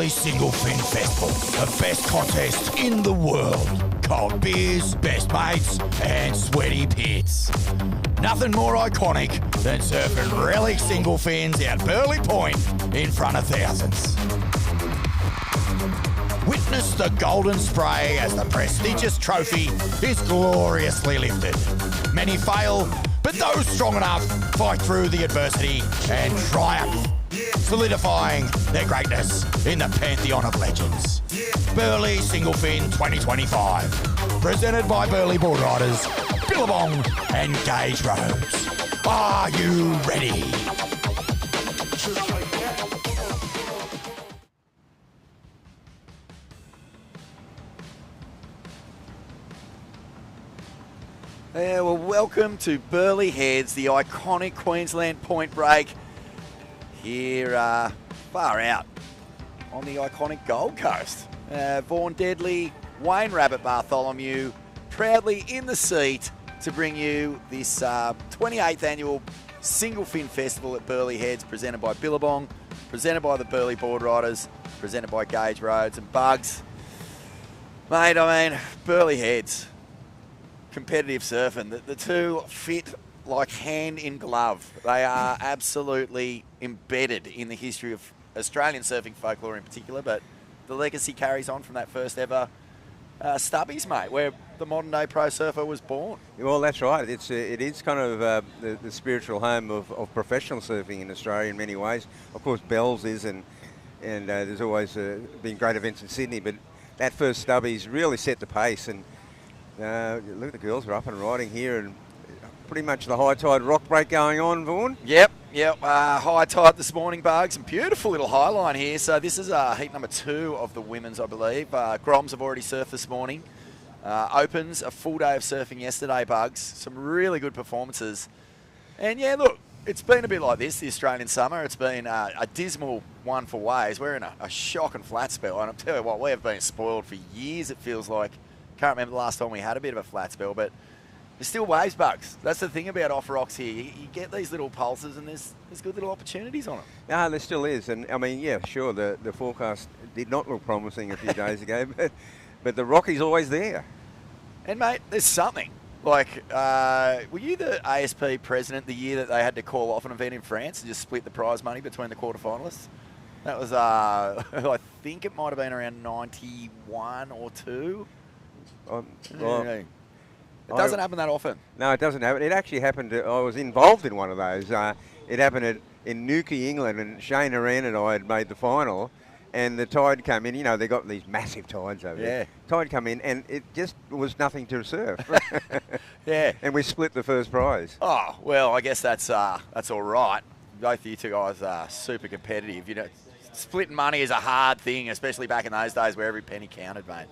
Burleigh Singlefin Festival, the best contest in the world. Cold beers, best mates, and sweaty pits. Nothing more iconic than surfing relic single fins out Burleigh Point in front of thousands. Witness the golden spray as the prestigious trophy is gloriously lifted. Many fail, but those strong enough fight through the adversity and triumph, solidifying their greatness in the pantheon of legends. Burleigh Singlefin 2025, presented by Burleigh Board Riders, Billabong and Gauge Roads. Are you ready? Yeah, well, welcome to Burleigh Heads, the iconic Queensland point break here far out on the iconic Gold Coast. Vaughan Deadly, Wayne Rabbit Bartholomew, proudly in the seat to bring you this 28th annual Single Fin Festival at Burleigh Heads, presented by Billabong, presented by the Burleigh Board Riders, presented by Gauge Roads and Bugs. Mate, I mean, Burleigh Heads, competitive surfing, the two fit like hand in glove. They are absolutely embedded in the history of Australian surfing folklore in particular, but the legacy carries on from that first ever stubbies, mate, where the modern day pro surfer was born. Well, that's right. It is kind of the spiritual home of professional surfing in Australia in many ways. Of course, Bells is, and there's always been great events in Sydney, but that first stubbies really set the pace. And look, the girls are up and riding here, and pretty much the high tide rock break going on, Vaughan. Yep. High tide this morning, Bugs, and beautiful little high line here. So this is heat number 2 of the women's, I believe. Groms have already surfed this morning. Opens, a full day of surfing yesterday, Bugs. Some really good performances. And yeah, look, it's been a bit like this, the Australian summer. It's been a dismal one for waves. We're in a shock and flat spell, and I'll tell you what, we have been spoiled for years, it feels like. Can't remember the last time we had a bit of a flat spell, but there's still waves, Bugs. That's the thing about off rocks here. You get these little pulses, and there's good little opportunities on them. No, there still is. And I mean, yeah, sure, the forecast did not look promising a few days ago, but the rock is always there. And mate, there's something. Like, were you the ASP president the year that they had to call off an event in France and just split the prize money between the quarterfinalists? That was, I think it might have been around 91 or 2. It doesn't happen that often. No, it doesn't happen. It actually happened. I was involved in one of those. It happened in Newquay, England, and Shane Aran and I had made the final, and the tide came in. You know, they got these massive tides over there. Tide come in, and it just was nothing to surf. Yeah. And we split the first prize. Oh, well, I guess that's all right. Both of you two guys are super competitive. You know, splitting money is a hard thing, especially back in those days where every penny counted, mate.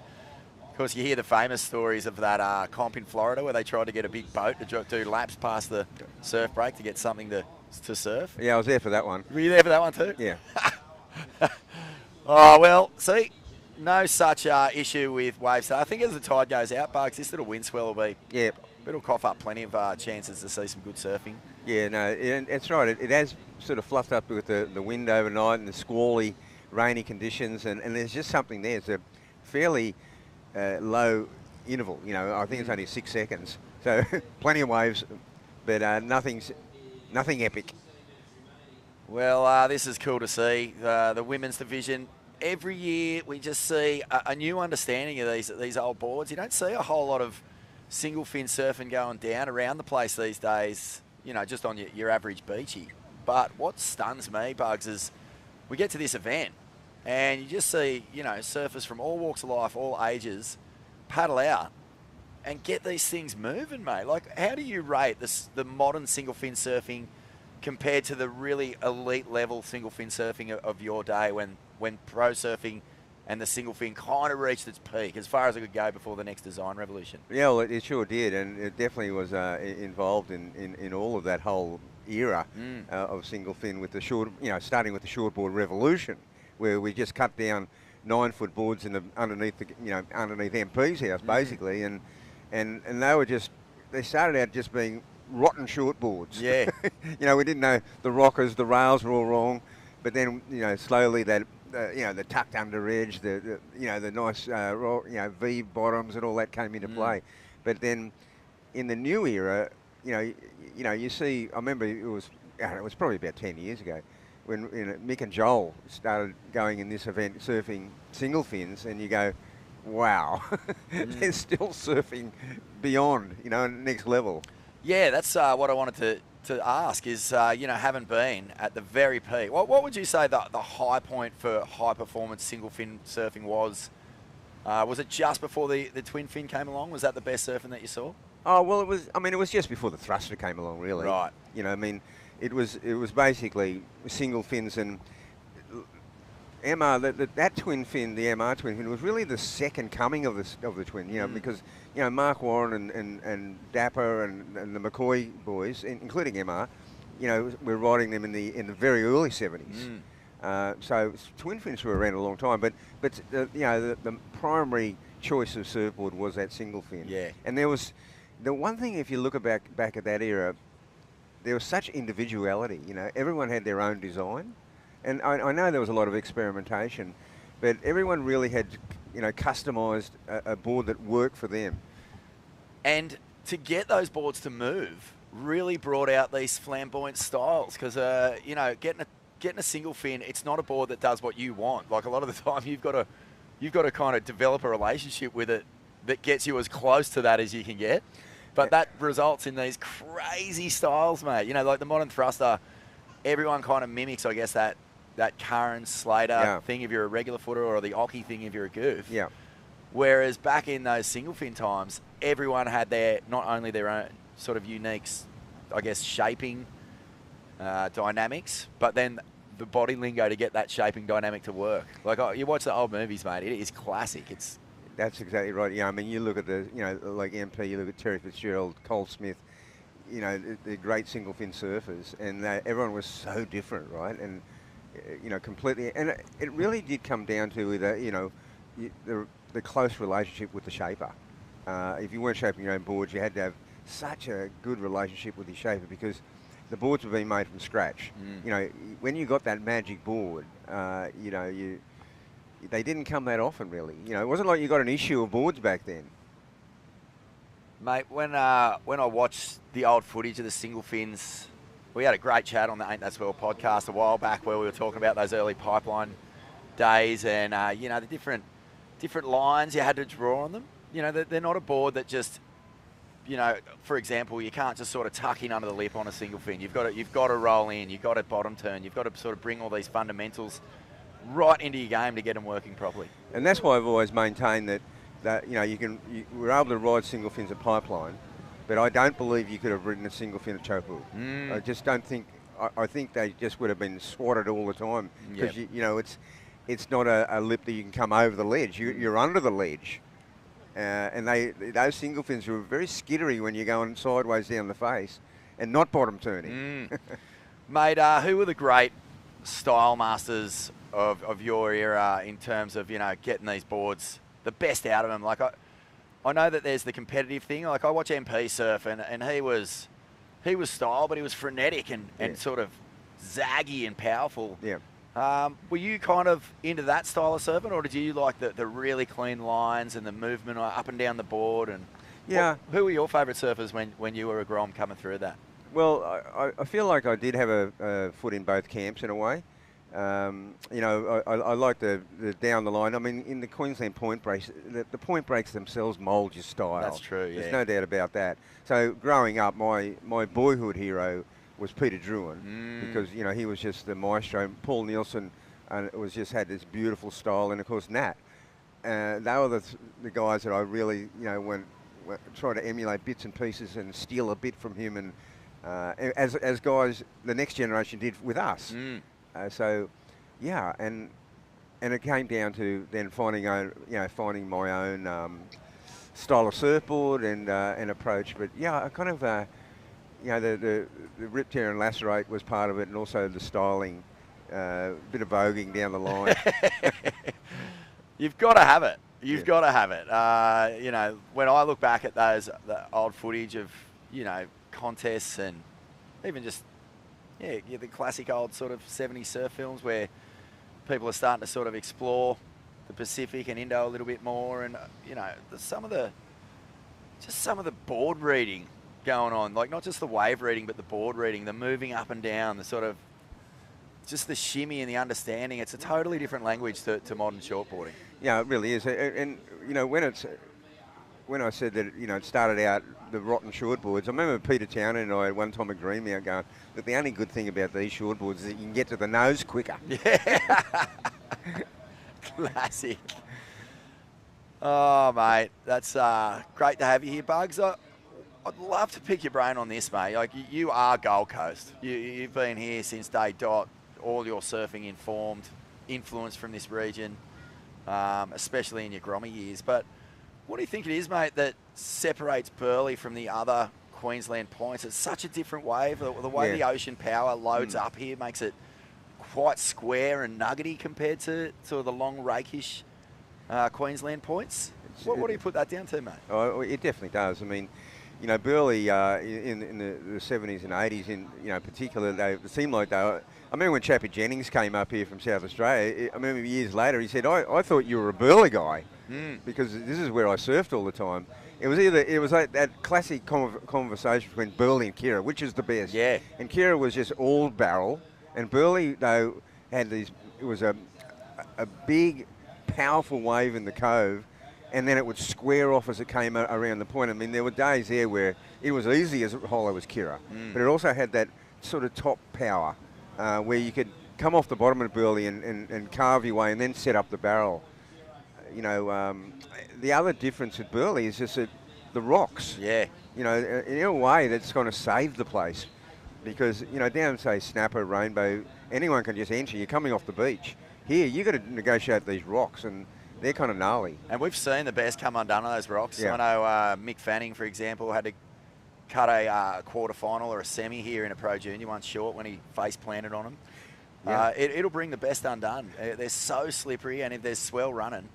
Of course, you hear the famous stories of that comp in Florida where they tried to get a big boat to do laps past the surf break to get something to surf. Yeah, I was there for that one. Were you there for that one too? Yeah. Oh, well, see, no such issue with waves. I think as the tide goes out, Bugs, this little wind swell will be... Yeah. It'll cough up plenty of chances to see some good surfing. Yeah, no, it's right. It has sort of fluffed up with the wind overnight and the squally, rainy conditions, and there's just something there. It's a fairly... low interval, you know. I think it's only 6 seconds, so plenty of waves, but nothing epic. Well, this is cool to see. The women's division, every year we just see a new understanding of these old boards. You don't see a whole lot of single fin surfing going down around the place these days, you know, just on your average beachy. But what stuns me, Bugs, is we get to this event and you just see, you know, surfers from all walks of life, all ages, paddle out and get these things moving, mate. Like, how do you rate the modern single fin surfing compared to the really elite level single fin surfing of your day when pro surfing and the single fin kind of reached its peak as far as it could go before the next design revolution? Yeah, well, it sure did, and it definitely was involved in all of that whole era of single fin with the short, you know, starting with the shortboard revolution, where we just cut down 9-foot boards underneath MP's house basically, and they started out just being rotten shortboards. Yeah. You know, we didn't know the rockers, the rails were all wrong, but then, you know, slowly that the tucked under edge, the nice V bottoms and all that came into play. But then in the new era, you see. I remember it was probably about 10 years ago when Mick and Joel started going in this event surfing single fins, and you go, wow, they're still surfing beyond next level. Yeah, that's what I wanted to ask is, having been at the very peak, what would you say the high point for high-performance single-fin surfing was? Was it just before the twin fin came along? Was that the best surfing that you saw? Oh, well, it was. I mean, it was just before the thruster came along, really. Right. It was basically single fins, and MR, that twin fin, the MR twin fin, was really the second coming of the twin, because, Mark Warren and Dapper and the McCoy boys, including MR, we're riding them in the very early 70s. So twin fins were around a long time, but the primary choice of surfboard was that single fin. Yeah. And there was the one thing, if you look back at that era, there was such individuality. Everyone had their own design. And I know there was a lot of experimentation, but everyone really had, customised a board that worked for them. And to get those boards to move really brought out these flamboyant styles because, getting a single fin, it's not a board that does what you want. Like a lot of the time, you've got to kind of develop a relationship with it that gets you as close to that as you can get. But that results in these crazy styles, mate. Like the modern thruster, everyone kind of mimics, I guess, that Curran Slater thing if you're a regular footer, or the Occy thing if you're a goof. Yeah. Whereas back in those single fin times, everyone had not only their own sort of unique, I guess, shaping dynamics, but then the body lingo to get that shaping dynamic to work. Like you watch the old movies, mate, it is classic. That's exactly right. Yeah, I mean, you look at like MP, you look at Terry Fitzgerald, Cole Smith, the great single fin surfers, and everyone was so different, right? And completely. And it really did come down to the close relationship with the shaper. If you weren't shaping your own boards, you had to have such a good relationship with your shaper because the boards were being made from scratch. When you got that magic board, they didn't come that often, really. It wasn't like you got an issue of boards back then. Mate, when I watched the old footage of the single fins, we had a great chat on the Ain't That Swell podcast a while back where we were talking about those early pipeline days and, the different lines you had to draw on them. They're not a board that just, for example, you can't just sort of tuck in under the lip on a single fin. You've got to roll in. You've got to bottom turn. You've got to sort of bring all these fundamentals right into your game to get them working properly. And that's why I've always maintained that we're able to ride single fins at pipeline, but I don't believe you could have ridden a single fin at chokehook. I just don't think. I think they just would have been swatted all the time because it's not a lip that you can come over the ledge. You're under the ledge, and those single fins were very skittery when you're going sideways down the face, and not bottom turning. Mate, who were the great style masters of your era in terms of getting these boards the best out of them? Like I know that there's the competitive thing. Like I watch MP surf and he was style, but he was frenetic and sort of zaggy and powerful. Yeah. Were you kind of into that style of surfing, or did you like the really clean lines and the movement up and down the board? And who were your favourite surfers when you were a Grom coming through that? Well, I feel like I did have a foot in both camps in a way. I like the down the line. I mean, in the Queensland point breaks, the point breaks themselves mould your style. That's true, yeah. There's no doubt about that. So growing up, my boyhood hero was Peter Druin because, he was just the maestro. Paul Nielsen was just had this beautiful style, and of course Nat. They were the guys that I really, went try to emulate bits and pieces and steal a bit from him, and as guys the next generation did with us. And it came down to then finding my own style of surfboard and approach. But I kind of the rip, tear and lacerate was part of it, and also the styling, bit of voguing down the line. You've got to have it. You've got to have it. When I look back at the old footage of contests and even just the classic old sort of 70s surf films where people are starting to sort of explore the Pacific and Indo a little bit more, and some of the board reading going on, like not just the wave reading, but the board reading, the moving up and down, the sort of just the shimmy and the understanding. It's a totally different language to modern shortboarding. Yeah, it really is. And when I said that, it started out the rotten shortboards, I remember Peter Townend and I at one time agreeing me going, that the only good thing about these shortboards is that you can get to the nose quicker. Yeah. Classic. Oh, mate, that's great to have you here, Bugs. I'd love to pick your brain on this, mate. Like, you are Gold Coast. You've been here since day dot. All your surfing influence from this region, especially in your Grommy years. But what do you think it is, mate, that separates Burleigh from the other Queensland points? It's such a different wave. The way the ocean power loads up here makes it quite square and nuggety compared to sort of the long, rakish Queensland points. What do you put that down to, mate? Oh, it definitely does. I mean, Burleigh in the 70s and 80s, in particular, it seemed like they were. I remember when Chappie Jennings came up here from South Australia. I remember years later he said, "I thought you were a Burleigh guy because this is where I surfed all the time." It was like that classic conversation between Burleigh and Kira, which is the best. Yeah. And Kira was just all barrel, and Burleigh though had these. It was a big, powerful wave in the cove. And then it would square off as it came around the point. I mean, there were days there where it was easy as hollow as Kira, but it also had that sort of top power where you could come off the bottom of Burleigh and carve your way and then set up the barrel. The other difference at Burleigh is just that the rocks. Yeah. In a way, that's kind of saved the place because, down, say, Snapper, Rainbow, anyone can just enter. You're coming off the beach. Here, you've got to negotiate these rocks, and they're kind of gnarly. And we've seen the best come undone on those rocks. Yeah. I know Mick Fanning, for example, had to cut a quarter-final or a semi here in a Pro Junior once short when he face planted on them. Yeah. It'll bring the best undone. They're so slippery, and if there's swell running,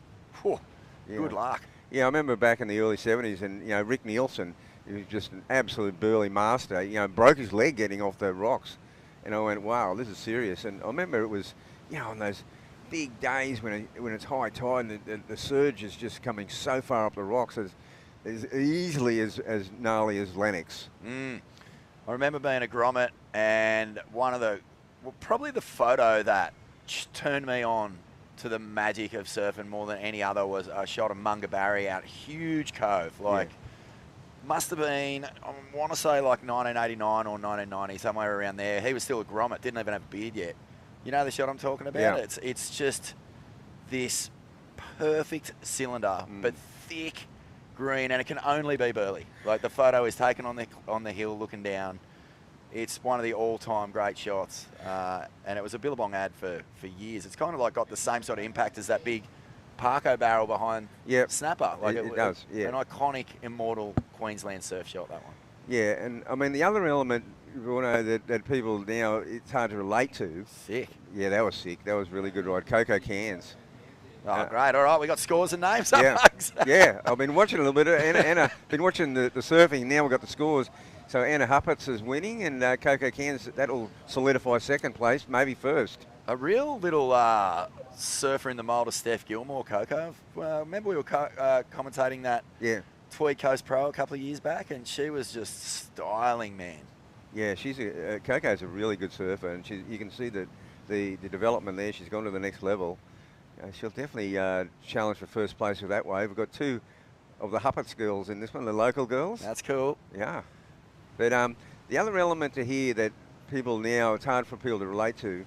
good luck. Yeah, I remember back in the early 70s, and, Rick Nielsen, he was just an absolute Burleigh master, broke his leg getting off the rocks. And I went, wow, this is serious. And I remember it was, on those big days when it's high tide and the surge is just coming so far up the rocks as easily as gnarly as Lennox. I remember being a grommet, and probably the photo that turned me on to the magic of surfing more than any other was a shot of Munga Barry out huge cove. Must have been, I want to say like 1989 or 1990, somewhere around there. He was still a grommet, didn't even have a beard yet. You know the shot I'm talking about? Yeah. It's just this perfect cylinder, but thick green, and it can only be Burleigh. Like, the photo is taken on the hill looking down. It's one of the all-time great shots, and it was a Billabong ad for years. It's kind of like got the same sort of impact as that big Parko barrel behind Snapper. Like it does, yeah. An iconic, immortal Queensland surf shot, that one. Yeah, and I mean the other element, that people now, it's hard to relate to. Sick. Yeah, that was sick. That was really good ride. Coco Cans. Oh, great. All right, we got scores and names. Yeah. I've been watching a little bit of Anna. Been watching the surfing. Now we've got the scores. So Anna Huppatz is winning, and Coco Cans, that'll solidify second place, maybe first. A real little surfer in the mould of Steph Gilmore, Coco. Remember we were commentating that Tweed Coast Pro a couple of years back, and she was just styling, man. Yeah, Coco's a really good surfer, and you can see that the development there. She's gone to the next level. She'll definitely challenge for first place with that wave. We've got two of the Huppatz girls in this one, the local girls. That's cool. Yeah. But the other element to here that people now, it's hard for people to relate to,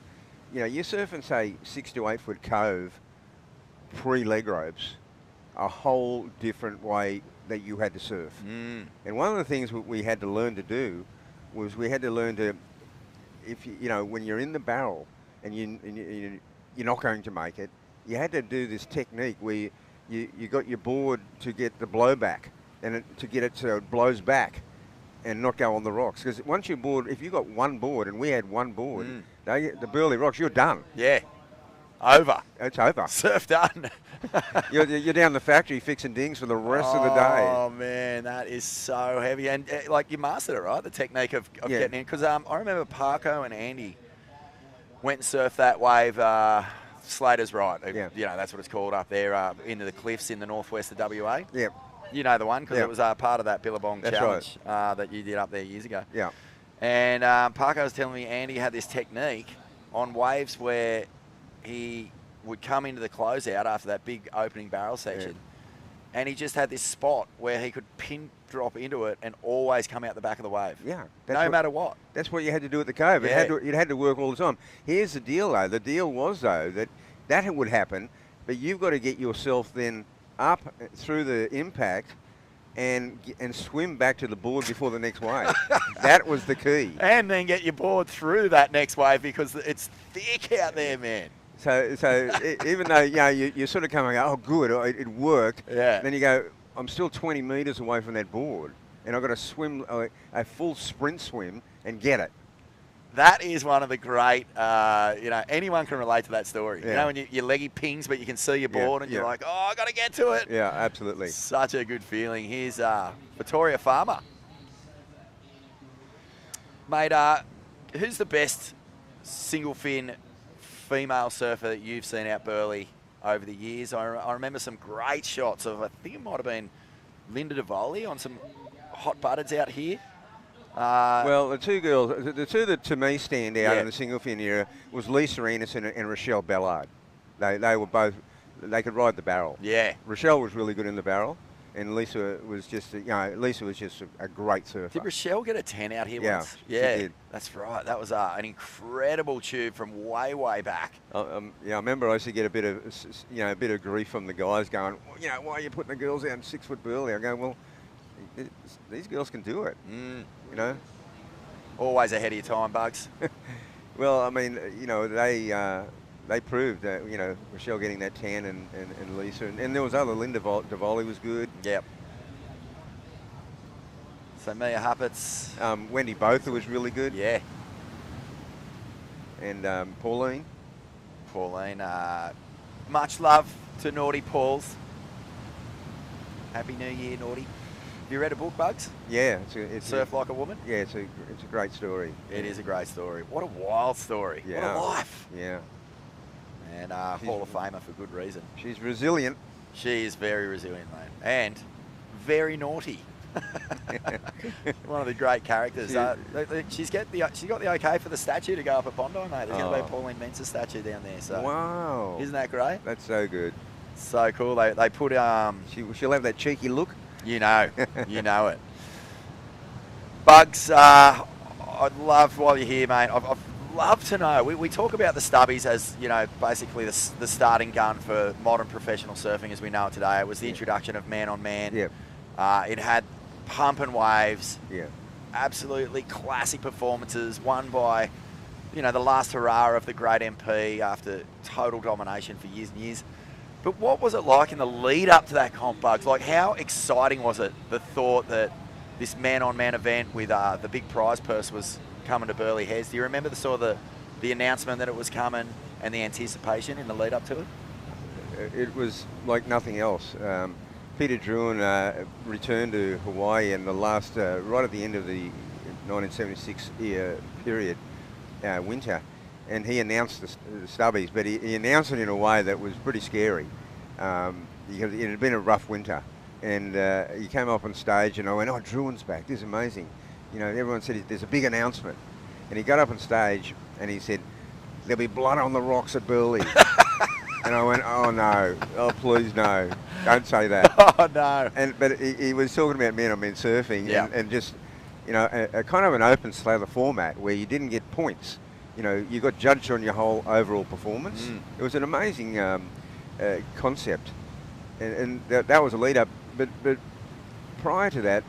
you surf in, say, 6 to 8 foot cove, pre-leg ropes, a whole different way that you had to surf. And one of the things we had to learn to do was we had to learn to, when you're in the barrel and you're not going to make it, you had to do this technique where you got your board to get the blowback and to get it so it blows back and not go on the rocks. Because once you board, if you got one board, and we had one board, the Burleigh rocks, you're done. Yeah. Over. It's over. Surf done. you're down the factory fixing dings for the rest of the day. Oh, man, that is so heavy. And, you mastered it, right? The technique of getting in. Because I remember Parko and Andy went and surfed that wave Slater's right. Yeah. You know, that's what it's called up there, into the cliffs in the northwest of WA. Yeah. You know the one because Yeah. it was part of that Billabong That's challenge that you did up there years ago. Yeah. And Parker was telling me Andy had this technique on waves where he would come into the closeout after that big opening barrel section, and he just had this spot where he could pin drop into it and always come out the back of the wave. Yeah. No matter what. That's what you had to do at the Cove. Yeah. It had to work all the time. Here's the deal, though. The deal was, though, that would happen, but you've got to get yourself then up through the impact and swim back to the board before the next wave. That was the key. And then get your board through that next wave because it's thick out there, man. So even though you're sort of coming, oh good, it worked. Yeah. Then you go, I'm still 20 metres away from that board, and I've got to swim a full sprint swim and get it. That is one of the great, anyone can relate to that story. Yeah. You know, when your leggy pings, but you can see your board and you're like, oh, I got to get to it. Yeah, absolutely. Such a good feeling. Here's Victoria Farmer. Mate, who's the best single fin female surfer that you've seen out Burleigh over the years? I remember some great shots of, I think it might have been Linda DeVoli on some hot butters out here. Well, the two girls, the two that to me stand out Yeah. in the single fin era was Lisa Anderson and Rochelle Ballard. They were both, they could ride the barrel. Yeah. Rochelle was really good in the barrel, and Lisa was just, a great surfer. Did Rochelle get a 10 out here Yeah, once? she Yeah, did. that's right. That was an incredible tube from way, way back. I remember I used to get a bit of grief from the guys going, well, why are you putting the girls out in 6 foot Burleigh? I go, well, these girls can do it, you know. Always ahead of your time, Bugs. Well, I mean, they proved that, Rochelle getting that 10 and Lisa, and there was other, Linda DeVoli was good. Yep. So Mia Huppets. Wendy Botha was really good. Yeah. And Pauline. Much love to Naughty Pauls. Happy New Year, Naughty. Have you read a book, Bugs? Yeah. Surf Like a Woman? Yeah, it's a great story. It is a great story. What a wild story. Yeah. What a life. Yeah. And Hall of Famer for good reason. She's resilient. She is very resilient, mate. And very naughty. One of the great characters. She got the okay for the statue to go up at Bondi, mate. There's going to be a Pauline Mensah statue down there. So Wow. Isn't that great? That's so good. So cool. They put She'll have that cheeky look. you know it. Bugs, I'd love, while you're here, mate, I'd love to know, we talk about the stubbies as, basically the starting gun for modern professional surfing as we know it today. It was the introduction of man-on-man. Yep. It had pumping waves. Yeah. Absolutely classic performances, won by, the last hurrah of the great MP after total domination for years and years. But what was it like in the lead up to that comp, Bugs? Like, how exciting was it, the thought that this man-on-man event with the big prize purse was coming to Burleigh Heads? Do you remember the announcement that it was coming and the anticipation in the lead up to it? It was like nothing else. Peter Druin returned to Hawaii in the last, right at the end of the 1976 period, winter, and he announced the stubbies, but he announced it in a way that was pretty scary because it had been a rough winter. And he came up on stage and I went, oh, Druin's back, this is amazing. Everyone said there's a big announcement. And he got up on stage and he said, there'll be blood on the rocks at Burleigh. And I went, oh no, oh please no, don't say that. Oh no. But he was talking about man-on-man surfing and just, a kind of an open slather format where you didn't get points. You got judged on your whole overall performance. It was an amazing concept. And that was a lead up. But prior to that,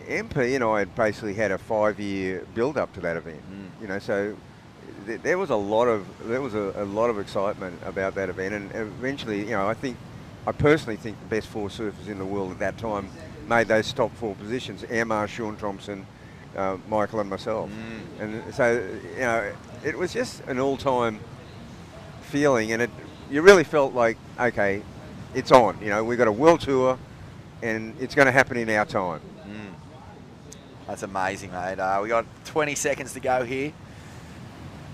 MP and I had basically had a 5-year build up to that event. So there was a lot of excitement about that event, and eventually, I personally think the best 4 surfers in the world at that time made those top 4 positions: Emma, Sean Thompson, Michael, and myself. And so it was just an all-time feeling, and you really felt like, okay, it's on. We've got a world tour, and it's going to happen in our time. That's amazing, mate. We got 20 seconds to go here.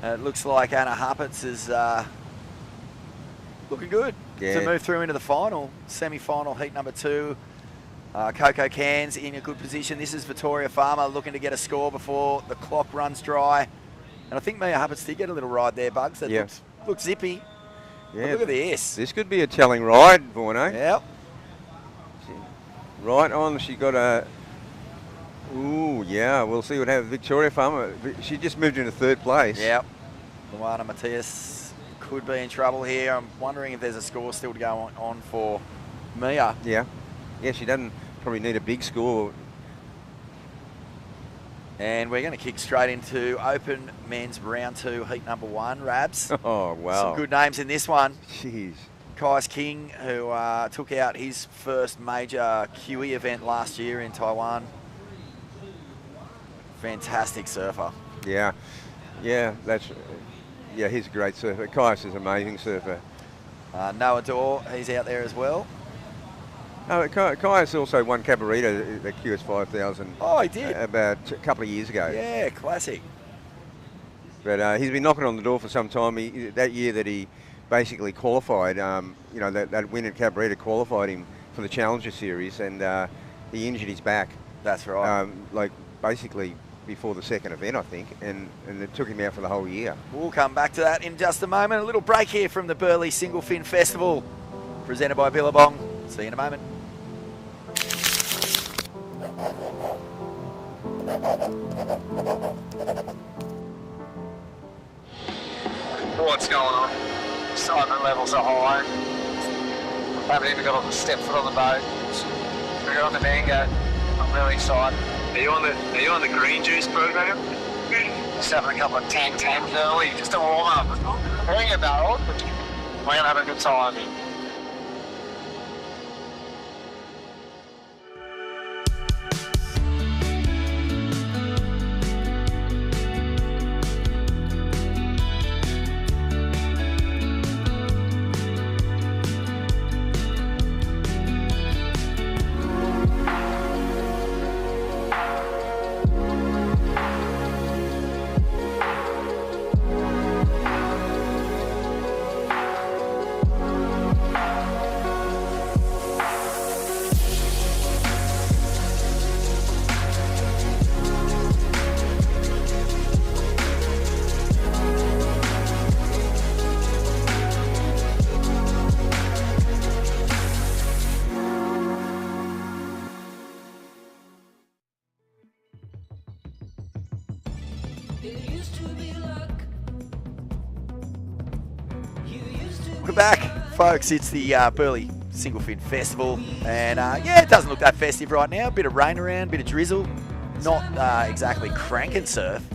It looks like Anna Huppets is looking good Yeah. to move through into the final, semi-final, heat number 2. Coco Cans in a good position. This is Victoria Farmer looking to get a score before the clock runs dry. And I think Mia Hubbard's did get a little ride there, Bugs. That looks zippy. Yeah. But look at this. This could be a telling ride, Vorno. Yep. Right on, she got a... Ooh, yeah, we'll see what happens. Victoria Farmer, she just moved into 3rd place. Yep. Luana Matthias could be in trouble here. I'm wondering if there's a score still to go on for Mia. Yeah. Yeah, she doesn't probably need a big score. And we're going to kick straight into Open Men's Round 2, Heat number 1, Rabs. Oh, wow. Some good names in this one. Jeez. Kais King, who took out his first major QE event last year in Taiwan. Fantastic surfer. Yeah. Yeah, he's a great surfer. Kais is an amazing surfer. Noah Dorr, he's out there as well. Oh, Kais also won Cabarita, the QS 5000. Oh, he did? About a couple of years ago. Yeah, classic. But he's been knocking on the door for some time. That year that he basically qualified, that win at Cabarita qualified him for the Challenger Series, and he injured his back. That's right. Basically before the second event, I think, and it took him out for the whole year. We'll come back to that in just a moment. A little break here from the Burleigh Singlefin Festival, presented by Billabong. See you in a moment. What's going on? Excitement levels are high. Haven't even got on the step foot on the boat. We got on the mango. I'm really excited. Are you on the green juice program? Just having a couple of tans early, just a warm up. Bring it barrel, but we're gonna have a good time. We're back, folks. It's the Burleigh Singlefin Festival, and it doesn't look that festive right now. A bit of rain around, a bit of drizzle. Not exactly crank and surf,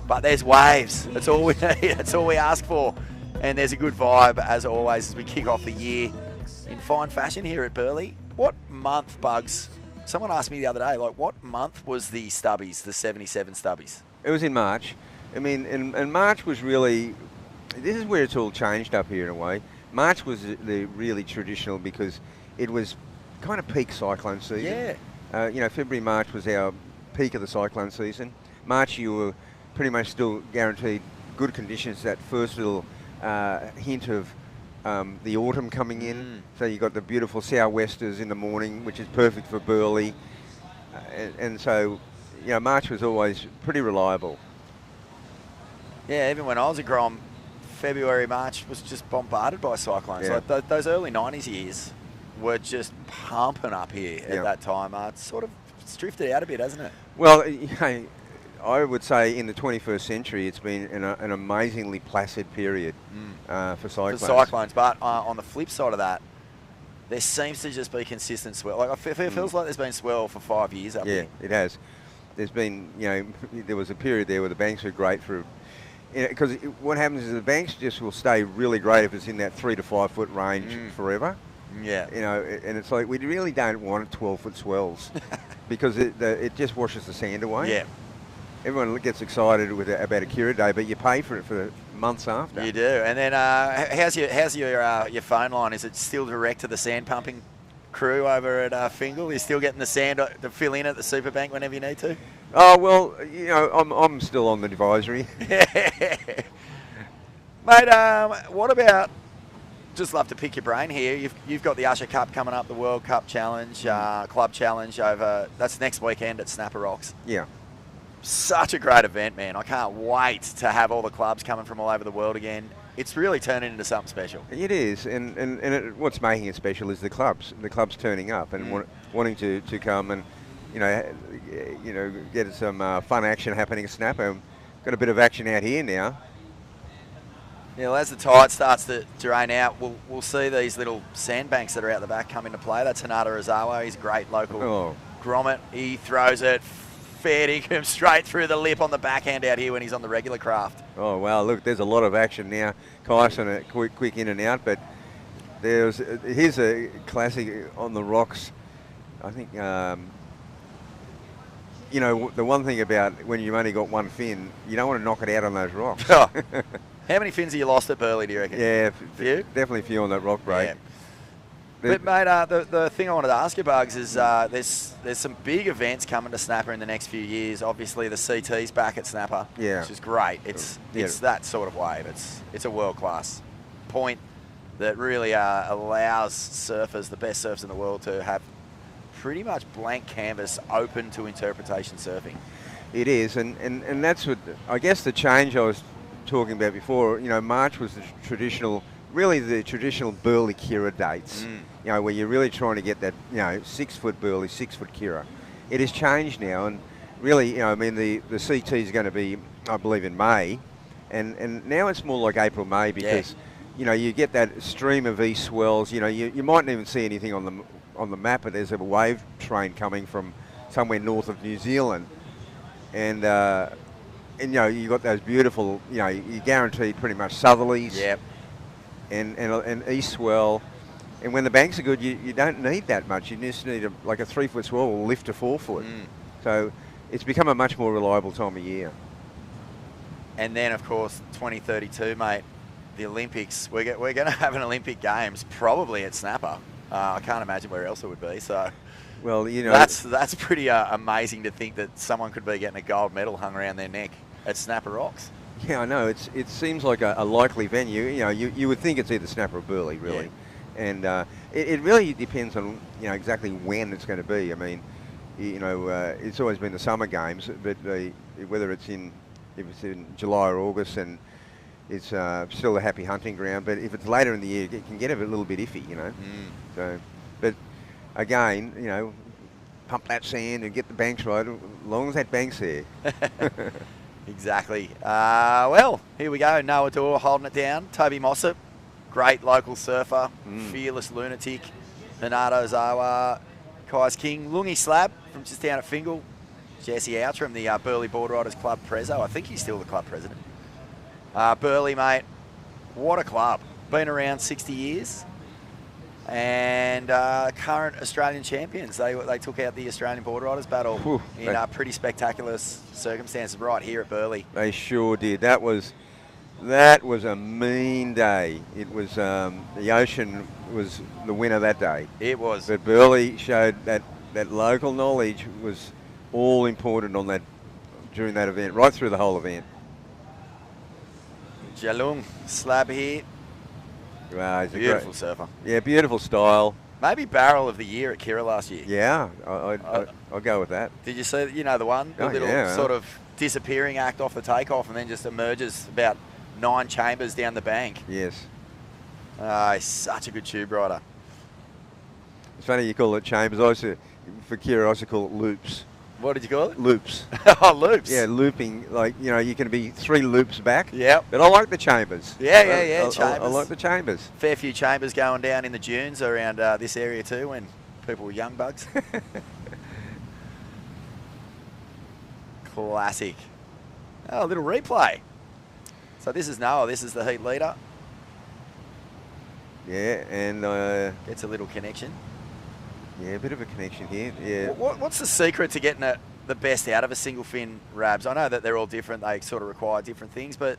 but there's waves. That's all we need. That's all we ask for. And there's a good vibe, as always, as we kick off the year in fine fashion here at Burleigh. What month, Bugs? Someone asked me the other day, what month was the Stubbies, the 77 Stubbies? It was in March. I mean, and March was really... This is where it's all changed up here in a way. March was the really traditional because it was kind of peak cyclone season. Yeah. February, March was our peak of the cyclone season. March, you were pretty much still guaranteed good conditions. That first little hint of the autumn coming in. So you got the beautiful sou'westers in the morning, which is perfect for Burleigh. And so, March was always pretty reliable. Yeah, even when I was a Grom, February, March was just bombarded by cyclones. Yeah. Like those early 90s years were just pumping up here at that time. It's sort of drifted out a bit, hasn't it? Well, I would say in the 21st century, it's been an amazingly placid period for cyclones. For cyclones, but on the flip side of that, there seems to just be consistent swell. Like it feels like there's been swell for 5 years up here. Yeah, it has. There's been, there was a period there where the banks were great for... Because what happens is the banks just will stay really great if it's in that 3 to 5 foot range forever. Yeah. And it's like we really don't want 12-foot swells because it just washes the sand away. Yeah. Everyone gets excited about a Kira Day, but you pay for it for months after. You do. And then how's your phone line? Is it still direct to the sand pumping crew over at Fingal? You're still getting the sand to fill in at the super bank whenever you need to? Oh, well, I'm still on the advisory. Mate, what about just love to pick your brain here. You've got the Usher Cup coming up, the World Cup Challenge, Club Challenge that's next weekend at Snapper Rocks. Yeah. Such a great event, man. I can't wait to have all the clubs coming from all over the world again. It's really turning into something special. It is, and what's making it special is the clubs turning up and wanting to come and get some fun action happening at Snapper. Got a bit of action out here now. Yeah, well, as the tide starts to drain out, we'll see these little sandbanks that are out the back come into play. That's Hanada Ozawa. He's a great local grommet. He throws it fair dinkum straight through the lip on the backhand out here when he's on the regular craft. Oh, wow, look, there's a lot of action now. Kyson a quick in and out, but here's a classic on the rocks. I think, the one thing about when you've only got one fin, you don't want to knock it out on those rocks. How many fins have you lost at Burleigh, do you reckon? Yeah, few? Definitely a few on that rock break. Yeah. But, mate, the thing I wanted to ask you, Bugs, is there's some big events coming to Snapper in the next few years. Obviously, the CT's back at Snapper, which is great. It's that sort of wave. It's a world-class point that really allows surfers, the best surfers in the world, to have pretty much blank canvas open to interpretation surfing. It is, and that's what, I guess the change I was talking about before, March was the traditional Burleigh Kira dates, where you're really trying to get that, 6 foot Burleigh, 6 foot Kira. It has changed now, and really, the CT is going to be, I believe, in May, and now it's more like April, May, because, you get that stream of east swells, you mightn't even see anything on the map, but there's a wave train coming from somewhere north of New Zealand, and you got those beautiful, you're guaranteed pretty much southerlies. Yep. And east swell, and when the banks are good, you don't need that much. You just need a 3 foot swell or lift to 4 foot. So it's become a much more reliable time of year. And then, of course, 2032, mate, the Olympics. We're going to have an Olympic Games probably at Snapper. I can't imagine where else it would be. So, well, that's pretty amazing to think that someone could be getting a gold medal hung around their neck at Snapper Rocks. Yeah, I know. It seems like a likely venue. You would think it's either Snapper or Burleigh, really. Yeah. And it really depends on exactly when it's going to be. I mean, it's always been the summer games, but whether it's in July or August, and it's still a happy hunting ground. But if it's later in the year, it can get a little bit iffy, So, but again, pump that sand and get the banks right. As long as that bank's there. Exactly. Well, here we go. Noah Dorr holding it down. Toby Mossop, great local surfer, fearless lunatic. Hanada Ozawa, Kai's King, Lungi Slab from just down at Fingal. Jesse Outram, the Burleigh Board Riders Club Prezzo. I think he's still the club president. Burleigh, mate, what a club. Been around 60 years. And current Australian champions. They took out the Australian Board Riders battle in pretty spectacular circumstances right here at Burleigh. They sure did. That was a mean day. It was the Ocean was the winner that day. It was. But Burleigh showed that local knowledge was all important on that during that event, right through the whole event. Jalung Slab here. Wow, he's beautiful surfer. Yeah, beautiful style. Maybe barrel of the year at Kira last year. Yeah, I'll go with that. Did you see, the one? The little sort of disappearing act off the takeoff and then just emerges about 9 chambers down the bank. Yes. He's such a good tube rider. It's funny you call it chambers. For Kira, I also call it loops. What did you call it? Loops. Oh, loops. Yeah, looping. You can be 3 loops back. Yep. But I like the chambers. Yeah, chambers. I like the chambers. Fair few chambers going down in the dunes around this area too when people were young bugs. Classic. Oh, a little replay. So this is Noah. This is the heat leader. Yeah, and gets a little connection. Yeah, a bit of a connection here. Yeah. What's the secret to getting the best out of a single fin rabs? I know that they're all different. They sort of require different things, but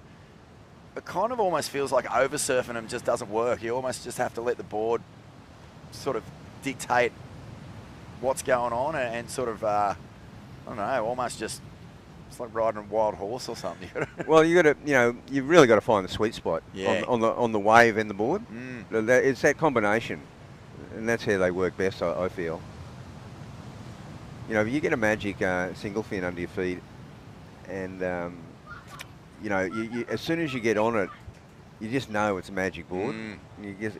it kind of almost feels like over surfing them just doesn't work. You almost just have to let the board sort of dictate what's going on and sort of, I don't know, almost just It's like riding a wild horse or something. Well, you got to, you've really got to find the sweet spot Yeah. on the wave and the board. Mm. It's that combination, and that's how they work best, I feel. If you get a magic single fin under your feet, and you, as soon as you get on it, you just know it's a magic board. Mm. You just,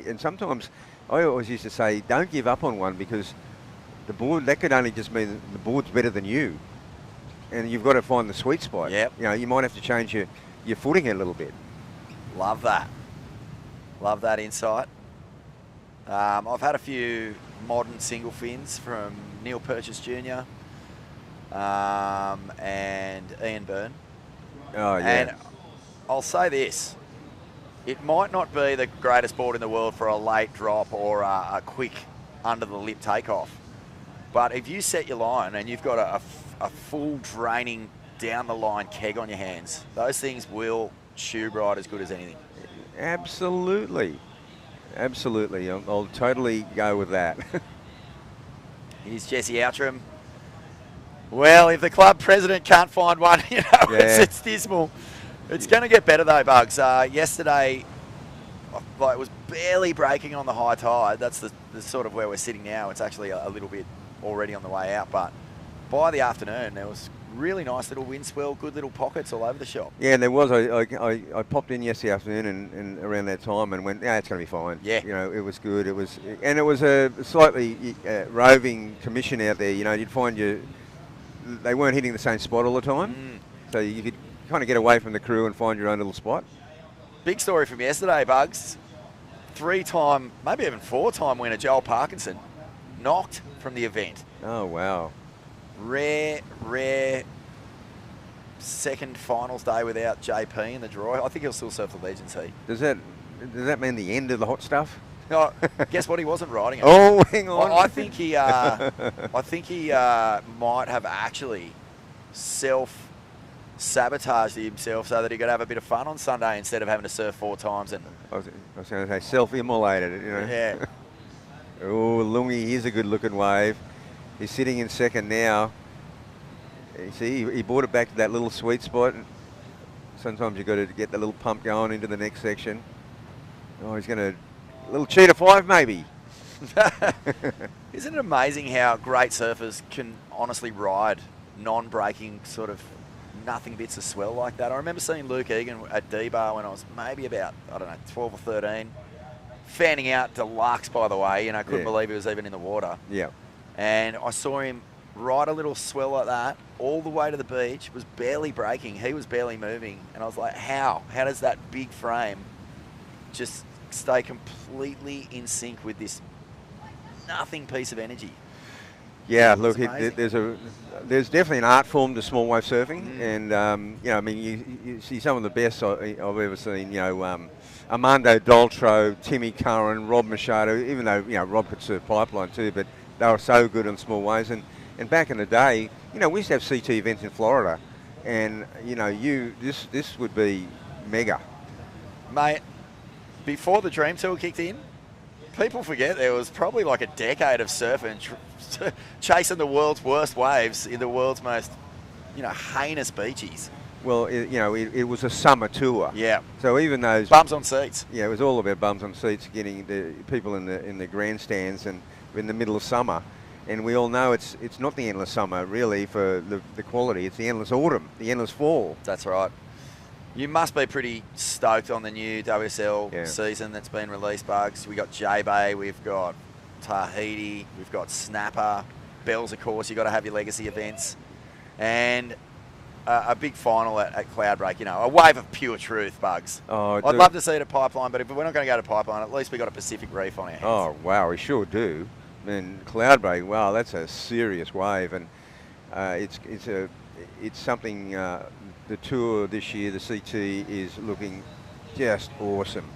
and sometimes I always used to say, don't give up on one, because the board, that could only just mean the board's better than you. And you've got to find the sweet spot. Yep. You might have to change your footing a little bit. Love that. Love that insight. I've had a few modern single fins from Neil Purchase Jr. And Ian Byrne. Oh, yeah. And I'll say this. It might not be the greatest board in the world for a late drop or a quick under-the-lip takeoff. But if you set your line and you've got a full draining down-the-line keg on your hands, those things will tube ride as good as anything. Absolutely. Absolutely. I'll totally go with that. Here's Jesse Outram. Well, if the club president can't find one, it's dismal. It's going to get better though, Bugs. Yesterday, it was barely breaking on the high tide. That's the sort of where we're sitting now. It's actually a little bit already on the way out, but by the afternoon, there was really nice little wind swell, good little pockets all over the shop. Yeah, and there was. I popped in yesterday afternoon and around that time and went, it's going to be fine. Yeah. It was good. It was a slightly roving commission out there. You'd find they weren't hitting the same spot all the time, so you could kind of get away from the crew and find your own little spot. Big story from yesterday, Bugs. 3-time, maybe even 4-time winner Joel Parkinson knocked from the event. Oh, wow. Rare second finals day without JP in the draw. I think he'll still surf the Legends Heat. Does that mean the end of the hot stuff? No, guess what? He wasn't riding it. Oh, hang on. I think he might have actually self-sabotaged himself so that he could have a bit of fun on Sunday instead of having to surf 4 times. And I was going to say self-immolated, Yeah. Oh, Lungi, here's a good-looking wave. He's sitting in second now. You see, he brought it back to that little sweet spot. Sometimes you've got to get the little pump going into the next section. Oh, he's going to... A little cheetah 5, maybe. Isn't it amazing how great surfers can honestly ride non-breaking sort of nothing bits of swell like that? I remember seeing Luke Egan at D-Bar when I was maybe about, 12 or 13. Fanning out deluxe, by the way. Couldn't believe he was even in the water. Yeah. And I saw him ride a little swell like that all the way to the beach, was barely breaking. He was barely moving. And I was like, how? How does that big frame just stay completely in sync with this nothing piece of energy? Yeah, look, there's definitely an art form to small wave surfing, and you see some of the best I've ever seen. Armando Doltro, Timmy Curran, Rob Machado. Even though Rob could surf pipeline too, but they were so good on small waves. And back in the day, we used to have CT events in Florida, and this would be mega, mate. Before the Dream Tour kicked in, people forget there was probably like a decade of surfing, chasing the world's worst waves in the world's most, heinous beaches. Well, it was a summer tour. Yeah. So even those bums on seats. Yeah, it was all about bums on seats, getting the people in the grandstands and in the middle of summer. And we all know it's not the endless summer really for the quality. It's the endless autumn, the endless fall. That's right. You must be pretty stoked on the new WSL season that's been released, Bugs. We got J-Bay, we've got Tahiti, we've got Snapper, Bells, of course. You've got to have your legacy events. And a big final at Cloudbreak, a wave of pure truth, Bugs. Oh, I'd love to see it at Pipeline, but if we're not going to go to Pipeline, at least we've got a Pacific Reef on our hands. Oh, wow, we sure do. And Cloudbreak, wow, that's a serious wave. And it's something... the tour this year, the CT, is looking just awesome.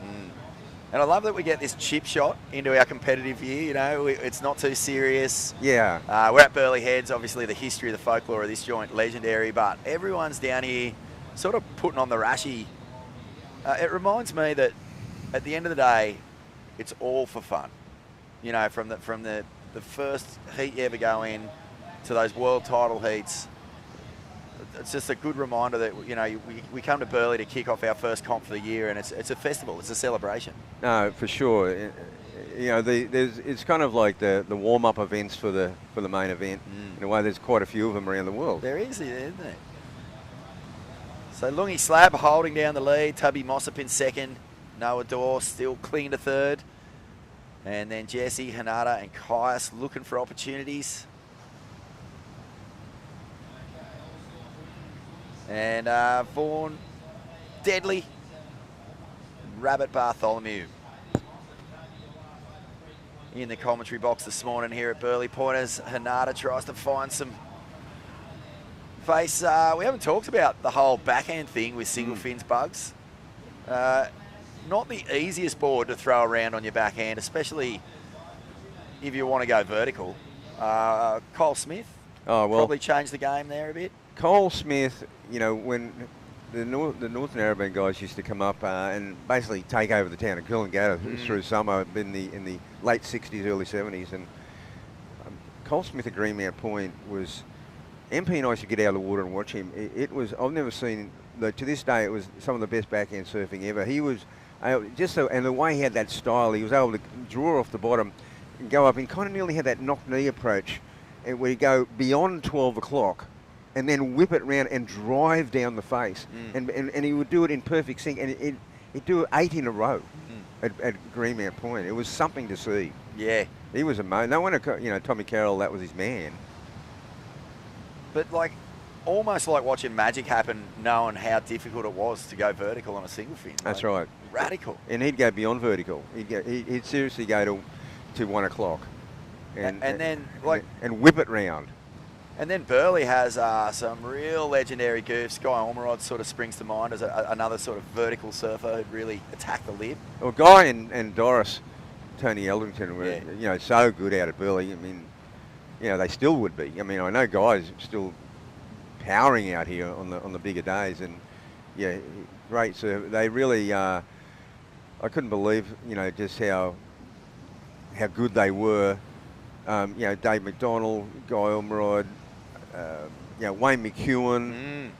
And I love that we get this chip shot into our competitive year. It's not too serious. Yeah. We're at Burleigh Heads. Obviously, the history of the folklore of this joint, legendary. But everyone's down here sort of putting on the rashy. It reminds me that at the end of the day, it's all for fun. From the first heat you ever go in to those world title heats, it's just a good reminder that, you know, we come to Burleigh to kick off our first comp for the year, and it's a festival, it's a celebration. No, for sure. You know, it's kind of like the warm-up events for the main event. In a way, there's quite a few of them around the world. There is, isn't there? So Lungi Slab holding down the lead, Toby Mossop in second, Noah Dorr still clinging to third, and then Jesse, Hanada and Caius looking for opportunities. And Vaughan, Deadly, Rabbit Bartholomew in the commentary box this morning here at Burleigh Pointers. Hanada tries to find some face. We haven't talked about the whole backhand thing with single fins bugs. Not the easiest board to throw around on your backhand, especially if you want to go vertical. Cole Smith probably changed the game there a bit. Cole Smith, you know, when the Northern Narrabeen guys used to come up and basically take over the town of Coolangatta through summer in the late 60s, early 70s, and Cole Smith at Greenmount Point was, MP and I used to get out of the water and watch him. It was, I've never seen, to this day, it was some of the best backhand surfing ever. He was, and the way he had that style, he was able to draw off the bottom and go up and kind of nearly had that knock knee approach, and where you go beyond 12 o'clock and then whip it round and drive down the face. And he would do it in perfect sync, and he'd do it 8 in a row at Greenmount Point. It was something to see. Yeah. He was amazing. No wonder, you know, Tommy Carroll, that was his man. But like, almost like watching magic happen, knowing how difficult it was to go vertical on a single fin. That's like, right. Radical. And he'd go beyond vertical. He'd seriously go to 1 o'clock. And then like, and whip it round. And then Burleigh has some real legendary goofs. Guy Ormerod sort of springs to mind as another sort of vertical surfer who'd really attack the lip. Well, Guy and Doris, Tony Eldrington were, you know, so good out at Burleigh. I mean, you know, they still would be. I mean, I know Guy's still powering out here on the bigger days, and yeah, great surfer. They really, I couldn't believe, you know, just how good they were. You know, Dave McDonald, Guy Ormerod, you know, Wayne McEwen,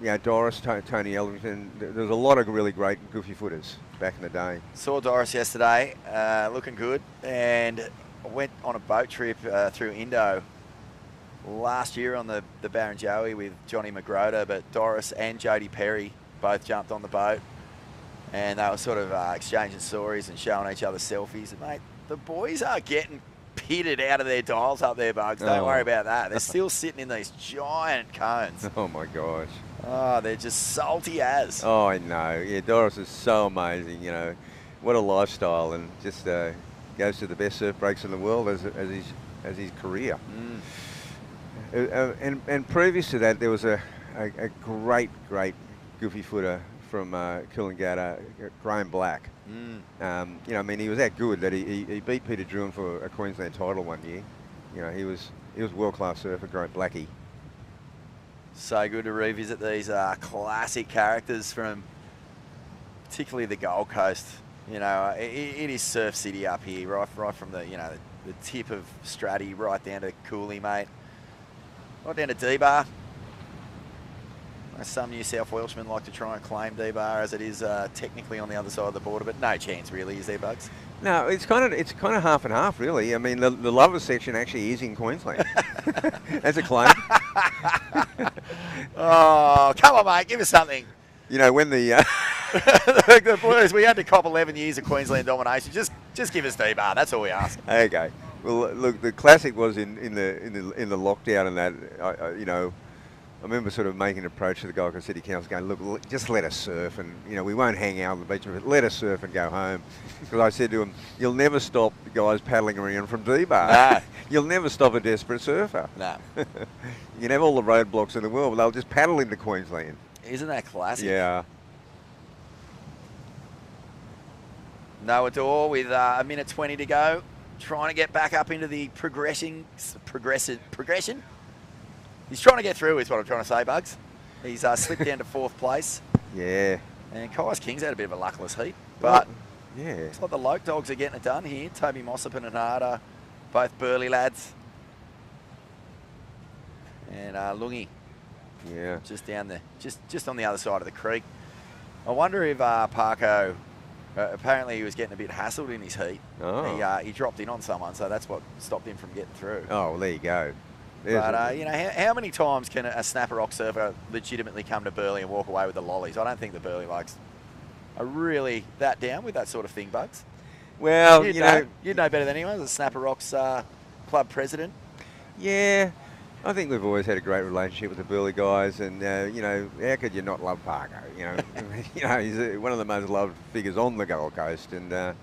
you know, Doris, Tony Eldrington. There's a lot of really great goofy footers back in the day. Saw Doris yesterday, looking good, and went on a boat trip through Indo last year on the Barrenjoey with Johnny McGroder, but Doris and Jodie Perry both jumped on the boat, and they were sort of exchanging stories and showing each other selfies. And mate, the boys are getting pitted out of their dials up there, Bugs. Don't worry about that. They're still sitting in these giant cones. Oh my gosh. Oh, they're just salty as. Oh, I know. Yeah, Doris is so amazing. You know, what a lifestyle, and just goes to the best surf breaks in the world as his career. And previous to that, there was a great goofy footer from Coolangatta, Graham Black. You know, I mean, he was that good that he beat Peter Druin for a Queensland title one year. You know, he was world-class surfer, Graham Blackie. So good to revisit these classic characters from particularly the Gold Coast. You know, it is Surf City up here, right from the, you know, the tip of Stratty right down to Cooley, mate. Right down to D-Bar. Some New South Welshmen like to try and claim D-Bar as it is technically on the other side of the border, but no chance really, is there, Bugs? No, it's kind of half and half, really. I mean, the lovers section actually is in Queensland. As a claim. Oh, come on, mate, give us something. You know, when the the Blues, we had to cop 11 years of Queensland domination. Just give us D-Bar. That's all we ask. Okay. Well, look, the classic was in the lockdown, and that you know, I remember sort of making an approach to the Gold Coast City Council, going, look, just let us surf, and you know, we won't hang out on the beach, but let us surf and go home. Because I said to them, you'll never stop the guys paddling around from D-Bar. No. You'll never stop a desperate surfer. No. You can have all the roadblocks in the world, but they'll just paddle into Queensland. Isn't that classic? Yeah. Noah Dorr with a minute 20 to go, trying to get back up into the progression. He's trying to get through, is what I'm trying to say, Bugs. He's slipped down to 4th place. Yeah. And Kai's King's had a bit of a luckless heat, but yeah, it's like the Loke dogs are getting it done here. Toby Mossop and Anada, both Burleigh lads. And Lungi Yeah. Just down the, just on the other side of the creek. I wonder if Parko, apparently he was getting a bit hassled in his heat. Oh. He dropped in on someone, so that's what stopped him from getting through. Oh, well, there you go. But, you know, how many times can a snapper rock surfer legitimately come to Burleigh and walk away with the lollies? I don't think the Burleigh likes are really that down with that sort of thing, Bugs. Well, You'd know better than anyone as a Snapper Rocks club president. Yeah, I think we've always had a great relationship with the Burleigh guys, and you know, how could you not love Parko? You know, you know, he's one of the most loved figures on the Gold Coast, and no,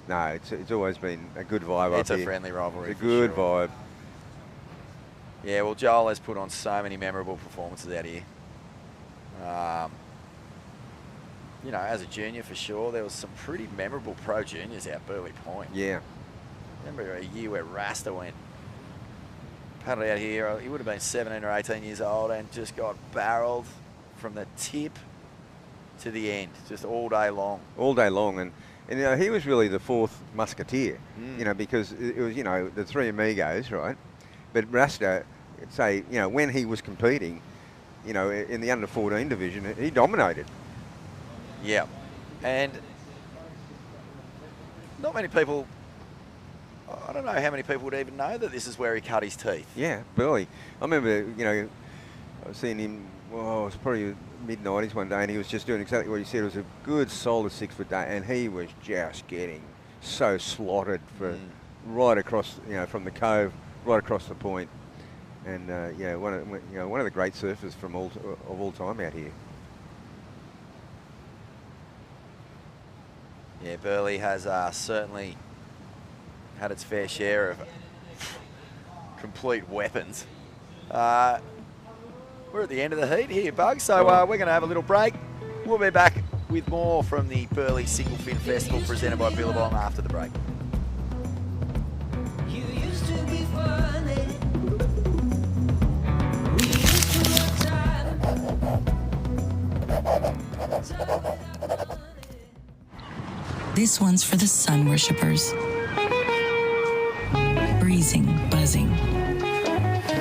it's always been a good vibe. It's up a here. friendly rivalry. It's a good vibe. Yeah, well, Joel has put on so many memorable performances out here. You know, as a junior for sure, there was some pretty memorable pro juniors out Burleigh Point. Yeah. Remember a year where Rasta went, paddled out here, he would have been 17 or 18 years old and just got barreled from the tip to the end, just all day long. All day long, and you know, he was really the fourth musketeer, you know, because it was, you know, the three amigos, right? But Rasta, say, you know, when he was competing, you know, in the under-14 division, he dominated. Yeah, and not many people, I don't know how many people would even know that this is where he cut his teeth. Yeah, Burleigh. I remember, you know, I was seeing him, well, it was probably mid-90s one day, and he was just doing exactly what he said. It was a good, solid 6 foot day, and he was just getting so slotted for right across, you know, from the cove, right across the point. And, yeah, one of the great surfers of all time out here. Yeah, Burleigh has certainly had its fair share of complete weapons. We're at the end of the heat here, Bug, so we're going to have a little break. We'll be back with more from the Burleigh Singlefin Festival presented by Billabong after the break. You used to be funny. We used to have time. This one's for the sun worshippers. Breezing, buzzing.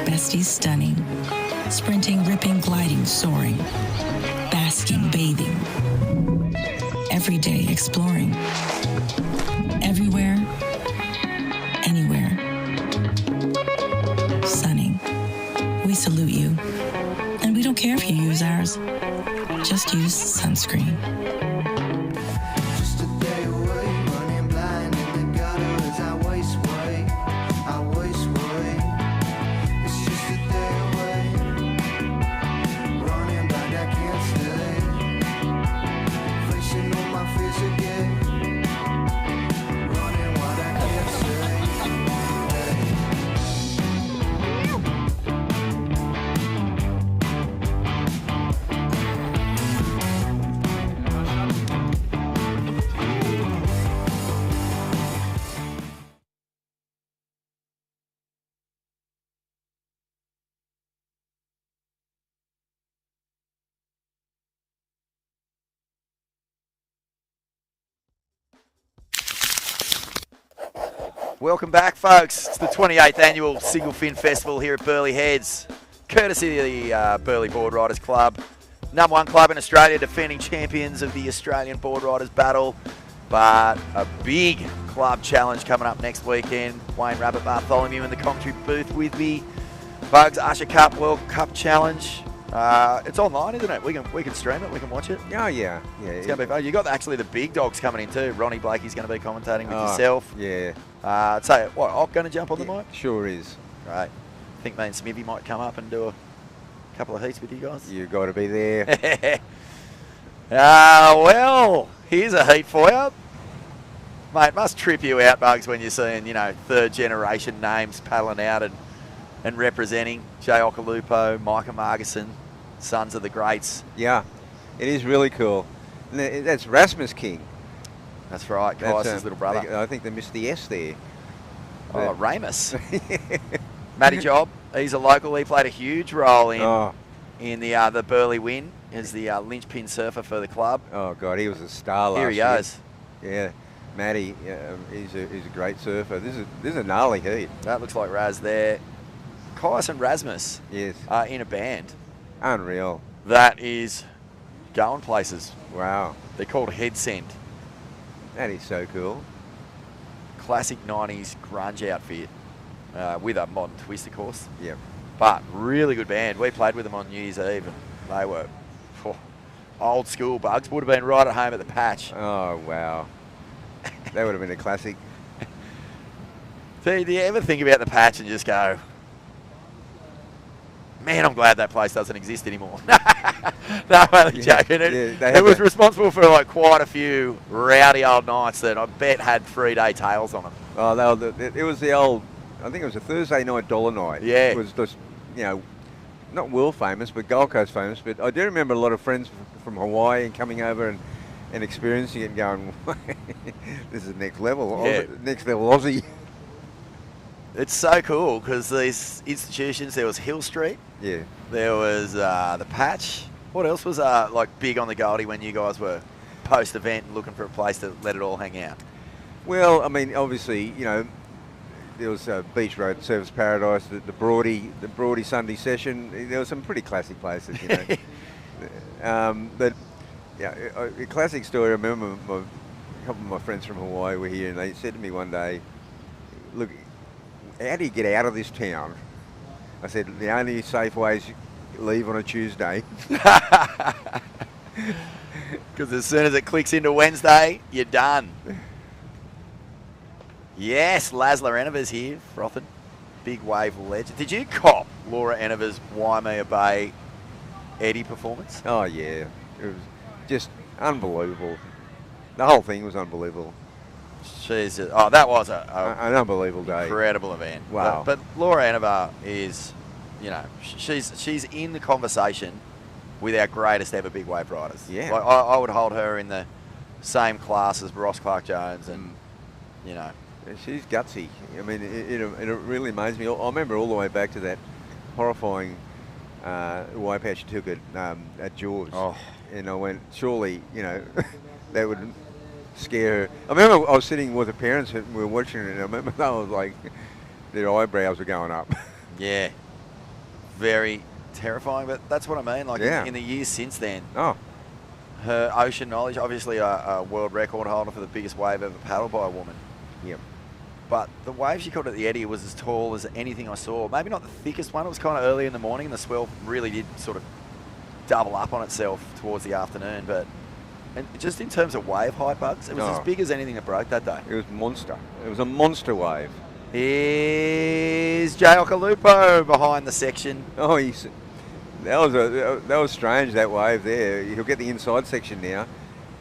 Besties stunning. Sprinting, ripping, gliding, soaring. Basking, bathing. Every day exploring. Everywhere, anywhere. Sunning. We salute you. And we don't care if you use ours. Just use sunscreen. Welcome back, folks. It's the 28th annual Singlefin Festival here at Burleigh Heads, courtesy of the Burleigh Board Riders Club. #1 club in Australia, defending champions of the Australian Board Riders Battle. But a big club challenge coming up next weekend. Wayne Rabbit Bartholomew in the commentary booth with me. Bugs Usher Cup World Cup Challenge. It's online, isn't it? We can stream it. We can watch it. Oh, yeah. It's going to be fun. You got actually the big dogs coming in too. Ronnie Blakey's going to be commentating with Oh, yourself. Yeah. So, what, Ock going to jump on the mic? Sure is. Great. I think me and Smithy might come up and do a couple of heats with you guys. You got to be there. Well, here's a heat for you. Mate, must trip you out, Bugs, when you're seeing, you know, third generation names paddling out and representing. Jay Okalupo, Micah Margison, sons of the greats. Yeah, it is really cool. And that's Rasmus King. That's right, Kai's little brother. I think they missed the S there. Oh, Ramus. Matty Job, he's a local. He played a huge role in the Burleigh win as the linchpin surfer for the club. Oh, God, he was a star last Here he year. goes. Yeah, Matty, he's a great surfer. This is a gnarly heat. That looks like Raz there. Kais and Rasmus Yes. are in a band. Unreal. That is going places. Wow. They're called Head Send. That is so cool. Classic 90s grunge outfit with a modern twist, of course. Yeah. But really good band. We played with them on New Year's Eve, and they were old school bugs. Would have been right at home at the Patch. Oh, wow. That would have been a classic. Do you ever think about the Patch and just go, man, I'm glad that place doesn't exist anymore? No, I'm only joking. It was responsible for like quite a few rowdy old nights that I bet had 3-day tails on them. Oh, it was the old, I think it was a Thursday night dollar night. Yeah. It was just, not world famous, but Gold Coast famous. But I do remember a lot of friends from Hawaii and coming over and experiencing it and going, this is next level, Yeah. next level Aussie. It's so cool because these institutions, there was Hill Street, Yeah. there was the Patch. What else was like big on the Goldie when you guys were post-event and looking for a place to let it all hang out? Well, I mean, obviously, there was Beach Road Service Paradise, the Broady Sunday Session. There were some pretty classic places, but yeah, a classic story. I remember a couple of my friends from Hawaii were here, and they said to me one day, "Look, how do you get out of this town?" I said, "The only safe way is leave on a Tuesday." Because as soon as it clicks into Wednesday, you're done. Yes, Laszlo Enever's here, frothing. Big wave legend. Did you cop Laura Enever's Waimea Bay Eddie performance? Oh yeah, it was just unbelievable. The whole thing was unbelievable. That was An unbelievable day. incredible event. Wow. But Laura Enever is, she's in the conversation with our greatest ever big wave riders. Yeah. Like, I would hold her in the same class as Ross Clark-Jones, and She's gutsy. I mean, it really amazed me. I remember all the way back to that horrifying wipe out she took at Jaws. Oh. And I went, surely, that would scare her. I remember I was sitting with her parents and we were watching it, and I remember they was like, their eyebrows were going up. Yeah. Very terrifying, but that's what I mean. Like, Yeah. in the years since then, Oh, her ocean knowledge, obviously a world record holder for the biggest wave ever paddled by a woman. yep. But the wave she caught at the Eddie was as tall as anything I saw. Maybe not the thickest one. It was kind of early in the morning, and the swell really did sort of double up on itself towards the afternoon. But just in terms of wave height, Bugs, it was as big as anything that broke that day. It was monster. It was a monster wave. Here's Jay Okalupo behind the section. Oh, that was strange, that wave there. He'll get the inside section now.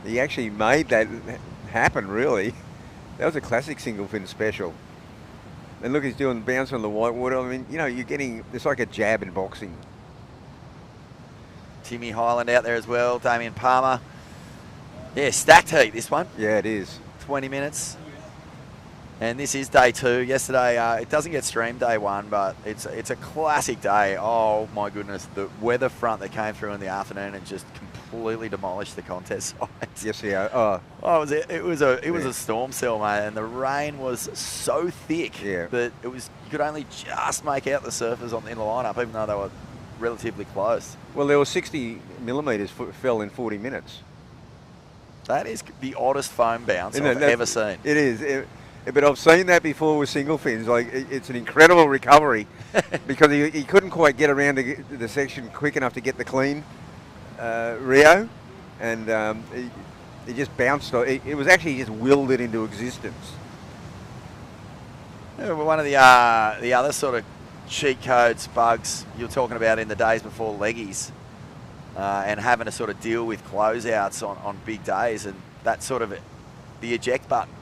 He actually made that happen, really. That was a classic single fin special. And look, he's doing bounce on the white water. I mean, you're getting, it's like a jab in boxing. Timmy Highland out there as well. Damien Palmer. Yeah, stacked heat, this one. Yeah, it is. 20 minutes. And this is day 2. Yesterday, it doesn't get streamed day 1, but it's a classic day. Oh my goodness, the weather front that came through in the afternoon and just completely demolished the contest sites. Yes, yeah. Oh, It was a storm cell, mate, and the rain was so thick that you could only just make out the surfers in the lineup, even though they were relatively close. well, there were 60 millimetres fell in 40 minutes. That is the oddest foam bounce Isn't I've it? ever seen. It is. But I've seen that before with single fins. Like, it's an incredible recovery because he couldn't quite get around to the section quick enough to get the clean Rio, and he just bounced. It was actually just willed it into existence. Yeah, well, one of the other sort of cheat codes, Bugs, you were talking about in the days before leggies, and having to sort of deal with closeouts on big days, and that sort of the eject button.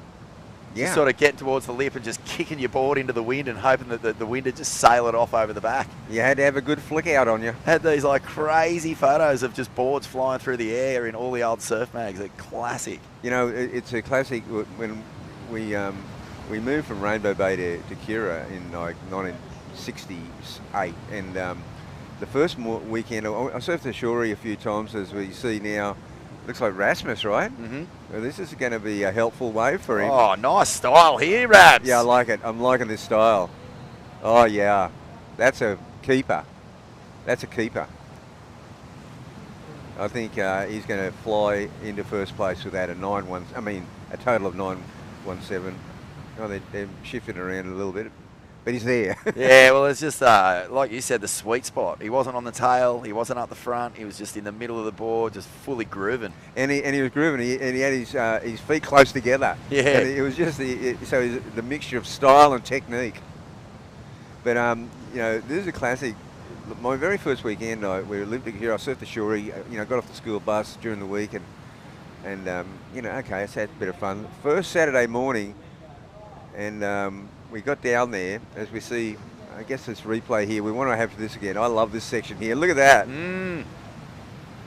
Yeah. Just sort of getting towards the lip and just kicking your board into the wind and hoping that the wind would just sail it off over the back. You had to have a good flick out on you. Had these like crazy photos of just boards flying through the air in all the old surf mags. They're classic. It's a classic. When we moved from Rainbow Bay to Kira in like 1968, and the first weekend I surfed the Shorey a few times, as we see now. Looks like Rasmus, right? Mm-hmm. Well, this is going to be a helpful wave for him. Oh, nice style here, Rabs. Yeah, I like it. I'm liking this style. Oh, yeah. That's a keeper. That's a keeper. I think he's going to fly into first place without a a total of 917. Oh, they've shifted around a little bit, but he's there. Yeah, well, it's just, like you said, the sweet spot. He wasn't on the tail, he wasn't up the front, he was just in the middle of the board, just fully grooving. And he was grooving, and he had his feet close together. Yeah. And it was just the mixture of style and technique. But, this is a classic. My very first weekend, we lived here, I surfed the shore, got off the school bus during the week, and okay, it's had a bit of fun. First Saturday morning, and we got down there, as we see, I guess this replay here, we want to have this again. I love this section here. Look at that.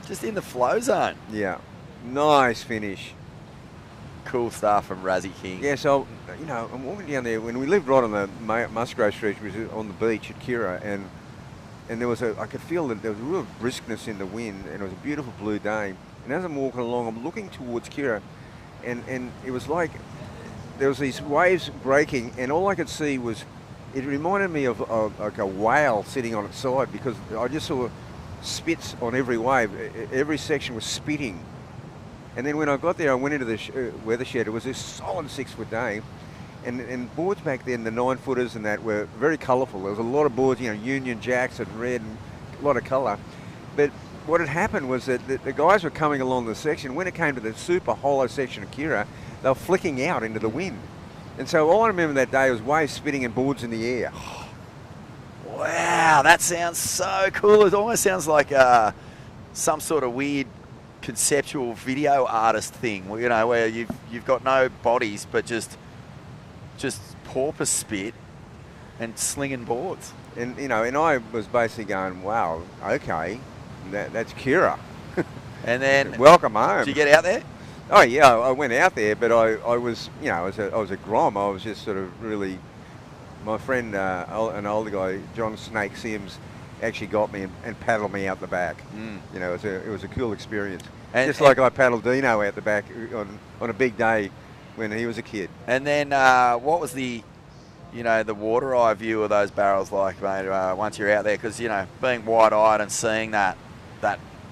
Just in the flow zone. Yeah. Nice finish. Cool stuff from Razzie King. Yeah, so, I'm walking down there. When we lived right on the Musgrave Street, which was on the beach at Kira, and there was I could feel that there was a real briskness in the wind, and it was a beautiful blue day. And as I'm walking along, I'm looking towards Kira, and it was like there was these waves breaking, and all I could see was, it reminded me of like a whale sitting on its side, because I just saw spits on every wave. Every section was spitting. And then when I got there, I went into the weather shed. It was a solid 6 foot day. And boards back then, the 9-footers and that, were very colourful. There was a lot of boards, Union Jacks and red and a lot of colour. But what had happened was that the guys were coming along the section. When it came to the super hollow section of Kira, they were flicking out into the wind. And so all I remember that day was waves spitting and boards in the air. Wow, that sounds so cool. It almost sounds like some sort of weird conceptual video artist thing, where you've got no bodies, but just porpoise spit and slinging boards. And I was basically going, wow, okay, that's Kira. And then welcome home. Did you get out there? Oh yeah, I went out there, but I was, I was a grom. I was just sort of really. My friend, an older guy, John Snake Sims, actually got me and paddled me out the back. It was a cool experience. Just like I paddled Dino out the back on a big day when he was a kid. And then what was the water eye view of those barrels like, mate, once you're out there? Because, being wide-eyed and seeing that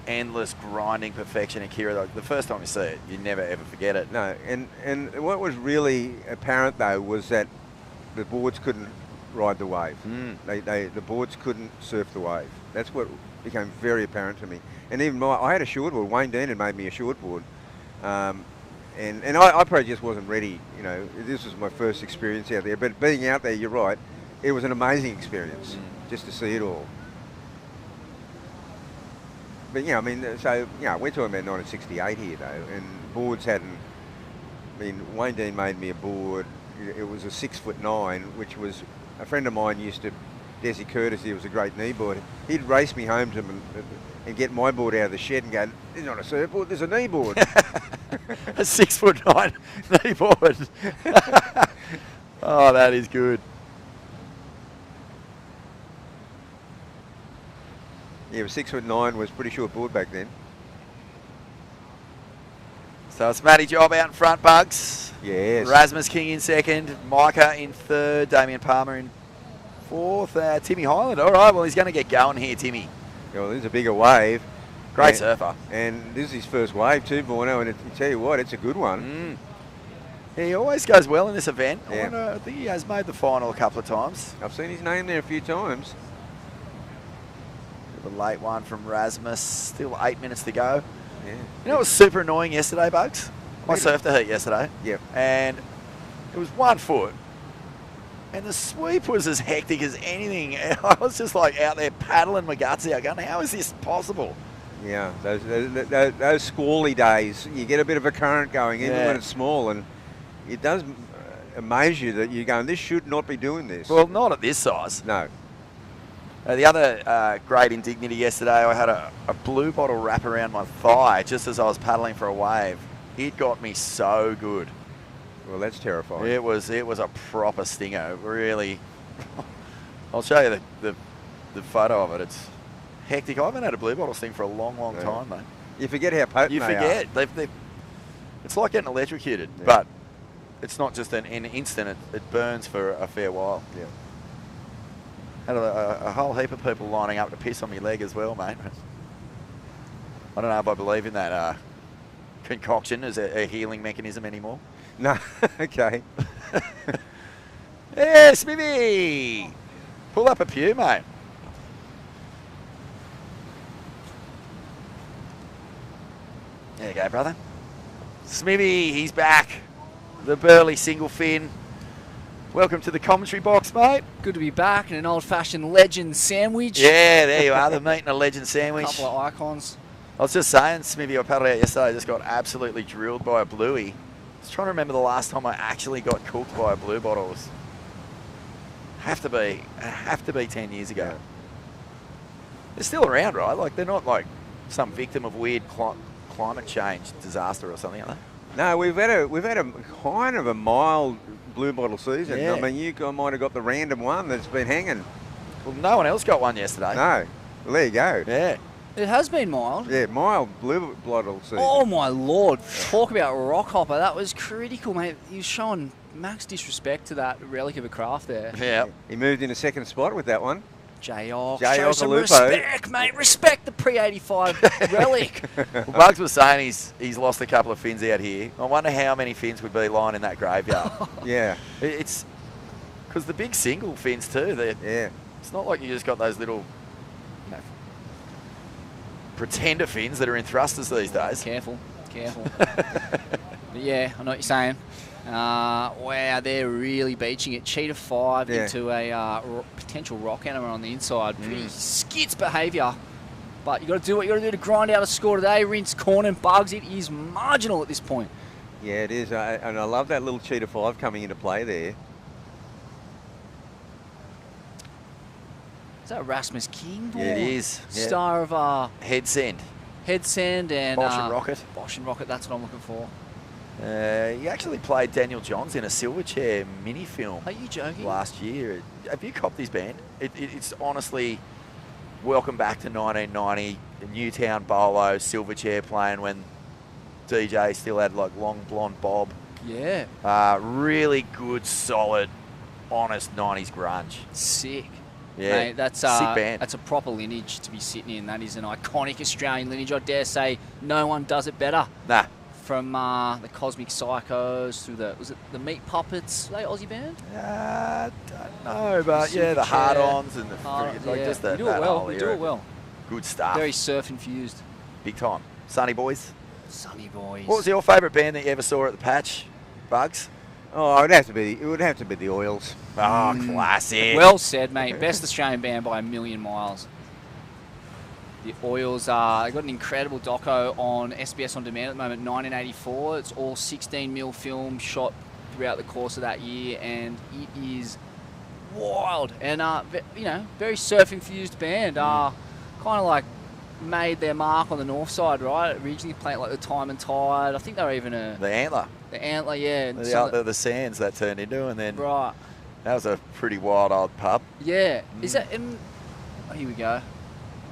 endless grinding perfection in Kira, the first time you see it, you never ever forget it. No, and what was really apparent, though, was that the boards couldn't ride the wave. The boards couldn't surf the wave. That's what became very apparent to me. And even I had a shortboard. Wayne Dean had made me a shortboard. And I probably just wasn't ready. This was my first experience out there. But being out there, you're right, it was an amazing experience just to see it all. But I went to about 1968 here though, and boards hadn't. Wayne Dean made me a board. It was a 6'9", which was a friend of mine used to. Desi Curtis, he was a great knee board. He'd race me home to him and get my board out of the shed and go, "There's not a surfboard, there's a knee board." A 6'9" knee board. Oh, that is good. Yeah, 6'9" was pretty short board back then. So it's Matty Job out in front, Bugs. Yes. Rasmus King in second, Micah in third, Damien Palmer in fourth, Timmy Highland. All right, well, he's going to get going here, Timmy. Yeah, well, this is a bigger wave. Great surfer. And this is his first wave too, Borno, and I tell you what, it's a good one. He always goes well in this event. Yeah. I think he has made the final a couple of times. I've seen his name there a few times. The late one from Rasmus. Still 8 minutes to go. Yeah. It was super annoying yesterday, Bugs? I surfed the heat yesterday. Yep. And it was 1 foot. And the sweep was as hectic as anything. And I was just like out there paddling my guts out going, how is this possible? Yeah, those squally days, you get a bit of a current going, even when it's small, and it does amaze you that you're going, this should not be doing this. Well, not at this size. No. The other great indignity yesterday, I had a blue bottle wrap around my thigh just as I was paddling for a wave. It got me so good. Well, that's terrifying. It was a proper stinger, really. I'll show you the photo of it. It's hectic. I haven't had a blue bottle sting for a long time, mate. You forget how potent you they forget. are. It's like getting electrocuted, but it's not just an instant. It burns for a fair while. Yeah. Had a whole heap of people lining up to piss on my leg as well, mate. I don't know if I believe in that concoction as a healing mechanism anymore. No, okay. Yeah, Smithy! Pull up a pew, mate. There you go, brother. Smithy, he's back. The Burleigh Singlefin. Welcome to the commentary box, mate. Good to be back in an old-fashioned legend sandwich. Yeah, there you are, the meat and a legend A sandwich. couple of icons. I was just saying, Smithy, I paddled out yesterday, I just got absolutely drilled by a bluey. I was trying to remember the last time I actually got cooked by a blue bottle. It was have to be 10 years ago. They're still around, right? Like, they're not like some victim of weird climate change disaster or something like that. No, we've had a kind of a mild blue bottle season. Yeah. I mean, you might have got the random one that's been hanging. Well, no one else got one yesterday. No, well, there you go. Yeah. It has been mild. Yeah, mild blue bottle season. Oh my lord! Talk about rock hopper. That was critical, mate. You're showing max disrespect to that relic of a craft there. Yeah. He moved in a second spot with that one. J-Ock, J-Ock show some Alupo. respect, mate. Respect the pre-85 relic. Well, Bugs was saying he's lost a couple of fins out here. I wonder how many fins would be lying in that graveyard. Yeah, It's because the big single fins too. yeah. It's not like you just got those little pretender fins that are in thrusters these days. Careful. But yeah, I know what you're saying. Wow, they're really beaching it. Cheetah 5 Yeah. into a potential rock animal on the inside. Pretty skits behaviour. But you got to do what you got to do to grind out a score today. Rinse, corn and Bugs. It is marginal at this point. Yeah, it is. And I love that little Cheetah 5 coming into play there. Is that Rasmus King? Yeah, it is. Yeah. Star of Head send. Head Sand and Bosch and Rocket. Bosch and Rocket, that's what I'm looking for. He actually played Daniel Johns in a Silverchair mini film Are you joking? last year. Have you copped his band? It's honestly welcome back to 1990. Newtown Bolo Silverchair playing when DJ still had like long blonde bob. Yeah. Really good, solid, honest 90s grunge. Sick. Yeah, Mate, that's sick band. That's a proper lineage to be sitting in. That is an iconic Australian lineage. I dare say no one does it better. Nah, From the Cosmic Psychos through was it the Meat Puppets? Are they Aussie band? don't know, but yeah, the Silverchair. hard-ons and the Yeah, just you that, do it that well. whole You do era. it well. Good stuff. Very surf infused. Big time. Sunny Boys. Sunny Boys. What was your favourite band that you ever saw at the Patch? Bugs? Oh, it would have to be the Oils. Oh, classic. Well said, mate. Best Australian band by a million miles. The Oils they got an incredible doco on SBS On Demand at the moment, 1984. It's all 16mm film shot throughout the course of that year, and it is wild. And, very surf-infused band. Kind of like made their mark on the north side, right? Originally playing like the Time and Tide. I think they were even The Antler. the Antler, yeah. and The Sands that turned into, and then right. that was a pretty wild old pub. Yeah. Is that... oh, here we go.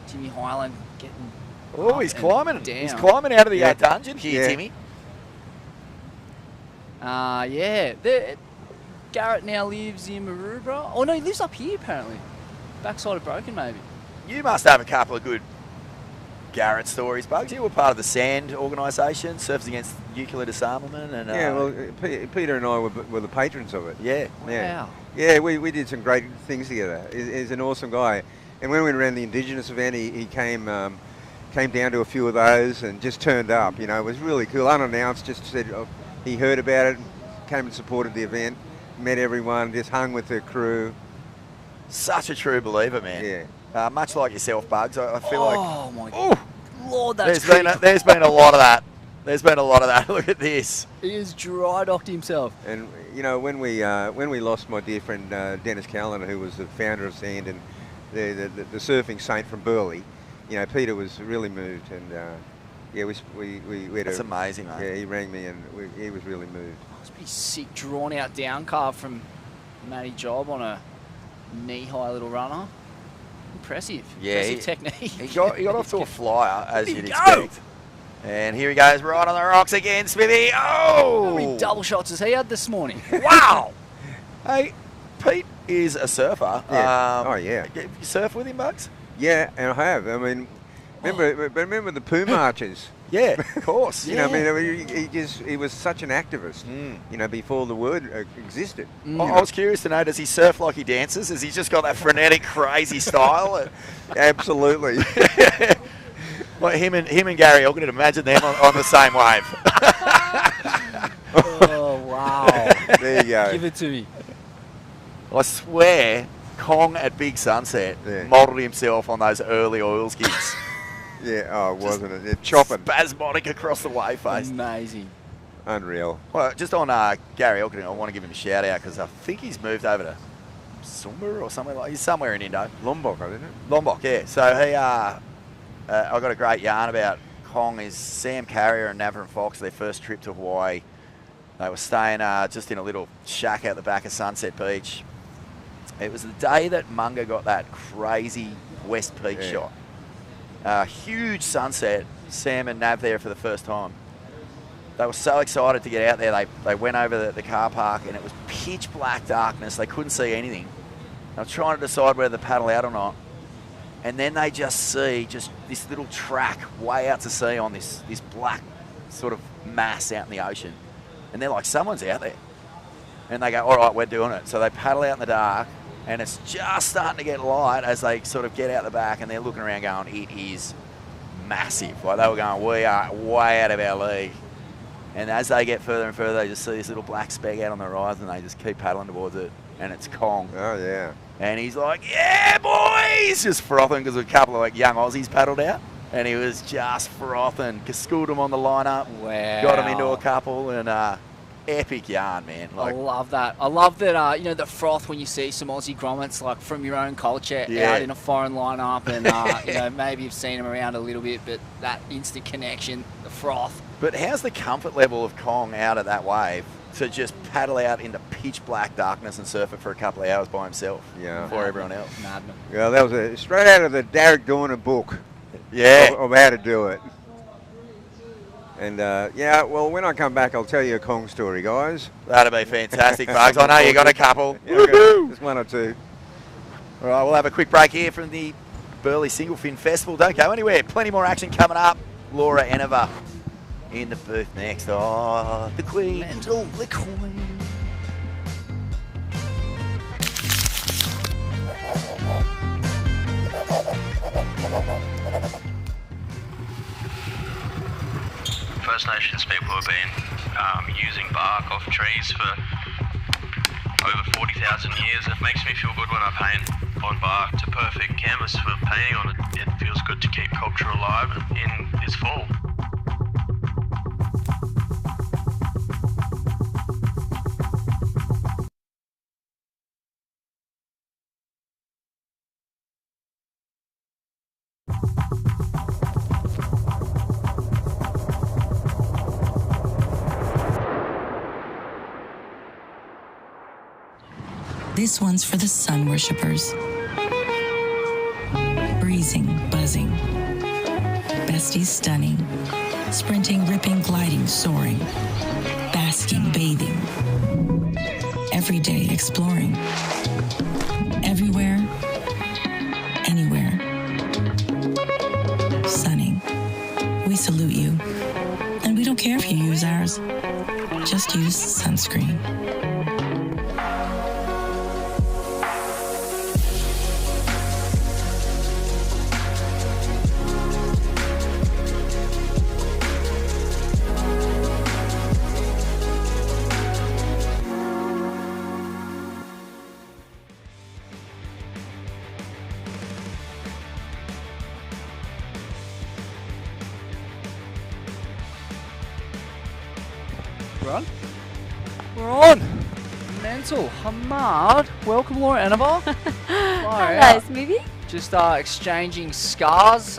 Timmy Highland getting... Oh, up he's and climbing. down. He's climbing out of the Yeah. dungeon here, Yeah. Timmy. Yeah. Garrett now lives in Maroubra. Oh, no, he lives up here, apparently. Backside of Broken, maybe. You must have a couple of good Garrett stories, Bugs. You were part of the Sand organisation, Surfers Against Nuclear Disarmament. And, Yeah, well, Peter and I were the patrons of it. yeah. Yeah. Wow. Yeah, we did some great things together. He's an awesome guy. And when we ran the Indigenous event, he came down to a few of those and just turned up. You know, it was really cool. Unannounced, just said he heard about it, came and supported the event, met everyone, just hung with the crew. Such a true believer, man. Yeah. Much like yourself, Bugs. I feel like Oh, my Lord, that's there's been a lot of that. There's been a lot of that. Look at this. He has dry docked himself. And you know, when we lost my dear friend Dennis Callan, who was the founder of Sand and the surfing saint from Burleigh, you know, Peter was really moved, and yeah, we had That's amazing, mate. Yeah, he rang me, and he was really moved. It's pretty sick, drawn out down carve from Matty Job on a knee-high little runner. Impressive. Yeah, Impressive technique. He got off to a flyer, as Where'd you'd he go? expect. And here he goes, right on the rocks again, Smithy. How many Oh! double shots has he had this morning? Wow! Hey, Pete is a surfer. Yeah. Oh, yeah. You surf with him, Bugs? Yeah, and I have. I mean, Remember the poo marches? Yeah, of course. You know, I mean, he was such an activist. You know, before the word existed. I was curious to know, does he surf like he dances? Has he just got that frenetic, crazy style? Absolutely. Like him and Gary Ogden, imagine them on the same wave. Oh, wow. There you go. Give it to me. I swear, Kong at Big Sunset modelled himself on those early oils gigs. Yeah, oh, wasn't it? It's chopping. Spasmodic across the wave face. Amazing. Unreal. Well, just on Gary Ogden, I want to give him a shout out because I think he's moved over to Sumba or somewhere like. He's somewhere in Indo. Lombok, isn't it? Lombok, yeah. So he, I got a great yarn about Kong. Is Sam Carrier and Navin Fox, their first trip to Hawaii. They were staying just in a little shack out the back of Sunset Beach. It was the day that Munga got that crazy West Peak shot. Huge sunset. Sam and Nav there for the first time. They were so excited to get out there. They went over the car park and it was pitch black darkness. They couldn't see anything. They were trying to decide whether to paddle out or not. And then they just see this little track way out to sea on this black sort of mass out in the ocean. And they're like, someone's out there. And they go, all right, we're doing it. So they paddle out in the dark, and it's just starting to get light as they sort of get out the back, and they're looking around going, it is massive. Like they were going, we are way out of our league. And as they get further and further, they just see this little black speck out on the horizon, and they just keep paddling towards it, and it's Kong. Oh, yeah. And he's like, yeah, boys! Just frothing because a couple of like young Aussies paddled out. And he was just frothing. Schooled him on the lineup. Wow. Got him into a couple. And epic yarn, man. I love that. I love that, the froth when you see some Aussie grommets, like, from your own culture out in a foreign lineup. And, maybe you've seen them around a little bit, but that instant connection, the froth. But how's the comfort level of Kong out of that wave to just paddle out into pitch black darkness and surf it for a couple of hours by himself before everyone else? Madman. Well, that was straight out of the Derek Dorner book. Yeah. Of how to do it. And, well, when I come back, I'll tell you a Kong story, guys. That'll be fantastic, Bugs. I know you got a couple. Just one or two. All right, we'll have a quick break here from the Burleigh Singlefin Festival. Don't go anywhere. Plenty more action coming up. Laura Enova in the booth next. Oh, the Queen. The Queen. First Nations people have been using bark off trees for over 40,000 years. It makes me feel good when I paint on bark. It's a perfect canvas for painting on it. It feels good to keep culture alive in this fall. This one's for the sun worshippers. Breezing, buzzing. Besties stunning. Sprinting, ripping, gliding, soaring. Basking, bathing. Every day exploring. Everywhere. Anywhere. Sunning. We salute you. And we don't care if you use ours. Just use sunscreen. We're on. Mental. Hamad. Welcome, Laura Enova. Hello, Smoothie. Just exchanging scars.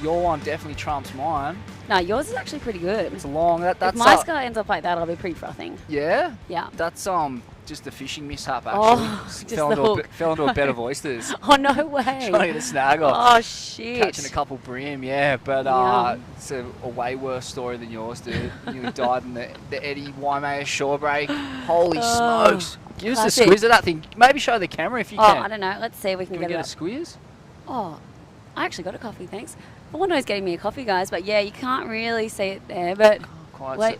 Your one definitely trumps mine. No, yours is actually pretty good. It's long. That's if my scar ends up like that, I'll be pretty frothing. Yeah? Yeah. That's just a fishing mishap, actually. Oh, just fell into a bed of oysters. Oh, no way. Trying to get a snag off. Oh, shit. Catching a couple bream, yeah. But it's a way worse story than yours, dude. You died in the Eddie Waimea shore break. Holy smokes. Give us a squeeze of that thing. Maybe show the camera if you can. I don't know. Let's see if we can Can we get get it a squeeze? Oh, I actually got a coffee, thanks. One was getting me a coffee, guys, but yeah, you can't really see it there. But Quite wait,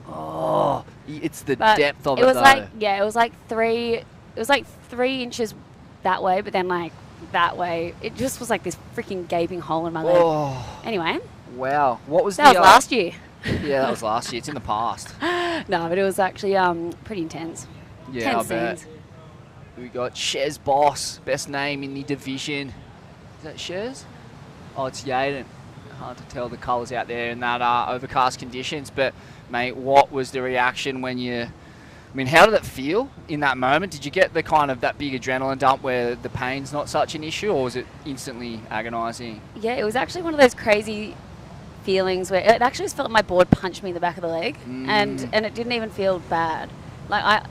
Oh, it's the but depth of it, it was though. like it was like 3 inches that way, but then like that way, it just was like this freaking gaping hole in my leg. Oh, Anyway, wow. What was that the was last year. Yeah, that was last year. It's in the past. No, but it was actually pretty intense. Yeah, I Tense bet. scenes. We got Shez Boss, best name in the division. Is that Shez? Oh, it's Yaden. Hard to tell the colours out there in that overcast conditions. But, mate, what was the reaction when you... I mean, how did it feel in that moment? Did you get the kind of that big adrenaline dump where the pain's not such an issue, or was it instantly agonising? Yeah, it was actually one of those crazy feelings where it actually just felt like my board punched me in the back of the leg, and it didn't even feel bad. Like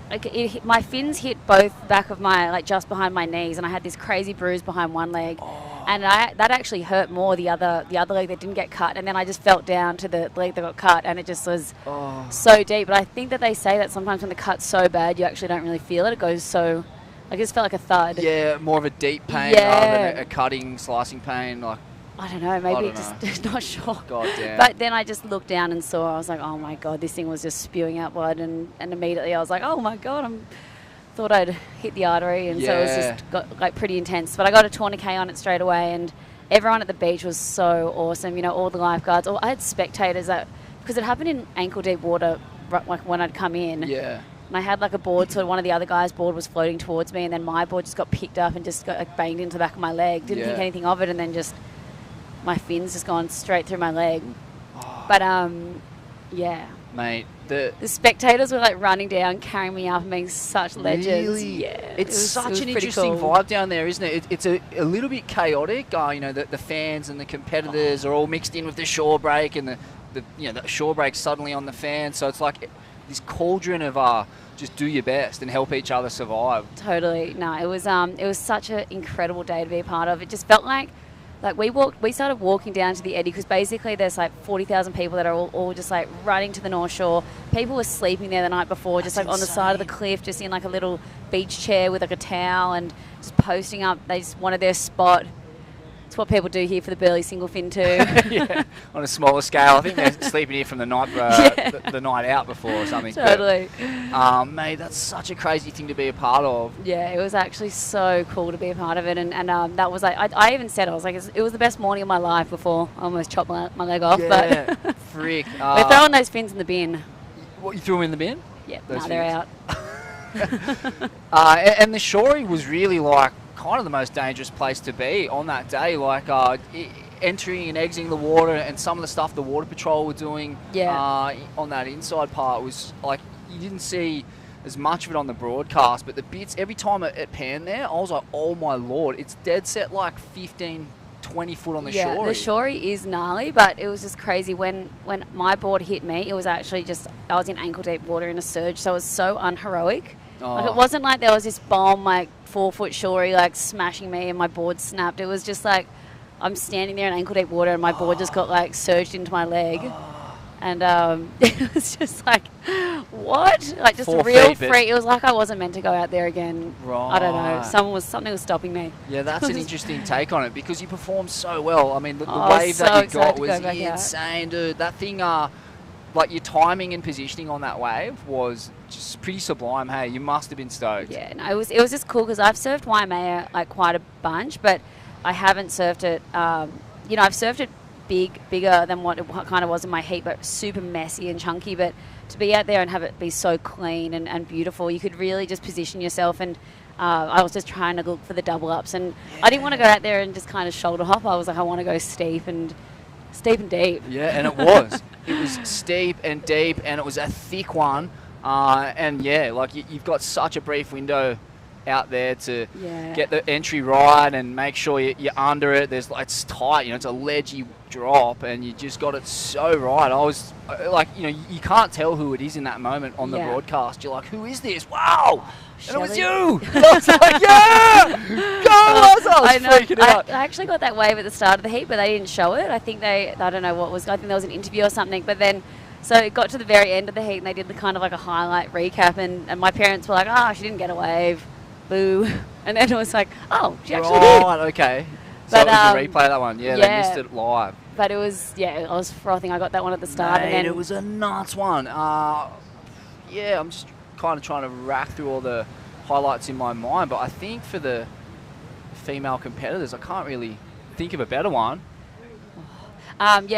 my fins hit both back of my, like just behind my knees, and I had this crazy bruise behind one leg, and that actually hurt more the other leg that didn't get cut, and then I just felt down to the leg that got cut, and it just was so deep. But I think that they say that sometimes when the cut's so bad, you actually don't really feel it. It goes so, like, it just felt like a thud. Yeah, more of a deep pain Yeah. rather than a cutting, slicing pain. Like, I don't know, maybe don't just not sure. God damn. But then I just looked down and saw, I was like, oh my God, this thing was just spewing out blood, and immediately I was like, oh my God, thought I'd hit the artery, and so it was Yeah. just got like pretty intense. But I got a tourniquet on it straight away, and everyone at the beach was so awesome. You know, all the lifeguards. I had spectators because it happened in ankle deep water, like when I'd come in. yeah. And I had like a board, so one of the other guys' board was floating towards me, and then my board just got picked up and just got like banged into the back of my leg. Didn't think Yeah. anything of it, and then just my fins just gone straight through my leg. But yeah, Mate, the the spectators were like running down, carrying me up, and being such legends. Really? Yeah, It's it such was an pretty interesting cool. vibe down there, isn't it? It's a little bit chaotic. You know, the fans and the competitors are all mixed in with the shore break, and the shore break suddenly on the fans. So it's like this cauldron of just do your best and help each other survive. Totally. No, it was such an incredible day to be a part of. It just felt like we started walking down to the eddy, because basically there's like 40,000 people that are all just like running to the North Shore. People were sleeping there the night before, just like on the side of the cliff, just in like a little beach chair with like a towel, and just posting up. They just wanted their spot. It's what people do here for the Burleigh Singlefin too. Yeah, on a smaller scale. I think they're sleeping here from the night the night out before or something. Totally. But, mate, that's such a crazy thing to be a part of. Yeah, it was actually so cool to be a part of it, and that was like, I even said, I was like, it was the best morning of my life before I almost chopped my leg off. Yeah, But frick. we're throwing those fins in the bin. What, you threw them in the bin? Yeah, Those now they're fins? out. And the shorey was really like kind of the most dangerous place to be on that day. Like entering and exiting the water, and some of the stuff the water patrol were doing on that inside part was like, you didn't see as much of it on the broadcast, but the bits, every time it panned there, I was like, oh my Lord, it's dead set like 15, 20 foot on the Yeah, shorey. the shorey is gnarly, but it was just crazy. When my board hit me, it was actually just, I was in ankle deep water in a surge, so it was so unheroic. Like, it wasn't like there was this bomb, like 4-foot shorey, like smashing me and my board snapped. It was just like, I'm standing there in ankle deep water and my board just got like surged into my leg. And it was just like, what? Like just 4 a real feet, but- freak. It was like I wasn't meant to go out there again. I don't know. Right. Something was stopping me. Yeah, that's an interesting take on it, because you performed so well. I mean, the I was wave so that you excited got to was go back out. insane, dude. That thing, like your timing and positioning on that wave was just pretty sublime. Hey, you must have been stoked. Yeah, no, it was just cool, because I've surfed Waimea like quite a bunch, but I haven't surfed it. I've surfed it bigger than what it kind of was in my heat, but super messy and chunky. But to be out there and have it be so clean and beautiful, you could really just position yourself. And I was just trying to look for the double ups, and I didn't want to go out there and just kind of shoulder hop. I was like, I want to go steep and deep. Yeah, and it was. It was steep and deep, and it was a thick one. And yeah, like you've got such a brief window out there to get the entry right and make sure you're under it. It's tight, it's a ledgy drop, and you just got it so right. I was like, you can't tell who it is in that moment on the broadcast. You're like, who is this? Wow! And it was you! I was like, yeah! Go, Loz! I was freaking out. I actually got that wave at the start of the heat, but they didn't show it. I think I don't know what was, I think there was an interview or something, but then, so it got to the very end of the heat, and they did the kind of like a highlight recap, and my parents were like, she didn't get a wave. boo. And then it was like, oh, she actually did. Right, okay. So But, it was a replay of that one. Yeah, they yeah. missed it live. But it was, I was frothing. I got that one at the start. Mate, And then it was a nuts one. Yeah, I'm just kind of trying to rack through all the highlights in my mind. But I think for the female competitors, I can't really think of a better one.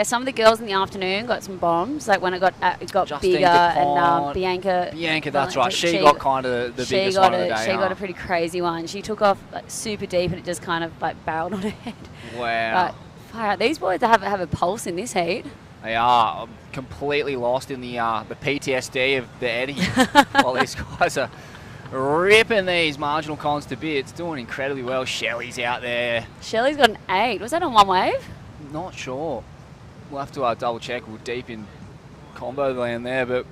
some of the girls in the afternoon got some bombs. Like when it got Justine bigger, and DuPont. Bianca. Bianca, that's right. She got kind of the biggest one of the day. She got a pretty crazy one. She took off like, super deep, and it just kind of like barreled on her head. Wow. But fire out. These boys have a pulse in this heat. They are. I'm completely lost in the PTSD of the Eddie. While these guys are ripping these marginal cons to bits, doing incredibly well. Shelley's out there. Shelley's got an 8. Was that on one wave? Not sure. We'll have to double check. We're deep in combo land there, but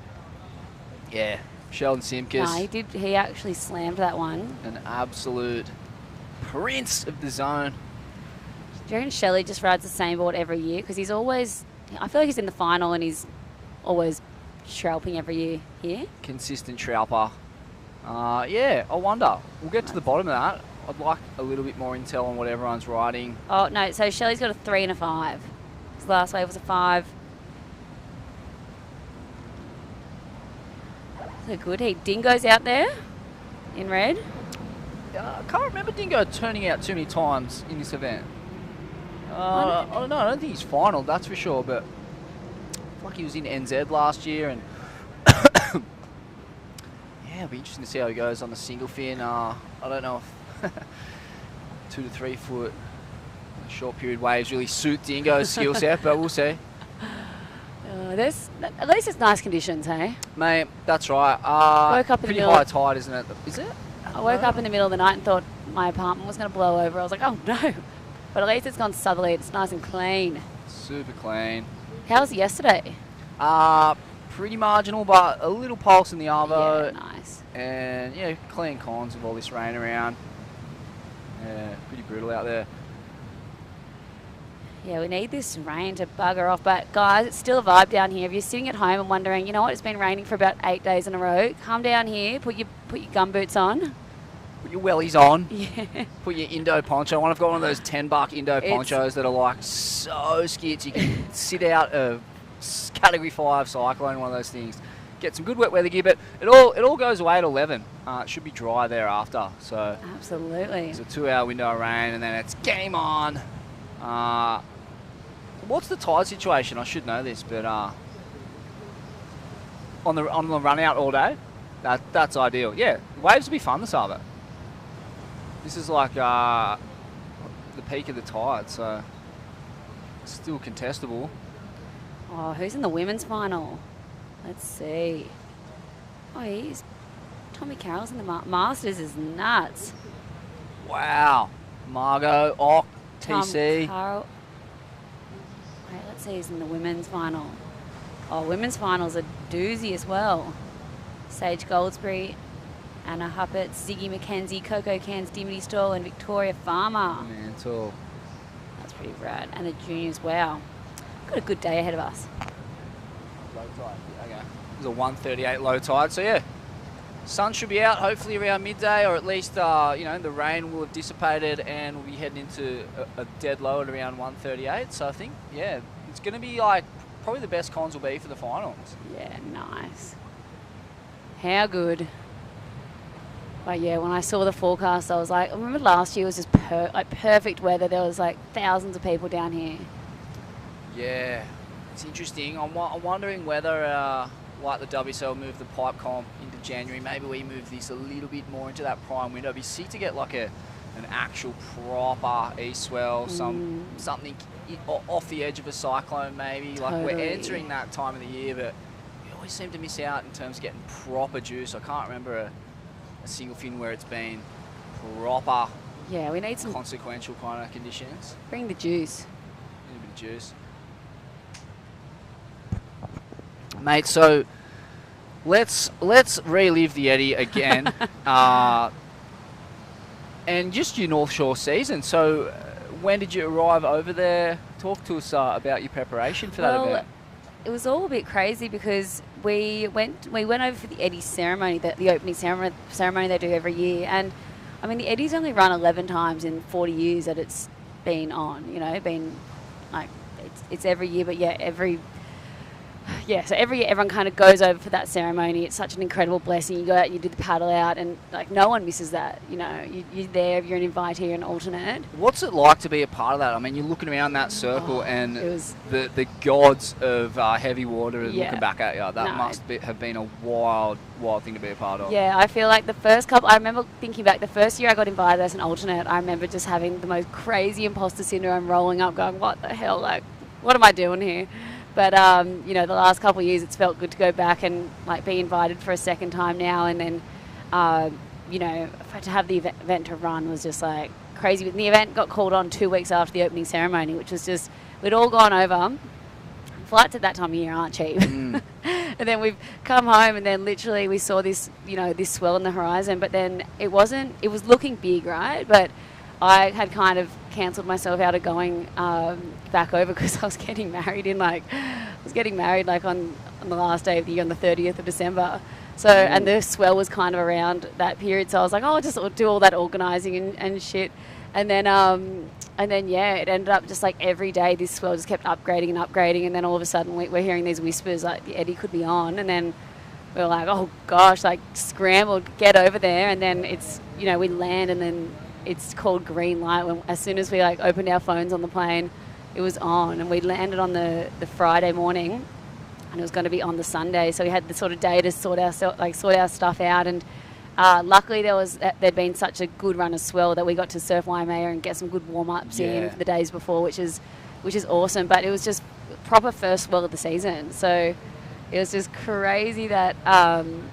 yeah, Sheldon Simkus. No, he did. He actually slammed that one. An absolute prince of the zone. Do you reckon Shelley just rides the same board every year? Because he's always, I feel like he's in the final and he's always shralping every year here. Consistent Trauper. Yeah, I wonder. We'll get to the bottom of that. I'd like a little bit more intel on what everyone's riding. Oh, no, so Shelley's got a 3 and a 5. His last wave was a 5. So good. He Dingo's out there in red. I can't remember Dingo turning out too many times in this event. I don't know. I don't think he's final, that's for sure. But I feel like he was in NZ last year, and yeah, it'll be interesting to see how he goes on the single fin. I don't know if 2 to 3 foot short period waves really suit Dingo's skill set, but we'll see. At least it's nice conditions, hey? Mate, that's right. Woke up in the pretty middle- high tide, isn't it? Is it? I woke up in the middle of the night and thought my apartment was going to blow over. I was like, oh no. But at least it's gone southerly. It's nice and clean. Super clean. How was it yesterday? Pretty marginal, but a little pulse in the arvo. Yeah, nice. And yeah, clean cons with all this rain around. Yeah, pretty brutal out there. Yeah, we need this rain to bugger off. But guys, it's still a vibe down here. If you're sitting at home and wondering, you know what, it's been raining for about 8 days in a row, come down here, put your gumboots on. Put your wellies on. Yeah. Put your Indo poncho on. I've got one of those $10 Indo ponchos that are like so skits. You can sit out a Category 5 cyclone, one of those things. Get some good wet weather gear, but it all goes away at 11. It should be dry thereafter. So Absolutely. it's a 2-hour window of rain, and then it's game on. What's the tide situation? I should know this, but on the run out all day, that's ideal. Yeah, waves will be fun this Arvo. This is like the peak of the tide, so it's still contestable. Oh, who's in the women's final? Let's see. Oh, Tommy Carroll's in the Masters is nuts. Wow. Margot, Ock, TC. Tom Carroll. Wait, let's see who's in the women's final. Oh, women's finals are doozy as well. Sage Goldsberry, Anna Huppert, Ziggy McKenzie, Coco Cairns, Dimity Stall, and Victoria Farmer. Mental. That's pretty rad. And the juniors, wow. Got a good day ahead of us. Low tide. Okay. It was a 1:38 low tide, so yeah. Sun should be out hopefully around midday, or at least the rain will have dissipated and we'll be heading into a dead low at around 1:38. So I think it's going to be like probably the best cons will be for the finals. Yeah, nice. How good. But yeah, when I saw the forecast, I was like, I remember last year was just perfect weather. There was like thousands of people down here. Yeah, it's interesting. I'm wondering whether like the WSL moved the pipe comp into January, maybe we move this a little bit more into that prime window. It'd be sick to get like an actual proper east swell, something off the edge of a cyclone maybe. Like we're entering that time of the year, but we always seem to miss out in terms of getting proper juice. I can't remember a single fin where it's been proper. Yeah, we need some consequential kind of conditions. Bring the juice. A little bit of juice. Mate, so let's relive the Eddie again, and just your North Shore season. So, when did you arrive over there? Talk to us about your preparation for that event. It was all a bit crazy because we went over for the Eddie ceremony, the opening ceremony they do every year, and I mean, the Eddie's only run 11 times in 40 years that it's been on, you know, been like, it's every year, but yeah, so every year everyone kind of goes over for that ceremony. It's such an incredible blessing. You go out and you do the paddle out, and like no one misses that. You know, you're there, you're an invitee, an alternate. What's it like to be a part of that? I mean, you're looking around that circle and the gods of heavy water are looking back at you. That must have been a wild thing to be a part of. Yeah, I feel like the first couple, I remember thinking back, the first year I got invited as an alternate, I remember just having the most crazy imposter syndrome, rolling up going, what the hell, like, what am I doing here? But, you know, the last couple of years it's felt good to go back and, like, be invited for a second time now. And then, you know, to have the event to run was just, like, crazy. But the event got called on 2 weeks after the opening ceremony, which was just, we'd all gone over. Flights at that time of year aren't cheap. And then we've come home and then literally we saw this, you know, this swell on the horizon. But then it was looking big, right? But I had kind of cancelled myself out of going back over because I was getting married on the last day of the year, on the 30th of December. So, and the swell was kind of around that period. So I was like, oh, I'll just do all that organising and shit. And then, yeah, it ended up just like every day this swell just kept upgrading and upgrading. And then all of a sudden we're hearing these whispers like the Eddie could be on. And then we were like, oh gosh, like scrambled, get over there. And then it's, you know, we land and then it's called green light. As soon as we like opened our phones on the plane, it was on, and we landed on the Friday morning, and it was going to be on the Sunday. So we had the sort of day to sort our stuff out. And luckily there'd been such a good run of swell that we got to surf Waimea and get some good warm ups in for the days before, which is awesome. But it was just proper first swell of the season. So it was just crazy that,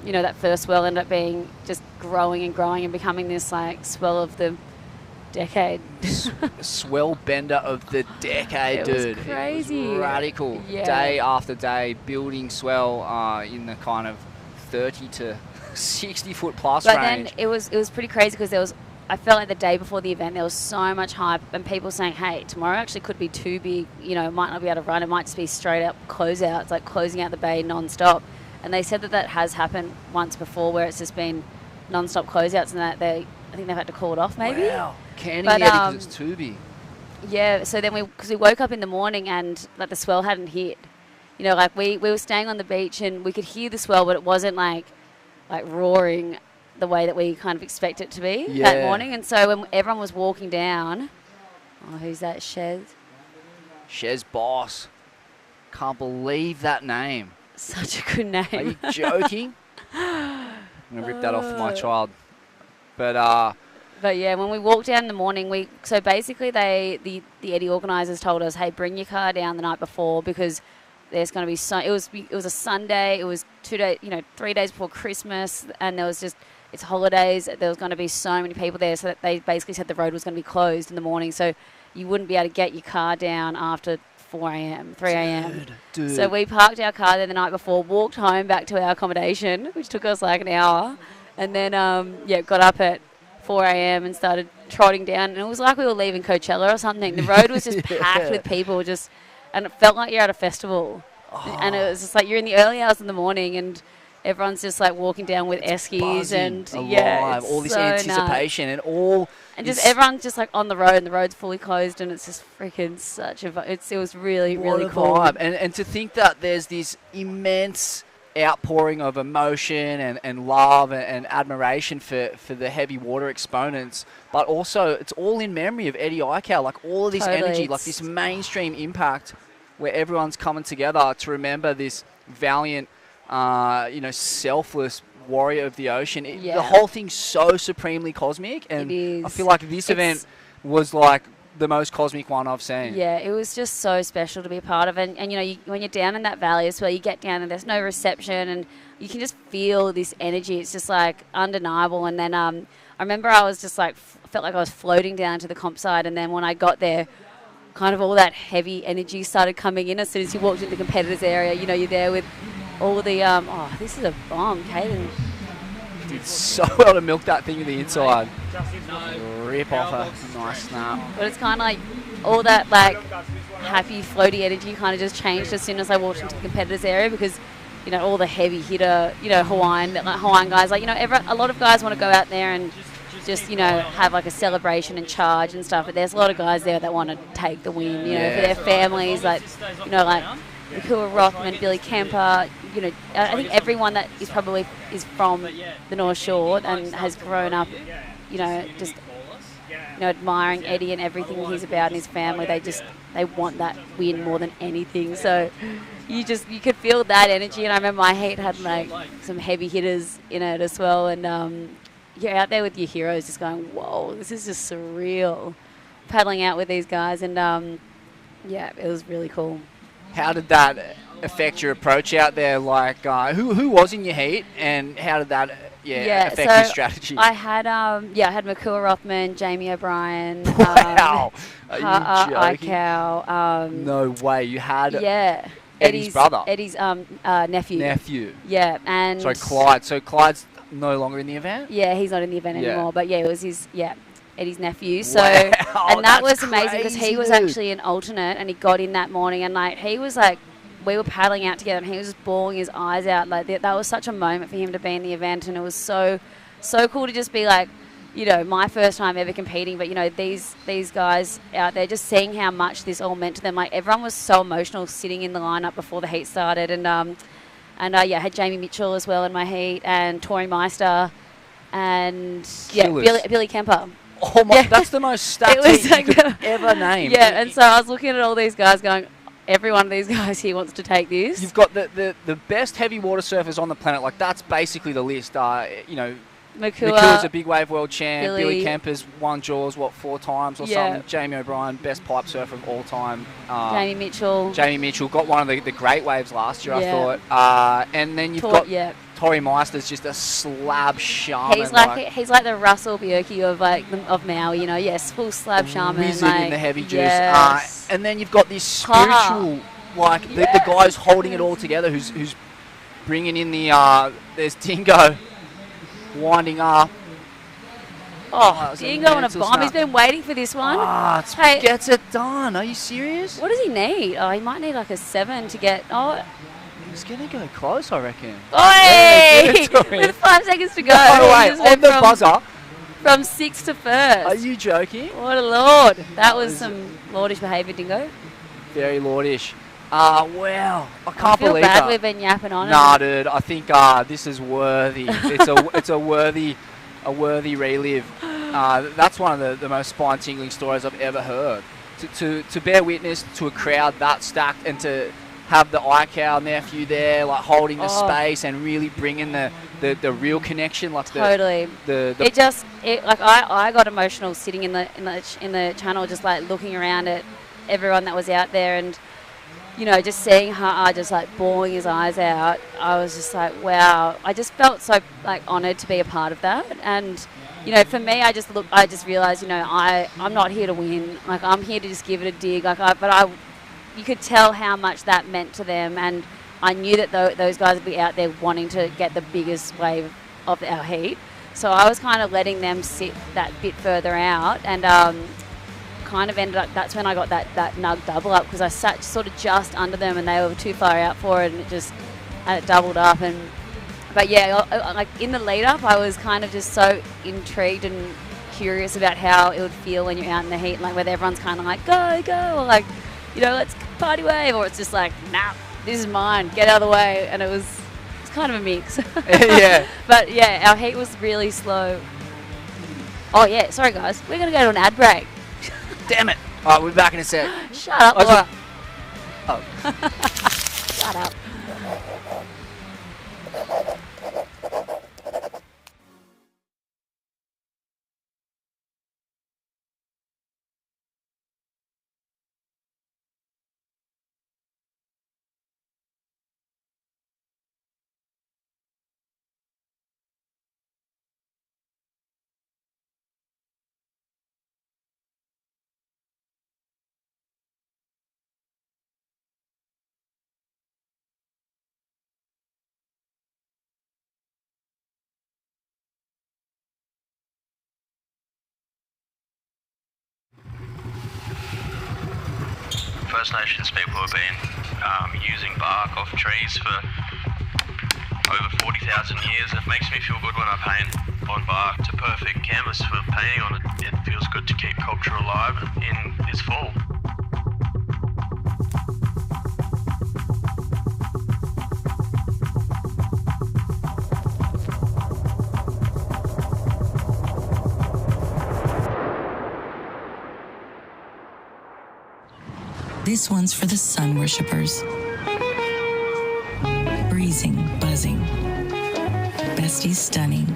you know, that first swell ended up being just growing and growing and becoming this, like, swell of the decade. Swell bender of the decade, dude. It was crazy. It was radical. Yeah. Day after day, building swell in the kind of 30 to 60 foot plus range. But then it was pretty crazy because I felt like the day before the event there was so much hype and people saying, hey, tomorrow actually could be too big, you know, might not be able to run, it might just be straight up closeouts, like closing out the bay non-stop. And they said that has happened once before where it's just been non-stop closeouts and that I think they've had to call it off maybe. Wow. Canning the Eddie because it's too big. Yeah, so then because we woke up in the morning and like the swell hadn't hit. You know, like we were staying on the beach and we could hear the swell, but it wasn't like roaring the way that we kind of expect it to be that morning. And so when everyone was walking down, oh, who's that? Shez Boss. Can't believe that name. Such a good name. Are you joking? I'm going to rip that off for my child. But yeah, when we walked down in the morning, so basically the Eddie organisers told us, hey, bring your car down the night before because there's going to be it was a Sunday, it was 3 days before Christmas, and there was just, it's holidays, there was going to be so many people there, so that they basically said the road was going to be closed in the morning, so you wouldn't be able to get your car down after 4 a.m., 3 a.m. Dude. So we parked our car there the night before, walked home back to our accommodation, which took us like an hour, and then got up at 4 a.m. and started trotting down, and it was like we were leaving Coachella or something. The road was just packed with people, and it felt like you're at a festival. Oh. And it was just like you're in the early hours in the morning, and everyone's just like walking down with eskies and alive, all this anticipation nuts. and just everyone's just like on the road, and the road's fully closed, and it's just freaking such a. It was really really cool. Vibe. And to think that there's this immense outpouring of emotion and love and admiration for the heavy water exponents, but also it's all in memory of Eddie Aikau, like all of this energy, like this mainstream impact where everyone's coming together to remember this valiant, selfless warrior of the ocean. The whole thing's so supremely cosmic, and I feel like this event was like the most cosmic one I've seen. Yeah, it was just so special to be a part of. And you know, when you're down in that valley as well, you get down and there's no reception and you can just feel this energy. It's just like undeniable. And then I remember I was just like, felt like I was floating down to the comp side. And then when I got there, kind of all that heavy energy started coming in as soon as you walked into the competitors area. You know, you're there with all the, this is a bomb, Caden. Did so well to milk that thing to the inside. Rip off a nice snap. But it's kind of like all that like happy floaty energy kind of just changed as soon as I walked into the competitors area because, you know, all the heavy hitter, you know, Hawaiian guys, like, you know, a lot of guys want to go out there and just, have like a celebration and charge and stuff. But there's a lot of guys there that want to take the win, for their families, like Makua Rothman, Billy Kemper, I think everyone that is probably is from the North Shore and has grown up, just admiring Eddie and everything he's about and his family. They want that win more than anything. So you could feel that energy. And I remember my heat had like some heavy hitters in it as well. And you're out there with your heroes, just going, whoa, this is just surreal. Paddling out with these guys, and it was really cool. How did that affect your approach out there? Like, who was in your heat, and how did that affect your strategy? I had Makua Rothman, Jamie O'Brien, wow, are you joking? Ikau, no way, you had Eddie's brother, Eddie's nephew. Yeah, and sorry, Clyde. So Clyde's no longer in the event. Yeah, he's not in the event anymore. But it was his Eddie's nephew. So wow, and that was amazing because he was actually an alternate and he got in that morning and like he was like, we were paddling out together and he was just bawling his eyes out. Like that was such a moment for him to be in the event, and it was so cool to just be like, my first time ever competing, but these guys out there, just seeing how much this all meant to them. Like everyone was so emotional sitting in the lineup before the heat started, and I had Jamie Mitchell as well in my heat, and Tori Meister, and Billy Kemper. Oh my! That's the most stats heat like you could ever name. Yeah, and so I was looking at all these guys, going, every one of these guys here wants to take this. You've got the best heavy water surfers on the planet. Like that's basically the list. Makua's a big wave world champ. Billy Kemper's won Jaws 4 times or something. Jamie O'Brien, best pipe surfer of all time. Jamie Mitchell got one of the great waves last year, I thought. And then you've got Tori Meister's just a slab shaman. He's like the Russell Bjerke of Maui, full slab shaman. Wizard in the heavy juice. And then you've got this spiritual, the guy who's holding it all together, who's bringing in the, there's Dingo winding up. Dingo on a bomb. He's been waiting for this one. Gets it done. Are you serious? What does he need? He might need like a 7 to get... He's going to go close, I reckon. With 5 seconds to go. On the buzzer. From 6 to first. Are you joking? What a lord. That was some lordish behaviour, Dingo. Very lordish. Wow. I can't believe feel bad we've been yapping on. Nah, dude. I think this is worthy. It's a worthy relive. That's one of the most spine-tingling stories I've ever heard. To bear witness to a crowd that stacked and to have the Ikau nephew there, like holding the space and really bringing the real connection, like totally. I got emotional sitting in the channel, just like looking around at everyone that was out there, and just seeing her just like bawling his eyes out. I was just like, wow. I just felt so like honoured to be a part of that, and for me, I just realised, I'm not here to win. Like I'm here to just give it a dig. You could tell how much that meant to them, and I knew that those guys would be out there wanting to get the biggest wave of our heat. So I was kind of letting them sit that bit further out, and kind of ended up, that's when I got that nug double up, because I sat sort of just under them and they were too far out for it, and it just had it doubled up. But like in the lead up, I was kind of just so intrigued and curious about how it would feel when you're out in the heat, like whether everyone's kind of like go, or like, let's party wave, or it's just like, nah, this is mine, get out of the way. And it's kind of a mix. Yeah. But yeah, our heat was really slow. Oh yeah, sorry guys, we're gonna go to an ad break. Damn it. All right, we'll be back in a sec. Shut up, Laura. Shut up. First Nations people have been using bark off trees for over 40,000 years. It makes me feel good when I paint. on bark to perfect canvas for painting on it. It feels good to keep culture alive in this fall. This one's for the sun worshippers. Breezing, buzzing. Besties stunning.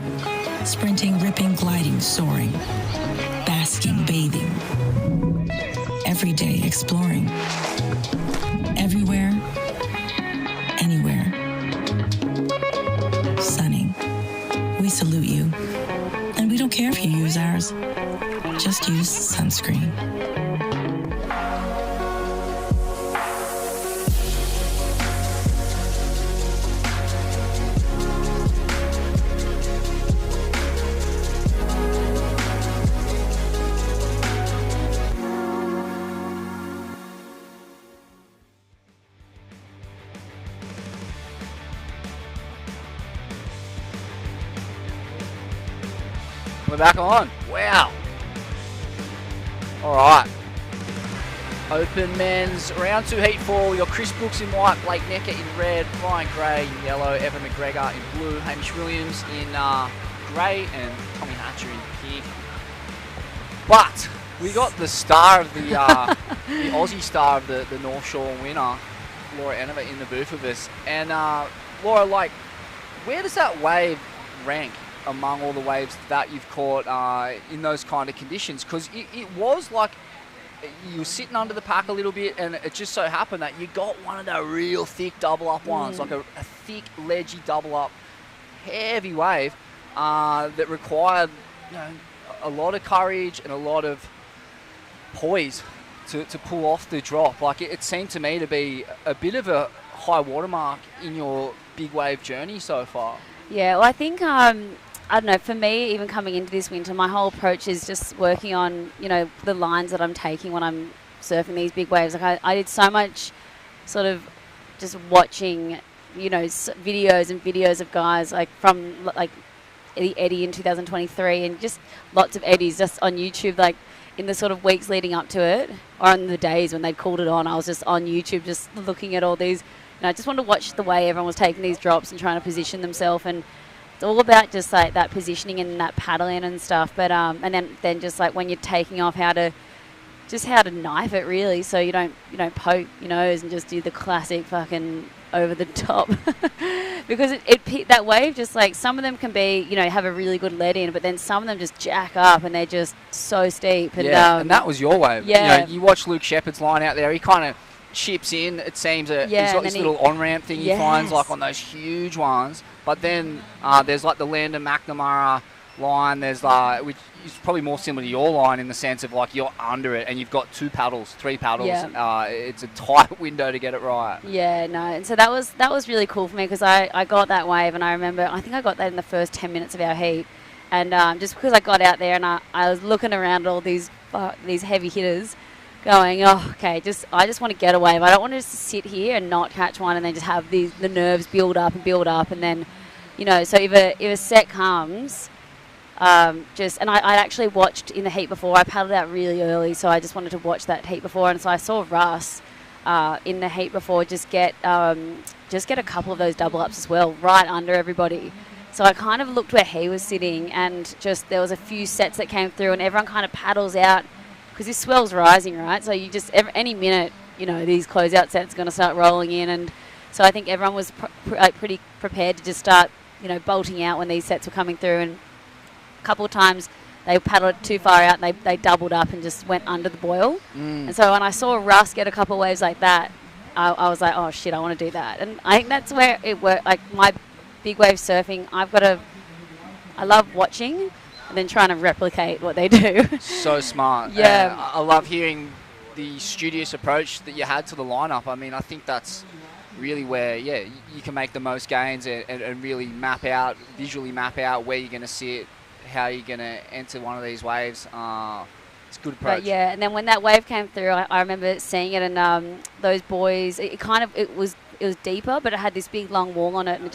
Sprinting, ripping, gliding, soaring. Basking, bathing. Every day exploring. Everywhere, anywhere. Sunning. We salute you. And we don't care if you use ours. Just use sunscreen. We're back on. Wow. All right. Open men's round 2 heat 4. Your Chris Brooks in white, Blake Necker in red, Ryan Gray in yellow, Evan McGregor in blue, Hamish Williams in grey, and Tommy Hatcher in pink. But we got the star of the the Aussie star of the North Shore winner, Laura Enova, in the booth with us. And Laura, like, where does that wave rank among all the waves that you've caught in those kind of conditions? Because it was like you were sitting under the pack a little bit, and it just so happened that you got one of the real thick double up ones, like a thick ledgy double up heavy wave that required, you know, a lot of courage and a lot of poise to pull off the drop. Like it seemed to me to be a bit of a high watermark in your big wave journey so far. Yeah, well, I think I don't know, for me, even coming into this winter, my whole approach is just working on, you know, the lines that I'm taking when I'm surfing these big waves. Like I did so much sort of just watching, you know, videos and videos of guys like from like Eddie in 2023 and just lots of Eddies just on YouTube, like in the sort of weeks leading up to it, or on the days when they'd called it on, I was just on YouTube just looking at all these, you know, I just wanted to watch the way everyone was taking these drops and trying to position themselves, and it's all about just like that positioning and that paddling and stuff. But and then just like when you're taking off, how to knife it really, so you don't poke your nose and just do the classic fucking over the top. Because that wave, just like some of them can be, you know, have a really good lead in, but then some of them just jack up and they're just so steep. And, yeah, and that was your wave. Yeah, you know, you watch Luke Shepherd's line out there. He kind of chips in. It seems he's got this little on-ramp thing he finds like on those huge ones. But then there's like the Landon McNamara line. There's which is probably more similar to your line in the sense of like you're under it and you've got 3 paddles. Yeah. It's a tight window to get it right. Yeah, no. And so that was really cool for me because I got that wave, and I remember I think I got that in the first 10 minutes of our heat. And just because I got out there and I was looking around all these heavy hitters, going, oh, okay, I just want to get a wave. I don't want to just sit here and not catch one and then just have the nerves build up, and then, you know, so if a set comes, and I actually watched in the heat before. I paddled out really early, so I just wanted to watch that heat before, and so I saw Russ in the heat before just get a couple of those double ups as well, right under everybody. So I kind of looked where he was sitting, and just there was a few sets that came through, and everyone kind of paddles out. Because this swell's rising, right? So you just, any minute, you know, these closeout sets are going to start rolling in. And so I think everyone was pretty prepared to just start, you know, bolting out when these sets were coming through. And a couple of times they paddled too far out and they doubled up and just went under the boil. And so when I saw Russ get a couple of waves like that, I was like, oh, shit, I want to do that. And I think that's where it worked. Like my big wave surfing, I love watching and then trying to replicate what they do. So smart. Yeah. I love hearing the studious approach that you had to the lineup. I mean, I think that's really where, you can make the most gains and really visually map out where you're going to sit, how you're going to enter one of these waves. It's a good approach. But yeah, and then when that wave came through, I remember seeing it, and those boys, it was deeper, but it had this big long wall on it, and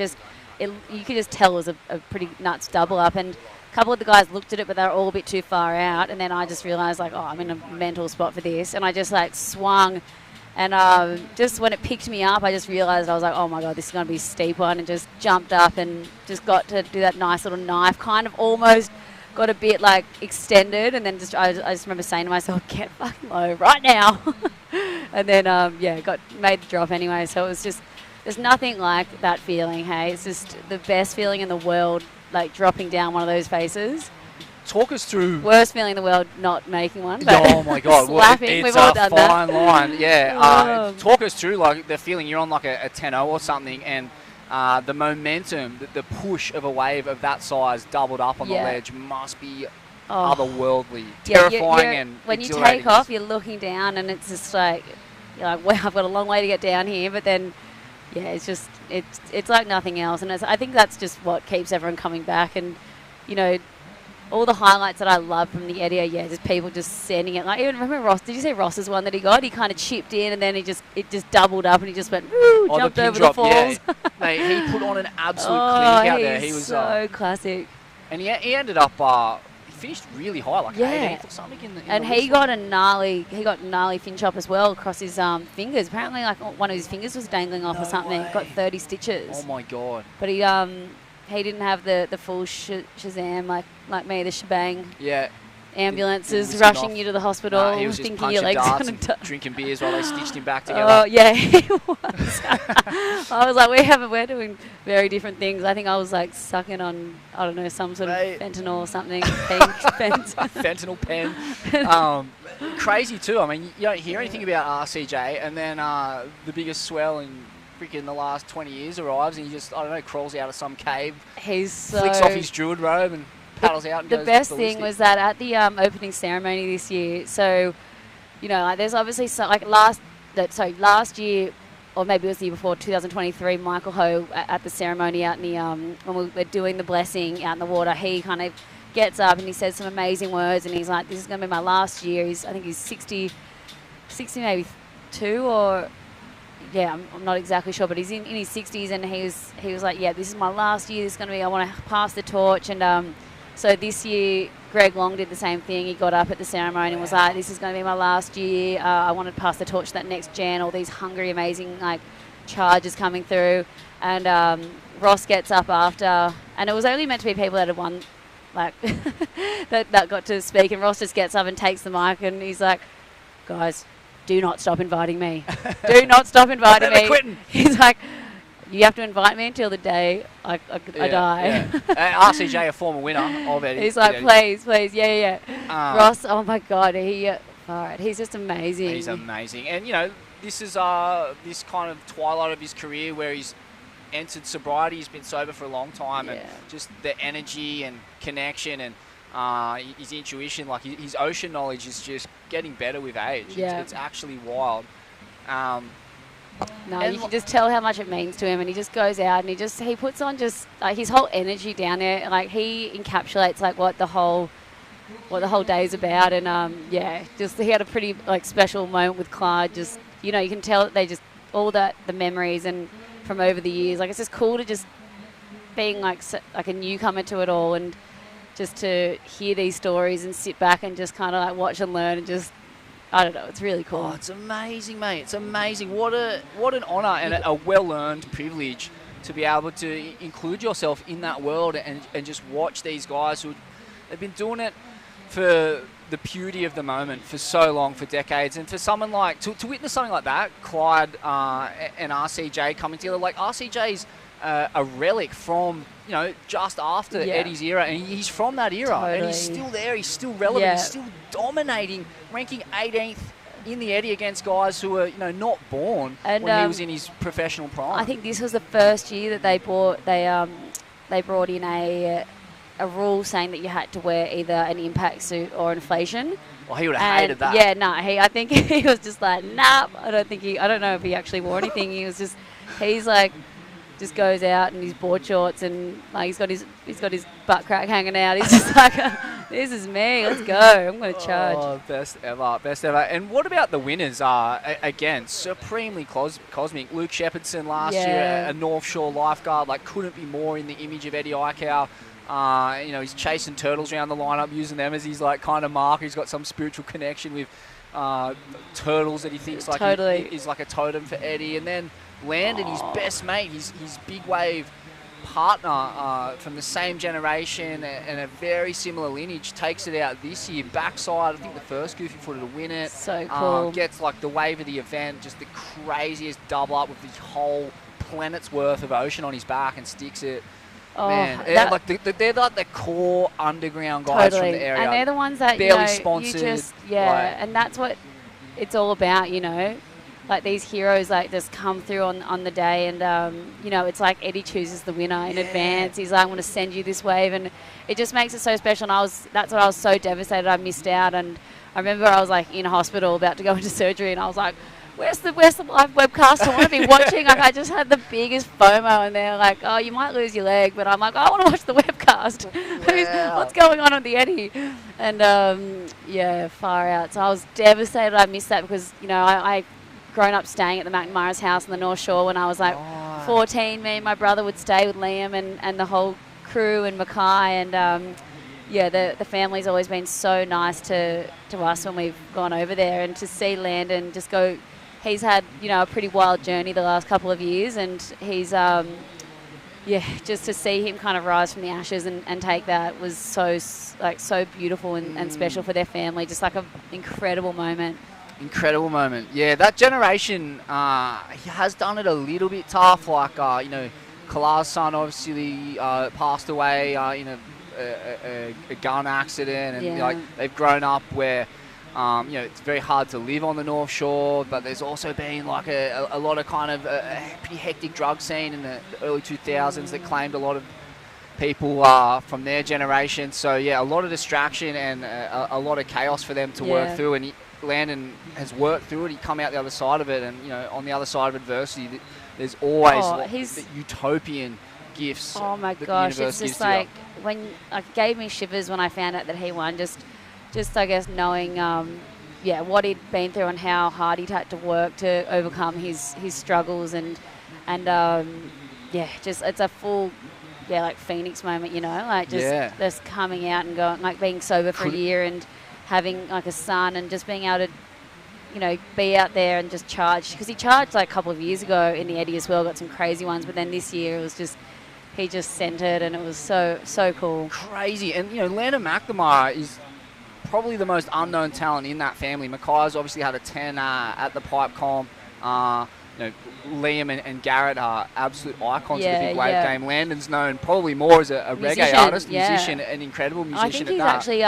you could just tell it was a pretty nuts double up. And A couple of the guys looked at it, but they were all a bit too far out. And then I just realised, like, oh, I'm in a mental spot for this. And I just, like, swung. And just when it picked me up, I just realised, I was like, oh, my God, this is going to be a steep one. And just jumped up and just got to do that nice little knife, kind of almost got a bit, like, extended. And then I just remember saying to myself, get fucking low right now. And then, made the drop anyway. So it was just, there's nothing like that feeling, hey? It's just the best feeling in the world, like dropping down one of those faces. Talk us through. Worst feeling in the world, not making one. But oh my God, slapping. It's We've all a done fine that. line. Yeah, talk us through like the feeling you're on like a 10-0 or something, and the momentum, the push of a wave of that size doubled up on the ledge must be otherworldly, terrifying, and when you exhilarating. take off, you're looking down, and it's just like, you're like, wow, I've got a long way to get down here, but then. Yeah, it's just, it's like nothing else. And I think that's just what keeps everyone coming back. And, you know, all the highlights that I love from the Eddie, just people just sending it. Like, even remember Ross, did you say Ross's one that he got? He kind of chipped in and then it just doubled up and he just went, woo, jumped over the falls. Yeah. Mate, he put on an absolute clinic out there. He was so classic. And he ended up, he finished really high, like 18th or something in the and he got a gnarly fin chop as well across his fingers. Apparently, like one of his fingers was dangling off or something. Got 30 stitches. Oh my God! But he didn't have the full Shazam like me, the shebang. Yeah. Ambulances rushing you to the hospital, he was just thinking your legs darts going to drinking beers while they stitched him back together. Oh yeah, he was. I was like, we're doing very different things. I think I was like sucking on, I don't know, some sort of fentanyl or something. Fentanyl pen. Crazy too. I mean, you don't hear anything about RCJ, and then the biggest swell in freaking the last 20 years arrives, and he just, I don't know, crawls out of some cave. Flicks off his drueld robe and paddles out. And the goes best ballistic. thing was that at the opening ceremony this year, so, you know, like, there's obviously some, like last year, or maybe it was the year before, 2023, Michael Ho at the ceremony out in the, when we were doing the blessing out in the water, he kind of gets up and he says some amazing words, and he's like, this is going to be my last year. I think he's 60 maybe 2, or yeah, I'm not exactly sure, but he's in his 60s, and he was like, yeah, this is my last year. This is going to be, I want to pass the torch. And so this year, Greg Long did the same thing. He got up at the ceremony and was like, this is going to be my last year. I want to pass the torch to that next gen. All these hungry, amazing like charges coming through. And Ross gets up after, and it was only meant to be people that had won, like that got to speak. And Ross just gets up and takes the mic, and he's like, guys, do not stop inviting me. Do not stop inviting me. Quitting. He's like, you have to invite me until the day I die. Yeah. RCJ, a former winner of it. He's like, please, yeah. Ross, oh my God, he's just amazing. He's amazing. And, you know, this is this kind of twilight of his career where he's entered sobriety. He's been sober for a long time, and just the energy and connection and his intuition, like his ocean knowledge is just getting better with age. Yeah. It's actually wild. No, you can just tell how much it means to him, and he just goes out and he puts on just like his whole energy down there. Like he encapsulates like what the whole day is about, and just he had a pretty like special moment with Clyde. Just, you know, you can tell that they just all the memories and from over the years. Like it's just cool to just being like a newcomer to it all, and just to hear these stories and sit back and just kind of like watch and learn and just, I don't know, it's really cool. Oh, it's amazing, mate. It's amazing. What an honour and a well-earned privilege to be able to include yourself in that world and just watch these guys who have been doing it for the purity of the moment for so long, for decades. And for someone like, to witness something like that, Clyde and RCJ coming together, like RCJ's a relic from, you know, just after Eddie's era, and he's from that era, and he's still there, he's still relevant, he's still dominating, ranking 18th in the Eddie against guys who were, you know, not born when he was in his professional prime. I think this was the first year that they brought in a rule saying that you had to wear either an impact suit or inflation. Well, he would have hated that. Yeah, no, I think he was just like, nah. I don't know if he actually wore anything. He's like, just goes out in his board shorts, and like he's got his butt crack hanging out. He's just like, this is me. Let's go. I'm going to charge. Oh, best ever. And what about the winners? Again, supremely cosmic. Luke Shepherdson last year, a North Shore lifeguard, like couldn't be more in the image of Eddie Aikau. You know, he's chasing turtles around the lineup, using them as his like kind of marker. He's got some spiritual connection with turtles that he thinks like is like a totem for Eddie. And then Landon, his best mate, his big wave partner from the same generation and a very similar lineage, takes it out this year. Backside, I think the first goofy footer to win it. So cool. Gets like the wave of the event, just the craziest double up with this whole planet's worth of ocean on his back and sticks it. Oh, Man, they're like the core underground guys from the area. And they're the ones that, barely you know, sponsored. you just, and that's what it's all about, you know. Like these heroes like just come through on the day and, you know, it's like Eddie chooses the winner in advance. He's like, I'm going to send you this wave. And it just makes it so special. And that's what I was so devastated I missed out. And I remember I was like in hospital about to go into surgery and I was like, where's the live webcast? I want to be watching. Like I just had the biggest FOMO and they're like, oh, you might lose your leg. But I'm like, I want to watch the webcast. What's going on with the Eddie? And yeah, far out. So I was devastated I missed that because, you know, I grown up staying at the McNamara's house on the North Shore when I was like 14. Me and my brother would stay with Liam and the whole crew and Mackay. And yeah, the family's always been so nice to us when we've gone over there. And to see Landon just go... He's had, you know, a pretty wild journey the last couple of years, and he's, yeah, just to see him kind of rise from the ashes and take that was so beautiful and special for their family. Just like an incredible moment. Incredible moment. Yeah, that generation he has done it a little bit tough. Like, you know, Kalar's son obviously passed away in a gun accident, and like they've grown up where. You know, it's very hard to live on the North Shore, but there's also been like a lot of kind of a pretty hectic drug scene in the early 2000s that claimed a lot of people from their generation. So yeah, a lot of distraction and a lot of chaos for them to work through. And Landon has worked through it. He come out the other side of it, and you know, on the other side of adversity, there's always the utopian gifts. Oh my gosh, it's just like it gave me shivers when I found out that he won. Just I guess knowing, what he'd been through and how hard he'd had to work to overcome his struggles and just it's a full, like Phoenix moment, you know, like just coming out and going, like being sober for a year and having like a son and just being able to, you know, be out there and just charge, because he charged like a couple of years ago in the Eddie as well, got some crazy ones, but then this year it was just. He just centered and it was so cool. Crazy. And, you know, Landon McNamara is probably the most unknown talent in that family. Mackay's obviously had a 10 at the pipe comp. You know, Liam and Garrett are absolute icons of the big wave game. Landon's known probably more as a reggae artist, musician, an incredible musician. I think he's actually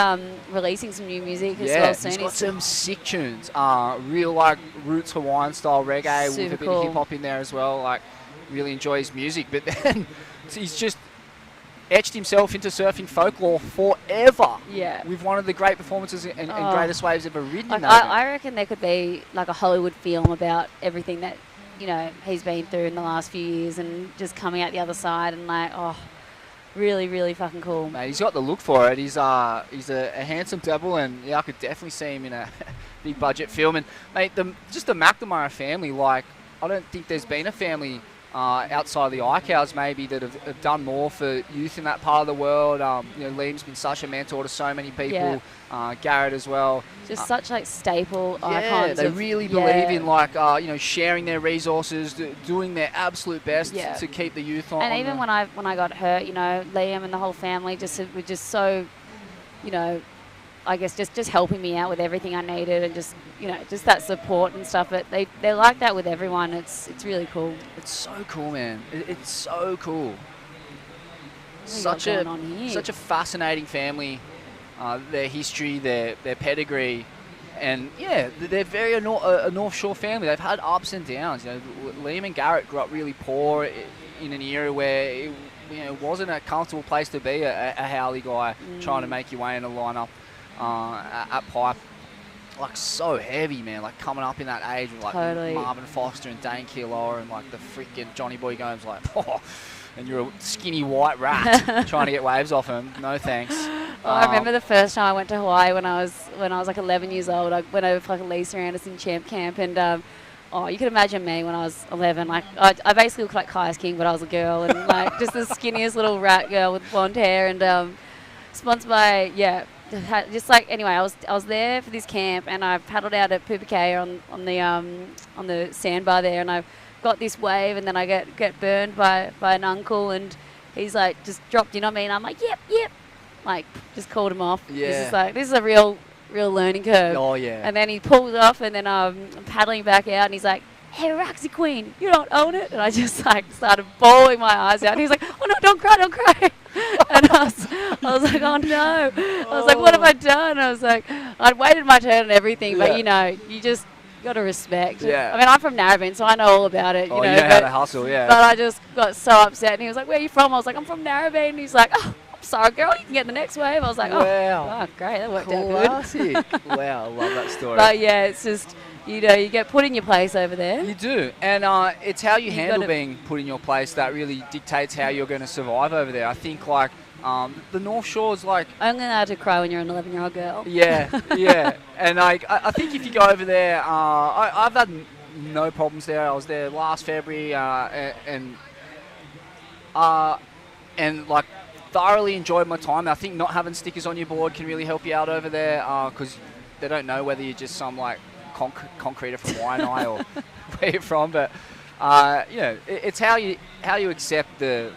releasing some new music as well soon. He's got some sick tunes. Real like roots Hawaiian style reggae with a bit of hip hop in there as well. Like, really enjoy his music. But then he's just etched himself into surfing folklore forever. Yeah. With one of the great performances and greatest waves ever ridden. Like I reckon there could be like a Hollywood film about everything that, you know, he's been through in the last few years and just coming out the other side and like, really, really fucking cool. Mate, he's got the look for it. He's a handsome devil, and I could definitely see him in a big budget film. And mate, just the McNamara family, like, I don't think there's been a family outside of the iCows maybe that have done more for youth in that part of the world. You know, Liam's been such a mentor to so many people. Garrett as well. Just such like staple icons. They really believe in like you know, sharing their resources, doing their absolute best to keep the youth on. And even when I got hurt, you know, Liam and the whole family were just so, you know, I guess just helping me out with everything I needed and just, you know, just that support and stuff. But they're like that with everyone. It's really cool. It's so cool, man. It's so cool. Such a fascinating family. Their history, their pedigree, and they're very a North Shore family. They've had ups and downs. You know, Liam and Garrett grew up really poor in an era where it wasn't a comfortable place to be a Howley guy trying to make your way in a lineup at pipe. Like, so heavy, man. Like, coming up in that age with like Marvin Foster and Dane Keillor and like the freaking Johnny Boy Gomes, like, and you're a skinny white rat trying to get waves off him. No thanks. I remember the first time I went to Hawaii when I was like 11 years old. I went over for like a Lisa Anderson champ camp, and Oh, you can imagine me when I was 11. Like, I basically looked like Kai's King, but I was a girl, and like just the skinniest little rat girl with blonde hair. And sponsored by just like anyway, I was there for this camp, and I paddled out at Pupakea on the sandbar there, and I got this wave, and then I get burned by an uncle, and he's like just dropped in on me, and I'm like yep, like just called him off. Yeah. This is like a real learning curve. Oh, yeah. And then he pulled off, and then I'm paddling back out, and he's like, "Hey, Roxy Queen, you don't own it." And I just like started bawling my eyes out. And he's like, "Oh no, don't cry." And I was like, "Oh no." I was like, "What have I done?" I was like, I'd waited my turn and everything, but you just got to respect. Yeah. I mean, I'm from Narrabeen, so I know all about it. You know how to hustle, yeah. But I just got so upset, and he was like, "Where are you from?" I was like, "I'm from Narrabeen." And he's like, "Oh, sorry, girl, you can get the next wave." I was like, oh, great, that worked out good. Classic. Wow, I love that story. But yeah, it's just, you get put in your place over there. You do, and it's how you handle being put in your place that really dictates how you're going to survive over there. I think like the North Shore's like... Only allowed to cry when you're an 11-year-old girl. Yeah. And like I think if you go over there, I've had no problems there. I was there last February, and like thoroughly enjoyed my time. I think not having stickers on your board can really help you out over there, because they don't know whether you're just some like concreter from Waianae or where you're from. But it's how you accept the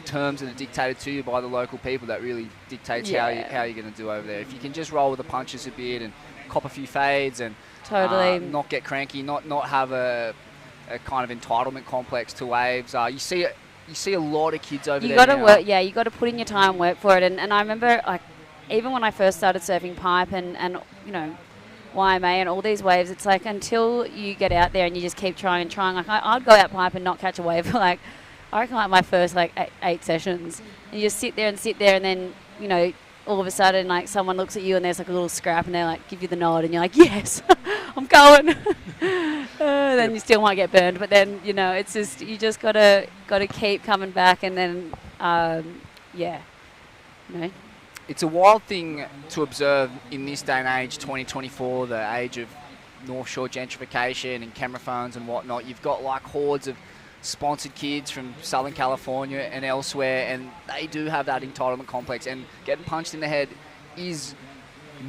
terms that are dictated to you by the local people that really dictates how you're going to do over there. If you can just roll with the punches a bit and cop a few fades and totally not get cranky, not have a kind of entitlement complex to waves. You see a lot of kids over there. You got to work. Yeah, you got to put in your time, work for it. And I remember, like, even when I first started surfing pipe and YMA and all these waves, it's like until you get out there and you just keep trying. Like I'd go out pipe and not catch a wave for like, I reckon like my first like eight sessions. And you just sit there, and then all of a sudden like someone looks at you and there's like a little scrap and they like give you the nod and you're like, yes, I'm going. Then you still might get burned, but then it's just you just gotta keep coming back, and then It's a wild thing to observe in this day and age, 2024, the age of North Shore gentrification and camera phones and whatnot. You've got like hordes of sponsored kids from Southern California and elsewhere, and they do have that entitlement complex, and getting punched in the head is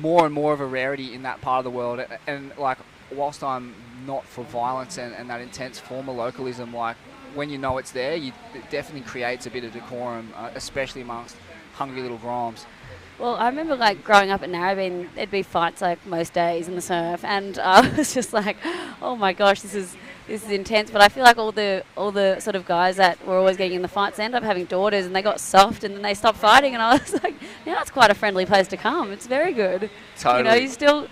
more and more of a rarity in that part of the world. And like, whilst I'm not for violence and that intense form of localism, like when you know it's there, it definitely creates a bit of decorum, especially amongst hungry little groms. Well, I remember like growing up at Narrabeen, there'd be fights like most days in the surf, and I was just like, oh my gosh, this is intense. But I feel like all the sort of guys that were always getting in the fights end up having daughters, and they got soft, and then they stopped fighting, and I was like, now it's quite a friendly place to come. It's very good. Totally. You still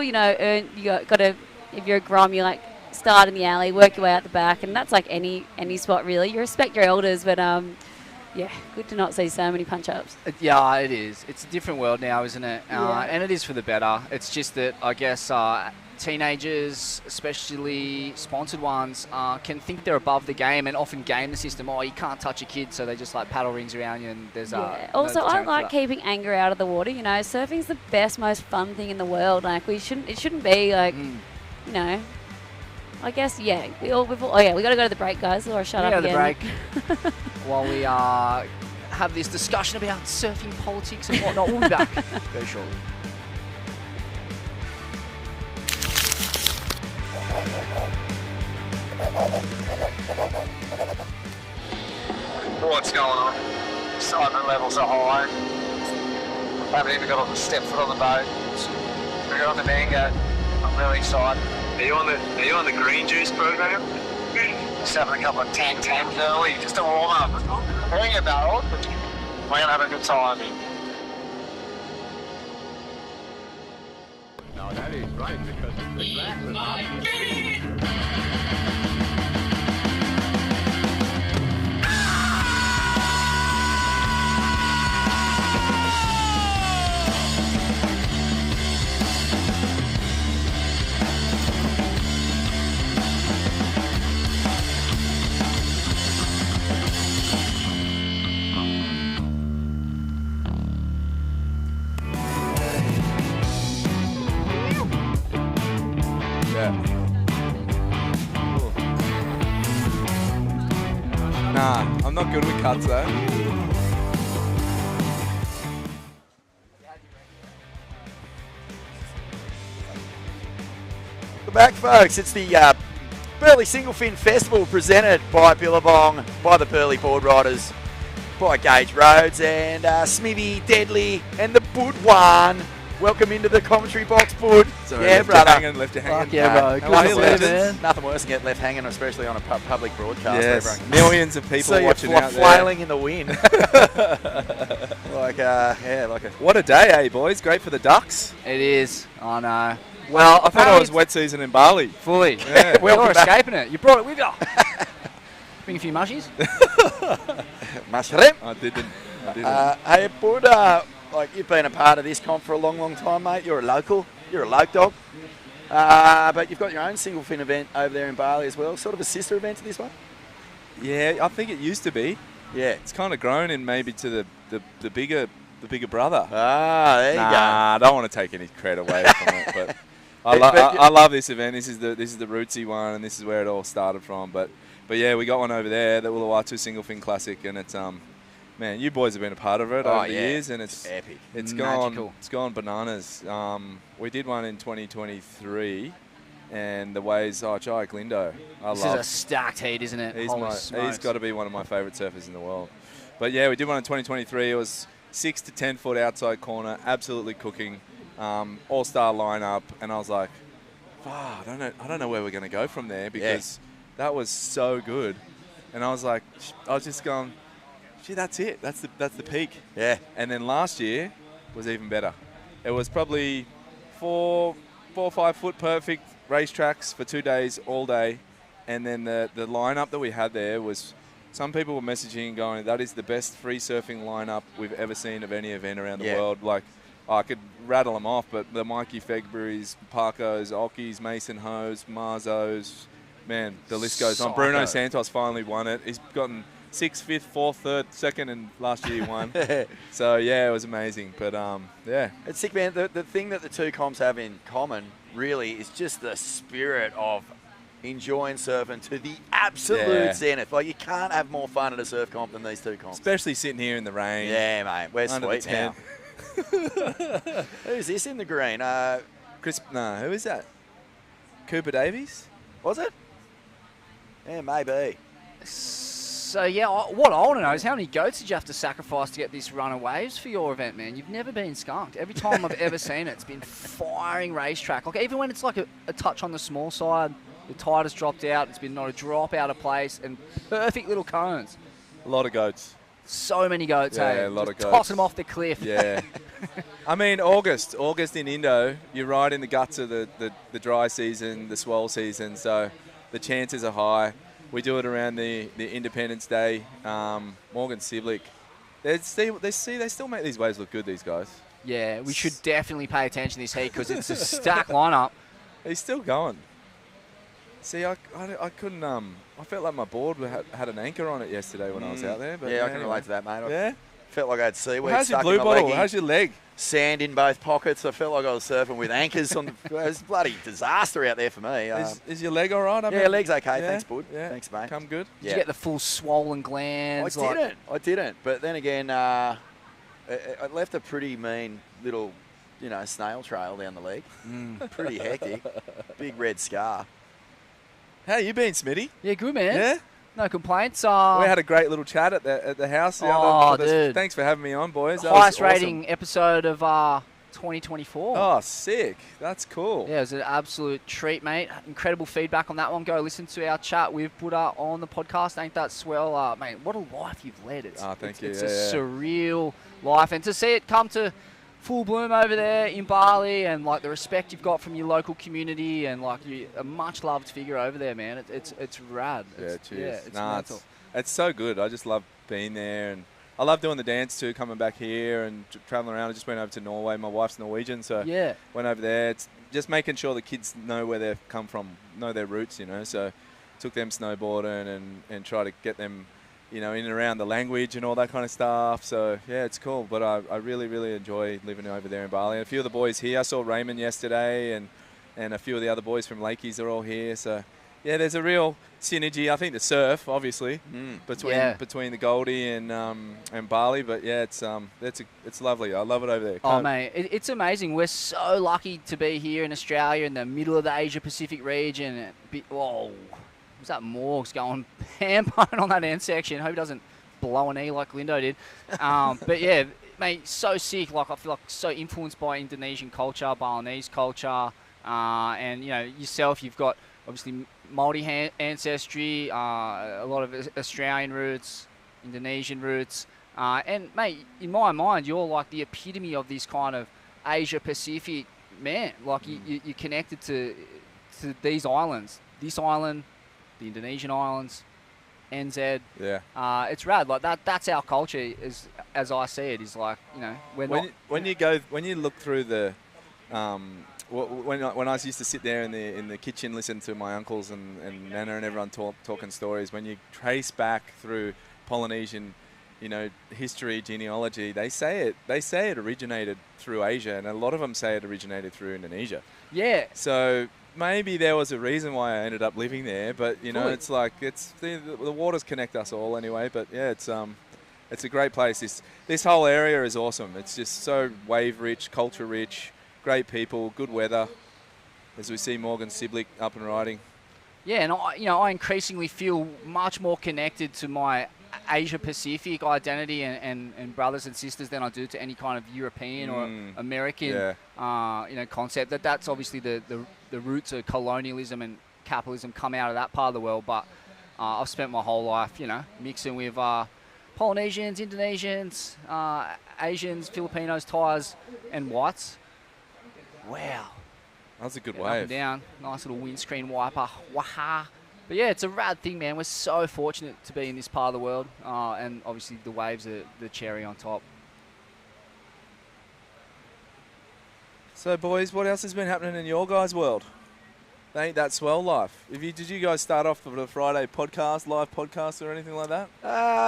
earn. Got to, if you're a grom, you like start in the alley, work your way out the back, and that's like any spot really. You respect your elders, but yeah, good to not see so many punch-ups. Yeah, it is. It's a different world now, isn't it? Yeah. And it is for the better. It's just that, I guess, teenagers, especially sponsored ones, can think they're above the game and often game the system. Oh, you can't touch a kid, so they just like paddle rings around you, and there's Also, no I deterrent for like that. keeping anger out of the water. Surfing's the best, most fun thing in the world. Like it shouldn't be like, I guess, yeah. We got to go to the break, guys. Or shut up again. The break. While we have this discussion about surfing politics and whatnot, we'll be back very shortly. What's going on? Excitement levels are high. Haven't even got on the step foot on the boat. We're on the mango. I'm really excited. Are you on the green juice program? Just having a couple of tams early, just to warm up. Bring it, barrel. We're gonna have a good time. No, that is right, because the glass is Yeah. Nah, I'm not good with cuts though. Welcome back, folks. It's the Burleigh Singlefin Festival presented by Billabong, by the Burleigh Board Riders, by Gage Roads, and Smithy, Deadly, and the Budwan. Welcome into the commentary box, Bud. Sorry, yeah, brother. Left you hanging. Fuck yeah, bro. Good Nothing to worse- see you, man. Nothing worse than get left hanging, especially on a public broadcast. Yes, millions of people See watching you out there. flailing in the wind. like a... What a day, eh, boys? Great for the Ducks. It is. I know. Well, I thought it was apparently wet season in Bali. fully. Yeah. Well, you're escaping it. You brought it with you. Bring a few mushies. Mushroom. I didn't. Hey, Bud, like you've been a part of this comp for a long, long time, mate. You're a local. You're a loc dog. But you've got your own single fin event over there in Bali as well. Sort of a sister event to this one. Yeah, I think it used to be. Yeah. It's kind of grown in maybe to the bigger brother. Ah, there you go. Nah, I don't want to take any credit away from it, but I love this event. This is the rootsy one, and this is where it all started from. But yeah, we got one over there, the Uluwatu Single Fin Classic, and it's man, you boys have been a part of it over the years, and it's epic. It's Magical. gone bananas. We did one in 2023, and the waves. Oh, Jai Glindo, This is a stacked heat, isn't it? Holy he's smokes. got to be one of my favourite surfers in the world. But yeah, we did one in 2023. It was 6 to 10 foot outside corner, absolutely cooking, all-star lineup, and I was like, I don't know where we're going to go from there because that was so good. And I was just going, gee, that's it. That's the peak. Yeah. And then last year was even better. It was probably 4 or 5 foot perfect racetracks for 2 days, all day. And then the lineup that we had there was, some people were messaging going, that is the best free surfing lineup we've ever seen of any event around the world. Like, I could rattle them off, but the Mikey Fegbury's, Parkos, Ockies, Mason Hose, Marzos, man, the list goes on. Bruno Santos finally won it. He's gotten 6th, 5th, 4th, 3rd, 2nd, and last year he won. So, yeah, it was amazing. But, yeah. It's sick, man. The thing that the two comps have in common, really, is just the spirit of enjoying surfing to the absolute zenith. Like, you can't have more fun at a surf comp than these two comps. Especially sitting here in the rain. Yeah, mate. We're Under sweet the now. tent. Who's this in the green? Who is that? Cooper Davies? Was it? Yeah, maybe. So, yeah, what I want to know is how many goats did you have to sacrifice to get this run of waves for your event, man? You've never been skunked. Every time I've ever seen it, it's been firing racetrack. Like, even when it's like a touch on the small side, the tide has dropped out, it's been not a drop out of place, and perfect little cones. A lot of goats. So many goats, Yeah, hey? a lot Just of goats. tossing them off the cliff. Yeah. I mean, August in Indo, you're right in the guts of the dry season, the swell season, so the chances are high. We do it around the Independence Day. Morgan Sivlik, they still make these waves look good, these guys. Yeah, we should definitely pay attention to this heat because it's a stacked lineup. He's still going. See, I couldn't. I felt like my board had an anchor on it yesterday when I was out there. But Yeah, I can relate to that, mate. Yeah. Felt like I had seaweed Well, how's your stuck blue in my bottle? leggy, How's your leg? sand in both pockets. I felt like I was surfing with anchors on. It was a bloody disaster out there for me. Is your leg all right? Yeah, leg's okay. Yeah? Thanks, bud. Yeah. Thanks, mate. Come good. Did you get the full swollen glands? I didn't. But then again, I left a pretty mean little, snail trail down the leg. Pretty hectic. Big red scar. How you been, Smitty? Yeah, good, man. Yeah? No complaints. We had a great little chat at the house. Dude. Thanks for having me on, boys. That was Highest awesome. rating episode of 2024. Oh, sick. That's cool. Yeah, it was an absolute treat, mate. Incredible feedback on that one. Go listen to our chat with Buddha on the podcast. Ain't that swell? Mate, what a life you've led. It's a surreal life. And to see it come to full bloom over there in Bali and, like, the respect you've got from your local community and, like, you're a much-loved figure over there, man. It's rad. Yeah, cheers. It's mental. It's so good. I just love being there, and I love doing the dance too, coming back here and traveling around. I just went over to Norway. My wife's Norwegian, so went over there. It's just making sure the kids know where they've come from, know their roots, So took them snowboarding and try to get them, in and around the language and all that kind of stuff. So, yeah, it's cool. But I really, really enjoy living over there in Bali. And a few of the boys here, I saw Raymond yesterday, and a few of the other boys from Lakey's are all here. So, Yeah, there's a real synergy. I think the surf, obviously, between the Goldie and Burleigh. But yeah, it's lovely. I love it over there. Oh, mate, it's amazing. We're so lucky to be here in Australia in the middle of the Asia-Pacific region. Whoa, was that Morgs going ham-bone on that end section? Hope he doesn't blow an E like Lindo did. But yeah, mate, so sick. Like I feel like so influenced by Indonesian culture, Balinese culture, and you know yourself. You've got obviously Māori ancestry, a lot of Australian roots, Indonesian roots, and mate, in my mind, you're like the epitome of this kind of Asia-Pacific man. Like you're connected to these islands, this island, the Indonesian islands, NZ. Yeah. It's rad. Like that's our culture. As I see it, is like you know when you look through the. When I used to sit there in the kitchen, listen to my uncles and Nana and everyone talking stories, when you trace back through Polynesian, you know, history, genealogy, they say it originated through Asia, and a lot of them say it originated through Indonesia. Yeah. So maybe there was a reason why I ended up living there, but you know, it's like the waters connect us all anyway. But yeah, it's a great place. This whole area is awesome. It's just so wave rich, culture rich. Great people, good weather, as we see Morgan Siblick up and riding. Yeah, and I increasingly feel much more connected to my Asia-Pacific identity and brothers and sisters than I do to any kind of European or American concept. That's obviously the roots of colonialism and capitalism come out of that part of the world, but I've spent my whole life, you know, mixing with Polynesians, Indonesians, Asians, Filipinos, Thais, and whites. Wow. That was a good Up wave. and down. Nice little windscreen wiper. Waha. But yeah, it's a rad thing, man. We're so fortunate to be in this part of the world. And obviously the waves are the cherry on top. So, boys, what else has been happening in your guys' world? Ain't that swell life? Did you guys start off with a Friday podcast, live podcast, or anything like that?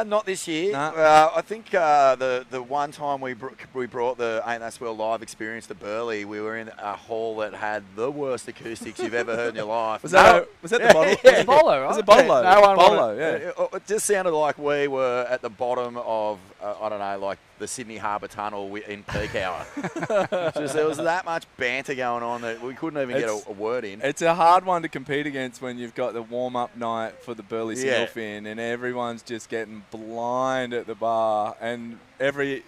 Not this year. Nah. I think the one time we brought the Ain't That Swell live experience to Burleigh, we were in a hall that had the worst acoustics you've ever heard in your life. Was that the bottle? It was a bolo, right? Was it Bolo? No one Bolo, yeah. It just sounded like we were at the bottom of, I don't know, like the Sydney Harbour Tunnel in peak hour. There was that much banter going on that we couldn't even get a word in. It's a hard one to compete against when you've got the warm-up night for the Burleigh Singlefin and everyone's just getting blind at the bar, and every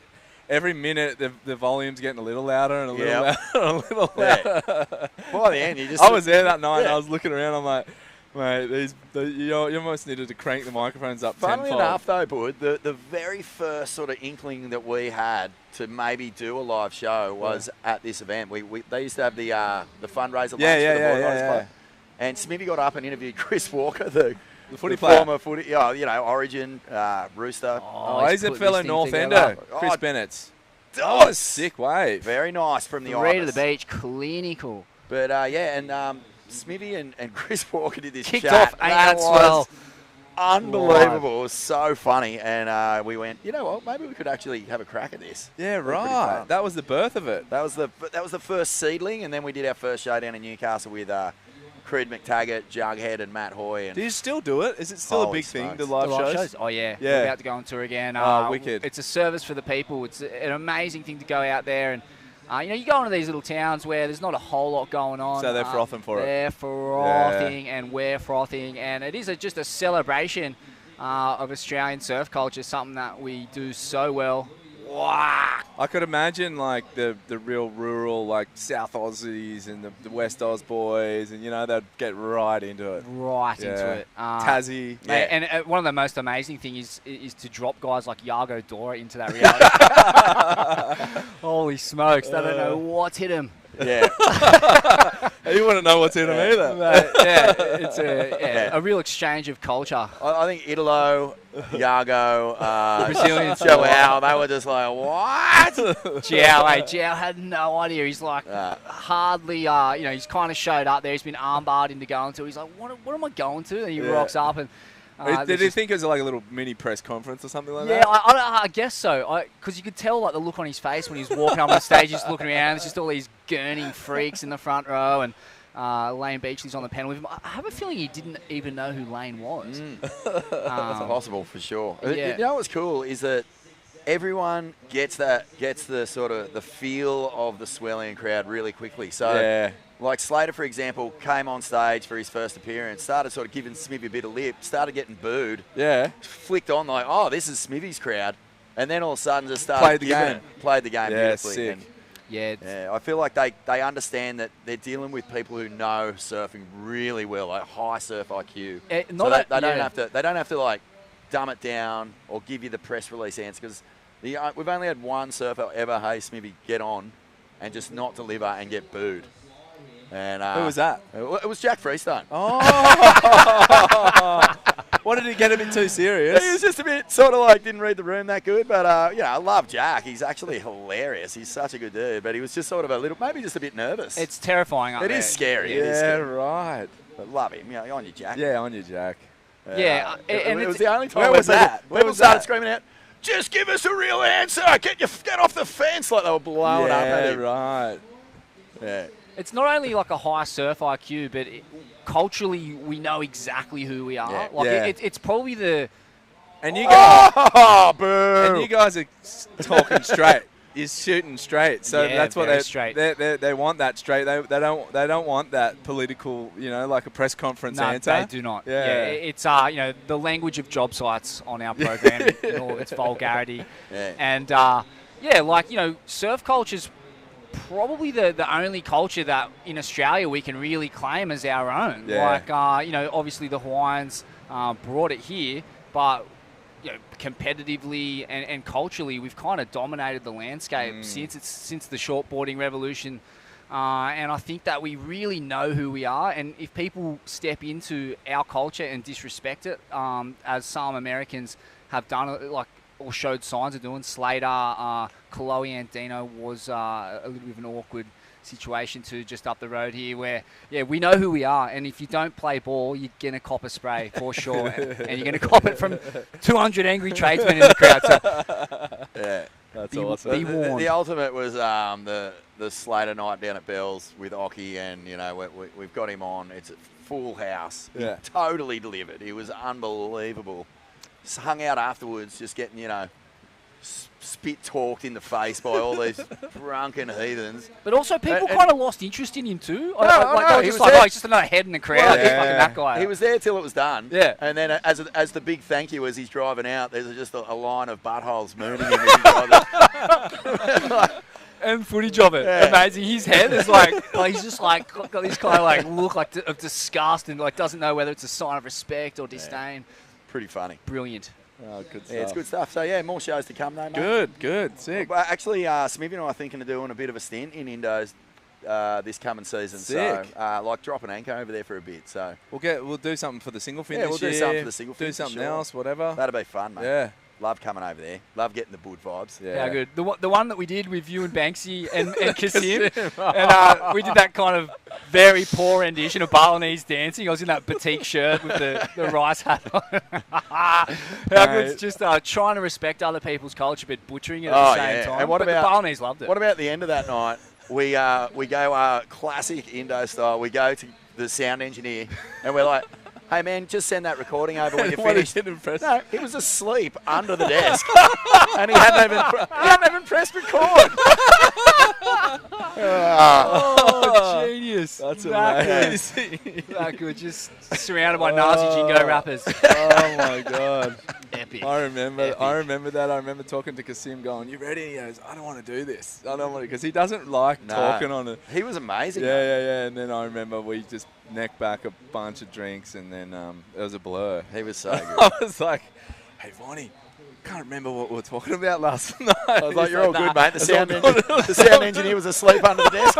minute the volume's getting a little louder and a little louder and a little louder. By the end, you just... I was there that night and I was looking around, I'm like, mate, you almost needed to crank the microphones up Funnily tenfold. enough, though, Bud, the very first sort of inkling that we had to maybe do a live show was at this event. They used to have the fundraiser lunch for the Bulldogs Club. And Smithy got up and interviewed Chris Walker, the footy player. former footy, Origin, Rooster. Oh, he's a fellow North Ender, Chris Bennett's. Oh, sick wave. Very nice from the Right to Ibis. the beach, clinical. But, Smithy and Chris Walker did this Kicked chat. off, ain't that swell? Unbelievable. It was so funny. And we went, you know what, maybe we could actually have a crack at this. Yeah, It was pretty right. fun. That was the birth of it. That was the first seedling, and then we did our first show down in Newcastle with Creed McTaggart, Jughead, and Matt Hoy. And Do you still do it? Is it still a Holy big thing, smokes. the live shows? Oh, yeah. Yeah. We're about to go on tour again. Wicked. It's a service for the people. It's an amazing thing to go out there and, you go into these little towns where there's not a whole lot going on. So they're frothing for it. They're frothing and we're frothing. And it is just a celebration of Australian surf culture, something that we do so well. Wow. I could imagine like the real rural, like South Aussies and the West Oz boys, and they'd get right into it. Right into it. Tassie. Mate, and one of the most amazing things is to drop guys like Yago Dora into that reality. Holy smokes, they don't know what's hit him. Yeah. You wouldn't know what's in them either. It's a real exchange of culture. I think Italo, Yago, The Brazilians. Joao, they were just like, what? Joao had no idea. He's like hardly, he's kind of showed up there. He's been armbarred into going to. He's like, what am I going to? And he rocks up and. Did he think it was like a little mini press conference or something like that? Yeah, I guess so. Because you could tell like the look on his face when he was walking up on stage, he's looking around. There's just all these gurning freaks in the front row, and Lane Beachley's on the panel with him. I have a feeling he didn't even know who Lane was. That's possible for sure. Yeah. You know what's cool is that everyone gets the sort of the feel of the swelling crowd really quickly. So, like Slater, for example, came on stage for his first appearance, started sort of giving Smithy a bit of lip, started getting booed. Yeah. Flicked on like, oh, this is Smithy's crowd. And then all of a sudden just started played the game beautifully. Sick. And Yeah, I feel like they understand that they're dealing with people who know surfing really well, like high surf IQ. They don't have to like dumb it down or give you the press release answer, because we've only had one surfer ever, hey Smithy, get on and just not deliver and get booed. And who was that? It was Jack Freestone. Oh. What, did he get a bit too serious? He was just a bit sort of like didn't read the room that good, but I love Jack. He's actually hilarious. He's such a good dude, but he was just sort of maybe just a bit nervous. It's terrifying. It is scary. Yeah, it is scary. right. But love him. On your Jack. Yeah, on your Jack. Yeah, and it was the only time where was that? People started screaming out, "Just give us a real answer! Get off the fence!" Like they were blowing up at him. Right. Yeah. It's not only like a high surf IQ, but culturally we know exactly who we are. Yeah. Like it's probably the. And you guys, boo! And you guys are talking straight. You're shooting straight. So Yeah, that's what very they straight. They want that straight. They don't want that political, like a press conference No, answer. they do not. Yeah. It's the language of job sites on our program in all of its vulgarity. Yeah. And surf culture's probably the only culture that in Australia we can really claim as our own. Yeah. Like obviously the Hawaiians brought it here, but competitively and culturally we've kind of dominated the landscape since the shortboarding revolution. And I think that we really know who we are, and if people step into our culture and disrespect it, as some Americans have done, or showed signs of doing, Slater, Kaloe Andino was a little bit of an awkward situation too, just up the road here, where we know who we are, and if you don't play ball, you're gonna cop a spray for sure, and you're gonna cop it from 200 angry tradesmen in the crowd. So Yeah. That's Be awesome. warned. The ultimate was the Slater night down at Bell's with Occy, and we've got him on. It's a full house. Yeah. He totally delivered. It was unbelievable. Just hung out afterwards, just getting spit talked in the face by all these drunken heathens. But also people And- kind of lost interest in him too. No, no, They he were just was like, there. oh, he's just another head in the crowd. He's fucking that guy. He was there till it was done. Yeah. And then as the big thank you as he's driving out, there's just a line of buttholes mooning him as he drives. And footage of it. Yeah. Amazing. His head is like he's just like got this kind of like look like of disgust, and like doesn't know whether it's a sign of respect or disdain. Pretty funny. Brilliant. Oh, good stuff. Yeah, it's good stuff. So, more shows to come, though, mate. Good, sick. But actually, Smithy and I are thinking of doing a bit of a stint in Indos this coming season. Sick. So, drop an anchor over there for a bit. So, We'll do something for the single fin Yeah, this we'll do year. something for the single fin Do for something sure. else, whatever. that'll be fun, mate. Yeah. Love coming over there. Love getting the Bud vibes. Yeah, good. The one that we did with you and Banksy and Kasim, and we did that kind of very poor rendition of Balinese dancing. I was in that batik shirt with the rice hat on. How good's just trying to respect other people's culture but butchering it at the same time. And what But about the Balinese loved it? What about the end of that night? We go classic Indo style. We go to the sound engineer and we're like, hey man, just send that recording over when you finish. No, he was asleep under the desk, and he hadn't even pressed record. Oh, genius! That's that amazing. Good. That good. Just surrounded by Nazi jingo rappers. Oh my god. Epic. I remember Epic. that. I remember talking to Kasim going, you ready? He goes, I don't want to do this. I don't want to, because he doesn't like talking on it. He was amazing. Yeah. And then I remember we just necked back a bunch of drinks, and then it was a blur. He was so good. I was like, hey, Vonnie, can't remember what we were talking about last night. I was like, He's you're all "Nah." good, mate. The sound engineer was asleep under the desk.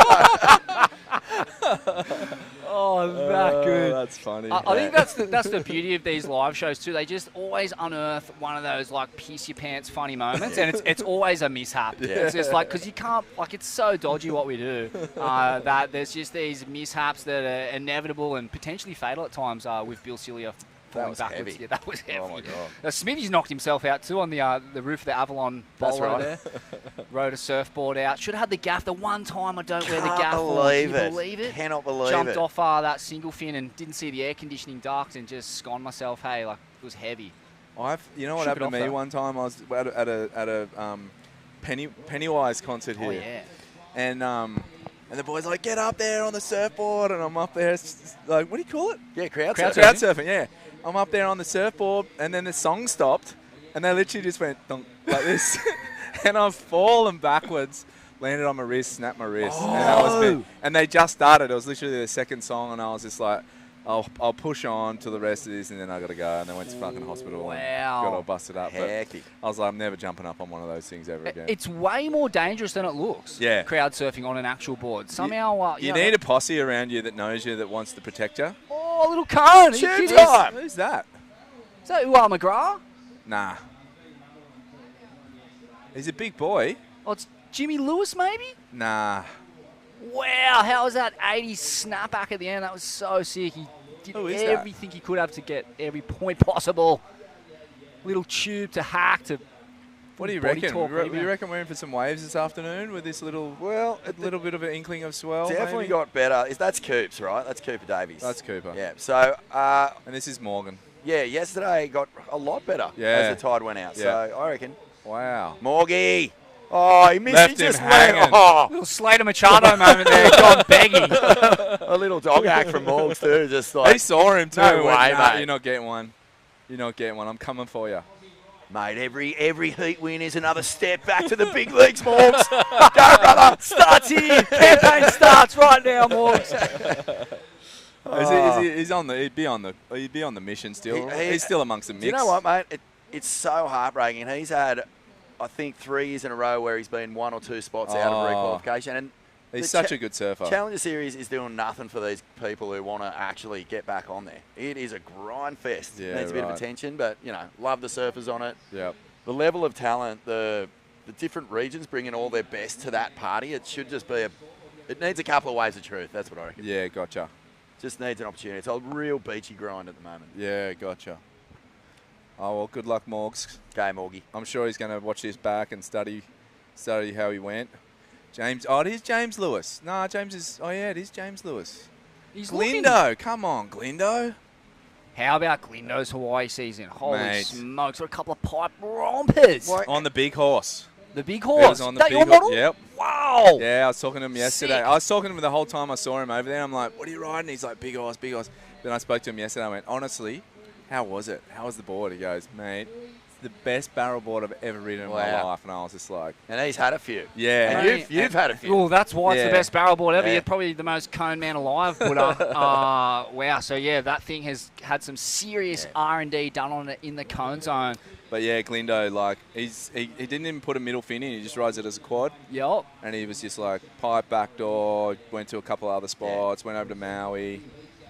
Oh, that good. That's funny. I think that's the beauty of these live shows too. They just always unearth one of those like piss your pants funny moments, and it's always a mishap. Yeah. It's just like, because you can't, like, it's so dodgy what we do that there's just these mishaps that are inevitable and potentially fatal at times with Bill Cillier falling was backwards. heavy. Yeah, that was heavy. Oh my God. Smithy's knocked himself out too on the roof of the Avalon That's bowler right. there. Rode a surfboard out. Should have had the gaff. The one time I don't wear the Can't gaff on. believe Can you it. believe it? Cannot believe Jumped it. off that single fin and didn't see the air conditioning duct and just sconed myself. Hey, like it was heavy. You know what Shook it happened to off, me though. one time? I was at a Pennywise concert here. Oh yeah. And the boys like, get up there on the surfboard, and I'm up there, like, what do you call it? Yeah, crowd Crowd surfing. Crowd surfing, yeah. I'm up there on the surfboard, and then the song stopped, and they literally just went dunk, like this, and I've fallen backwards, landed on my wrist, snapped my wrist, and they just started. It was literally the second song, and I was just like, I'll push on to the rest of this, and then I got to go, and I went to fucking hospital and got all busted up. But Hectic. I was like, I'm never jumping up on one of those things ever again. It's way more dangerous than it looks. Yeah. Crowd surfing on an actual board. Somehow, you need a posse around you that knows you, that wants to protect you. Oh, a little cone. Tube time. Who's that? Is that McGrath? Nah. He's a big boy. Oh, it's Jimmy Lewis, maybe? Nah. Wow, how was that 80s snapback at the end? That was so sick. He did Who is that? everything he could have to get every point possible. Little tube to hack to. What do you body reckon? talk, You rebound. reckon we're in for some waves this afternoon with this little, a little bit of an inkling of swell? Definitely maybe? got better. That's Coops, right? That's Cooper Davies. That's Cooper. Yeah. So, And this is Morgan. yeah, yesterday got a lot better Yeah. as the tide went out. Yeah. So I reckon Wow. Morgie. Oh, he missed. Left He just him went. hanging. Oh, Little Slater Machado moment there. Gone begging. a little dog hack from Morgs too. Just like They saw him too. No and went, way, "Nah, mate. You're not getting one. You're not getting one. I'm coming for you. Mate, every heat win is another step back to the big leagues, Morgs. Go, brother. Starts here. Campaign starts right now, Morgs. He's on the. He'd be on the mission still. He's still amongst the mix. Do you know what, mate? It's so heartbreaking. He's had, I think, 3 years in a row where he's been 1 or 2 spots out of requalification. And He's the such a good surfer. Challenger Series is doing nothing for these people who want to actually get back on there. It is a grind fest. Yeah, Needs a bit of right. attention, but, love the surfers on it. Yep. The level of talent, the different regions bringing all their best to that party, it should just be it needs a couple of waves of truth. That's what I reckon. Yeah, gotcha. Just needs an opportunity. It's a real beachy grind at the moment. Yeah, gotcha. Oh well, good luck, Morgs. Okay, Morgie. I'm sure he's going to watch this back and study how he went. James. Oh, it is James Lewis. No, James is. Oh yeah, it is James Lewis. He's looking. Glindo, come on, Glindo. How about Glindo's Hawaii season? Holy Mate. smokes, what a couple of pipe rompers. On the big horse. The big It horse. was on the That big your horse. model? Yep. Wow. Yeah, I was talking to him yesterday. Sick. I was talking to him the whole time I saw him over there. I'm like, what are you riding? He's like, big horse, big horse. Then I spoke to him yesterday. I went, honestly, how was it? How was the board? He goes, mate, it's the best barrel board I've ever ridden in my Wow. life. And I was just like, And he's had a few. yeah. And you've had a few. Well, that's why it's Yeah. the best barrel board ever. Yeah. You're probably the most cone man alive, Buddha. Wow. So, yeah, that thing has had some serious R&D done on it in the cone zone. But yeah, Glindo, like, he didn't even put a middle fin in. He just rides it as a quad. Yup. And he was just like, pipe backdoor, went to a couple other spots, went over to Maui.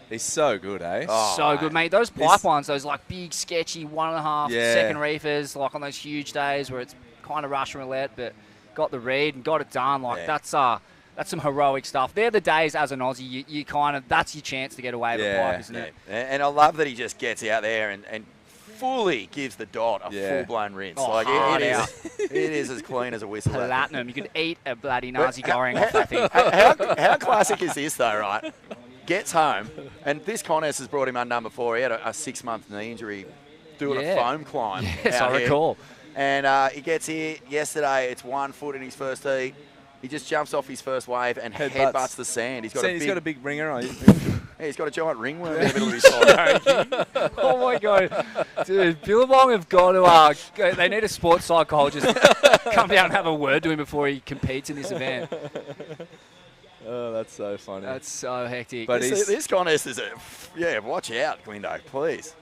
He's so good, eh? Oh, So mate. good, mate. Those pipe ones, those like big, sketchy 1.5 Yeah. second reefers, like on those huge days where it's kind of rush and roulette, but got the read and got it done. Like Yeah. that's some heroic stuff. They're the days as an Aussie, you kind of, that's your chance to get away with a Yeah. pipe, isn't Yeah. it? And I love that he just gets out there and fully gives the dot a Yeah. full-blown rinse. Oh, Like hard it out. is, it is as clean as a whistle. that Platinum. You could eat a bloody Nazi goreng off that thing. How classic is this, though, right? Gets home, and this contest has brought him undone before. He had a 6-month knee injury doing Yeah. a foam climb. Yes, out I here. recall. And he gets here yesterday. It's 1 foot in his first tee. He just jumps off his first wave and Headbutts. headbutts the sand. He's got He's got a big ringer on. yeah, he's got a giant ringworm in the middle of his side. Oh my god, dude! Billabong have got to. They need a sports psychologist come down and have a word to him before he competes in this event. Oh, that's so funny. That's so hectic. But This contest is watch out, Glindo, please.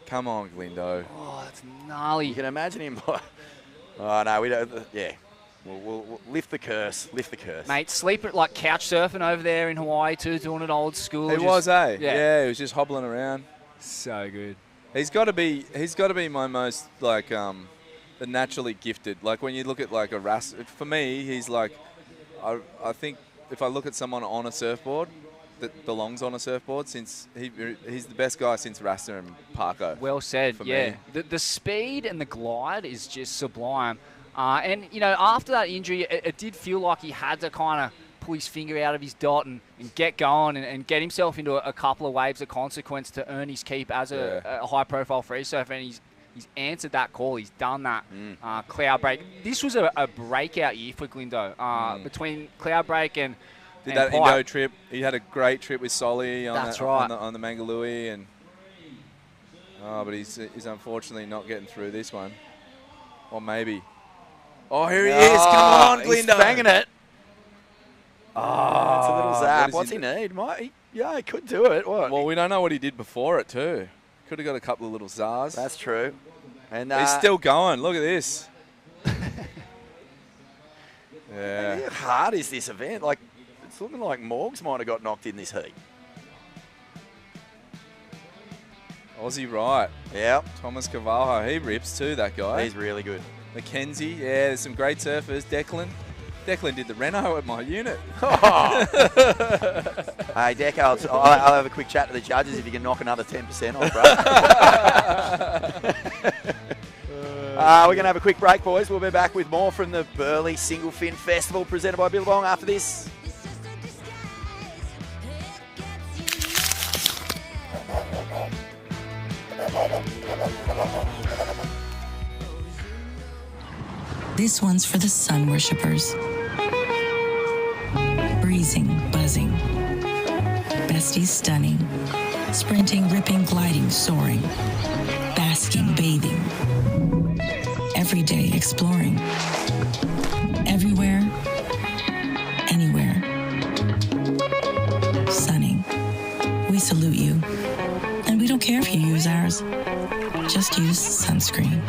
come on, Glindo. oh, that's gnarly. You can imagine him. Oh no, we don't. Yeah, we'll lift the curse. Lift the curse, Mate, sleeping like couch surfing over there in Hawaii too, doing it old school. He just- was, eh? Yeah. Yeah, he was just hobbling around. So good. He's got to be my most like the naturally gifted. Like when you look at like a Ras, for me, he's like, I think if I look at someone on a surfboard, that belongs on a surfboard since he's the best guy since Rasta and Parko. Well said, for yeah. me. The speed and the glide is just sublime. And, you know, after that injury, it did feel like he had to kind of pull his finger out of his dot and get going and get himself into a couple of waves of consequence to earn his keep as a high-profile free surfer. And he's answered that call. He's done that. Cloud break. This was a breakout year for Glindo. Between cloud break and Did that Pipe. Indo trip. He had a great trip with Solly on, That's right. on the Mangalui. But he's unfortunately not getting through this one. Or maybe. Oh, here he is. Come on, Glindo. He's banging it. Oh, It's a little zap. What's he need? He could do it. What? Well, we don't know what he did before it, too. Could have got a couple of little zars. That's true. And he's still going. Look at this. Yeah. How hard is this event? Like, it's looking like Morgs might have got knocked in this heat. Aussie right. Yeah. Thomas Cavallo. He rips too, that guy. He's really good. Mackenzie. Yeah, there's some great surfers. Declan did the Reno at my unit. Hey, Deck, I'll have a quick chat to the judges if you can knock another 10% off, bro. We're going to have a quick break, boys. We'll be back with more from the Burleigh Singlefin Festival presented by Billabong after this. This one's for the sun worshippers. Breezing, buzzing. Besties stunning. Sprinting, ripping, gliding, soaring. Basking, bathing. Every day exploring. Everywhere, anywhere. Sunning. We salute you. And we don't care if you use ours. Just use sunscreen.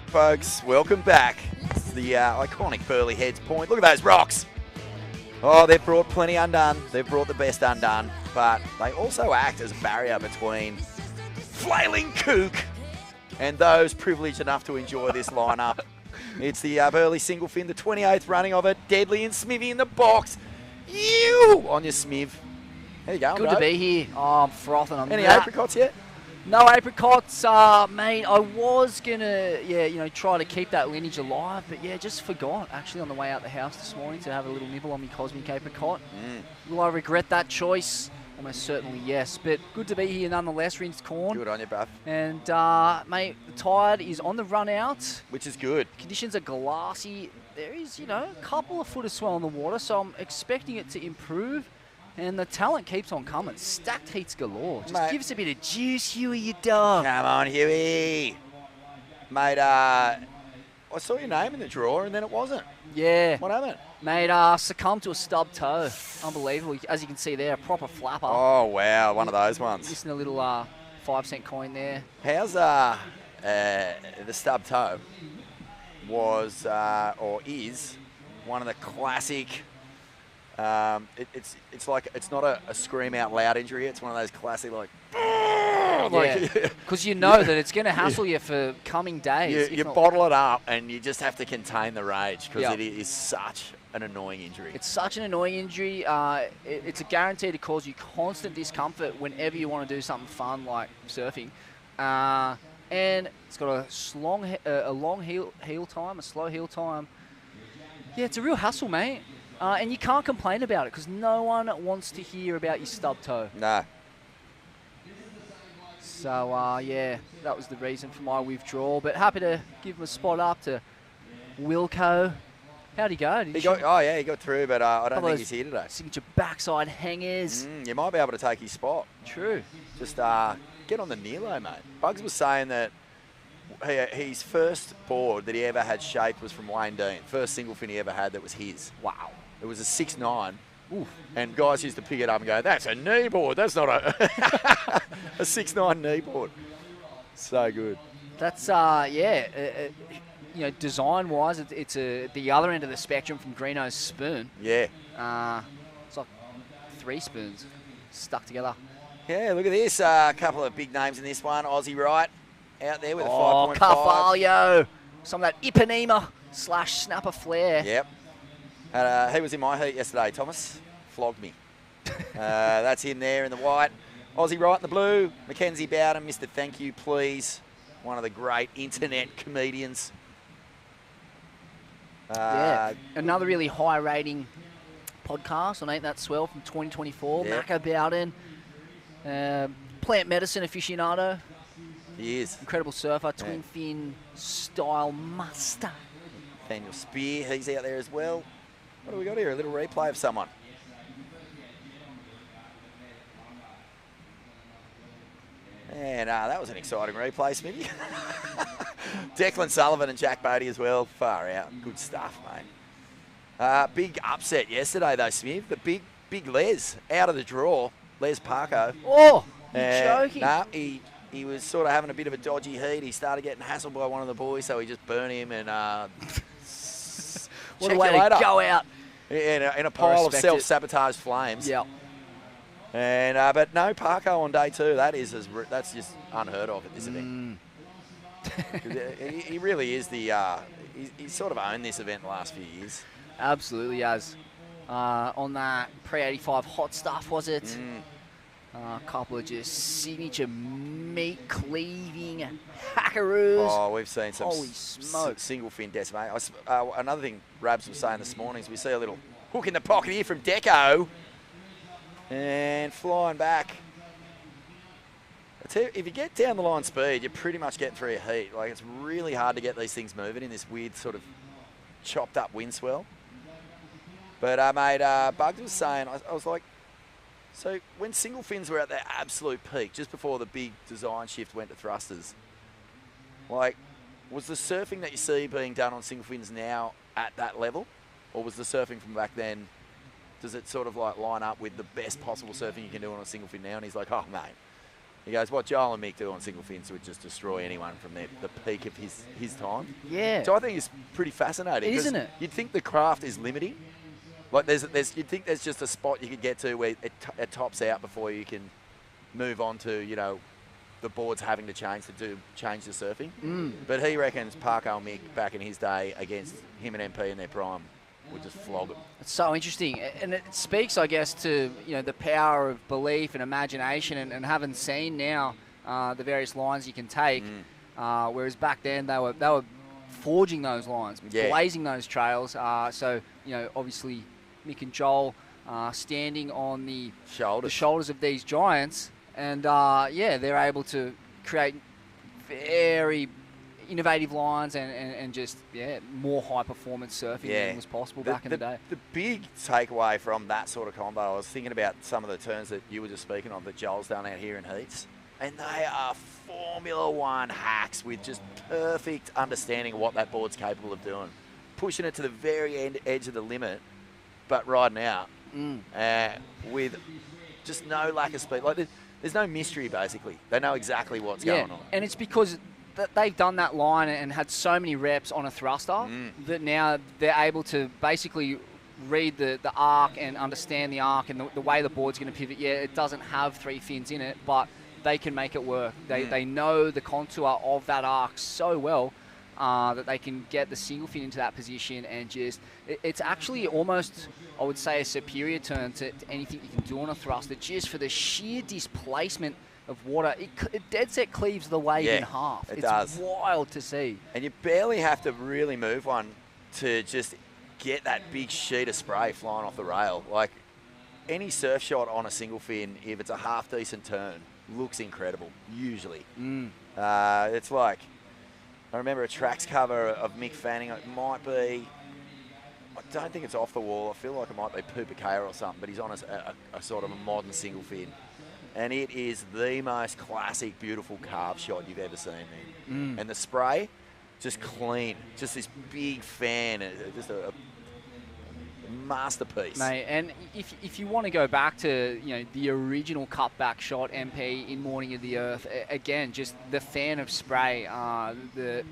Folks, welcome back to the iconic Burleigh Heads point. Look at those rocks. Oh, they've brought plenty undone. They've brought the best undone, but they also act as a barrier between flailing kook and those privileged enough to enjoy this lineup. It's the Burleigh Singlefin, the 28th running of it. Deadly and Smithy in the box. You on your Smiv. How you going, Good bro? to be here. Oh, I'm frothing. Any apricots yet? No apricots, mate. I was gonna, try to keep that lineage alive, but just forgot actually on the way out the house this morning to have a little nibble on my cosmic apricot. Will I regret that choice? Almost certainly yes, but good to be here nonetheless. Rinsed corn. Good on you, bruv. And mate, the tide is on the run out, which is good. Conditions are glassy. There is, a couple of foot of swell in the water, so I'm expecting it to improve. And the talent keeps on coming. Stacked heats galore. Just give us a bit of juice, Huey, you dog. Come on, Huey. Mate, I saw your name in the draw and then it wasn't. Yeah. What happened? Mate, succumbed to a stub toe. Unbelievable. As you can see there, a proper flapper. Oh, wow. One of those ones. Missing a little 5-cent coin there. How's the stub toe was or is one of the classic... it's like it's not a scream out loud injury. It's one of those classic because you know that it's going to hassle you for coming days. You bottle it up and you just have to contain the rage because it is such an annoying injury. It's such an annoying injury. It's a guarantee to cause you constant discomfort whenever you want to do something fun like surfing. And it's got a long heel time, a slow heel time. Yeah, it's a real hassle, mate. And you can't complain about it because no one wants to hear about your stub toe. No. So, that was the reason for my withdrawal. But happy to give him a spot up to Wilco. How'd he go? He got through, but I don't think he's here today. Signature backside hangers. You might be able to take his spot. True. Just get on the Nilo, mate. Bugs was saying that his first board that he ever had shaped was from Wayne Dean. First single fin he ever had that was his. Wow. It was a 6.9. Oof. And guys used to pick it up and go, that's a knee board. That's not a a 6.9 knee board. So good. That's, design-wise, it's the other end of the spectrum from Greeno's spoon. Yeah. It's like 3 spoons stuck together. Yeah, look at this. A couple of big names in this one. Aussie Wright out there with a 5.5. Carvalho. Some of that Ipanema / snapper flare. Yep. He was in my heat yesterday, Thomas. Flogged me. That's him there in the white. Aussie Wright in the blue. Mackenzie Bowden, Mr. Thank You, Please. One of the great internet comedians. Another really high rating podcast on Ain't That Swell from 2024. Yep. Macca Bowden. Plant medicine aficionado. He is. Incredible surfer, twin fin style master. Daniel Spear, he's out there as well. What do we got here? A little replay of someone. And that was an exciting replay, Smithy. Declan Sullivan and Jack Bodie as well. Far out. Good stuff, mate. Big upset yesterday, though, Smith. The big Les out of the draw. Les Parko. Oh, you're joking. Nah, he was sort of having a bit of a dodgy heat. He started getting hassled by one of the boys, so he just burned him and what a way to go out. In a pile of self-sabotage flames. Yep. And but no Parko on day 2. That's just unheard of at this event. He really is the. He's sort of owned this event the last few years. Absolutely has. On that pre-85 hot stuff, was it? A couple of just signature meat cleaving hackaroos. Oh, we've seen some Holy smoke. Single fin decimate. Another thing Rabs was saying this morning is we see a little hook in the pocket here from Deco. And flying back. I tell you, if you get down the line speed, you're pretty much getting through a heat. Like, it's really hard to get these things moving in this weird sort of chopped up wind swell. But Bugs was saying, I was like, so when single fins were at their absolute peak, just before the big design shift went to thrusters, like, was the surfing that you see being done on single fins now at that level? Or was the surfing from back then, does it sort of like line up with the best possible surfing you can do on a single fin now? And he's like, oh, mate. He goes, what Joel and Mick do on single fins would just destroy anyone from the peak of his time. Yeah. So I think it's pretty fascinating. Isn't it? You'd think the craft is limiting. Like you'd think there's just a spot you could get to where it tops out before you can move on to, the boards having to change the surfing. But he reckons Parko and Mick back in his day against him and MP in their prime would just flog them. It's so interesting. And it speaks, I guess, to the power of belief and imagination and having seen now the various lines you can take. Whereas back then they were forging those lines, blazing those trails. So, obviously Mick and Joel standing on the shoulders of these giants. And, they're able to create very innovative lines and just, more high-performance surfing than was possible back in the day. The big takeaway from that sort of combo, I was thinking about some of the turns that you were just speaking of that Joel's done out here in heats. And they are Formula One hacks with just perfect understanding of what that board's capable of doing. Pushing it to the very edge of the limit, but riding out with just no lack of speed. Like there's no mystery, basically. They know exactly what's going on. And it's because they've done that line and had so many reps on a thruster that now they're able to basically read the arc and understand the arc and the way the board's going to pivot. Yeah, it doesn't have 3 fins in it, but they can make it work. They know the contour of that arc so well that they can get the single fin into that position and just... It's actually almost, I would say, a superior turn to anything you can do on a thruster just for the sheer displacement of water. It dead set cleaves the wave in half. It does. It's wild to see. And you barely have to really move one to just get that big sheet of spray flying off the rail. Like, any surf shot on a single fin, if it's a half-decent turn, looks incredible, usually. It's like, I remember a tracks cover of Mick Fanning. It might be I don't think it's off the wall. I feel like it might be Pupakea or something, but he's on a sort of a modern single fin. And it is the most classic, beautiful carve shot you've ever seen, man. And the spray, just clean. Just this big fan. Just a masterpiece. Mate, and if you want to go back to the original cutback shot MP in Morning of the Earth, again, just the fan of spray, the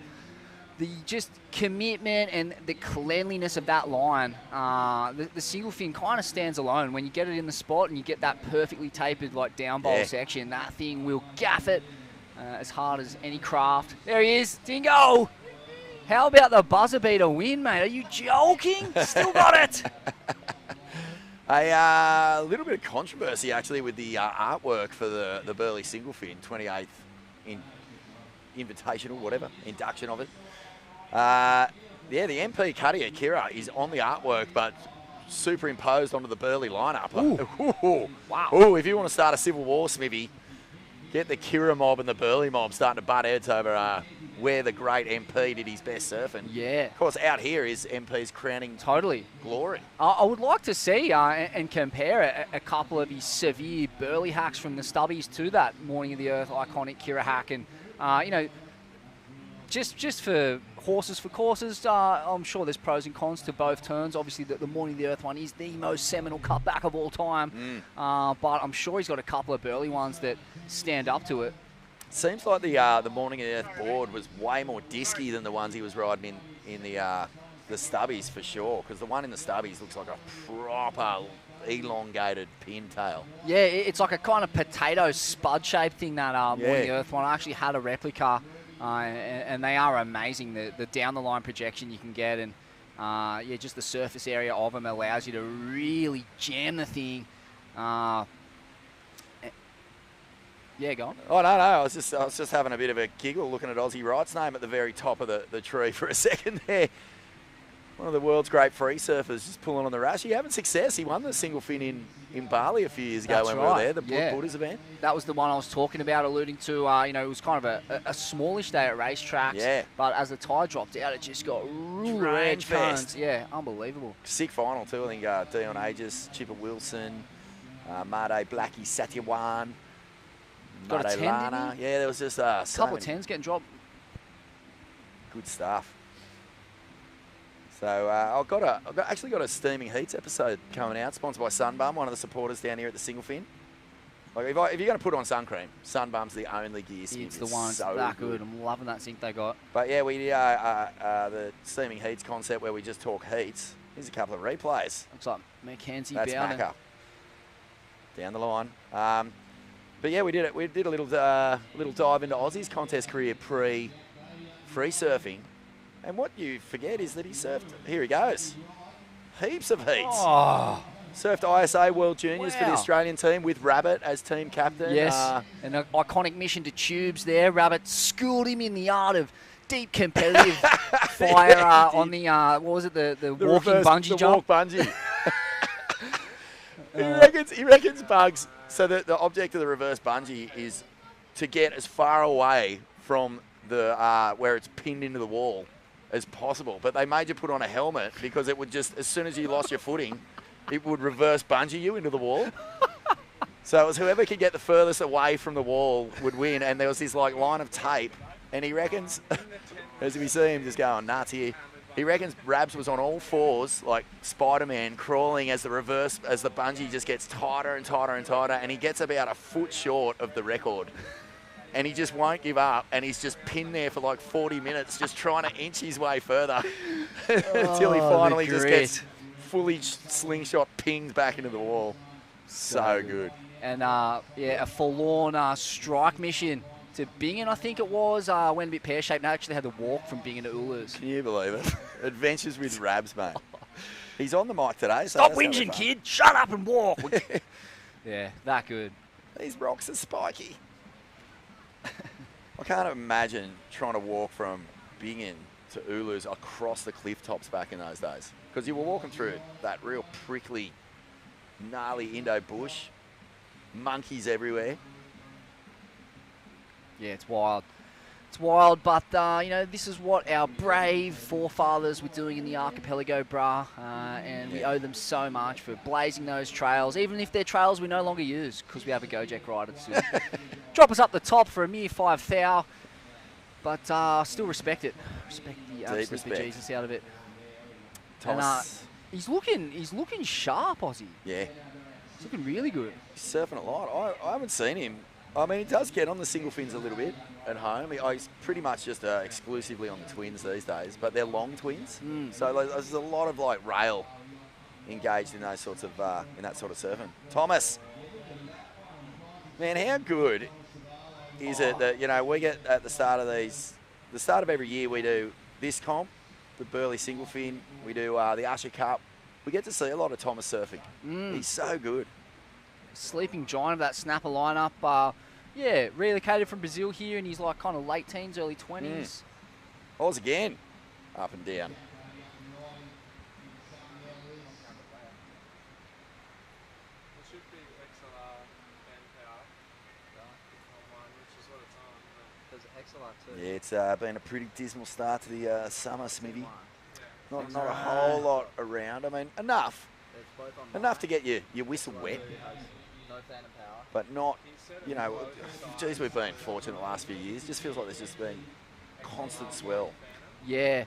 just commitment and the cleanliness of that line. The single fin kind of stands alone. When you get it in the spot and you get that perfectly tapered down bowl section, that thing will gaff it as hard as any craft. There he is, Dingo. How about the buzzer beater win, mate? Are you joking? Still got it. A little bit of controversy, actually, with the artwork for the Burleigh Singlefin 28th Invitational, whatever, induction of it. The MP Cuddy Kira is on the artwork, but superimposed onto the Burleigh lineup. Ooh. Wow. Ooh, if you want to start a civil war, Smithy, get the Kira mob and the Burleigh mob starting to butt heads over where the great MP did his best surfing. Yeah. Of course, out here is MP's crowning glory. I would like to see and compare a couple of his severe Burleigh hacks from the stubbies to that Morning of the Earth iconic Kira hack. And, just for horses for courses, I'm sure there's pros and cons to both turns. Obviously, the Morning of the Earth one is the most seminal cutback of all time. But I'm sure he's got a couple of Burleigh ones that stand up to it. Seems like the Morning of the Earth board was way more disky than the ones he was riding in the stubbies for sure, because the one in the stubbies looks like a proper elongated pintail. Yeah, it's like a kind of potato spud-shaped thing, that Morning of the Earth one. I actually had a replica, and they are amazing. The down-the-line projection you can get, and just the surface area of them allows you to really jam the thing. Yeah, go on. Oh, no. I was just having a bit of a giggle looking at Aussie Wright's name at the very top of the tree for a second there. One of the world's great free surfers just pulling on the rash. He having success. He won the single fin in Bali a few years ago when we were there, the Buddhas event. That was the one I was talking about, alluding to. It was kind of a smallish day at racetracks. Yeah. But as the tide dropped out, it just got ruler edge currents. Yeah, unbelievable. Sick final too. I think Dion Aegis, Chipper Wilson, Made Blackie Satyawan. Got a 10, Lana. Yeah, there was just a couple of 10s getting dropped. Good stuff. So I've actually got a Steaming Heats episode coming out, sponsored by Sunbum, one of the supporters down here at the Single Fin. Like if you're going to put on sun cream, Sunbum's the only gear. It's the one. So that good. I'm loving that zinc they got. But yeah, we the Steaming Heats concept where we just talk heats. Here's a couple of replays. Looks like Mackenzie That's Bowden. Macca. Down the line. But yeah, we did it. We did a little dive into Aussie's contest career pre-free surfing. And what you forget is that he surfed, here he goes, heaps of heats. Oh. Surfed ISA World Juniors for the Australian team with Rabbit as team captain. Yes, an iconic mission to Tubes there. Rabbit schooled him in the art of deep competitive fire on the, what was it, the walking reverse, bungee jump? Walk bungee. He reckons Bugs, so the object of the reverse bungee is to get as far away from the where it's pinned into the wall as possible. But they made you put on a helmet because it would just, as soon as you lost your footing, it would reverse bungee you into the wall. So it was whoever could get the furthest away from the wall would win. And there was this like line of tape, and he reckons, as we see him just going nuts here, he reckons Rabs was on all fours, like Spider-Man, crawling as the bungee just gets tighter and tighter and tighter, and he gets about a foot short of the record. And he just won't give up, and he's just pinned there for like 40 minutes, just trying to inch his way further until he finally just gets fully slingshot pinged back into the wall. So good. And a forlorn strike mission to Bingen, I think it was. Went a bit pear-shaped and actually had to walk from Bingen to Ulus. Can you believe it? Adventures with Rabs, mate. He's on the mic today. So Stop whinging, kid. Shut up and walk. Yeah, that good. These rocks are spiky. I can't imagine trying to walk from Bingen to Ulus across the cliff tops back in those days. Because you were walking through that real prickly, gnarly Indo bush. Monkeys everywhere. Yeah, it's wild. It's wild, but this is what our brave forefathers were doing in the archipelago, brah, and we owe them so much for blazing those trails, even if they're trails we no longer use because we have a Gojek rider to drop us up the top for a mere 5 thou, but still respect it. Respect the absolute bejesus out of it. Thomas. And, he's looking sharp, Aussie. Yeah. He's looking really good. He's surfing a lot. I haven't seen him. I mean, he does get on the single fins a little bit at home. He's pretty much just exclusively on the twins these days, but they're long twins. So there's a lot of like rail engaged in those sorts of in that sort of surfing. Thomas, man, how good is it that we get at the start of every year we do this comp, the Burleigh Singlefin, we do the Usher Cup. We get to see a lot of Thomas surfing. He's so good. Sleeping giant of that snapper lineup. Relocated from Brazil here in his like kind of late teens, early 20s. Oz again, up and down. Yeah, it's been a pretty dismal start to the summer, Smithy. Not a whole lot around. I mean, enough to get your whistle wet. But not, geez, we've been fortunate the last few years. Just feels like there's just been constant swell. Yeah.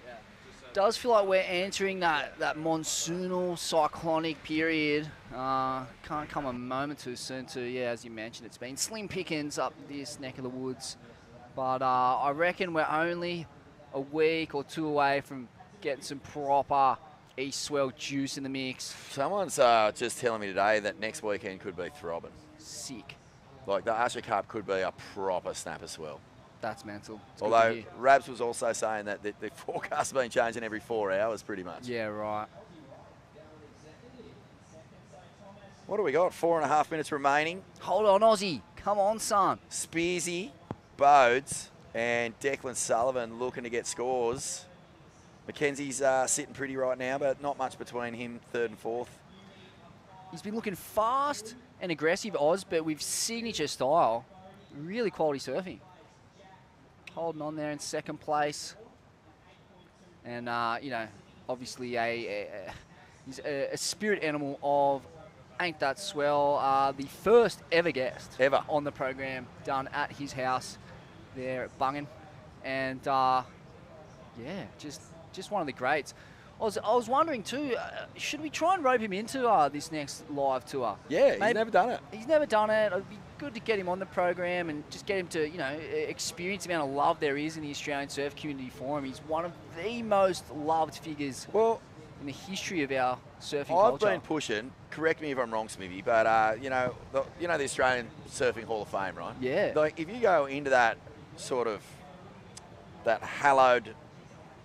Does feel like we're entering that monsoonal, cyclonic period. Can't come a moment too soon to, as you mentioned, it's been slim pickings up this neck of the woods. But I reckon we're only a week or two away from getting some proper east swell juice in the mix. Someone's just telling me today that next weekend could be throbbing. Sick. Like the Usher Cup could be a proper snapper swell. That's mental. It's although Rabs was also saying that the forecast has been changing every 4 hours pretty much. Yeah, right. What do we got? 4.5 minutes remaining. Hold on, Aussie. Come on, son. Spearsy, Bodes, and Declan Sullivan looking to get scores. Mackenzie's sitting pretty right now, but not much between him, third and fourth. He's been looking fast and aggressive, Oz, but with signature style. Really quality surfing. Holding on there in second place. And, obviously he's a spirit animal of Ain't That Swell. The first ever guest ever on the program done at his house there at Bungan. And, just one of the greats. I was wondering too, should we try and rope him into this next live tour? Yeah, he's never done it. He's never done it. It'd be good to get him on the program and just get him to, experience the amount of love there is in the Australian surf community for him. He's one of the most loved figures in the history of our surfing culture. I've been pushing, correct me if I'm wrong, Smithy, but, the Australian Surfing Hall of Fame, right? Yeah. Like, if you go into that sort of, that hallowed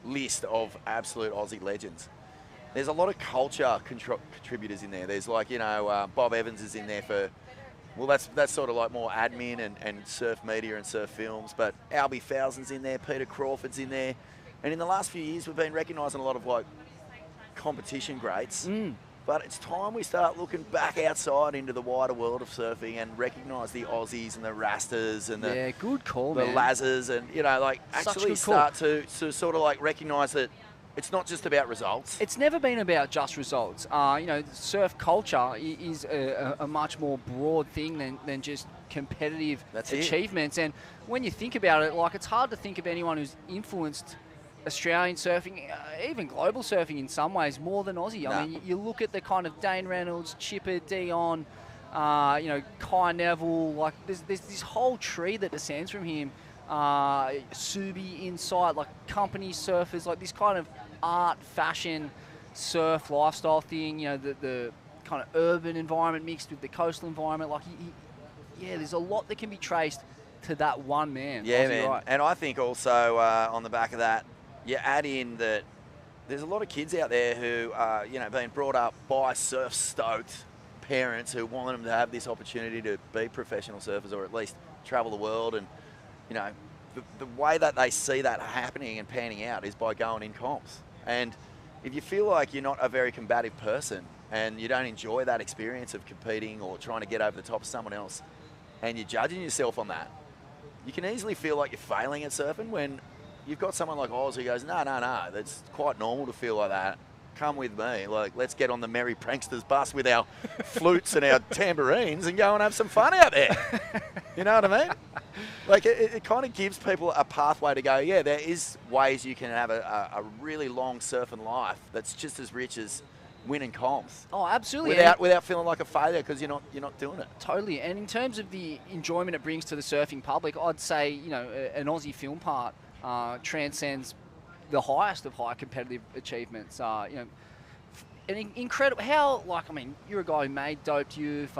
list of absolute Aussie legends, there's a lot of culture contributors in there. There's like, Bob Evans is in there for, well, that's sort of like more admin and surf media and surf films, but Albie Fowson's in there, Peter Crawford's in there, and in the last few years we've been recognising a lot of like competition greats. But it's time we start looking back outside into the wider world of surfing and recognise the Aussies and the Rastas and the good call, the man. Lazzers, and actually start to sort of like recognise that it's not just about results. It's never been about just results. Surf culture is a much more broad thing than just competitive achievements. And when you think about it, like, it's hard to think of anyone who's influenced Australian surfing, even global surfing in some ways, more than Aussie. I mean, you look at the kind of Dane Reynolds, Chipper, Dion, Kai Neville, like there's this whole tree that descends from him. Subi inside, like company surfers, like this kind of art, fashion, surf lifestyle thing. The kind of urban environment mixed with the coastal environment. Like, there's a lot that can be traced to that one man. Yeah, Aussie, man. right. And I think also on the back of that, you add in that there's a lot of kids out there who are, being brought up by surf-stoked parents who want them to have this opportunity to be professional surfers or at least travel the world. And, the way that they see that happening and panning out is by going in comps. And if you feel like you're not a very combative person and you don't enjoy that experience of competing or trying to get over the top of someone else and you're judging yourself on that, you can easily feel like you're failing at surfing when you've got someone like Oz who goes, no, that's quite normal to feel like that. Come with me. Like, let's get on the Merry Pranksters bus with our flutes and our tambourines and go and have some fun out there. You know what I mean? Like, it kind of gives people a pathway to go, yeah, there is ways you can have a really long surfing life that's just as rich as winning comps. Oh, absolutely. Without feeling like a failure because you're not doing it. Totally. And in terms of the enjoyment it brings to the surfing public, I'd say, you know, an Aussie film part transcends the highest of high competitive achievements. You know, an incredible. How, like, I mean, you're a guy who made Doped Youth,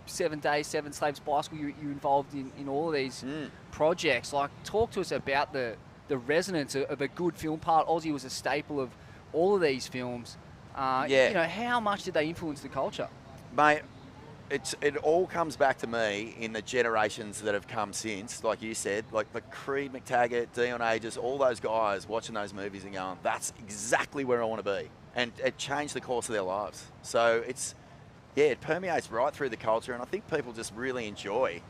7 Days, 7 Slaves Bicycle. You're involved in all of these projects. Like, talk to us about the resonance of a good film part. Aussie was a staple of all of these films. You know, how much did they influence the culture? Mate, it all comes back to me in the generations that have come since, like you said, like the Creed McTaggart, Dion Aegis, all those guys watching those movies and going, that's exactly where I want to be. And it changed the course of their lives. So it permeates right through the culture, and I think people just really enjoy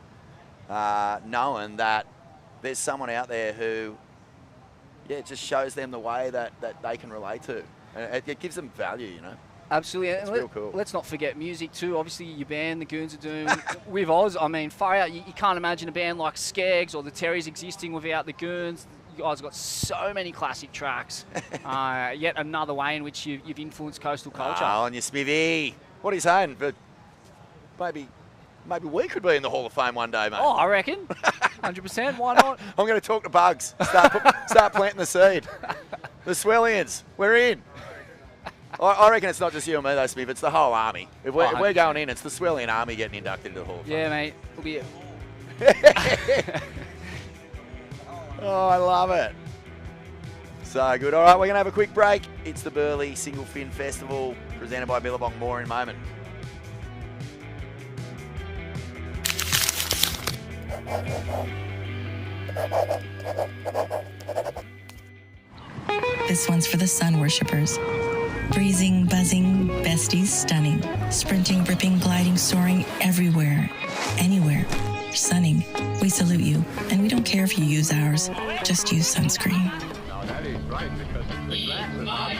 knowing that there's someone out there who, it just shows them the way that they can relate to. And it gives them value, you know. Absolutely. It's real cool. Let's not forget music too. Obviously, your band, the Goons of Doom, with Oz, I mean, far out. You can't imagine a band like Skeggs or the Terrys existing without the Goons. You guys have got so many classic tracks. Yet another way in which you've influenced coastal culture. On your Smithy. What are you saying? But maybe we could be in the Hall of Fame one day, mate. Oh, I reckon. 100%. Why not? I'm going to talk to Bugs. Start planting the seed. The Swellians, we're in. I reckon it's not just you and me, though, Smith. It's the whole army. If we're going in, it's the Swellian army getting inducted into the Hall of Fame. Yeah, mate. It'll be it. Oh, I love it. So good. All right, we're going to have a quick break. It's the Burleigh Singlefin Festival, presented by Billabong. More in a moment. This one's for the sun worshippers. Breezing, buzzing, besties stunning. Sprinting, ripping, gliding, soaring everywhere, anywhere. Sunning. We salute you, and we don't care if you use ours. Just use sunscreen. Now that is right, because the grass is hot.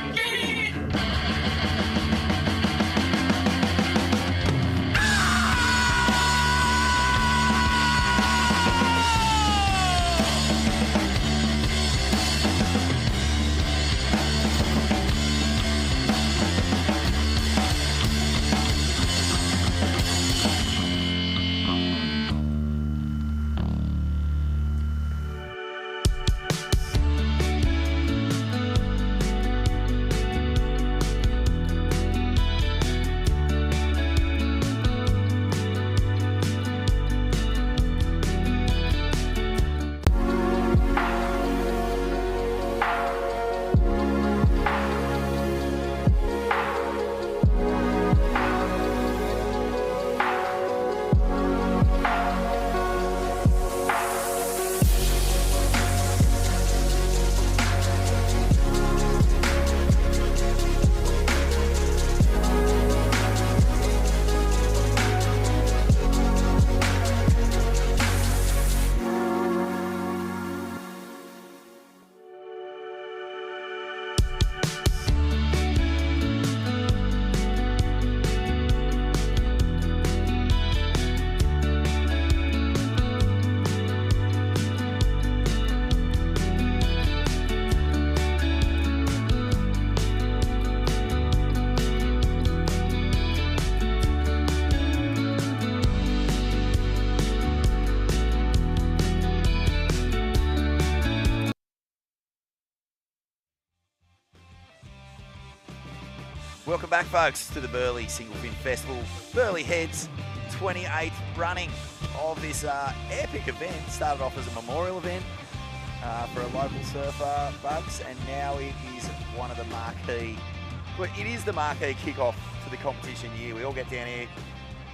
Welcome back, folks, to the Burleigh Singlefin Festival. Burleigh Heads, 28th running of this epic event. Started off as a memorial event for a local surfer, Bugs, and now it is one of the marquee. Well, it is the marquee kickoff to the competition year. We all get down here,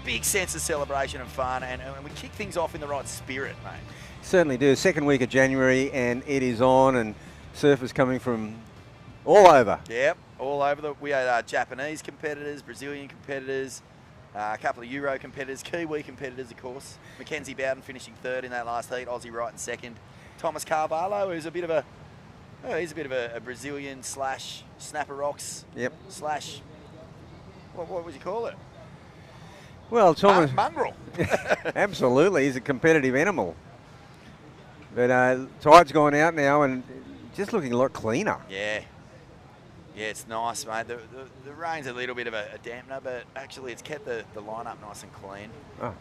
big sense of celebration and fun, and we kick things off in the right spirit, mate. Certainly do. Second week of January, and it is on, and surfers coming from all over. Yep, all over. We had Japanese competitors, Brazilian competitors, A couple of Euro competitors, Kiwi competitors, of course. Mackenzie Bowden finishing third in that last heat. Aussie Wright in second. Thomas Carvalho, who's a bit of a Brazilian slash snapper rocks. Yep. Slash, what would you call it? Well, Thomas. Mongrel. Absolutely, he's a competitive animal. But tide's gone out now and just looking a lot cleaner. Yeah. Yeah, it's nice, mate. The rain's a little bit of a dampener, but actually it's kept the lineup nice and clean. Oh,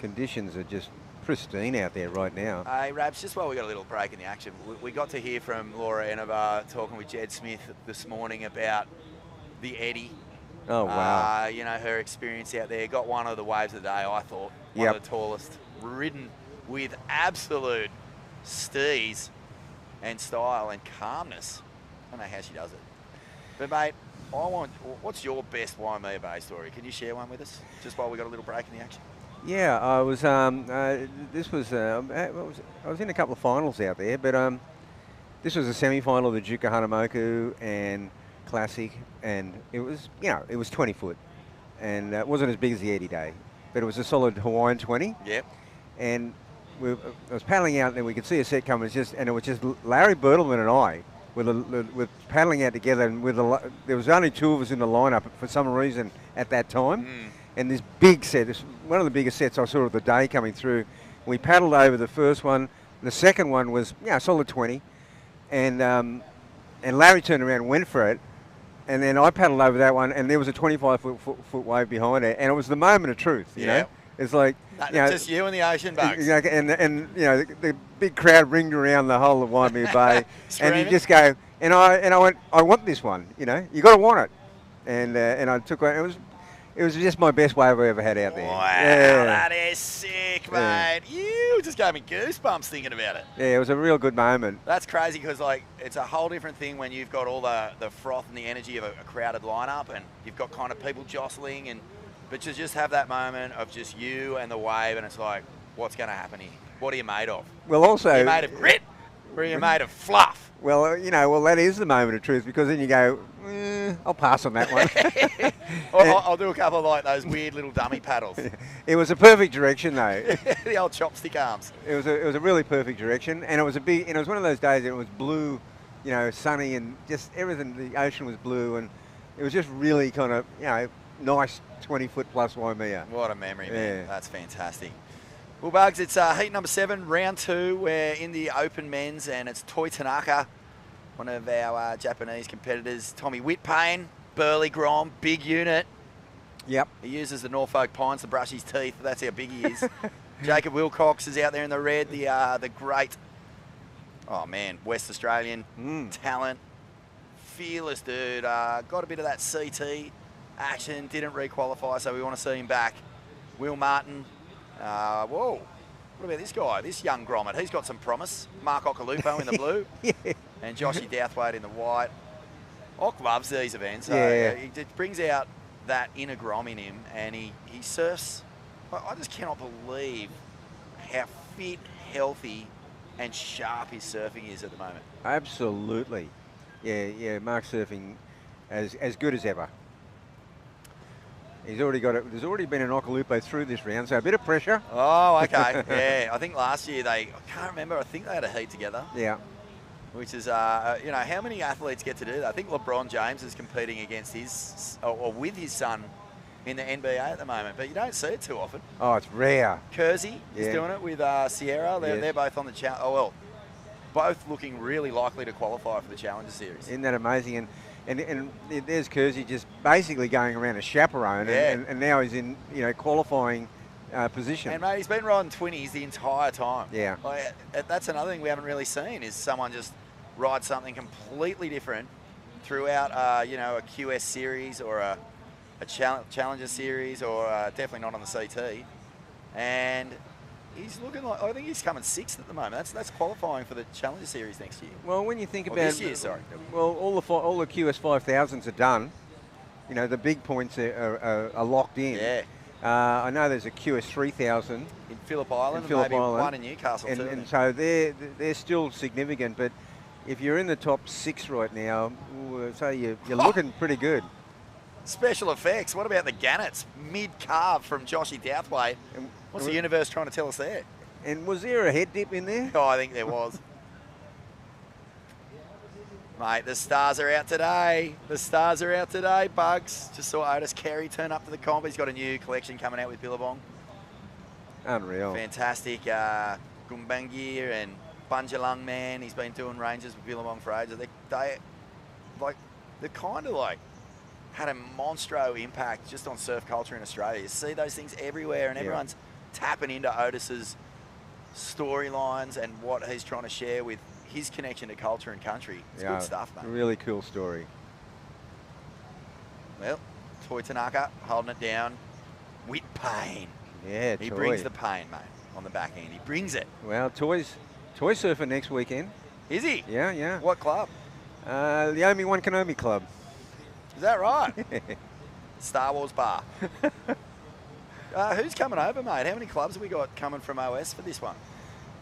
conditions are just pristine out there right now. Hey, Rabs, just while we got a little break in the action, we got to hear from Laura Enovar talking with Jed Smith this morning about the Eddie. Oh, wow. You know, her experience out there. Got one of the waves of the day, I thought. One of the tallest. Ridden with absolute steeze and style and calmness. I don't know how she does it. But, mate, what's your best Waimea Bay story? Can you share one with us, just while we got a little break in the action? Yeah, I was. I was in a couple of finals out there, but this was a semi-final of the Duke of Hanamoku and Classic, and it was, it was 20 foot, and it wasn't as big as the Eddie Day, but it was a solid Hawaiian 20. Yep. And I was paddling out, and we could see a set coming. It was just Larry Bertelman and I. With paddling out together, and there was only two of us in the lineup for some reason at that time. And this big set, this one of the biggest sets I saw of the day coming through. We paddled over the first one. The second one was solid 20, and Larry turned around and went for it, and then I paddled over that one, and there was a 25 foot wave behind it, and it was the moment of truth. You know, it's like just you and the ocean bugs. And the big crowd ringed around the whole of Waimea Bay, and you just go, and I went, I want this one. You got to want it, and I took one. It was just my best wave I ever had out there. Wow, that is sick, mate. You just gave me goosebumps thinking about it. Yeah, it was a real good moment. That's crazy because, it's a whole different thing when you've got all the froth and the energy of a crowded lineup, and you've got kind of people jostling, but to just have that moment of just you and the wave, and it's like, what's going to happen here? What are you made of? Well, also, are you made of grit, or are you made of fluff? Well, that is the moment of truth, because then you go, I'll pass on that one. I'll do a couple of like those weird little dummy paddles. It was a perfect direction, though. The old chopstick arms. It was a really perfect direction, and it was it was one of those days that it was blue, sunny, and just everything. The ocean was blue, and it was just really kind of nice 20-foot plus Waimea. What a memory, man. That's fantastic. Well, Bugs, it's heat number 7, round 2. We're in the open men's, and it's Toi Tanaka, one of our Japanese competitors. Tommy Whitpain, Burleigh Grom, big unit. Yep. He uses the Norfolk Pines to brush his teeth. That's how big he is. Jacob Wilcox is out there in the red, the great, West Australian talent. Fearless dude. Got a bit of that CT action, didn't re-qualify, so we want to see him back. Will Martin. Whoa. What about this guy? This young grommet. He's got some promise. Mark Okalupo in the blue. And Joshy Douthwaite in the white. Ock loves these events. He just brings out that inner grom in him, and he surfs. I just cannot believe how fit, healthy, and sharp his surfing is at the moment. Absolutely. Yeah, Mark's surfing as good as ever. He's already got it. There's already been an Okalupo through this round, so a bit of pressure. Oh, okay. Yeah, I think last year I can't remember, I think they had a heat together. Yeah. Which is, how many athletes get to do that? I think LeBron James is competing against with his son in the NBA at the moment, but you don't see it too often. Oh, it's rare. Kersey is doing it with Sierra. They're both on the challenge. Both looking really likely to qualify for the Challenger Series. Isn't that amazing? And there's Kersey just basically going around a chaperone, and now he's in qualifying position. And mate, he's been riding 20s the entire time. Yeah. That's another thing we haven't really seen is someone just ride something completely different throughout a QS series or a Challenger series or definitely not on the CT. And he's looking like, I think he's coming 6th at the moment. That's qualifying for the Challenger Series next year. Well, when you think about this year, sorry. Well, all the QS 5000s are done. The big points are locked in. Yeah. I know there's a QS 3000 in Phillip Island, and maybe one in Newcastle too. And so they're still significant. But if you're in the top 6 right now, so you're looking pretty good. Special effects. What about the Gannets? Mid-carve from Joshy Douthwaite. What's the universe trying to tell us there? And was there a head dip in there? Oh, I think there was. Mate, the stars are out today. The stars are out today, Bugs. Just saw Otis Carey turn up to the comp. He's got a new collection coming out with Billabong. Unreal. Fantastic. Gumbangir and Bunjalung Man. He's been doing ranges with Billabong for ages. They're kind of like had a monstro impact just on surf culture in Australia. You see those things everywhere, and everyone's tapping into Otis's storylines and what he's trying to share with his connection to culture and country. It's good stuff, mate. Really cool story. Well, Toy Tanaka holding it down with pain. Yeah, He Toy. brings the pain, mate, on the back end. He brings it. Well, toy surfing next weekend. Is he? Yeah, yeah. What club? The Omi Wankanome Club. Is that right? Star Wars Bar. Who's coming over, mate? How many clubs have we got coming from OS for this one?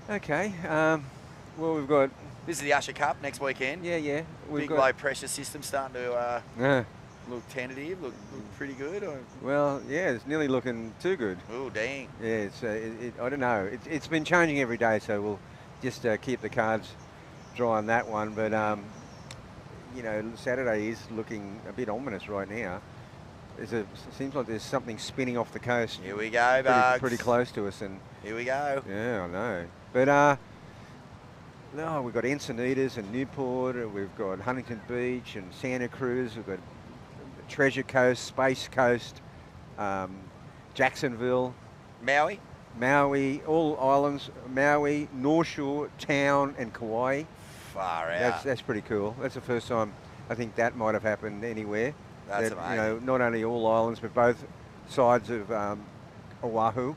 Okay. Well, we've got... This is the Usher Cup next weekend. Yeah. Big low pressure system starting to look tentative, look pretty good. Or? Well, yeah, it's nearly looking too good. Oh, dang. Yeah, it's I don't know. It's been changing every day, so we'll just keep the cards dry on that one. But, you know, Saturday is looking a bit ominous right now. It seems like there's something spinning off the coast. Here we go, Bugs. Pretty close to us. And here we go. Yeah, I know. But, no, we've got Encinitas and Newport, we've got Huntington Beach and Santa Cruz, we've got Treasure Coast, Space Coast, Jacksonville. Maui, all islands, Maui, North Shore, Town and Kauai. Far out. That's pretty cool. That's the first time I think that might have happened anywhere. That's amazing. You know, not only all islands, but both sides of Oahu.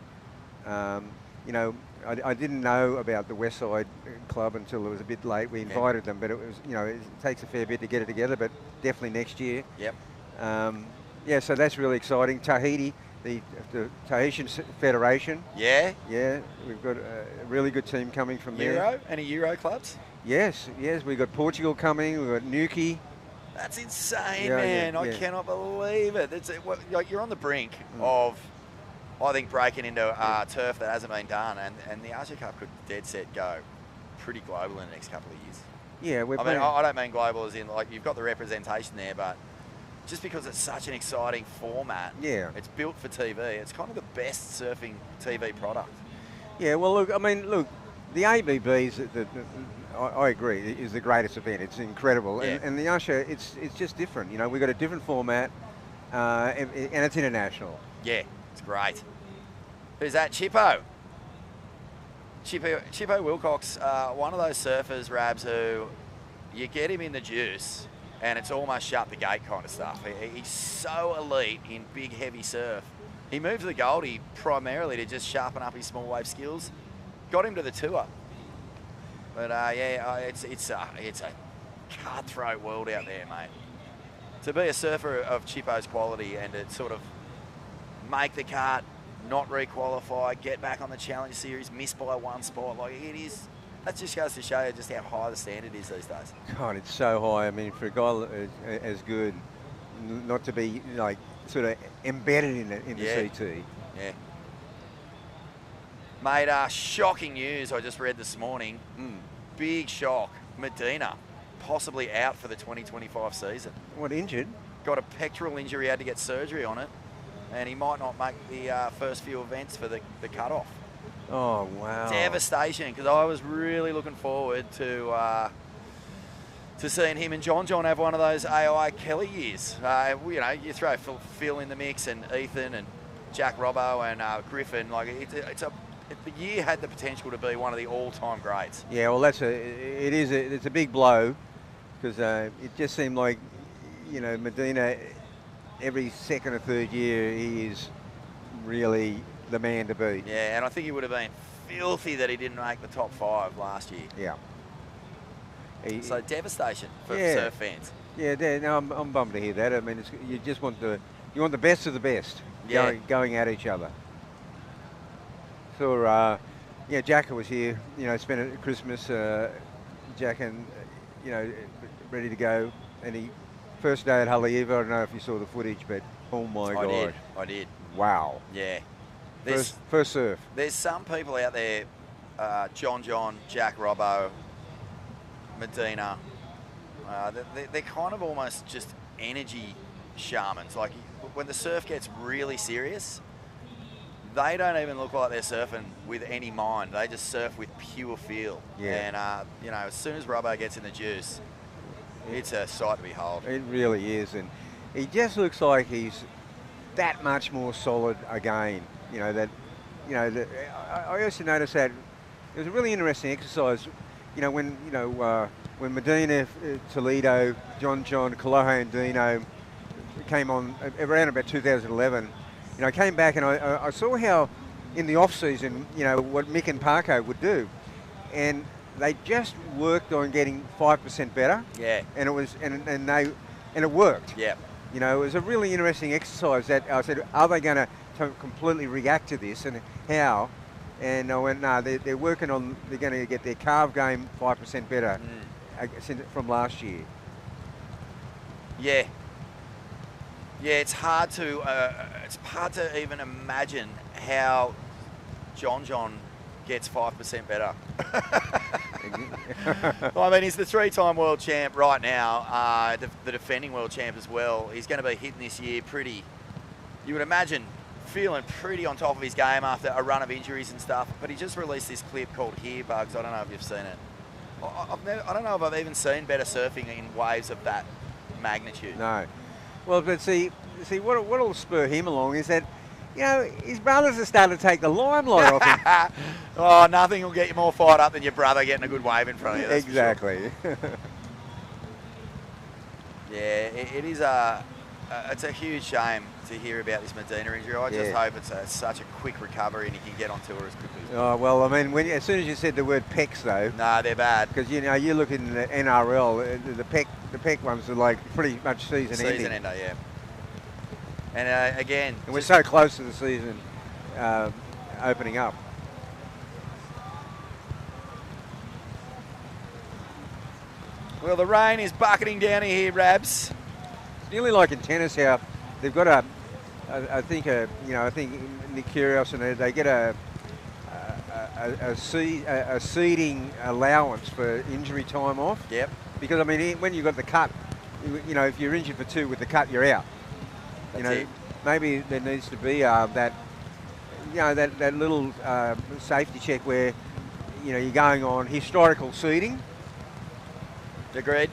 You know, I didn't know about the West Side Club until it was a bit late. We invited them, but it was, you know, it takes a fair bit to get it together, but definitely next year. Yep. Yeah, so that's really exciting. Tahiti, the Tahitian Federation. Yeah. Yeah, we've got a really good team coming from there. Any Euro clubs? Yes, we've got Portugal coming, we've got Nuki. That's insane, man. I cannot believe it. Like you're on the brink of, I think, breaking into turf that hasn't been done, and the Asia Cup could dead set go pretty global in the next couple of years. Yeah, I don't mean global as in like you've got the representation there, but just because it's such an exciting format, it's built for TV. It's kind of the best surfing TV product. Yeah, well, look, the ABB's, I agree, is the greatest event. It's incredible, and the Usher, it's just different. You know, we've got a different format, and it's international. Yeah, it's great. Who's that? Chippo Wilcox, one of those surfers, Rabs, who you get him in the juice and it's almost shut the gate kind of stuff. He's so elite in big, heavy surf. He moved to the Goldie primarily to just sharpen up his small wave skills. Got him to the tour. But it's a cutthroat world out there, mate. To be a surfer of Chippo's quality and to sort of make the cut, not re-qualify, get back on the Challenge Series, miss by one spot, like it is. That just goes to show you just how high the standard is these days. God, it's so high. I mean, for a guy as good, not to be like sort of embedded in the CT. Yeah. Mate, shocking news I just read this morning. Big shock. Medina, possibly out for the 2025 season. What, injured? Got a pectoral injury, had to get surgery on it, and he might not make the first few events for the cutoff. Oh, wow. Devastation, because I was really looking forward to seeing him and John have one of those AI Kelly years. You know, you throw Phil in the mix and Ethan and Jack Robbo and Griffin. Like the year had the potential to be one of the all-time greats. Yeah, well, it's a big blow because it just seemed like, you know, Medina, every second or third year, he is really the man to beat. Yeah, and I think he would have been filthy that he didn't make the top 5 last year. Yeah. So devastation for surf fans. Yeah, no, I'm bummed to hear that. I mean, you just want the best of the best going at each other. So, Jacka was here. You know, spent Christmas. Jack and you know, ready to go, and he first day at Haleiwa. I don't know if you saw the footage, but oh my gosh. I did. Wow. Yeah. First surf. There's some people out there, John, Jack Robbo, Medina, they're kind of almost just energy shamans. Like when the surf gets really serious, they don't even look like they're surfing with any mind. They just surf with pure feel. Yeah. And, you know, as soon as Robbo gets in the juice, it's a sight to behold. It really is. And he just looks like he's that much more solid again. You know, I also noticed that it was a really interesting exercise. You know, when Medina, Toledo, John, Kolohe and Dino came on around about 2011, you know, I came back and I saw how in the off season, you know, what Mick and Parko would do, and they just worked on getting 5% better. Yeah. And it was and it worked. Yeah. You know, it was a really interesting exercise that I said, are they going to completely react to this and how? And I went, no, they're working on, they're going to get their carve game 5% better from last year. Yeah. Yeah, it's hard to even imagine how John gets 5% better. I mean, he's the 3-time world champ right now, the defending world champ as well. He's going to be hitting this year pretty, you would imagine, feeling pretty on top of his game after a run of injuries and stuff. But he just released this clip called Here Bugs. I don't know if you've seen it. I don't know if I've even seen better surfing in waves of that magnitude. No. Well, but see, what'll spur him along is that, you know, his brothers are starting to take the limelight off him. Oh, nothing will get you more fired up than your brother getting a good wave in front of you. That's exactly. For sure. Yeah, it is it's a huge shame to hear about this Medina injury. I just hope it's such a quick recovery and he can get on tour as quickly as possible. Oh, well, I mean, as soon as you said the word pecs, though. No, they're bad. Because, you know, you look in the NRL, the pec ones are like pretty much season ending. Season ender, yeah. And again... And we're so close to the season opening up. Well, the rain is bucketing down here, Rabs. It's nearly like in tennis how they've got I think Nick Kyrgios and they get a seeding allowance for injury time off. Yep. Because I mean, when you've got the cut, you know, if you're injured for 2 with the cut, you're out. That's you know, it. Maybe there needs to be that, you know, that little safety check where, you know, you're going on historical seeding. Agreed.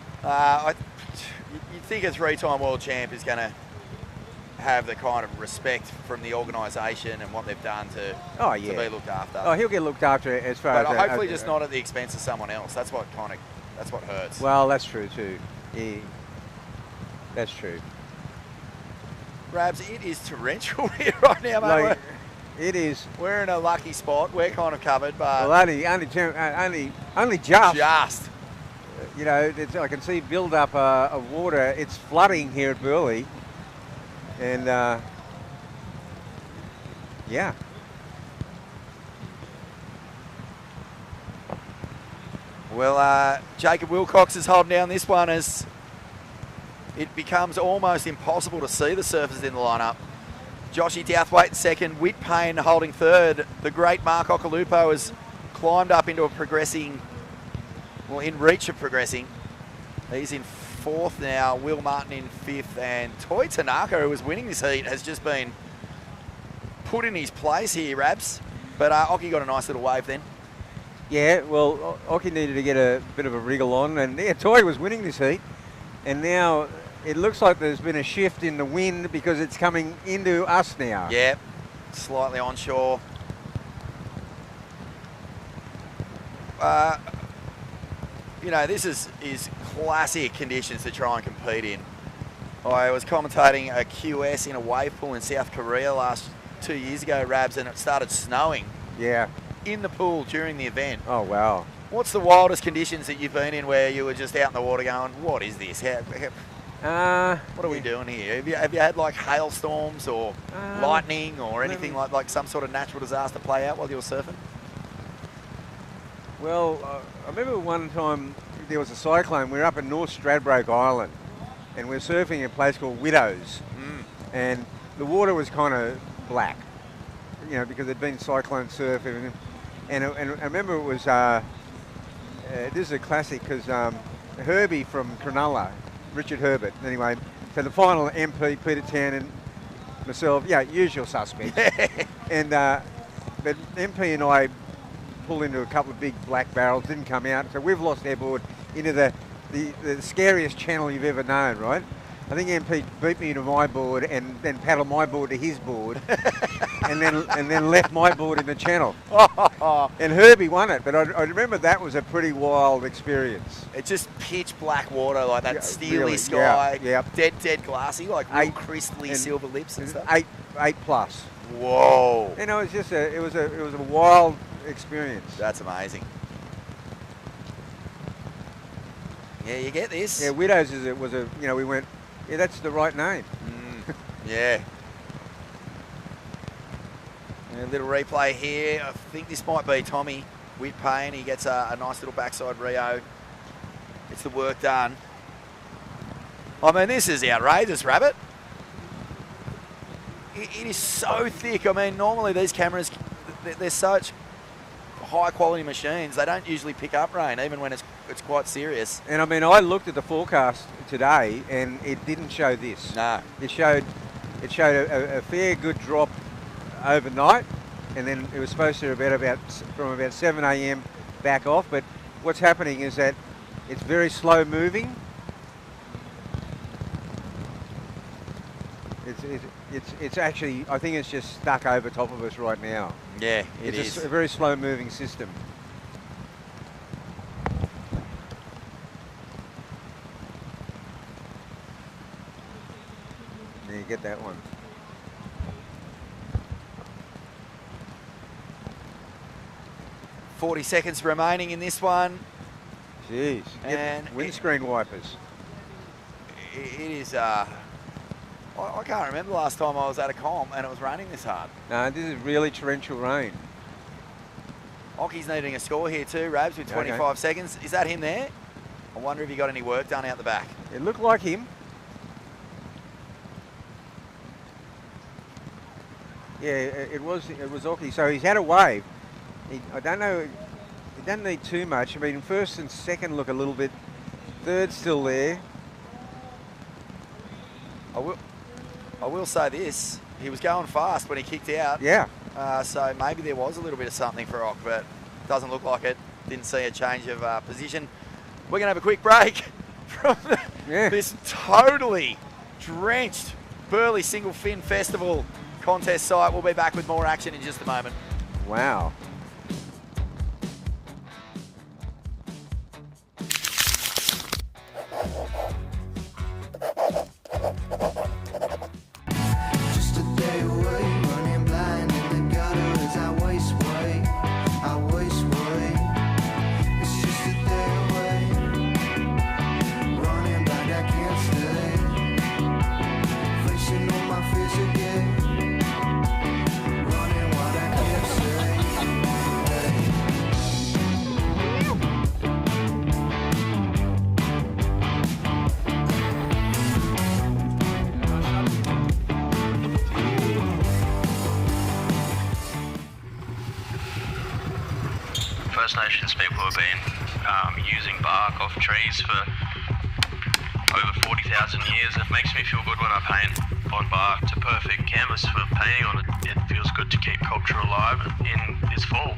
You'd think a 3-time world champ is going to have the kind of respect from the organisation and what they've done to be looked after. Oh, he'll get looked after as far but as... hopefully just not at the expense of someone else. That's what hurts. Well, that's true too. Yeah, that's true. Rabs, it is torrential here right now, mate. Like, it is. We're in a lucky spot. We're kind of covered, but... Well, only just. Just. You know, I can see build-up of water. It's flooding here at Burleigh. And, yeah. Well, Jacob Wilcox is holding down this one as it becomes almost impossible to see the surfers in the lineup. Joshy Douthwaite second, Whit Payne holding third. The great Mark Okalupo has climbed up into in reach of progressing. He's in fourth now, Will Martin in fifth, and Toi Tanaka, who was winning this heat, has just been put in his place here, Rabs. But Oki got a nice little wave then. Yeah, well, Oki needed to get a bit of a wriggle on, and yeah, Toi was winning this heat, and now it looks like there's been a shift in the wind because it's coming into us now. Yeah, slightly onshore. You know, this is classic conditions to try and compete in. I was commentating a QS in a wave pool in South Korea 2 years ago, Rabs, and it started snowing. Yeah. In the pool during the event. Oh, wow. What's the wildest conditions that you've been in where you were just out in the water going, what is this? What are we doing here? Have you had like hailstorms or lightning or anything like some sort of natural disaster play out while you were surfing? Well, I remember one time there was a cyclone. We were up in North Stradbroke Island, and we're surfing in a place called Widows, and the water was kind of black, you know, because there'd been cyclone surf, and I remember it was, this is a classic because Herbie from Cronulla, Richard Herbert, anyway, so the final MP, Peter Town and myself, yeah, usual suspects, and but MP and I pulled into a couple of big black barrels, didn't come out, so we've lost our board into the scariest channel you've ever known, right? I think MP beat me into my board and then paddled my board to his board, and then left my board in the channel. And Herbie won it, but I remember that was a pretty wild experience. It's just pitch black water, like that steely really, sky, yeah. dead glassy, like real crystally silver lips and stuff. 8 plus. Whoa! You know, it's just it was a wild experience. That's amazing. Yeah, you get this. Yeah, Widows was a you know, we went, yeah, that's the right name. Yeah. And a little replay here. I think this might be Tommy Whitpayne. He gets a nice little backside Rio. It's the work done. I mean, this is outrageous, Rabbit. It is so thick. I mean, normally these cameras, they're such high quality machines. They don't usually pick up rain, even when it's quite serious. And I mean, I looked at the forecast today, and it didn't show this. No. It showed a fair good drop overnight, and then it was supposed to from about 7 a.m. back off. But what's happening is that it's very slow moving. It's actually, I think it's just stuck over top of us right now. Yeah, it's It's a very slow moving system. There you get that one. .40 seconds remaining in this one. Jeez. And windscreen wipers. It is, I can't remember the last time I was at a comp and it was raining this hard. No, this is really torrential rain. Ocky's needing a score here too, Rabs, with 25 seconds. Is that him there? I wonder if he got any work done out the back. It looked like him. Yeah, it was Ocky. So he's had a wave. I don't know, he doesn't need too much. I mean, first and second look a little bit. Third's still there. I will say this, he was going fast when he kicked out. Yeah. So maybe there was a little bit of something for Ock, but doesn't look like it. Didn't see a change of position. We're going to have a quick break from this totally drenched Burleigh Singlefin Festival contest site. We'll be back with more action in just a moment. Wow. First Nations people have been using bark off trees for over 40,000 years. It makes me feel good when I paint on bark. It's a perfect canvas for painting on it. It feels good to keep culture alive in this fall.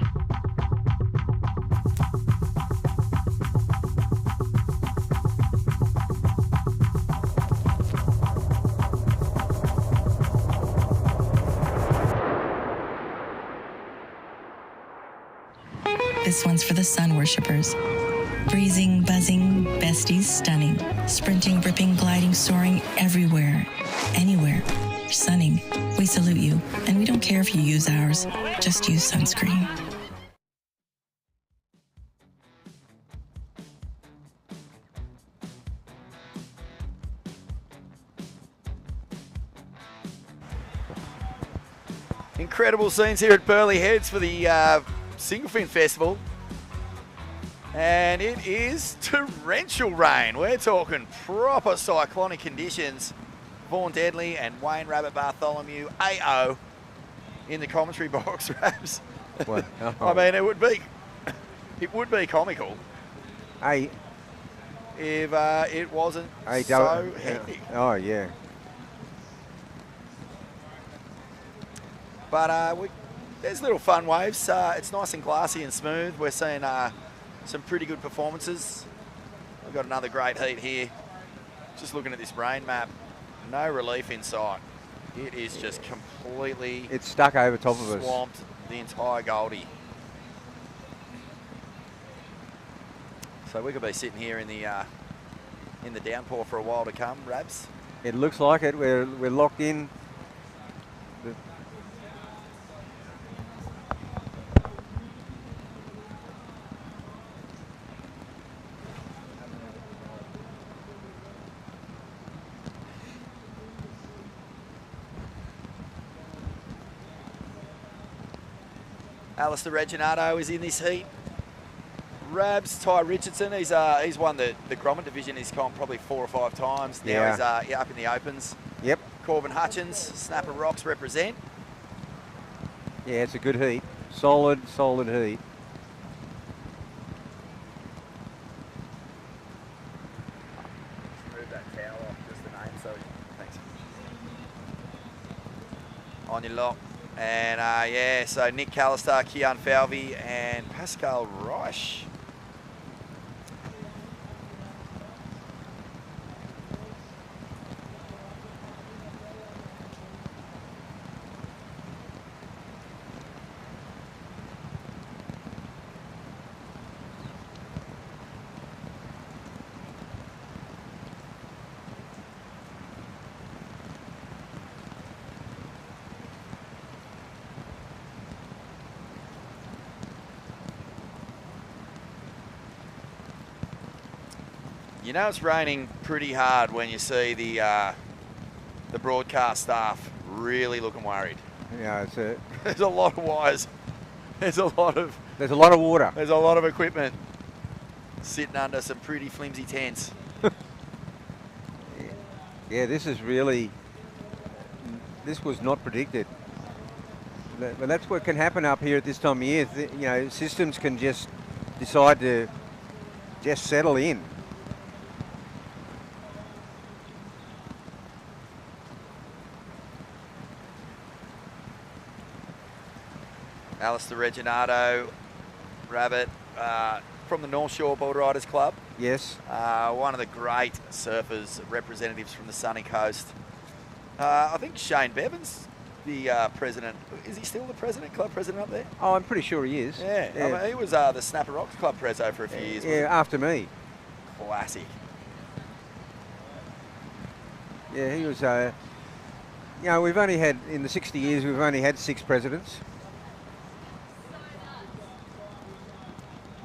This one's for the sun worshippers. Breezing, buzzing, besties stunning. Sprinting, ripping, gliding, soaring everywhere, anywhere. Sunning. We salute you, and we don't care if you use ours. Just use sunscreen. Incredible scenes here at Burleigh Heads for the Singlefin Festival. And it is torrential rain. We're talking proper cyclonic conditions. Vaughan Deadly and Wayne Rabbit Bartholomew, AO, in the commentary box, Rabs. Well, I mean, it would be comical Hey, if it wasn't hey, so hectic. Oh, yeah. But there's little fun waves. It's nice and glassy and smooth. We're seeing some pretty good performances. We've got another great heat here. Just looking at this rain map, no relief in sight. It is just completely It's stuck over top of us. swamped the entire Goldie. So we could be sitting here in the downpour for a while to come, Rabs. It looks like it. We're locked in. Alistair Reginato is in this heat. Rabs, Ty Richardson, he's won the Grommet division. He's gone probably 4 or 5 times. Now Yeah. he's up in the opens. Yep. Corbin Hutchins, Snapper Rocks represent. Yeah, it's a good heat. Solid heat. Move that towel off, just the name, so thanks. On your lock. And yeah, so Nick Callister, Kian Falvey, and Pascal Reich. You know it's raining pretty hard when you see the broadcast staff really looking worried. Yeah, There's a lot of wires. There's a lot of water. There's a lot of equipment sitting under some pretty flimsy tents. Yeah, this was not predicted. But that's what can happen up here at this time of year. You know, systems can just decide to just settle in. Alistair Reginato, Rabbit, from the North Shore Board Riders Club. Yes. One of the great surfers, representatives from the sunny coast. I think Shane Bevan's the president. Is he still the president, club president up there? Oh, I'm pretty sure he is. Yeah. I mean, he was the Snapper Rocks Club preso for a few years. Yeah, after me. Classic. Yeah, he was. You know, we've only had, in the 60 years, we've only had 6 presidents.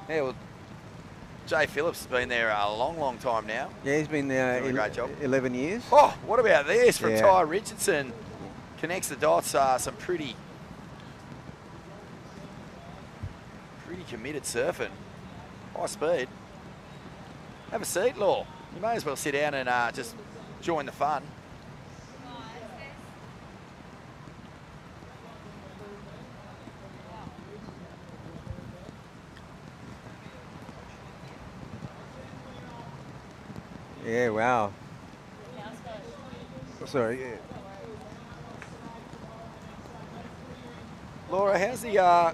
Yeah, well, Jay Phillips has been there a long, long time now. Yeah, he's been there Doing a great job. 11 years. Oh, what about this from Yeah. Ty Richardson? Connects the dots. Some pretty committed surfing. High speed. Have a seat, Law. You may as well sit down and just join the fun. Yeah, wow. Sorry, yeah. Laura, how's the... I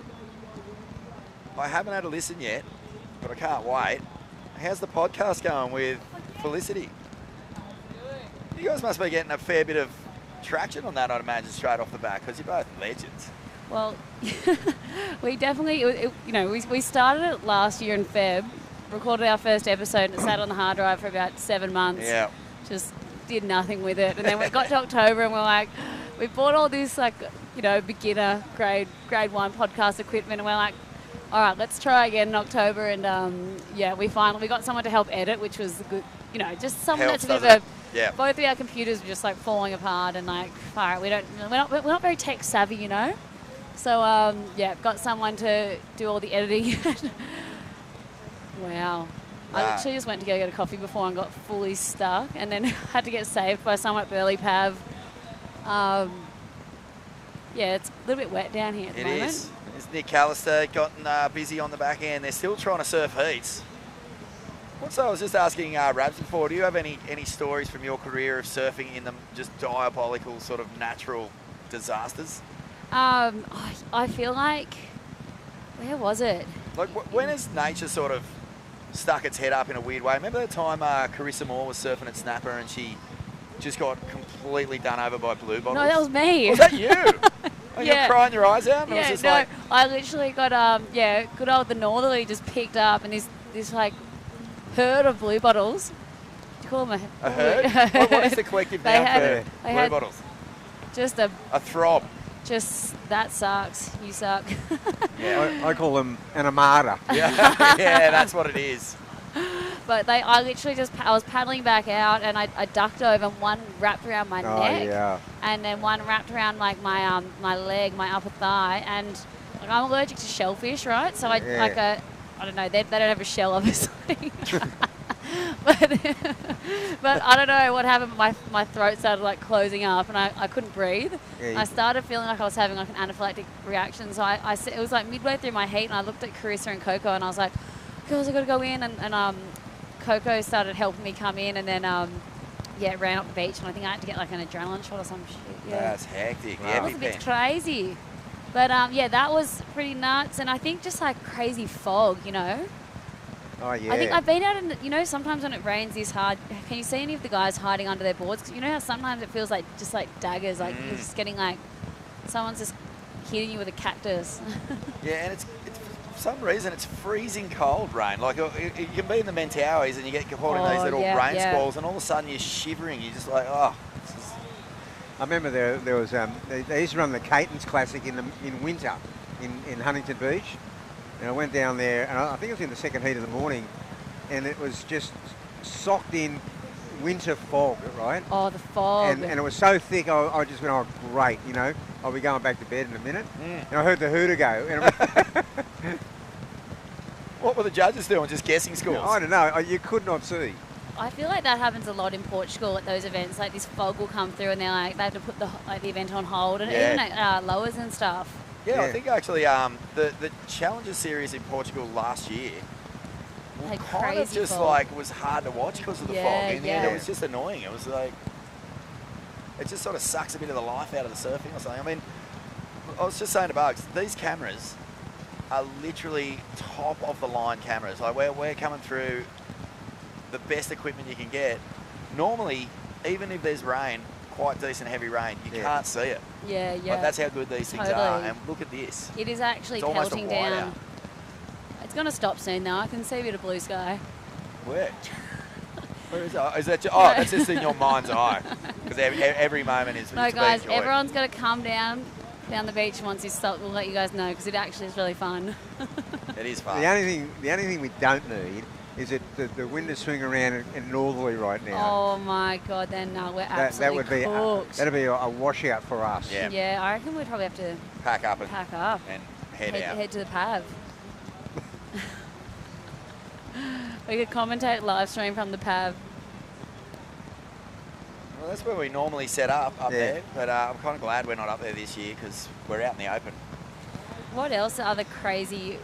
haven't had a listen yet, but I can't wait. How's the podcast going with Felicity? You guys must be getting a fair bit of traction on that, I'd imagine, straight off the bat, because you're both legends. Well, we definitely, we started it last year in Feb, recorded our first episode, and it sat on the hard drive for about 7 months. Yeah. Just did nothing with it. And then we got to October and we're like, we bought all this beginner grade 1 podcast equipment, and we're like, all right, let's try again in October. And we finally got someone to help edit, which was good, just someone Helps, that's a bit of a, Yeah. both of our computers were just like falling apart, and like, all right, we're not very tech savvy, So got someone to do all the editing. Wow. I actually just went to go get a coffee before and got fully stuck, and then had to get saved by someone at Burleigh Pav. Yeah, it's a little bit wet down here at the moment. It is. It's Nick Callister gotten busy on the back end. They're still trying to surf heats. So I was just asking Rabs before, do you have any stories from your career of surfing in the just diabolical sort of natural disasters? I feel like, where was it? Like when has nature sort of stuck its head up in a weird way? Remember the time Carissa Moore was surfing at Snapper and she just got completely done over by blue bottles? No, that was me. Was that you? Are you Yeah. crying your eyes out? And it was Yeah, just no, like, I literally got, good old the Northerly just picked up, and this like herd of blue bottles. Do you call them a herd? What is the collective noun for blue bottles? Just a throb. Just, that sucks. You suck. Yeah. I call them an armada. Yeah, that's what it is. But I literally I was paddling back out, and I ducked over, and one wrapped around my neck, and then one wrapped around like my my leg, my upper thigh, and like, I'm allergic to shellfish, right? So I don't know, they don't have a shell, obviously. but I don't know what happened. My throat started like closing up, and I couldn't breathe. I started feeling like I was having like an anaphylactic reaction. So it was like midway through my heat, and I looked at Carissa and Coco, and I was like, girls, I got to go in. And Coco started helping me come in, and then ran up the beach, and I think I had to get like an adrenaline shot or some shit. Yeah, that's hectic. Wow. It was a bit crazy. But that was pretty nuts, and I think just like crazy fog, you know. Oh, yeah. I think I've been out in, sometimes when it rains this hard, can you see any of the guys hiding under their boards? 'Cause you know how sometimes it feels like just like daggers, like you're just getting like, someone's just hitting you with a cactus. Yeah, and it's for some reason it's freezing cold rain. Like you can be in the Mentawais and you get caught in these little rain squalls, and all of a sudden you're shivering. You're just like, oh. I remember there was they used to run the Catons Classic in winter in Huntington Beach. And I went down there, and I think it was in the second heat of the morning, and it was just socked in winter fog, right? Oh, the fog. And it was so thick, I just went, oh, great, I'll be going back to bed in a minute. And I heard the hooter go. And what were the judges doing? Just guessing scores? I don't know. You could not see. I feel like that happens a lot in Portugal at those events. Like this fog will come through, and they're like, they have to put the event on hold, and even at lowers and stuff. Yeah, I think actually the Challenger Series in Portugal last year kind of just like was hard to watch because of the fog. In the end, it was just annoying. It was like, it just sort of sucks a bit of the life out of the surfing or something. I mean, I was just saying to Bugs, these cameras are literally top of the line cameras. Like we're coming through the best equipment you can get. Normally, even if there's rain, quite decent heavy rain, you can't see it. Yeah. But that's how good these things are. And look at this. It is actually pelting down. It's going to stop soon though. I can see a bit of blue sky. Where? Where is that? Is that that's just in your mind's eye. Because every moment is. No, guys, everyone's got to come down the beach once it's stopped. We'll let you guys know because it actually is really fun. It is fun. The only thing we don't need is that the wind is swinging around in northerly right now. Oh my God! Then no, we're absolutely that would be cooked. That'd be a washout for us. Yeah, I reckon we'd probably have to pack up and head to the Pav. We could commentate live stream from the Pav. Well, that's where we normally set up there, but I'm kind of glad we're not up there this year because we're out in the open. What else are the crazy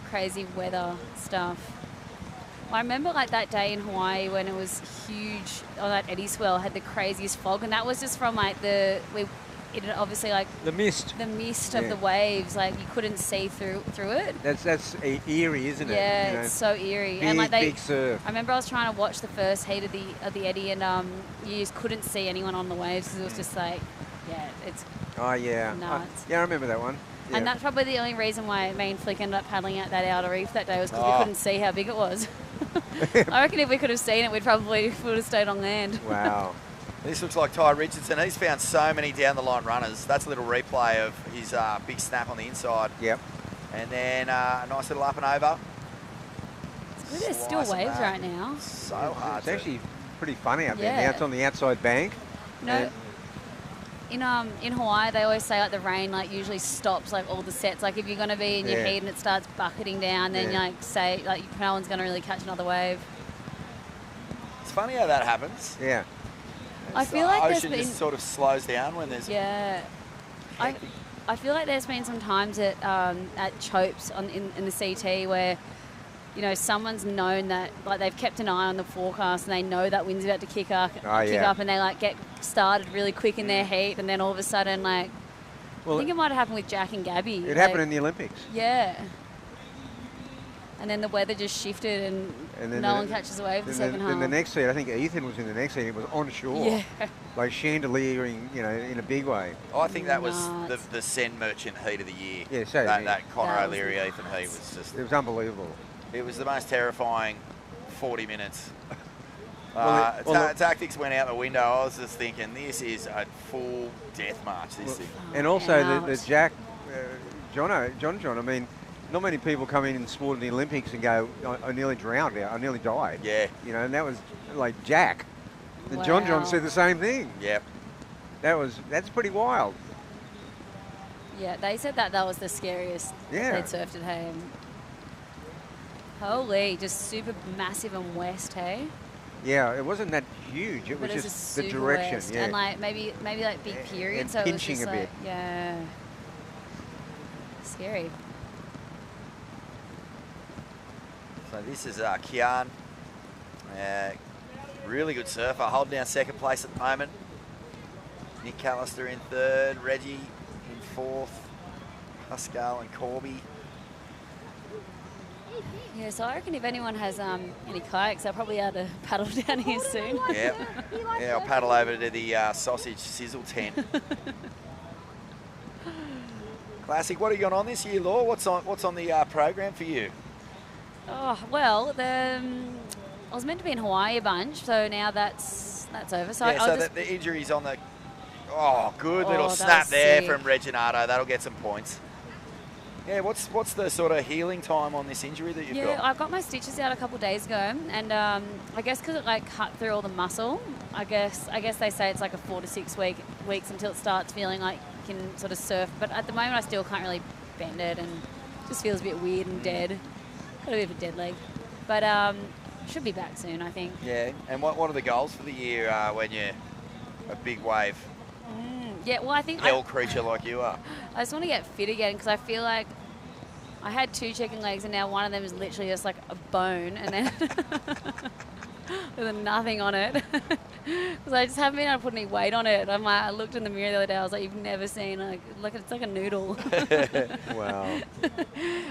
weather stuff? I remember like that day in Hawaii when it was huge, that eddy swell had the craziest fog, and that was just from like obviously like the mist of the waves, like you couldn't see through it. That's eerie, isn't it? Yeah, it's so eerie. Big, and like big surf. I remember I was trying to watch the first heat of the eddy, and you just couldn't see anyone on the waves because it was just like, it's nuts. I remember that one. Yeah. And that's probably the only reason why me and Flick ended up paddling out that outer reef that day was because we couldn't see how big it was. I reckon if we could have seen it, we would have stayed on land. Wow. This looks like Ty Richardson. He's found so many down-the-line runners. That's a little replay of his big snap on the inside. Yep. And then a nice little up and over. There's still waves right now. So hard. It's actually pretty funny out there. Now it's on the outside bank. No. in Hawaii, they always say like the rain like usually stops like all the sets. Like if you're gonna be in your heat and it starts bucketing down, then you like say like no one's gonna really catch another wave. It's funny how that happens. Yeah. I feel like the there's ocean been just sort of slows down when there's I feel like there's been some times at Chopes in the CT where, you know, someone's known that, like, they've kept an eye on the forecast and they know that wind's about to kick up and they, like, get started really quick in their heat, and then all of a sudden, like, I think it might have happened with Jack and Gabby. It happened in the Olympics. Yeah. And then the weather just shifted and then no one catches a wave the second half. In the next heat, I think Ethan was in the next heat. It was onshore. Yeah. Like chandeliering, you know, in a big way. I think that was the Sen Merchant heat of the year. Yeah, so that Connor O'Leary Ethan heat was just... It was unbelievable. It was the most terrifying 40 minutes. Tactics went out the window. I was just thinking, this is a full death march, this thing. And also the Jack, John, I mean, not many people come in and sport in the Olympics and go, I nearly drowned out, I nearly died. Yeah. You know, and that was like Jack. And John said the same thing. Yep. That's pretty wild. Yeah, they said that was the scariest they'd surfed at, hey. Holy, just super massive and west, hey? Yeah, it wasn't that huge. It was just the direction. West. Yeah. And like maybe like big periods. And so pinching it was just a bit. Yeah. Scary. So this is Kian. Really good surfer, holding down second place at the moment. Nick Callister in third, Reggie in fourth, Pascal and Corby. Yeah, so I reckon if anyone has any kayaks, they'll probably have to paddle down here soon. Yeah, I'll paddle over to the sausage sizzle tent. Classic. What have you got on this year, Law? What's on the program for you? Oh well, I was meant to be in Hawaii a bunch, so now that's over. So yeah, the injury's on the. Oh, good little snap there from Reginato. That'll get some points. Yeah, what's the sort of healing time on this injury that you've got? Yeah, I got my stitches out a couple of days ago, and I guess because it like cut through all the muscle, I guess they say it's like a 4 to 6 weeks until it starts feeling like you can sort of surf. But at the moment, I still can't really bend it, and it just feels a bit weird and dead. Got a bit of a dead leg, but should be back soon, I think. Yeah, and what are the goals for the year when you're a big wave? Yeah, well, I think hell creature like you are. I just want to get fit again because I feel like I had 2 chicken legs and now one of them is literally just like a bone and then with nothing on it because I just haven't been able to put any weight on it. I looked in the mirror the other day. I was like, you've never seen it's like a noodle. Wow.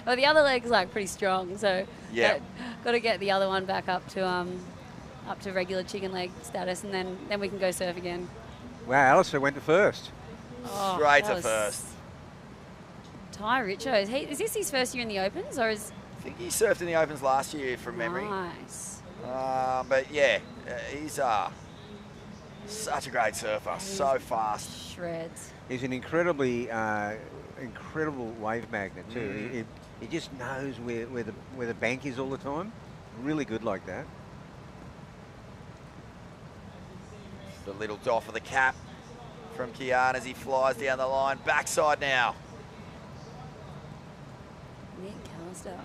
Well, the other leg's like pretty strong, so yeah, got to get the other one back up to regular chicken leg status, and then we can go surf again. Wow, Alistair went to first. Oh, straight to first. Ty Richo, is this his first year in the Opens, or is? I think he surfed in the Opens last year from memory. Nice. But yeah, he's such a great surfer, so fast. Shreds. He's an incredible wave magnet too. He just knows where the bank is all the time. Really good like that. The little doff of the cap from Kian as he flies down the line. Backside now. Nick Callister.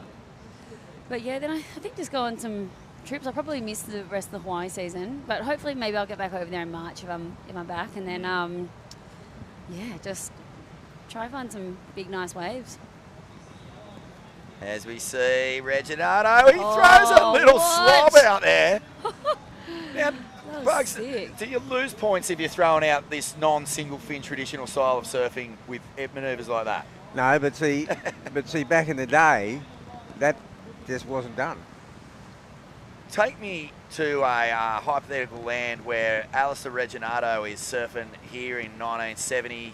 But yeah, then I think just go on some trips. I'll probably miss the rest of the Hawaii season, but hopefully maybe I'll get back over there in March if I'm back, and then yeah, just try find some big nice waves. As we see Reginato, he throws a little slob out there. Now, Bugs, do you lose points if you're throwing out this non-single fin traditional style of surfing with manoeuvres like that? No, but see, back in the day, that just wasn't done. Take me to a hypothetical land where Alistair Reginato is surfing here in 1970,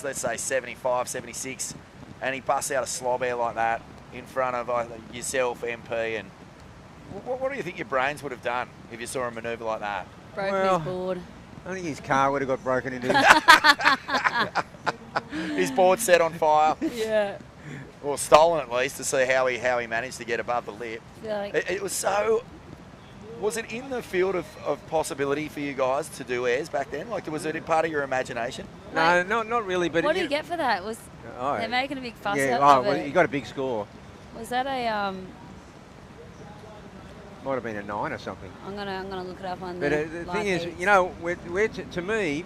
let's say 75, 76, and he busts out a slob air like that in front of yourself, MP, and what do you think your brains would have done if you saw a manoeuvre like that? Broken his board. I think his car would have got broken into. His board set on fire. Yeah. Or stolen at least, to see how he managed to get above the lip. Like It was so Was it in the field of possibility for you guys to do airs back then? Like, was it part of your imagination? No, not really. But What do you get for that? Was Oh, they're making a big fuss yeah. out Oh, of well, it? you got a big score. Was that a Might have been a 9 or something. I'm gonna look it up on But the the live thing is, feeds. you know, to me,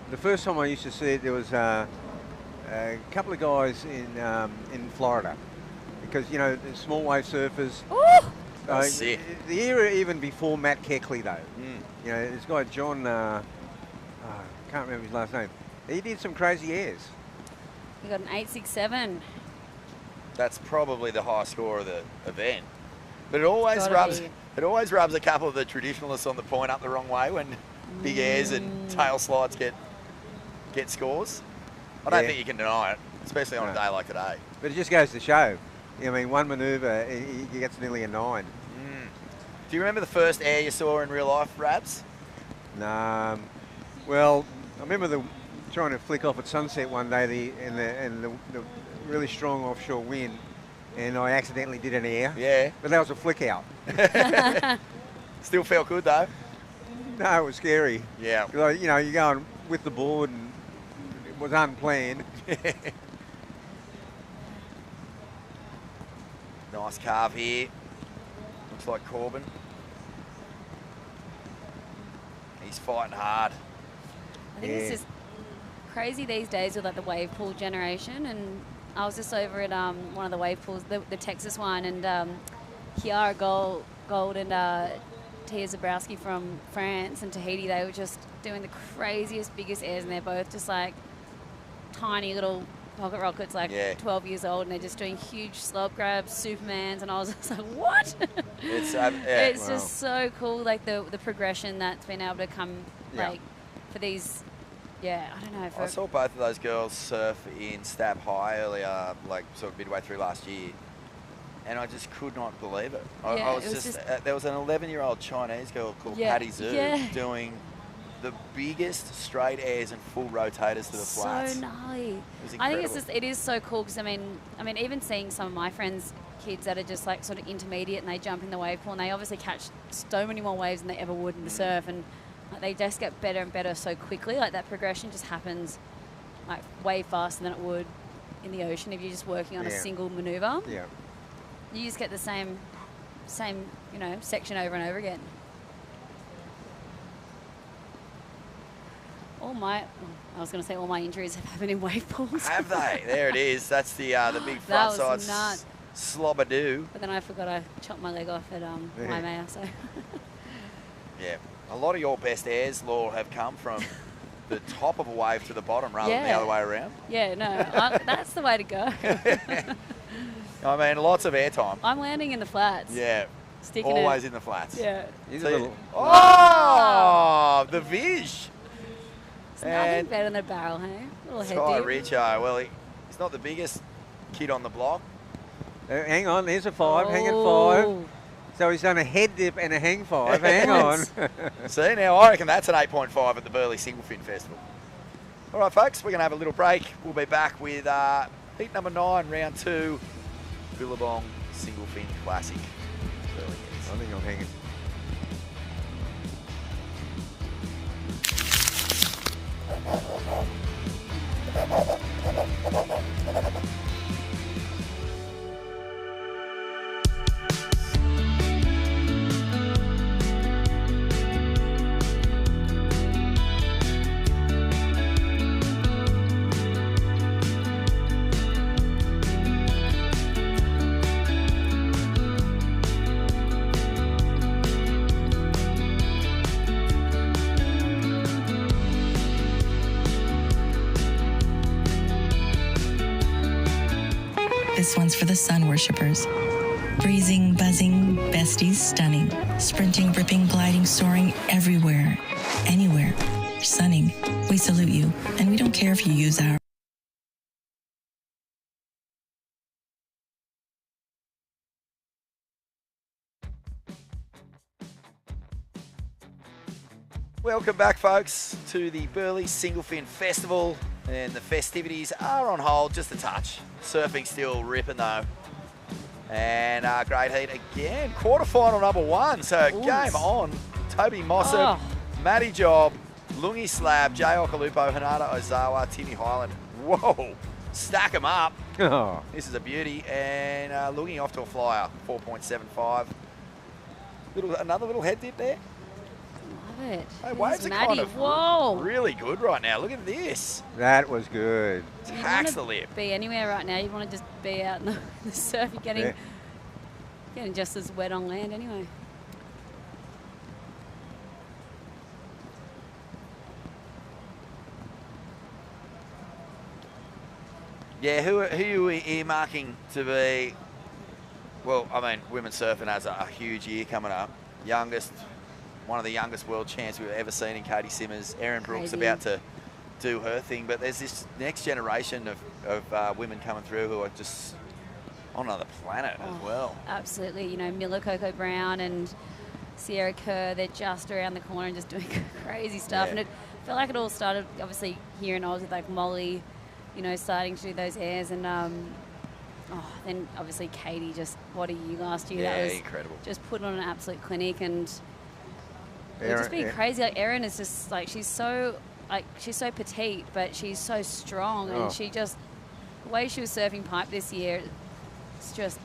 the first time I used to see it, there was a couple of guys in Florida, because you know the small wave surfers. Ooh! That's sick. The era even before Matt Keckley though. You know, this guy John, can't remember his last name. He did some crazy airs. You got an 867. That's probably the high score of the event. But it always Gotta rubs be. it always rubs a couple of the traditionalists on the point up the wrong way when big airs and tail slides get scores. I don't Yeah. think you can deny it, especially on a No. day like today. But it just goes to show. I mean, one manoeuvre, he gets nearly a 9. Do you remember the first air you saw in real life, Rabs? Well, I remember trying to flick off at sunset one day and the really strong offshore wind, and I accidentally did an air. Yeah. But that was a flick out. Still felt good though. No, it was scary. Yeah. 'Cause you know, you're going with the board and it was unplanned. Nice carve here. Looks like Corbin. He's fighting hard. I think it's just crazy these days with like the wave pool generation. And I was just over at one of the wave pools, the Texas one, and Kiara Gold and Tia Zabrowski from France and Tahiti. They were just doing the craziest, biggest airs, and they're both just like tiny little pocket rockets, like 12 years old, and they're just doing huge slope grabs, Supermans, and I was just like, what? It's It's just so cool, like the progression that's been able to come, like for these. Yeah, I don't know. I saw both of those girls surf in Stab High earlier, like sort of midway through last year, and I just could not believe it. I was just there was an 11-year-old Chinese girl called Patty Zhu doing the biggest straight airs and full rotators to the flats. So gnarly. It was I incredible. think it is so cool because I mean, even seeing some of my friends' kids that are just like sort of intermediate and they jump in the wave pool and they obviously catch so many more waves than they ever would in the surf, and like, they just get better and better so quickly. Like that progression just happens like way faster than it would in the ocean if you're just working on a single maneuver. Yeah. You just get the same section over and over again. I was going to say all my injuries have happened in wave pools. Have they? There it is. That's the big That front was side nuts. slobadoo. But then I forgot I chopped my leg off at Waimea, so. Yeah. A lot of your best airs, Laura, have come from the top of a wave to the bottom rather than the other way around. Yeah, no, that's the way to go. I mean, lots of airtime. I'm landing in the flats. Yeah. Sticking Always it. in the flats. Yeah. He's So a little. Oh, the Vish. It's nothing better than a barrel, hey? Little head Sky dip. Richo. Well, he's not the biggest kid on the block. Hang on, there's a 5, hang at 5. So he's done a head dip and a hang 5. Hang on. See, now I reckon that's an 8.5 at the Burleigh Singlefin Festival. All right, folks, we're going to have a little break. We'll be back with heat number 9, round 2, Billabong Singlefin Classic. Burleigh Heads. I think I'm hanging. This one's for the sun worshippers. Breezing, buzzing, besties stunning. Sprinting, ripping, gliding, soaring everywhere, anywhere. Sunning. We salute you, and we don't care if you use our. Welcome back, folks, to the Burleigh Singlefin Festival. And the festivities are on hold just a touch. Surfing still ripping, though. And great heat again. Quarterfinal number 1. So game on. Toby Mossop, Matty Job, Lungi Slab, Jay Okalupo, Hinata Ozawa, Timmy Highland. Whoa. Stack them up. Oh. This is a beauty. And Lungi off to a flyer. 4.75. Another little head dip there. Love it. Hey, waves are Maddie. kind of Whoa. really good right now. Look at this. That was good. Tax the lip. Be anywhere right now. You want to just be out in the surf. You're getting just as wet on land anyway. Yeah, who are you earmarking to be? Well, I mean, women's surfing has a huge year coming up. One of the youngest world champs we've ever seen in Katie Simmers. Erin Brooks about to do her thing, but there's this next generation of women coming through who are just on another planet as well. Absolutely. You know, Miller Coco Brown and Sierra Kerr, they're just around the corner and just doing crazy stuff. Yeah. And it felt like it all started, obviously, here in Oz with like Molly, you know, starting to do those airs. And then obviously Katie, just what a year last year. Yeah, that was incredible. Just put on an absolute clinic, and it's just been crazy. Like Erin is just like, she's so petite, but she's so strong, and she just, the way she was surfing pipe this year, it's just,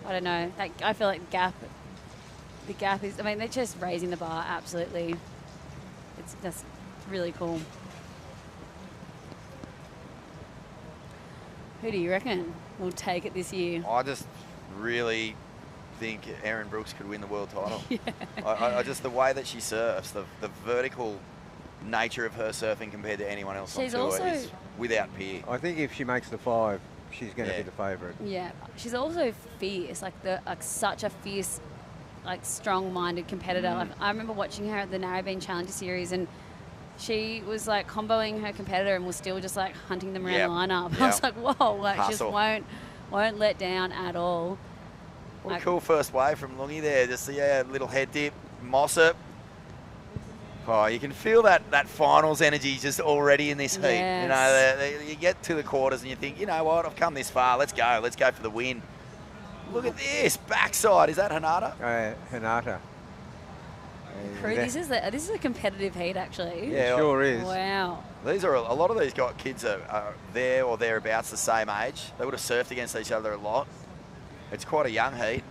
I don't know. Like, I feel like the gap is, I mean, they're just raising the bar absolutely. That's really cool. Who do you reckon will take it this year? I just really think Erin Brooks could win the world title. I just, the way that she surfs, the vertical nature of her surfing compared to anyone else on tour is without peer. I think if she makes the 5, she's going to be the favourite. Yeah, she's also fierce, like such a fierce, like strong-minded competitor. Like, I remember watching her at the Narrabeen Challenger Series, and she was like comboing her competitor and was still just like hunting them around the lineup. I was like, whoa, like she just won't let down at all. What a cool first wave from Lungi there. Just a little head dip, Mossop. Oh, you can feel that finals energy just already in this heat. You know, you get to the quarters and you think, you know what, I've come this far. Let's go for the win. Look at this backside. Is that Hinata? Hinata. Crew, this is a competitive heat, actually. Yeah, it sure is. Wow. These are a lot of these kids are there or thereabouts the same age. They would have surfed against each other a lot. It's quite a young heat.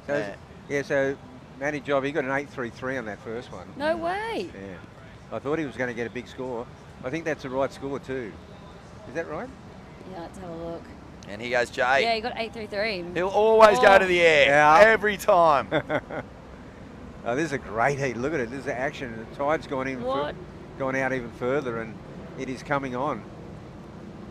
So Matty Job, he got an 8.33 on that first one. No way. Yeah. I thought he was going to get a big score. I think that's the right score too. Is that right? Yeah, let's have a look. And here goes Jay. Yeah, he got 8.33. He'll always go to the air every time. Oh, this is a great heat. Look at it. This is action. The tide's gone out even further, and it is coming on.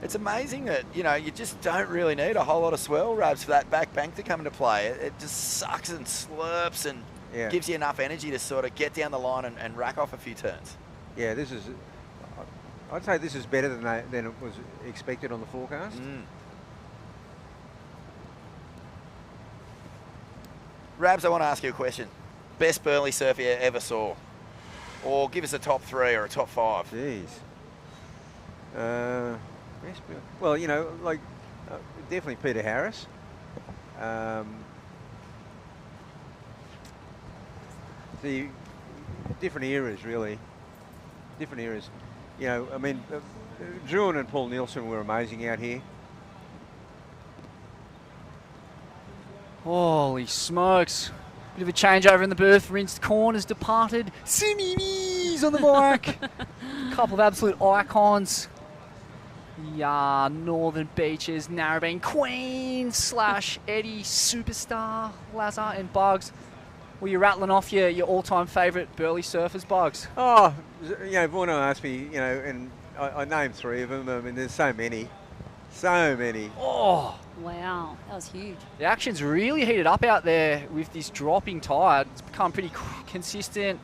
It's amazing that, you know, you just don't really need a whole lot of swell rubs for that back bank to come into play. It just sucks and slurps and gives you enough energy to sort of get down the line and rack off a few turns. Yeah, I'd say this is better than it was expected on the forecast. Rabs, I want to ask you a question. Best Burleigh surf you ever saw? Or give us a top 3 or a top 5. Jeez. Well, you know, like definitely Peter Harris. The different eras, really. Different eras. You know, I mean, Drew and Paul Nielsen were amazing out here. Holy smokes. Bit of a changeover in the booth. Rinsed corners departed. Simi's on the bike. Couple of absolute icons. Yeah, Northern Beaches, Narrabeen Queen / Eddie Superstar, Lazar and Bugs. Were you rattling off your all-time favourite Burleigh surfers, Bugs? Oh, you know, Vorno asked me, you know, and I named 3 of them. I mean, there's so many. So many. Oh. Wow, that was huge. The action's really heated up out there with this dropping tide. It's become pretty consistent.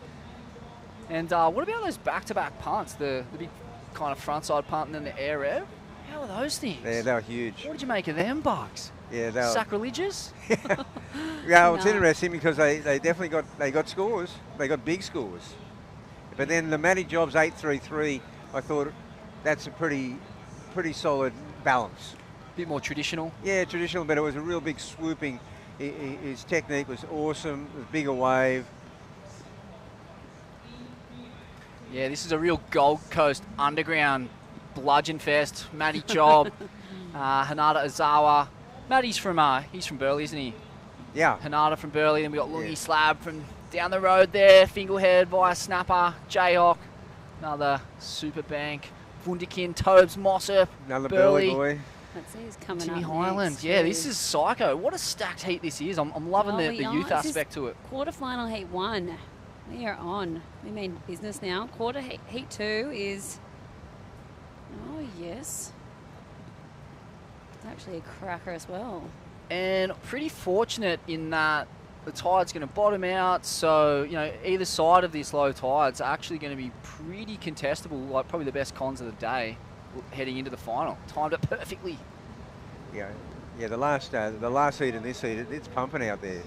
And what about those back-to-back punts? The big kind of frontside punt and then the air rev? How are those things? Yeah, they were huge. What did you make of them, Bugs? Yeah, they were sacrilegious. Yeah, well, it's interesting because they definitely got scores. They got big scores. But then the Matty Jobs 8.33, I thought that's a pretty solid balance. bit more traditional. Yeah, traditional, but it was a real big swooping. His technique was awesome. It was a bigger wave. Yeah, this is a real Gold Coast underground bludgeon fest. Matty Job, Hanada Ozawa. Matty's from Burleigh, isn't he? Yeah. Hanada from Burleigh, and we got Lungi Yeah. Slab from down the road there. Fingerhead via Snapper, Jayhawk, another Super Bank, Wunderkind, Tobes, Mossop, Another Burleigh boy. Let's see who's coming Timmy up Highland. next. Yeah, this is psycho. What a stacked heat this is. I'm loving the youth aspect to it. Quarterfinal heat 1. We are on. We mean business now. Heat 2 is. Oh yes. It's actually a cracker as well. And pretty fortunate in that the tide's going to bottom out, so either side of this low tide's actually going to be pretty contestable, like probably the best cons of the day heading into the final. Timed it perfectly. Yeah, the last heat and this heat, it's pumping out there.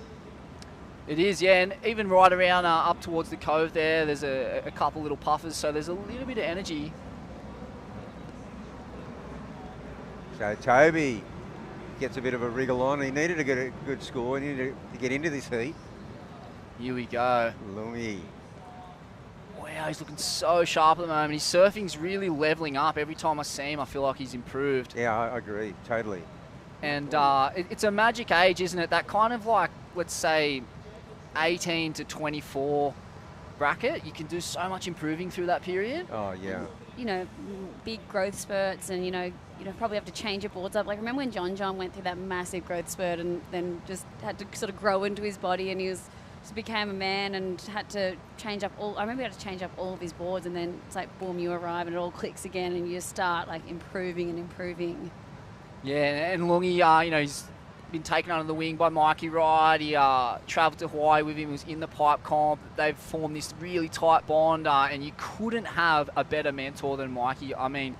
It is, yeah, and even right around up towards the cove there, there's a couple little puffers, so there's a little bit of energy. So Toby gets a bit of a wriggle on. He needed to get a good score. He needed to get into this heat. Here we go. Lungi. Wow, he's looking so sharp at the moment. His surfing's really leveling up. Every time I see him, I feel like he's improved. Yeah, I agree, totally. And it's a magic age, isn't it? That kind of like, let's say, 18 to 24 bracket. You can do so much improving through that period. Oh, yeah. Big growth spurts, and probably have to change your boards up. Like, remember when John went through that massive growth spurt and then just had to sort of grow into his body, and he just became a man and had to change up all. I remember he had to change up all of his boards, and then it's like, boom, you arrive and it all clicks again, and you start like improving and improving. Yeah, and Lungi, he's been taken under the wing by Mikey Wright. He travelled to Hawaii with him, was in the pipe comp. They've formed this really tight bond, and you couldn't have a better mentor than Mikey. I mean,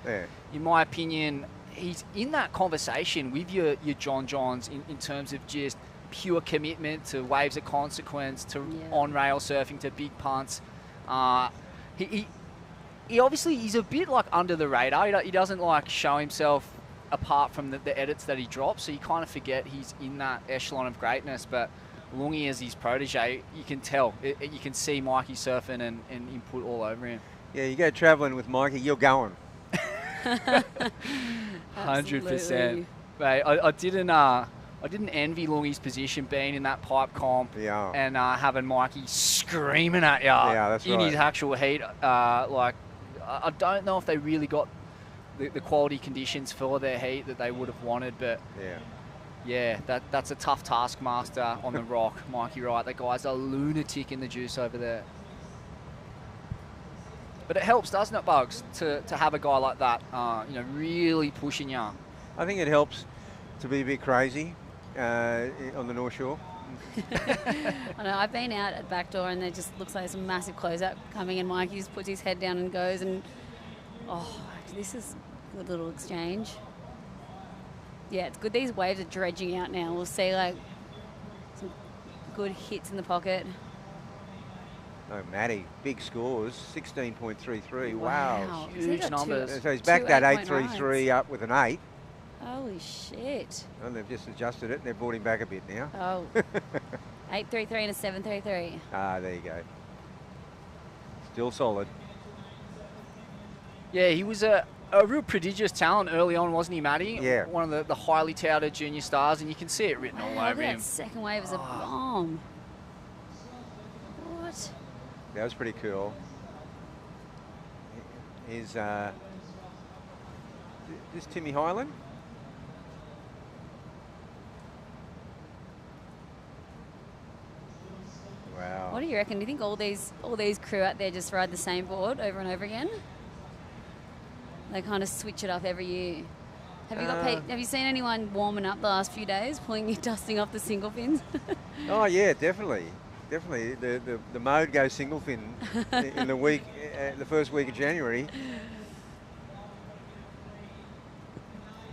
in my opinion, he's in that conversation with your Johns in terms of just pure commitment to waves of consequence, to on-rail surfing, to big punts. He obviously, he's a bit like under the radar. He doesn't like show himself apart from the edits that he drops, so you kind of forget he's in that echelon of greatness. But Lungi, as his protege, you can tell. You can see Mikey surfing and input all over him. Yeah, you go travelling with Mikey, you're going. 100%. Mate, I didn't envy Lungi's position being in that pipe comp and having Mikey screaming at you in his actual heat. I don't know if they really got the quality conditions for their heat that they would have wanted, but that's a tough taskmaster on the rock, Mikey Wright. That guy's a lunatic in the juice over there. But it helps, doesn't it, Bugs, to have a guy like that, really pushing you. I think it helps to be a bit crazy on the North Shore. I know, I've been out at Backdoor and there just looks like there's a massive closeout coming, and Mikey just puts his head down and goes, and this is a good little exchange. Yeah, it's good these waves are dredging out now. We'll see like some good hits in the pocket. Oh, Matty, big scores, 16.33. Wow. Huge numbers. So he's back that 8.33 up with an 8. Holy shit. And they've just adjusted it and they've brought him back a bit now. Oh. 8.33 and a 7.33. Ah, there you go. Still solid. Yeah, he was a real prodigious talent early on, wasn't he, Matty? Yeah. One of the highly touted junior stars, and you can see it written all over him. That second wave is a bomb. What? That was pretty cool. Is this Timmy Highland? Wow. What do you reckon? Do you think all these crew out there just ride the same board over and over again? They kind of switch it up every year. Have you seen anyone warming up the last few days, dusting off the single fins? Oh yeah, definitely. The mode goes single fin in the week, the first week of January.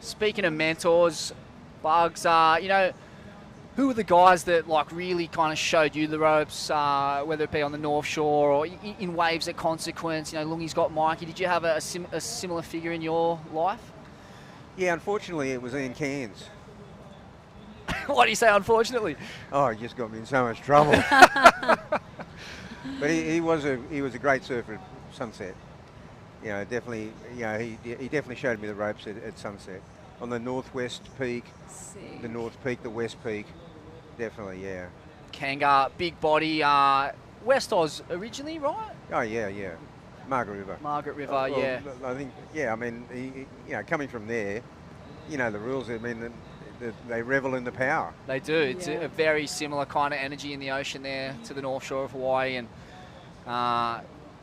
Speaking of mentors, Bugs, who were the guys that like really kind of showed you the ropes, whether it be on the North Shore or in waves of consequence? Lungi's got Mikey. Did you have a similar figure in your life? Yeah, unfortunately, it was in Cairns. Why do you say unfortunately? Oh, he just got me in so much trouble. But he was a great surfer at sunset. You know, definitely. You know, he definitely showed me the ropes at sunset on the northwest peak, the north peak, the west peak. Definitely, yeah. Kanga, big body, West Oz originally, right? Oh yeah, yeah. Margaret River. Margaret River, Well, yeah. I think, yeah. I mean, you know, coming from there, you know the rules. I mean, they revel in the power. They do. It's a very similar kind of energy in the ocean there to the North Shore of Hawaii, and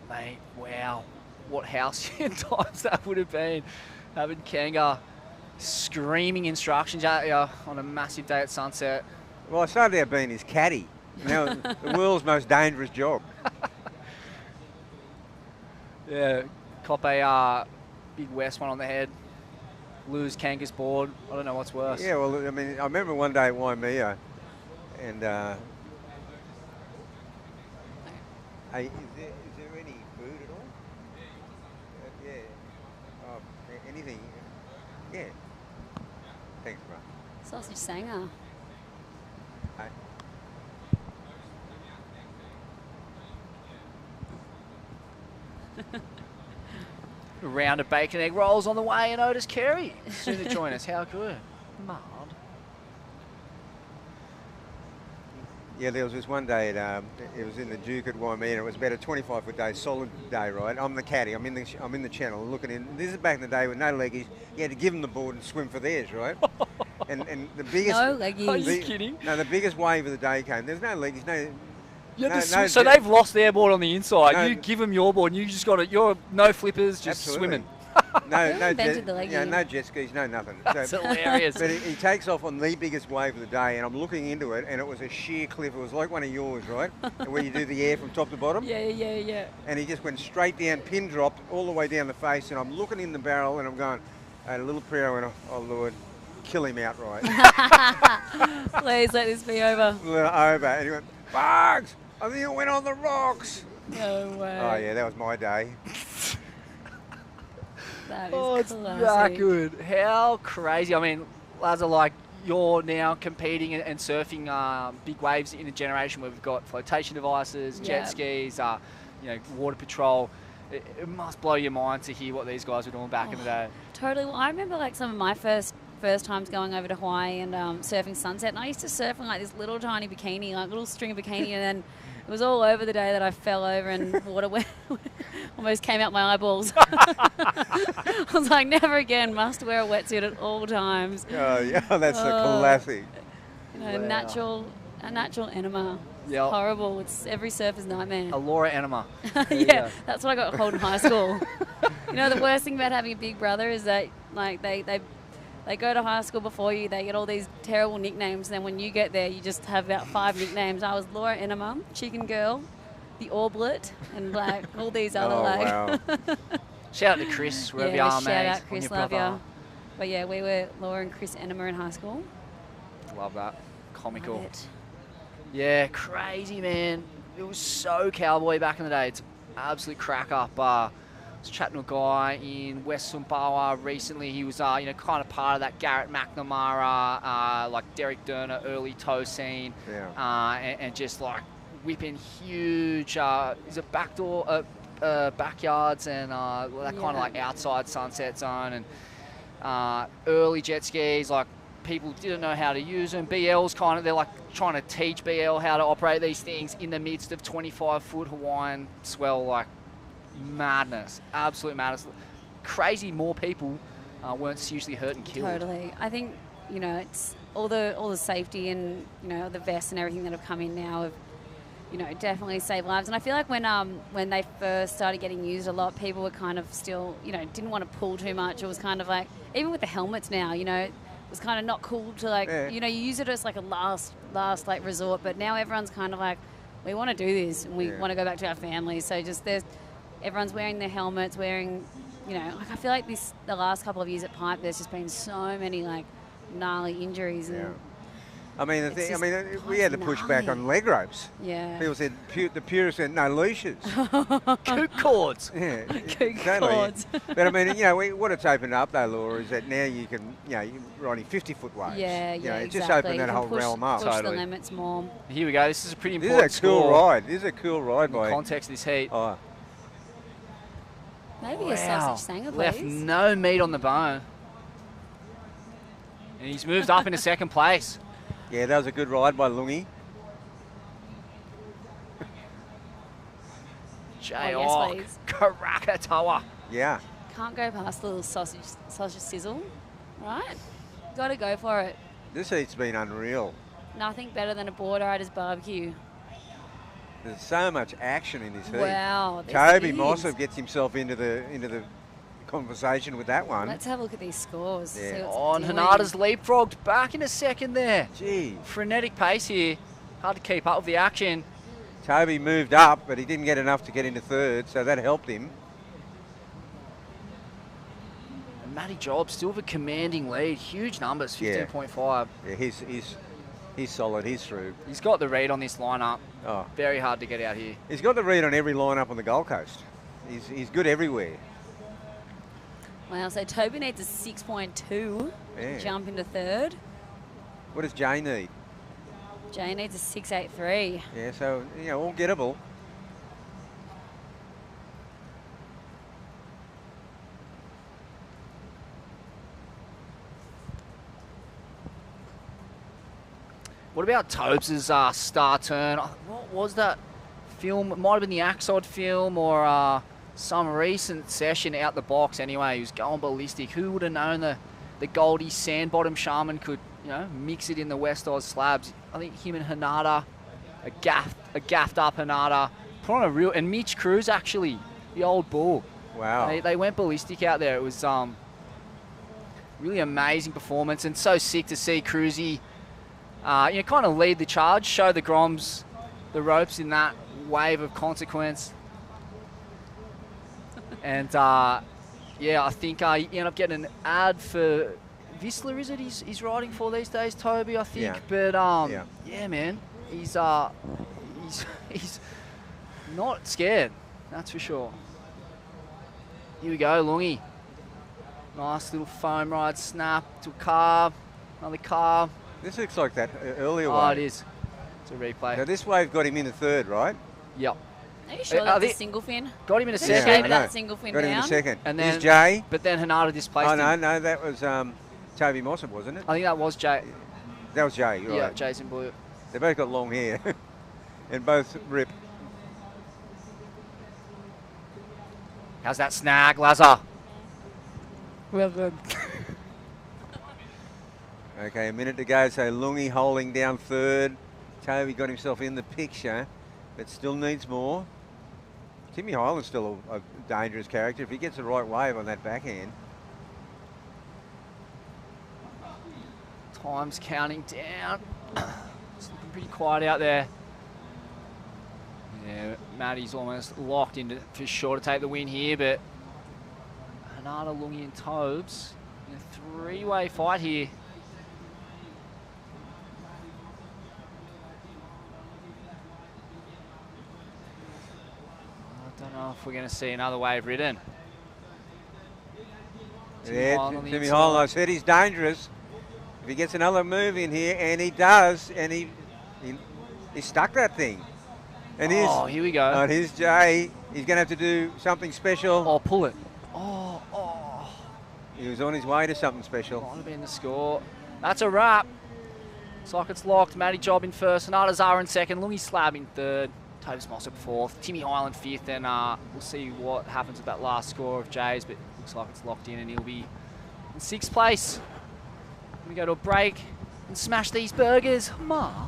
mate, wow, what halcyon times that would have been, having Kanga screaming instructions at you on a massive day at sunset. Well, I started out being his caddy. You know, the world's most dangerous job. Yeah, cop a big West one on the head, lose Kanga's board. I don't know what's worse. Yeah, well, I mean, I remember one day at Waimea, and hey, is there any food at all? Yeah. Oh, anything? Yeah. Thanks, bro. Sausage Sanger. Hey. A round of bacon egg rolls on the way, and Otis Carey soon to join us. How good. Mad. Yeah, there was this one day, it was in the Duke at Waimea, and it was about a 25-foot day, solid day, right? I'm the caddy, I'm in the channel looking in. This is back in the day with no leggies. You had to give them the board and swim for theirs, right? and the biggest... No leggies. Are you kidding? No, the biggest wave of the day came. There's no leggies, So they've lost their board on the inside. No, you give them your board, and you just got it. You're no flippers, just Absolutely. swimming. no invented the leggy? no jet skis, no nothing. That's hilarious. But he takes off on the biggest wave of the day, and I'm looking into it, and it was a sheer cliff. It was like one of yours, right? Where you do the air from top to bottom. Yeah. And he just went straight down, pin dropped all the way down the face, and I'm looking in the barrel, and I'm going, I had a little prayer, I went, oh Lord, kill him outright. Please let this be over. Over. And he went, Bugs! I think it went on the rocks. No way. Oh yeah, that was my day. That is It's classic. that good. How crazy. I mean, lads are like, you're now competing and surfing big waves in a generation where we've got flotation devices, jet skis, water patrol. It must blow your mind to hear what these guys were doing back in the day. Totally. Well, I remember like some of my first times going over to Hawaii and surfing sunset, and I used to surf in like this little tiny bikini, like little string of bikini, and then it was all over the day that I fell over and water almost came out my eyeballs. I was like, never again, must wear a wetsuit at all times. Oh yeah, that's a classic. You know, a natural enema. It's Yep. horrible. It's every surfer's nightmare. A Laura Enema. Yeah, that's what I got called in high school. You know, the worst thing about having a big brother is that like they go to high school before you, they get all these terrible nicknames, and then when you get there, you just have about 5 nicknames. I was Laura Enema, Chicken Girl, the Orblet, and like all these other Wow. Shout out to Chris, wherever you are, mate. shout out on Chris, your love brother. ya. But yeah, we were Laura and Chris Enema in high school. Love that. Comical. Love it. Yeah, crazy, man. It was so cowboy back in the day. It's absolute crack up. I was chatting to a guy in West Sumbawa recently. He was, kind of part of that Garrett McNamara, like Derek Derner early toe scene, and just like whipping huge, is it backdoor, backyards and that kind of like outside sunset zone and early jet skis, like. People didn't know how to use them. BL's they're like trying to teach BL how to operate these things in the midst of 25-foot Hawaiian swell, like madness, absolute madness. Crazy more people weren't seriously hurt and killed. Totally. I think, it's all the safety and, the vests and everything that have come in now have, definitely saved lives. And I feel like when they first started getting used a lot, people were kind of still, didn't want to pull too much. It was kind of like, even with the helmets now, it was kind of not cool to you use it as like a last like resort, but now everyone's kind of like, we want to do this and we want to go back to our families. So just everyone's wearing their helmets, wearing, like I feel like the last couple of years at Pipe, there's just been so many like gnarly injuries. And I mean, It's just we had to push back on leg ropes. Yeah. People said the purists said no leashes. Kook cords. Yeah, Kook exactly. cords. But I mean, you know, what it's opened up though, Laura, is that now you can, you know, you're riding 50-foot waves. Yeah, You yeah, know, it exactly. just opened You that can whole push, realm up. push Totally. the limits more. Here we go. This is a pretty This important is a cool score ride. This is a cool ride in the by. context of this heat. Oh, Maybe a Wow. sausage sanger, Left please. no meat on the bone. And he's moved up into second place. yeah, that was a good ride by Lungi. Jay yes, Ock, please. Karakatoa. Yeah. Can't go past a little sausage sizzle, right? Got to go for it. This heat's been unreal. Nothing better than a board rider's barbecue. There's so much action in this heat. Wow, this Toby is. Mossop gets himself into the conversation with that one. Let's have a look at these scores. Yeah. See what's Oh, and doing. Hanada's leapfrogged back in a second there. Gee. Frenetic pace here. Hard to keep up with the action. Toby moved up, but he didn't get enough to get into third, so that helped him. And Matty Job still with a commanding lead. Huge numbers, 15.5. Yeah, he's solid. He's through. He's got the read on this lineup. Oh, Very hard to get out here. he's got the read on every lineup on the Gold Coast. He's good everywhere. Wow, so Toby needs a 6.2 Yeah. to jump into third. What does Jay need? Jay needs a 6.83. Yeah, so all gettable. What about Tobes' star turn? What was that film? It might have been the Axod film or some recent session out the box anyway. He was going ballistic. Who would have known the Goldie sand-bottom Shaman could, mix it in the West Oz slabs? I think him and Hanada, a gaffed up Hanada, put on a real, and Mitch Cruz actually, the old bull. Wow. They went ballistic out there. It was really amazing performance, and so sick to see Cruzy kind of lead the charge, show the Groms the ropes in that wave of consequence. And I think he ended up getting an ad for Whistler, is it? He's riding for these days, Toby, I think. Yeah. But Yeah. Man, he's not scared, that's for sure. Here we go, Lungi. Nice little foam ride, snap to a carb, another carb. This looks like that earlier Oh, wave. it is. It's a replay. Now this wave got him into third, right? Yep. Are you sure I that's a think- single fin? Got him in a Who second. shaved I that know. single fin Got him in down? a second. And Here's then Jay. But then Hanada displaced Oh, him. no, that was Toby Mossop, wasn't it? I think that was Jay. That was Jay, you're Yeah, right. Jason Blue. They both got long hair. And both rip. How's that snag, Lazar? Well good. Okay, a minute to go, so Lungi holding down third. Toby got himself in the picture, but still needs more. Timmy Hyland's still a dangerous character if he gets the right wave on that backhand. Time's counting down. It's looking pretty quiet out there. Yeah, Matty's almost locked in for sure to take the win here, but Hanada, Lungi and Tobes in a three-way fight here. I don't know if we're going to see another wave ridden. Yeah, Hyland on the Timmy inside. Hyland, I said he's dangerous. If he gets another move in here, and he does, and he stuck that thing. And Oh, here we go. here's Jay. He's going to have to do something special. Oh, pull it. He was on his way to something special. Might have been the score. That's a wrap. Looks like it's locked. Matty Job in first. Hanada Zara in second. Lungi Slab in third. Tobes Mossop fourth. Timmy Hyland fifth. And we'll see what happens with that last score of Jay's. But looks like it's locked in and he'll be in sixth place. We go to a break and smash these burgers. Ma.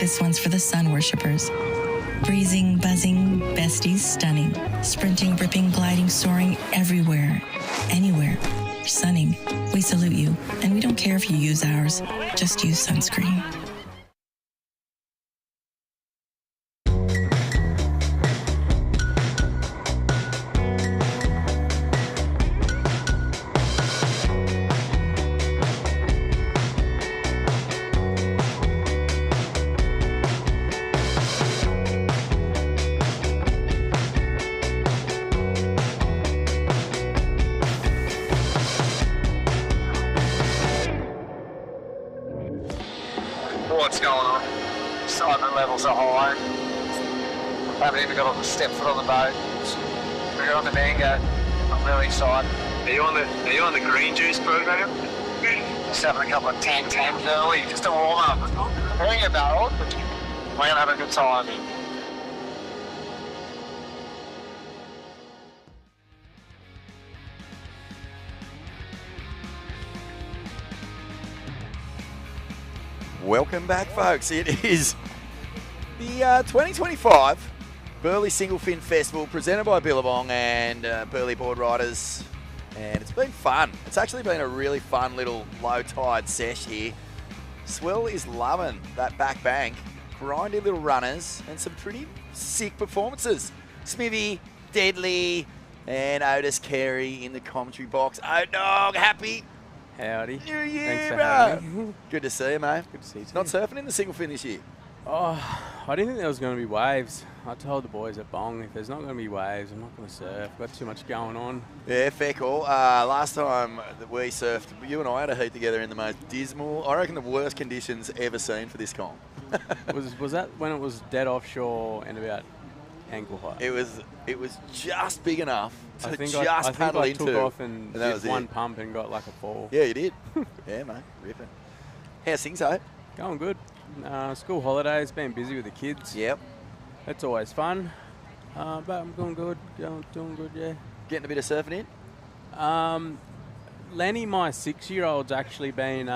This one's for the sun worshippers. Breezing, buzzing, besties stunning. Sprinting, ripping, gliding, soaring everywhere, anywhere. Sunning, we salute you, and we don't care if you use ours. Just use sunscreen. What's going on? Excitement levels are high. Haven't even got on the step foot on the boat. We're on the mango. I'm really excited. Are you on the green juice program? Just having a couple of tams early, just to warm up. Bring it barrel. We're gonna have a good time. Welcome back, folks. It is the 2025 Burleigh Singlefin Festival presented by Billabong and Burleigh board riders. And it's been fun. It's actually been a really fun little low tide sesh here. Swell is loving that back bank. Grindy little runners and some pretty sick performances. Smithy, Deadly, and Otis Carey in the commentary box. Oh, dog, happy Howdy. New Year, Thanks for bro. having me. Good to see you, mate. Good to see you too. Not surfing in the single fin this year. Oh, I didn't think there was going to be waves. I told the boys at Bong, if there's not going to be waves, I'm not going to surf. Got too much going on. Yeah, fair call. Last time that we surfed, you and I had a heat together in the most dismal, I reckon the worst conditions ever seen for this comp. was that when it was dead offshore and about ankle height? It was just big enough to I think paddle I into. took off and that did was one it. pump and got like a fall. Yeah, you did. Yeah, mate, ripping. How's things, eh? Going good. School holidays, been busy with the kids. Yep. That's always fun. But I'm doing good. Doing good, yeah. Getting a bit of surfing in? Lenny, my 6-year-old's actually been.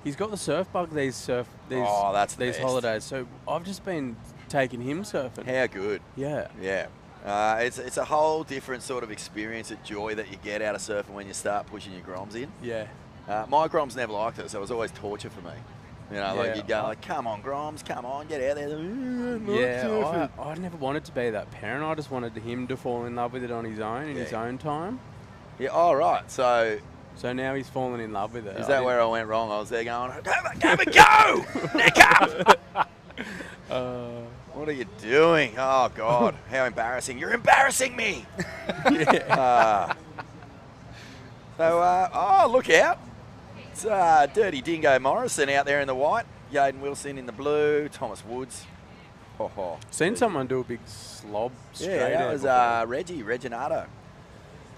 He's got the surf bug these Oh, that's the these best. holidays. So I've just been taking him surfing. How good. Yeah. Yeah. It's a whole different sort of experience of joy that you get out of surfing when you start pushing your groms in. Yeah. My groms never liked it, so it was always torture for me. You know, like Yeah. you'd go like, come on, groms, come on, get out there. Yeah, I never wanted to be that parent. I just wanted him to fall in love with it on his own, in his own time. Yeah, all right. So now he's fallen in love with it. is that where I went wrong? I was there going, have a go! Neck up! What are you doing? Oh, God. How embarrassing. You're embarrassing me! Look out. It's Dirty Dingo Morrison out there in the white. Yaden Wilson in the blue. Thomas Woods. Seen someone do a big slob straight Yeah, that out was before. Reginato.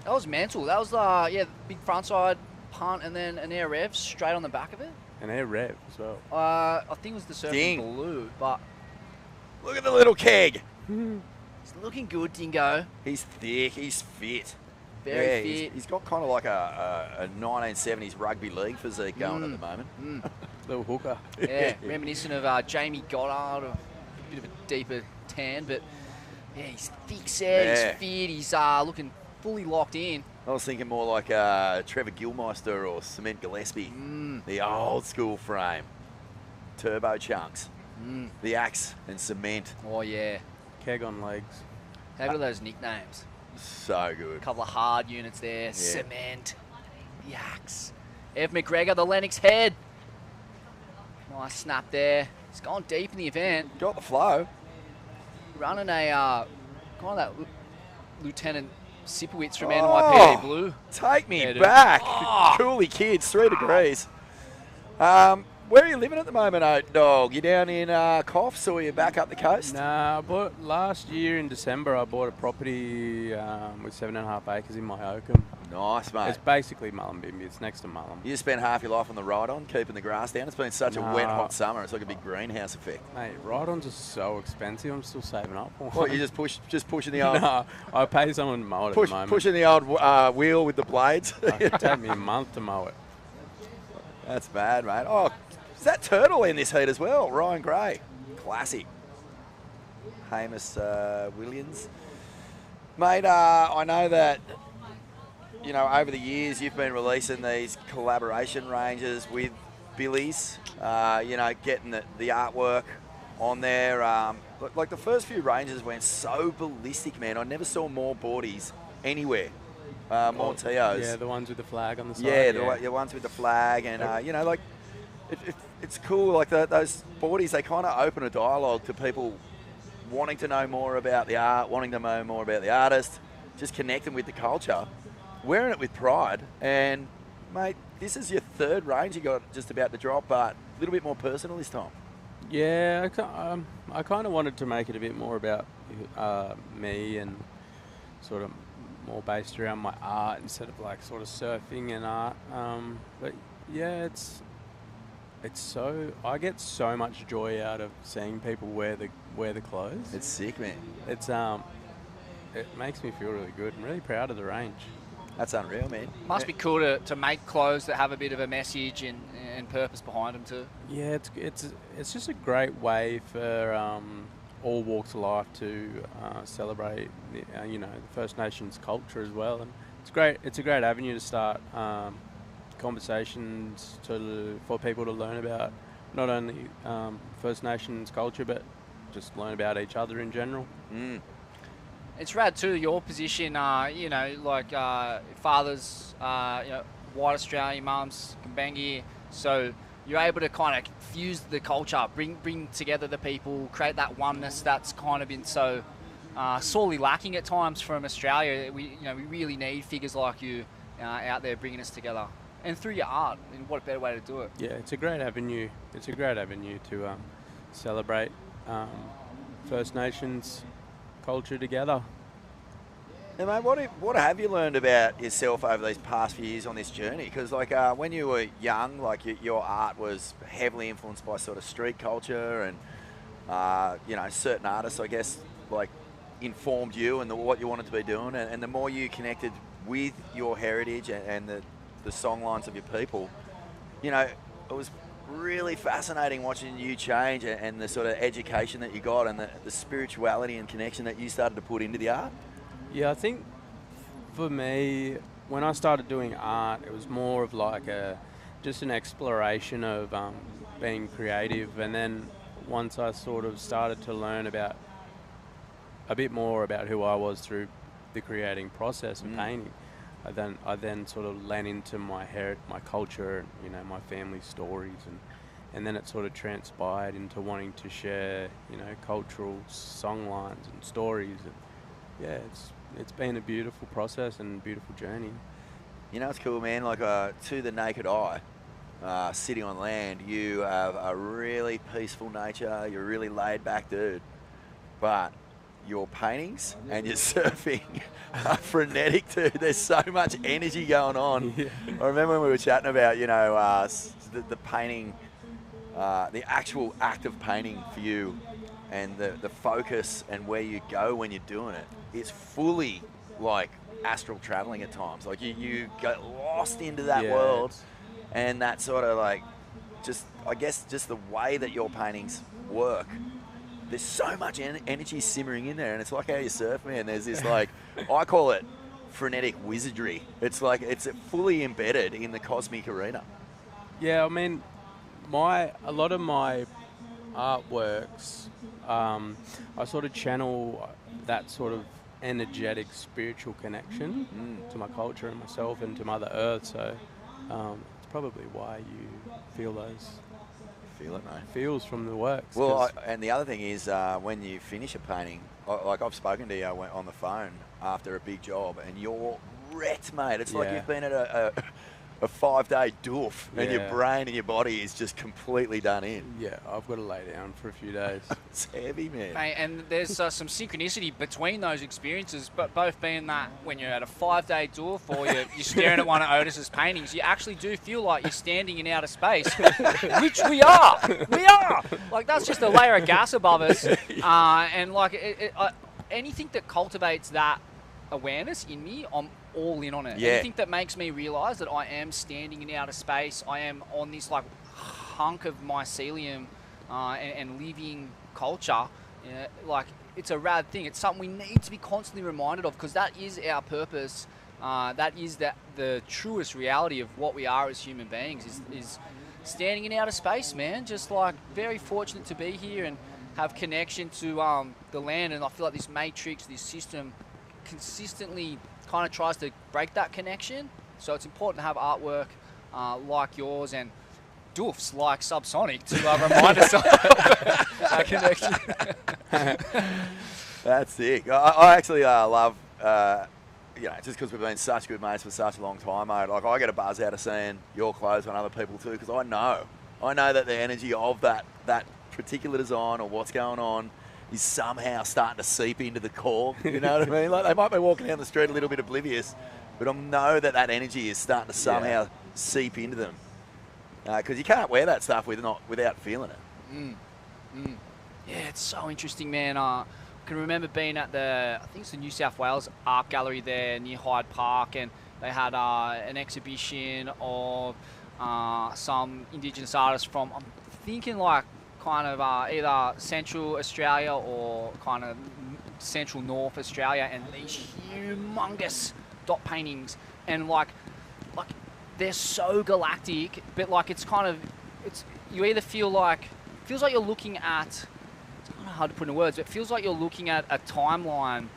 That was mental. That was the big front side punt and then an air rev straight on the back of it. An air rev as well. I think it was the surf Ding. in blue, but Look at the little keg. it's looking good, Dingo. He's thick. He's fit. Very he's- fit. He's got kind of like a 1970s rugby league physique going at the moment. Little hooker. Yeah, reminiscent of Jamie Goddard, a bit of a deeper tan, but yeah, he's thick set, Yeah. he's fit, he's looking fully locked in. I was thinking more like Trevor Gilmeister or Cement Gillespie. The old school frame. Turbo chunks. The axe and cement. Oh yeah, Keg on legs. how good are those nicknames? So good. A couple of hard units there. Cement, the axe. Ev McGregor, the Lennox head. Nice snap there. He's gone deep in the event. Got the flow. Running a kind of that Lieutenant Sipowicz from NYPD Blue. Take me Yeah, dude. back. Oh. Coolie kids, 3 degrees. Where are you living at the moment, Oat Dog? You down in Coffs or you back up the coast? Nah, I bought last year in December. I bought a property with 7.5 acres in my Oakham. Nice, mate. It's basically Mullumbimby. It's next to Mullum. You spent half your life on the ride-on, keeping the grass down. It's been such a wet, Nah. hot summer. It's like a big greenhouse effect. Mate, ride-ons are so expensive. I'm still saving up for What, you just pushing the old No, I pay someone to mow it at the moment. pushing the old wheel with the blades? It'd take me a month to mow it. That's bad, mate. Oh, Is that Turtle in this heat as well? Ryan Gray. Classic. Hamish Williams. Mate, I know that, you know, over the years you've been releasing these collaboration ranges with Billy's, you know, getting the artwork on there. Like the first few ranges went so ballistic, man. I never saw more boardies anywhere. More TOs. Yeah, the ones with the flag on the side. Yeah, the ones with the flag. And, you know, like, it's cool. Like, those boardies, they kind of open a dialogue to people wanting to know more about the art, wanting to know more about the artist, just connecting with the culture, wearing it with pride. And, mate, this is your third range you got just about to drop, but a little bit more personal this time. Yeah, I kind of wanted to make it a bit more about me and sort of more based around my art instead of like sort of surfing and art. But yeah, it's so, I get so much joy out of seeing people wear the clothes. It's sick, man. It's it makes me feel really good. I'm really proud of the range. That's unreal, man. Must be cool to make clothes that have a bit of a message and purpose behind them too. Yeah, it's just a great way for all walks of life to celebrate you know, the First Nations culture as well, and it's great. It's a great avenue to start conversations for people to learn about not only First Nations culture but just learn about each other in general. It's rad too, your position, you know, like fathers, you know, white Australian mums, Kambangi, so you're able to kind of fuse the culture, bring together the people, create that oneness that's kind of been so sorely lacking at times from Australia. We really need figures like you out there bringing us together, and through your art. And what a better way to do it? Yeah, it's a great avenue. It's a great avenue to celebrate First Nations culture together. Now, mate, what have you learned about yourself over these past few years on this journey? Because, like, when you were young, like, your art was heavily influenced by sort of street culture and, you know, certain artists, I guess, like, informed you and what you wanted to be doing. And the more you connected with your heritage and the songlines of your people, you know, it was really fascinating watching you change and the sort of education that you got and the spirituality and connection that you started to put into the art. Yeah, I think for me, when I started doing art, it was more of like just an exploration of being creative. And then once I sort of started to learn about a bit more about who I was through the creating process of painting, I then sort of lent into my culture, you know, my family stories, and then it sort of transpired into wanting to share, you know, cultural songlines and stories. And yeah, it's been a beautiful process and a beautiful journey. You know, it's cool, man. Like, to the naked eye, sitting on land, you have a really peaceful nature. You're a really laid back dude, but your paintings and your surfing are frenetic, dude. There's so much energy going on. Yeah. I remember when we were chatting about, you know, the painting, the actual act of painting for you and the focus and where you go when you're doing it. It's fully like astral traveling at times. Like you get lost into that world, and that sort of like, I guess the way that your paintings work. There's so much energy simmering in there, and it's like how you surf, man. There's this, like, I call it frenetic wizardry. It's like it's fully embedded in the cosmic arena. Yeah, I mean, a lot of my artworks, I sort of channel that sort of energetic spiritual connection to my culture and myself and to Mother Earth. So it's probably why you feel those. Feel it, mate. Feels from the works. Well, and the other thing is when you finish a painting, like I've spoken to you on the phone after a big job, and you're wrecked, mate. It's like you've been at a 5-day doof, and your brain and your body is just completely done in. Yeah, I've got to lay down for a few days. It's heavy, man. Mate, and there's some synchronicity between those experiences, but both being that when you're at a 5-day doof or you're staring at one of Otis's paintings, you actually do feel like you're standing in outer space, which we are. We are. Like, that's just a layer of gas above us. And, like, anything that cultivates that awareness in me, I'm all in on it. Yeah. Anything that makes me realise that I am standing in outer space, I am on this, like, hunk of mycelium and living culture, like it's a rad thing. It's something we need to be constantly reminded of, because that is our purpose. That is the truest reality of what we are as human beings, is standing in outer space, man. Just like very fortunate to be here and have connection to the land. And I feel like this matrix, this system, consistently kind of tries to break that connection. So it's important to have artwork like yours and doofs like Subsonic to remind us of that connection. That's sick. I actually love, just because we've been such good mates for such a long time, mate. Like, I get a buzz out of seeing your clothes on other people too, because I know that the energy of that particular design or what's going on is somehow starting to seep into the core. You know what I mean? Like, they might be walking down the street a little bit oblivious, but I know that energy is starting to somehow seep into them. Because you can't wear that stuff without feeling it. Yeah, it's so interesting, man. I can remember being at I think it's the New South Wales Art Gallery there near Hyde Park, and they had an exhibition of some Indigenous artists from, I'm thinking like kind of either Central Australia or kind of Central North Australia, and these humongous dot paintings, and like they're so galactic, but like it's you either feels like you're looking at, it's kind of hard to put into words, but it feels like you're looking at a timeline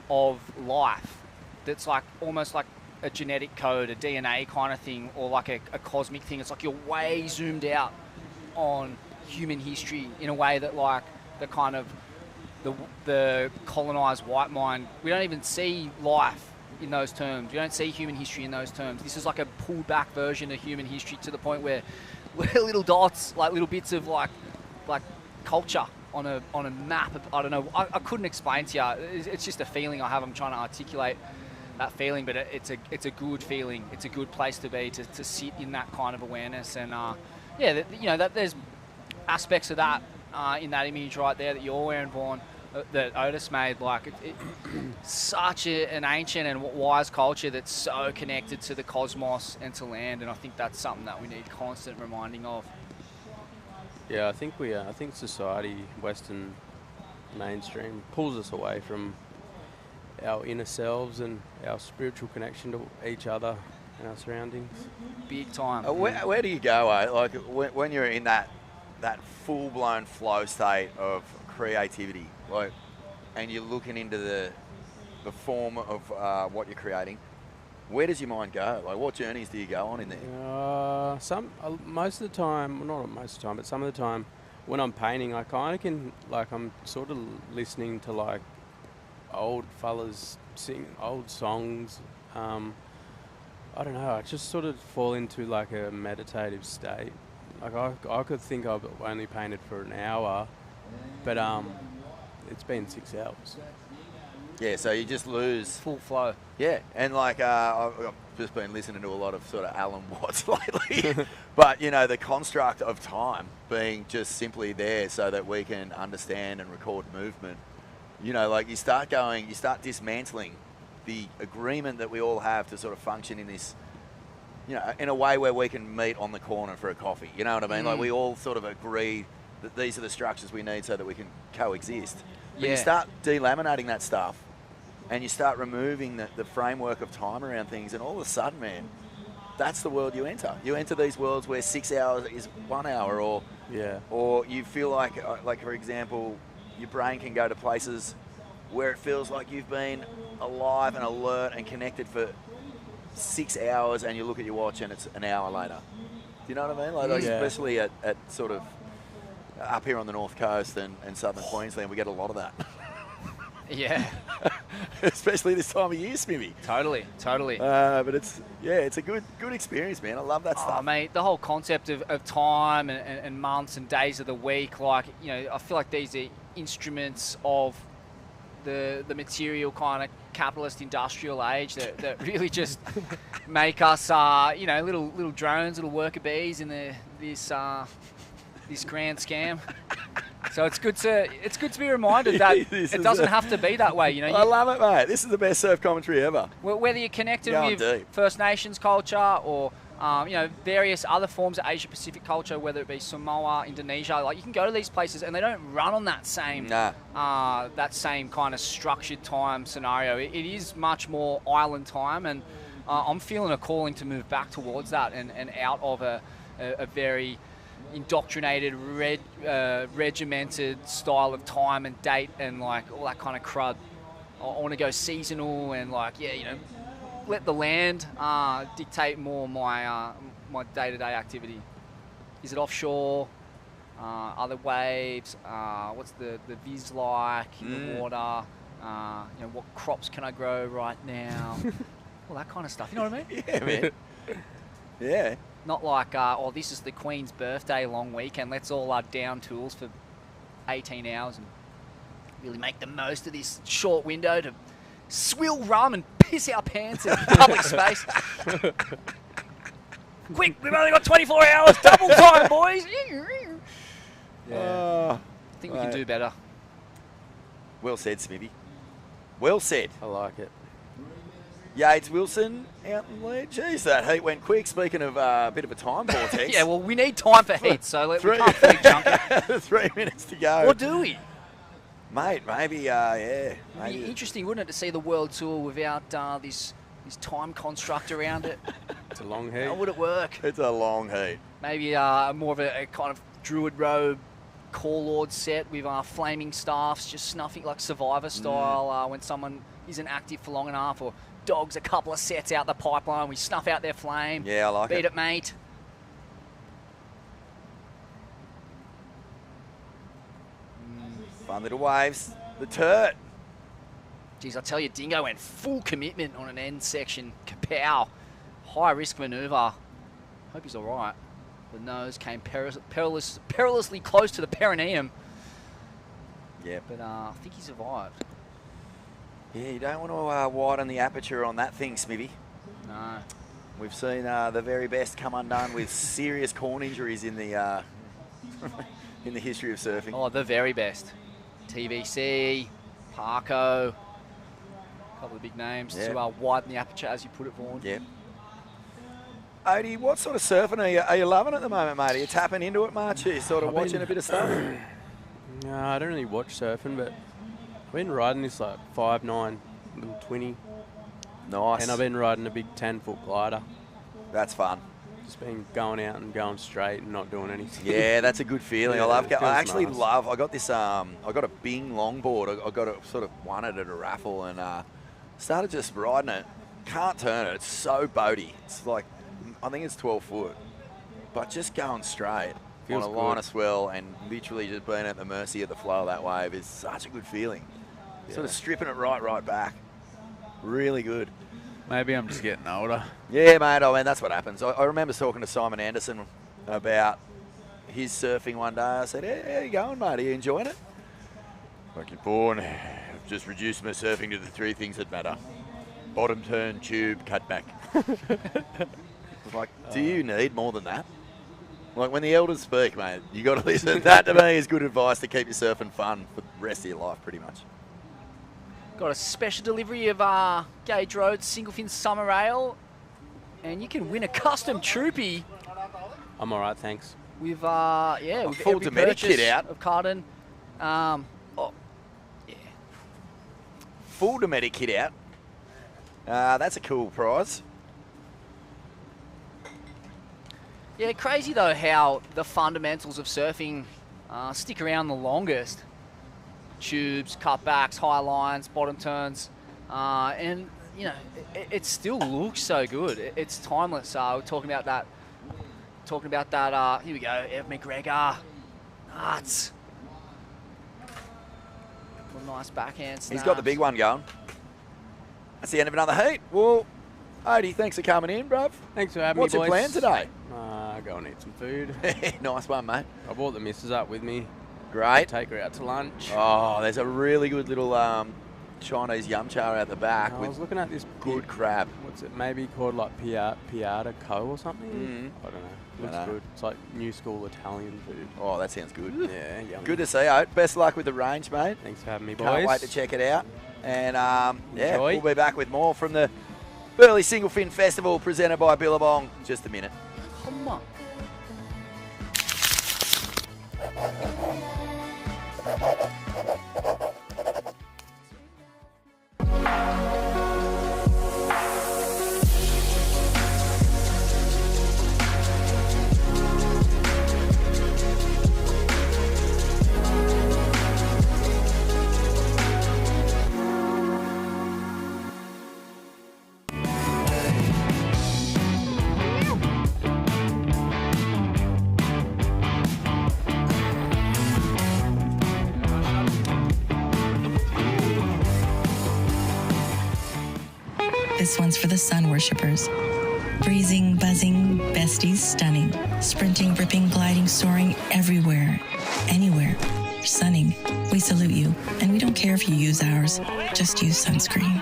of life that's like almost like a genetic code, a DNA kind of thing, or like a cosmic thing. It's like you're way zoomed out on human history in a way that like the kind of the colonized white mind, we don't even see life in those terms. We don't see human history in those terms. This is like a pulled back version of human history, to the point where we're little dots, like little bits of like culture on a map. I don't know. I couldn't explain to you. It's just a feeling I have. I'm trying to articulate that feeling, but it's a good feeling. It's a good place to be, to sit in that kind of awareness. And that there's aspects of that in that image right there that you're wearing, Vaughn, that Otis made. Like such an ancient and wise culture that's so connected to the cosmos and to land, and I think that's something that we need constant reminding of. Yeah, I think society, Western mainstream, pulls us away from our inner selves and our spiritual connection to each other and our surroundings. Big time. Where do you go, like when you're in that full-blown flow state of creativity, like, and you're looking into the form of what you're creating? Where does your mind go? Like, what journeys do you go on in there? Most of the time, well, not most of the time, but some of the time when I'm painting, I kind of can, like, I'm sort of listening to like old fellas sing old songs. I don't know, I just sort of fall into like a meditative state. Like I could think I've only painted for an hour, but it's been 6 hours. Yeah, so you just lose full flow. Yeah, and like I've just been listening to a lot of sort of Alan Watts lately, but the construct of time being just simply there so that we can understand and record movement. Like you start dismantling the agreement that we all have to sort of function in this, in a way where we can meet on the corner for a coffee. You know what I mean? Like we all sort of agree that these are the structures we need so that we can coexist. But you start delaminating that stuff, and you start removing the framework of time around things, and all of a sudden, man, that's the world you enter. You enter these worlds where 6 hours is 1 hour, or you feel like for example, your brain can go to places where it feels like you've been alive and alert and connected for 6 hours, and you look at your watch and it's an hour later. Do you know what I mean? Like especially at sort of up here on the north coast and southern Queensland, we get a lot of that. Yeah. Especially this time of year, Smithy. Totally. But it's a good experience, man. I love that stuff. Mate, the whole concept of time and months and days of the week, like, I feel like these are instruments of the material kind of capitalist industrial age that really just make us, little drones, little worker bees in this grand scam. So it's good to be reminded that it doesn't have to be that way. You know, I love it, mate. This is the best surf commentary ever. Whether you're connected Go on with deep. First Nations culture or various other forms of Asia Pacific culture, whether it be Samoa, Indonesia, like you can go to these places and they don't run on that same that same kind of structured time scenario. It is much more island time, and I'm feeling a calling to move back towards that and out of a very indoctrinated, regimented style of time and date and like all that kind of crud. I want to go seasonal and let the land dictate more my my day-to-day activity. Is it offshore? Other waves? What's the viz like in the water? What crops can I grow right now? All that kind of stuff. You know what I mean? Yeah, man. Yeah. Not like, this is the Queen's birthday long weekend. Let's all down tools for 18 hours and really make the most of this short window to swill rum and piss our pants in public space. Quick, we've only got 24 hours, double time, boys. I think we can do better. Well said, Smithy. Well said. I like it. Yates Wilson out in the lead. Jeez, that heat went quick. Speaking of a bit of a time vortex. Yeah, well, we need time for heat, so we can't fully junk it. 3 minutes to go. Or do we? Mate, maybe, It'd be interesting, wouldn't it, to see the world tour without this time construct around it? It's a long heat. How would it work? It's a long heat. Maybe more of a kind of Druid Robe Core Lord set with flaming staffs, just snuffing like Survivor style when someone isn't active for long enough, or dogs a couple of sets out the pipeline, we snuff out their flame. Yeah, I like it. Beat it, mate. Fun little waves. The Turt. Geez, I tell you, Dingo went full commitment on an end section. Kapow. High risk maneuver. Hope he's all right. The nose came perilously close to the perineum. Yeah. But I think he survived. Yeah, you don't want to widen the aperture on that thing, Smithy. No. We've seen the very best come undone with serious corn injuries in the in the history of surfing. Oh, the very best. TVC, Parko, a couple of big names to widen the aperture, as you put it, Vaughan. Yeah. Odie, what sort of surfing are you loving at the moment, mate? Are you tapping into it much? Are you sort of watching a bit of stuff? No, I don't really watch surfing, but I've been riding this like 5'9" little 20. Nice. And I've been riding a big 10-foot glider. That's fun. Just been going out and going straight and not doing anything. Yeah, that's a good feeling. Yeah, I actually nice. love. I got this. I got a Bing longboard. I got it sort of won it at a raffle and started just riding it. Can't turn it. It's so boaty. It's like, I think it's 12 foot, but just going straight Feels on a line good. of swell and literally just being at the mercy of the flow of that wave is such a good feeling. Yeah. Sort of stripping it right back. Really good. Maybe I'm just getting older. Yeah, mate. I mean, that's what happens. I remember talking to Simon Anderson about his surfing one day. I said, hey, how you going, mate? Are you enjoying it? Fucking born. I've just reduced my surfing to the three things that matter. Bottom turn, tube, cut back. Like, do you need more than that? Like, when the elders speak, mate, you got to listen. That, to me, is good advice to keep your surfing fun for the rest of your life, pretty much. Got a special delivery of Gage Road Singlefin Summer Ale, and you can win a custom troopy I'm all right, thanks. with full every Dometic kit purchase out. of Carden. Full Dometic kit out. That's a cool prize. Yeah, crazy though how the fundamentals of surfing stick around the longest. Tubes, cutbacks, high lines, bottom turns, and you know it still looks so good. It's timeless. We're talking about that. Here we go. Ev McGregor, nuts. A nice backhand snap. He's got the big one going. That's the end of another heat. Well, Odie, thanks for coming in, bruv. Thanks for having What's me, your boys. plan today? Go and eat some food. Nice one, mate. I brought the missus up with me. Great. Take her out to lunch. Oh, there's a really good little Chinese yum cha out the back I with was looking at this good crab. What's it? Maybe called like Piata Co or something. Mm. I don't know. Looks good. It's like new school Italian food. Oh, that sounds good. Yeah, yummy. Good to see you. Best of luck with the range, mate. Thanks for having me, boys. Can't wait to check it out. And yeah, Enjoy. we'll be back with more from the Burleigh Singlefin Festival presented by Billabong. Just a minute. Come on. This one's for the sun worshippers. Breezing, buzzing, besties stunning. Sprinting, ripping, gliding, soaring everywhere, anywhere. Sunning. We salute you, and we don't care if you use ours. Just use sunscreen.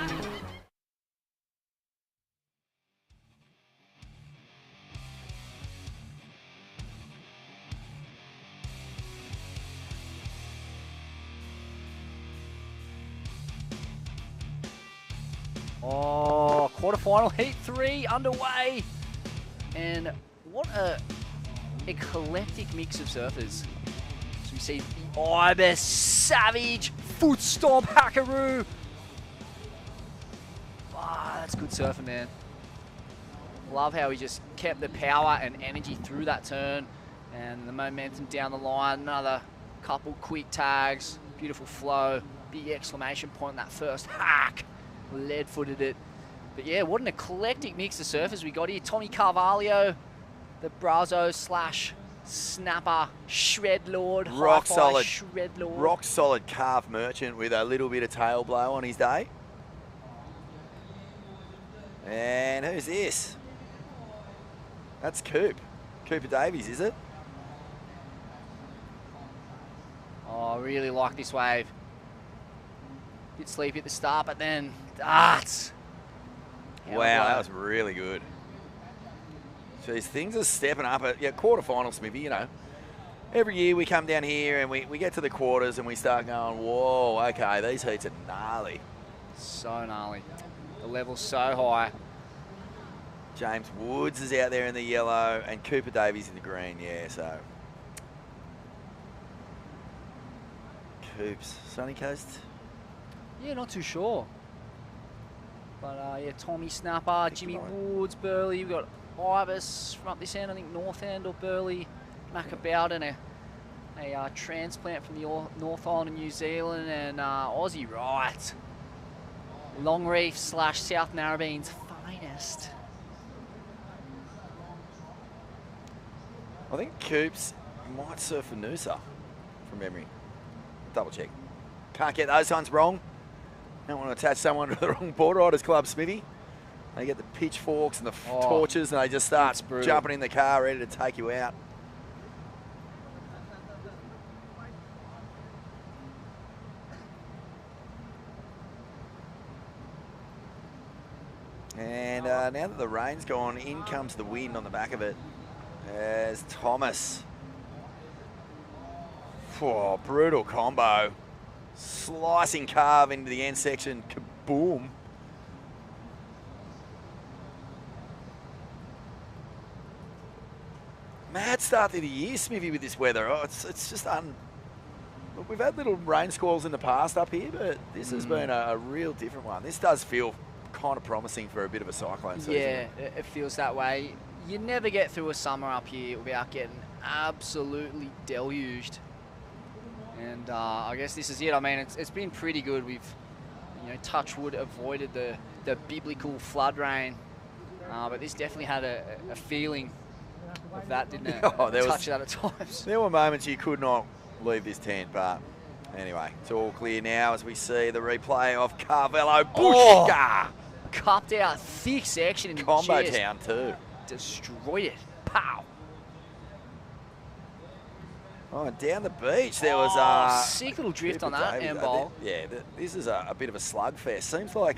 Oh, quarterfinal heat 3 underway. And what a eclectic mix of surfers. So we see the Ibis, Savage, Foot Stomp, Hackaroo. Ah, that's good surfing, man. Love how he just kept the power and energy through that turn and the momentum down the line. Another couple quick tags, beautiful flow, big exclamation point on that first hack. Lead-footed it. But yeah, what an eclectic mix of surfers we got here. Tommy Carvalho, the Brazo / snapper, shred lord, Rock hi-fi solid. shred lord. Rock solid carve merchant with a little bit of tail blow on his day. And who's this? That's Cooper Davies, is it? Oh, I really like this wave. Bit sleepy at the start, but then darts. Wow, that was really good. Jeez, things are stepping up at quarterfinal, Smithy, you know. Every year we come down here and we get to the quarters and we start going, whoa, okay, these heats are gnarly. So gnarly. The level's so high. James Woods is out there in the yellow and Cooper Davies in the green, yeah, so. Coops, Sunny Coast? Yeah, not too sure. But yeah, Tommy Snapper, Jimmy Woods, Burleigh. We've got Ibis from up this end, I think North End or Burleigh, Macabowden, a transplant from the North Island of New Zealand, and Aussie Wright. Longreef / South Narrabene's finest. I think Coops might surf for Noosa from memory. Double check. Can't get those ones wrong. Don't want to attach someone to the wrong board riders club, Smithy. They get the pitchforks and the torches and they just start jumping in the car ready to take you out. And now that the rain's gone, in comes the wind on the back of it as Thomas. Oh, brutal combo. Slicing carve into the end section, kaboom. Mad start to the year, Smithy, with this weather. Oh, it's just Look, we've had little rain squalls in the past up here, but this has been a real different one. This does feel kind of promising for a bit of a cyclone season. Yeah, it feels that way. You never get through a summer up here without getting absolutely deluged. And I guess this is it. I mean, it's been pretty good. We've, touch wood, avoided the biblical flood rain. But this definitely had a feeling of that, didn't it? Touch that at times. There were moments you could not leave this tent, but anyway, it's all clear now as we see the replay of Carvello Bushka. Cupped out, thick section in the Combo chest. town too. Destroyed it. Pow. Oh, and down the beach there was sick little drift on Cooper that Davies. end bowl. This is a bit of a slugfest. Seems like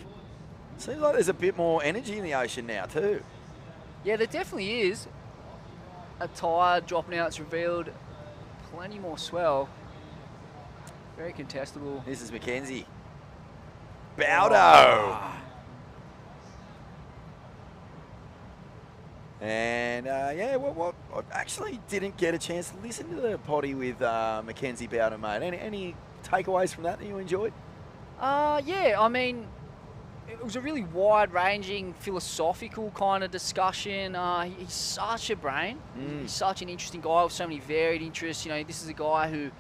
there's a bit more energy in the ocean now too. Yeah, there definitely is. A tide dropping out, it's revealed plenty more swell. Very contestable. This is Mackenzie. Baldo. And well, I actually didn't get a chance to listen to the potty with Mackenzie Bowden, mate. Any takeaways from that you enjoyed? Yeah, I mean, it was a really wide-ranging, philosophical kind of discussion. He's such a brain. He's such an interesting guy with so many varied interests. You know, this is a guy who,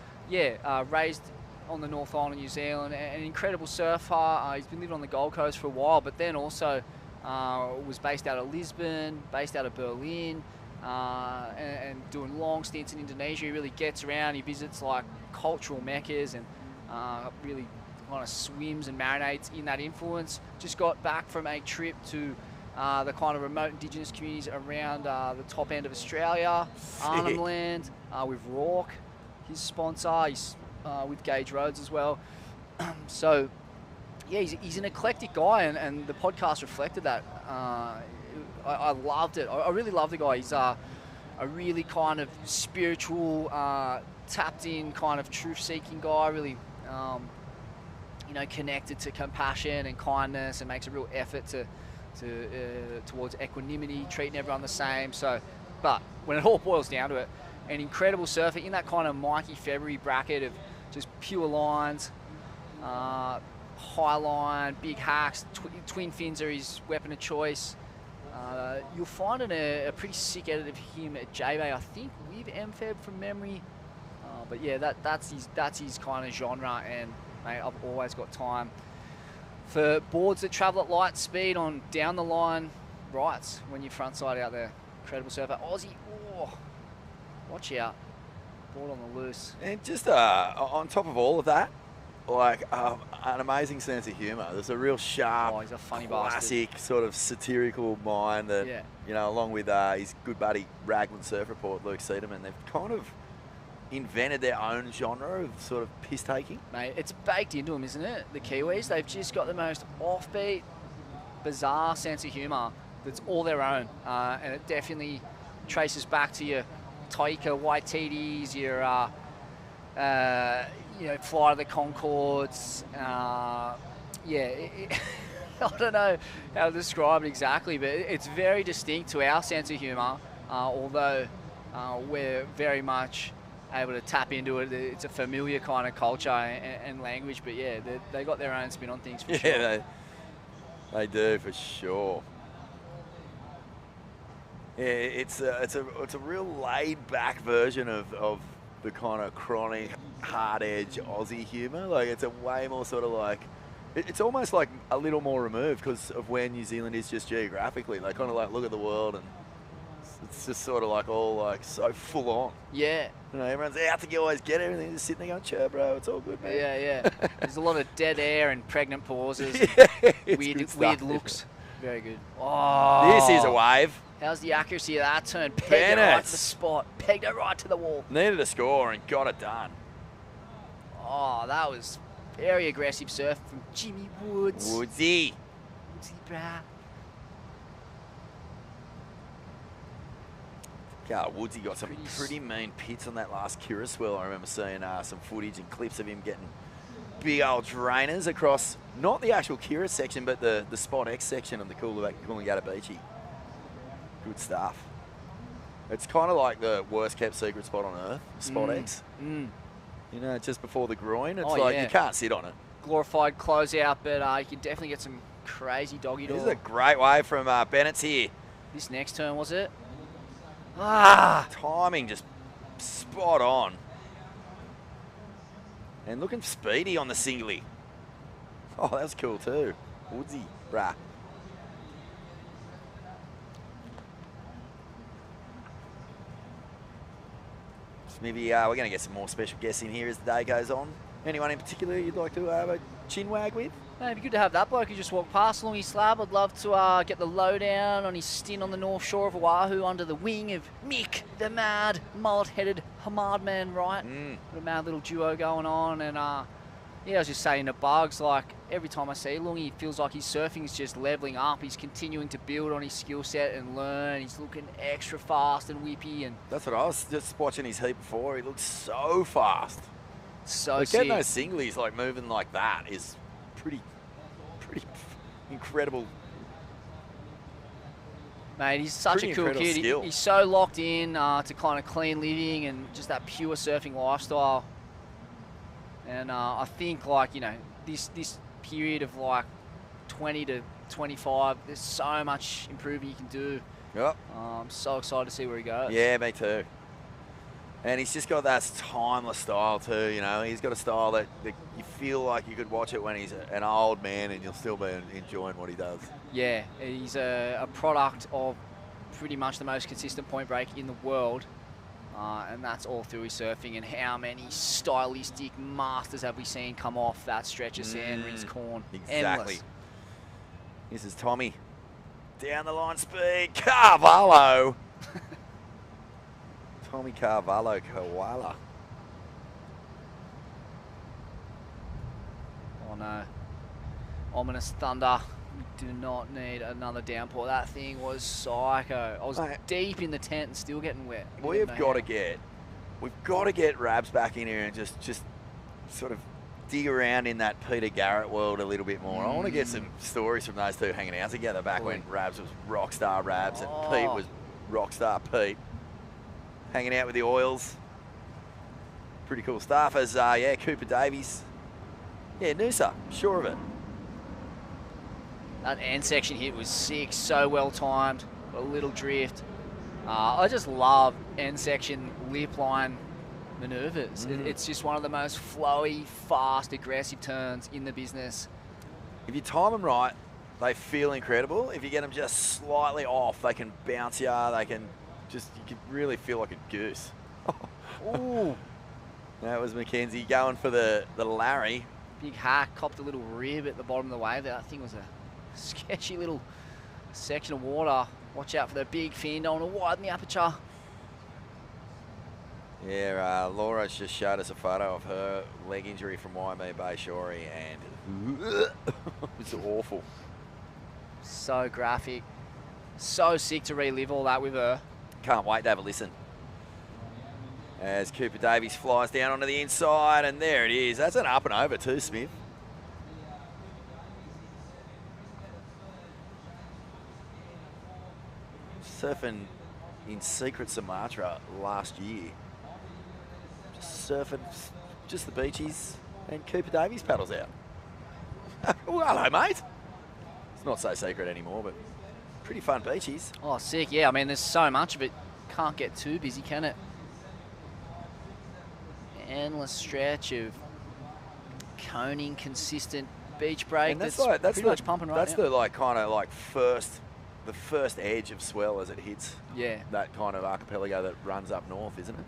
raised on the North Island of New Zealand, an incredible surfer. He's been living on the Gold Coast for a while, but then also was based out of Lisbon, based out of Berlin, and doing long stints in Indonesia. He really gets around. He visits like cultural meccas and really kind of swims and marinates in that influence. Just got back from a trip to the kind of remote indigenous communities around the top end of Australia, Arnhem Land, with Rourke, his sponsor. He's with Gage Roads as well. So, yeah, he's an eclectic guy, and the podcast reflected that. I loved it. I really love the guy. He's a really kind of spiritual, tapped-in kind of truth-seeking guy, really, connected to compassion and kindness, and makes a real effort towards equanimity, treating everyone the same. So, but when it all boils down to it, an incredible surfer in that kind of Mikey February bracket of just pure lines, high line, big hacks, twin fins are his weapon of choice. You'll find a pretty sick edit of him at J-Bay, I think, with MFeb from memory. But yeah, that's his kind of genre, and mate, I've always got time for boards that travel at light speed on down the line rights when you're frontside out there. Incredible surfer. Aussie, watch out. Board on the loose. And just on top of all of that, like an amazing sense of humour. There's a real sharp, he's a funny classic bastard. Sort of satirical mind that, along with his good buddy Raglan Surf Report, Luke Cedarman, they've kind of invented their own genre of sort of piss-taking. Mate, it's baked into them, isn't it? The Kiwis, they've just got the most offbeat, bizarre sense of humour that's all their own. And it definitely traces back to your Taika Waititis, your Flight of the Conchords. I don't know how to describe it exactly, but it's very distinct to our sense of humour, although we're very much able to tap into it. It's a familiar kind of culture and language, but yeah, they got their own spin on things for sure. Yeah, they do for sure. Yeah, it's a real laid-back version of the kind of chronic, hard-edge Aussie humour. Like, it's a way more sort of like, it's almost like a little more removed because of where New Zealand is just geographically. They kind of like look at the world and it's just sort of like all like so full on. Yeah. Everyone's out to always get everything. Just sitting there going, "Sure, bro, it's all good, man." Yeah. There's a lot of dead air and pregnant pauses. Weird looks. Very good. Oh, this is a wave. How's the accuracy of that turn? Pegged it right to the spot. Pegged it right to the wall. Needed a score and got it done. Oh, that was very aggressive surf from Jimmy Woods. Woodsy, brah. Woodsy got some pretty mean pits on that last Kira swell. I remember seeing some footage and clips of him getting big old drainers across, not the actual Kira section, but the Spot X section of the Coolangatta Beachy. Good stuff. It's kind of like the worst kept secret spot on earth, Spot X. Just before the groin. It's you can't sit on it. Glorified closeout, but you can definitely get some crazy doggy dog. This is a great wave from Bennett's here. This next turn, was it? Timing just spot on. And looking speedy on the singly. Oh, that's cool too. Woodsy, brah. Maybe we're going to get some more special guests in here as the day goes on. Anyone in particular you'd like to have a chin wag with? It'd be good to have that bloke who just walked past along his slab. I'd love to get the lowdown on his stint on the north shore of Oahu under the wing of Mick, the mad, mullet-headed Hamad man, right? Got a mad little duo going on. And, yeah, I was just saying to Bugs, like, every time I see Lungy, it feels like his surfing is just levelling up. He's continuing to build on his skill set and learn. He's looking extra fast and whippy. And that's what I was just watching his heat before. He looks so fast. So like, sick. getting those singlies, like, moving like that is pretty incredible. Mate, he's such a cool kid. He's so locked in to kind of clean living and just that pure surfing lifestyle. And I think, like, you know, this period of like 20 to 25, there's so much improving you can do. Yep. I'm so excited to see where he goes. Yeah, me too. And he's just got that timeless style too, you know. He's got a style that you feel like you could watch it when he's an old man and you'll still be enjoying what he does. Yeah, he's a product of pretty much the most consistent point break in the world. And that's all through his surfing. And how many stylistic masters have we seen come off that stretch of sand rings corn? Exactly. Endless. This is Tommy. Down the line speed, Carvalho. Tommy Carvalho, Koala. Oh no. Ominous thunder. We do not need another downpour. That thing was psycho. I was deep in the tent and still getting wet. We've got to get Rabs back in here and just sort of dig around in that Peter Garrett world a little bit more. I want to get some stories from those two hanging out together back when Rabs was rockstar Rabs and Pete was rockstar Pete. Hanging out with the oils. Pretty cool stuff. As, yeah, Cooper Davies. Yeah, Noosa, sure of it. That end section hit was sick, so well timed, a little drift. I just love end section lip line maneuvers. It's just one of the most flowy, fast, aggressive turns in the business. If you time them right, they feel incredible. If you get them just slightly off, they can bounce you. They can just, you can really feel like a goose. Ooh. That was Mackenzie going for the Larry. Big hack, copped a little rib at the bottom of the wave there. That thing was a sketchy little section of water. Watch out for the big fin, don't want to widen the aperture. Yeah, Laura's just showed us a photo of her leg injury from Waimea Bay Shorey, and it's awful. So graphic. So sick to relive all that with her. Can't wait to have a listen. As Cooper Davies flies down onto the inside, and there it is. That's an up and over too, Smith. Surfing in Secret Sumatra last year. Just surfing just the beaches, and Cooper Davies paddles out. Well, hello, mate. It's not so secret anymore, but pretty fun beaches. Oh, sick. Yeah, I mean, there's so much of it. Can't get too busy, can it? Endless stretch of coning, consistent beach break. And that's pretty much pumping right now. That's the like kind of like the first edge of swell as it hits. Yeah. That kind of archipelago that runs up north, isn't it?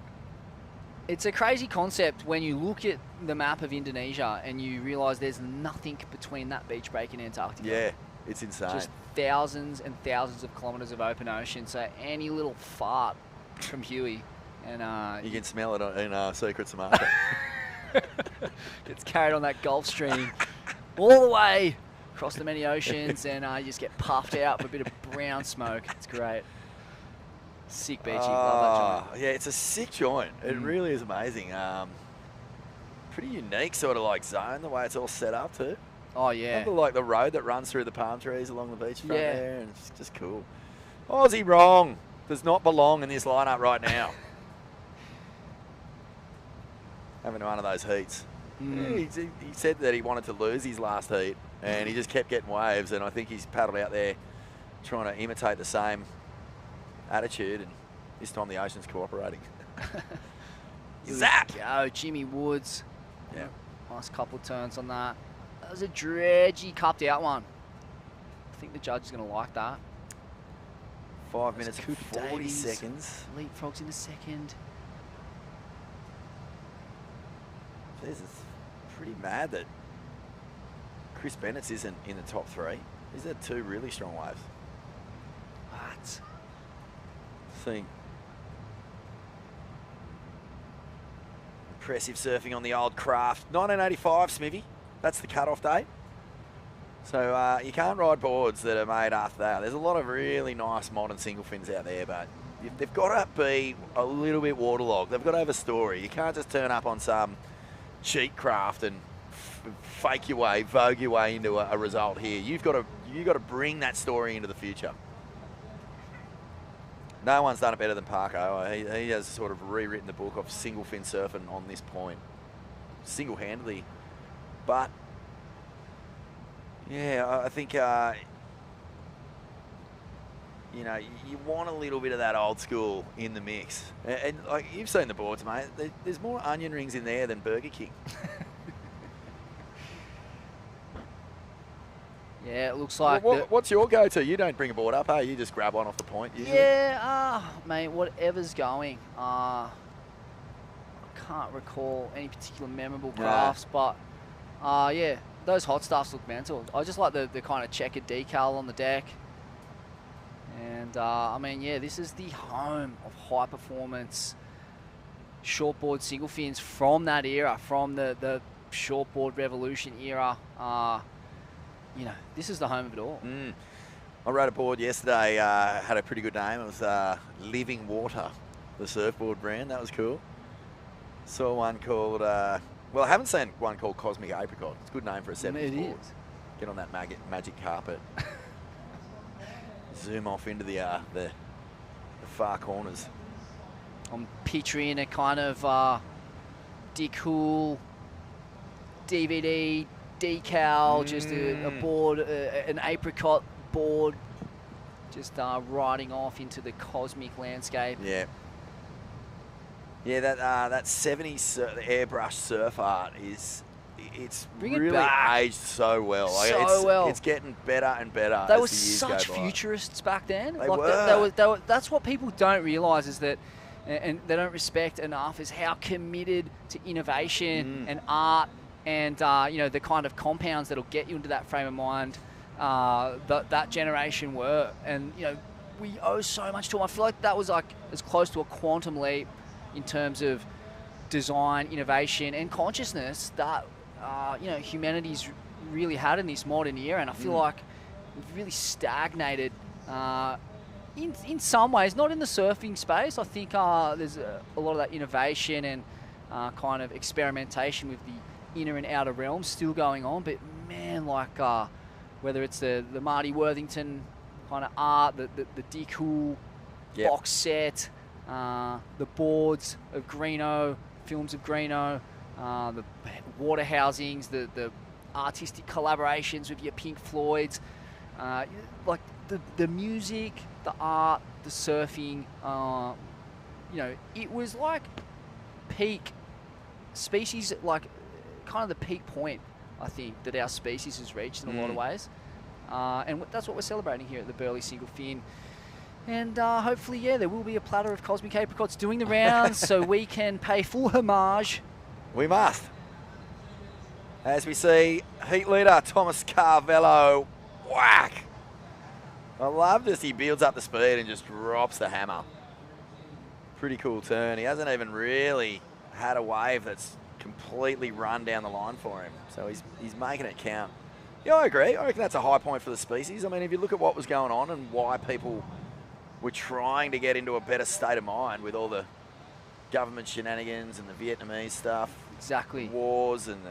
It's a crazy concept when you look at the map of Indonesia and you realise there's nothing between that beach break and Antarctica. Yeah, it's insane. Just thousands and thousands of kilometres of open ocean. So any little fart from Huey, and you can smell it in Secret Sumatra. Gets carried on that Gulf Stream all the way across the many oceans, and you just get puffed out with a bit of brown smoke. It's great. Sick beachy. Love that joint. Yeah, it's a sick joint. It really is amazing. Pretty unique sort of like zone, the way it's all set up too. Oh, yeah. Remember like the road that runs through the palm trees along the beach front there, and it's just cool. Aussie wrong. Does not belong in this lineup right now. Having one of those heats. Yeah, he said that he wanted to lose his last heat, and he just kept getting waves, and I think he's paddled out there trying to imitate the same attitude, and this time the ocean's cooperating. Zap! Oh, Jimmy Woods. Yeah. Nice couple of turns on that. That was a dredgy cupped out one. I think the judge is going to like that. 5 minutes and Cooper 40 Davies seconds. Leapfrogs in a second. This is Pretty mad that Chris Bennett's isn't in the top 3. These are 2 really strong waves. What? Seeing impressive surfing on the old craft. 1985, Smithy. That's the cut-off date. So you can't ride boards that are made after that. There's a lot of really nice modern single fins out there, but they've got to be a little bit waterlogged. They've got to have a story. You can't just turn up on some cheat craft and fake your way, vogue your way into a result here. You've got to bring that story into the future. No one's done it better than Parko. He has sort of rewritten the book of single fin surfing on this point, single-handedly. But yeah, I think you know, you want a little bit of that old school in the mix. And like you've seen the boards, mate. There's more onion rings in there than Burger King. Yeah, it looks like. What's your go-to? You don't bring a board up, hey? You just grab one off the point usually? Yeah, mate, whatever's going. I can't recall any particular memorable crafts, but yeah, those hot stuffs look mental. I just like the kind of checkered decal on the deck. And I mean, yeah, this is the home of high performance shortboard single fins from that era, from the shortboard revolution era. You know, this is the home of it all. I rode a board yesterday, had a pretty good name. It was Living Water, the surfboard brand. That was cool. Saw one called, well, I haven't seen one called Cosmic Apricot. It's a good name for a 70s It board. is. Get on that magic carpet. Zoom off into the far corners. I'm picturing a kind of Dick Hool DVD decal, just a board, an apricot board, just riding off into the cosmic landscape. Yeah. Yeah, that 70s airbrush surf art it's really aged so well. Like it's getting better and better. They were as the years such go by. futurists back then. They like were. They were. That's what people don't realise is that, and they don't respect enough, is how committed to innovation and art and you know, the kind of compounds that'll get you into that frame of mind that generation were. And you know, we owe so much to them. I feel like that was like as close to a quantum leap in terms of design, innovation, and consciousness that you know, humanity's really had in this modern era. And I feel like we've really stagnated in some ways, not in the surfing space. I think there's a lot of that innovation and kind of experimentation with the inner and outer realms still going on. But man, like whether it's the Marty Worthington kind of art, the Dick Hool box set, the boards of Greeno, films of Greeno, the water housings, the artistic collaborations with your Pink Floyds, like the music, the art, the surfing, you know, it was like peak species, like kind of the peak point, I think, that our species has reached in a lot of ways. And that's what we're celebrating here at the Burleigh Singlefin. And hopefully, yeah, there will be a platter of cosmic apricots doing the rounds so we can pay full homage. We must. As we see, heat leader Thomas Carvello, whack! I love this. He builds up the speed and just drops the hammer. Pretty cool turn. He hasn't even really had a wave that's completely run down the line for him. So he's making it count. Yeah, I agree. I reckon that's a high point for the species. I mean, if you look at what was going on and why people were trying to get into a better state of mind with all the government shenanigans and the Vietnamese stuff. Exactly. Wars and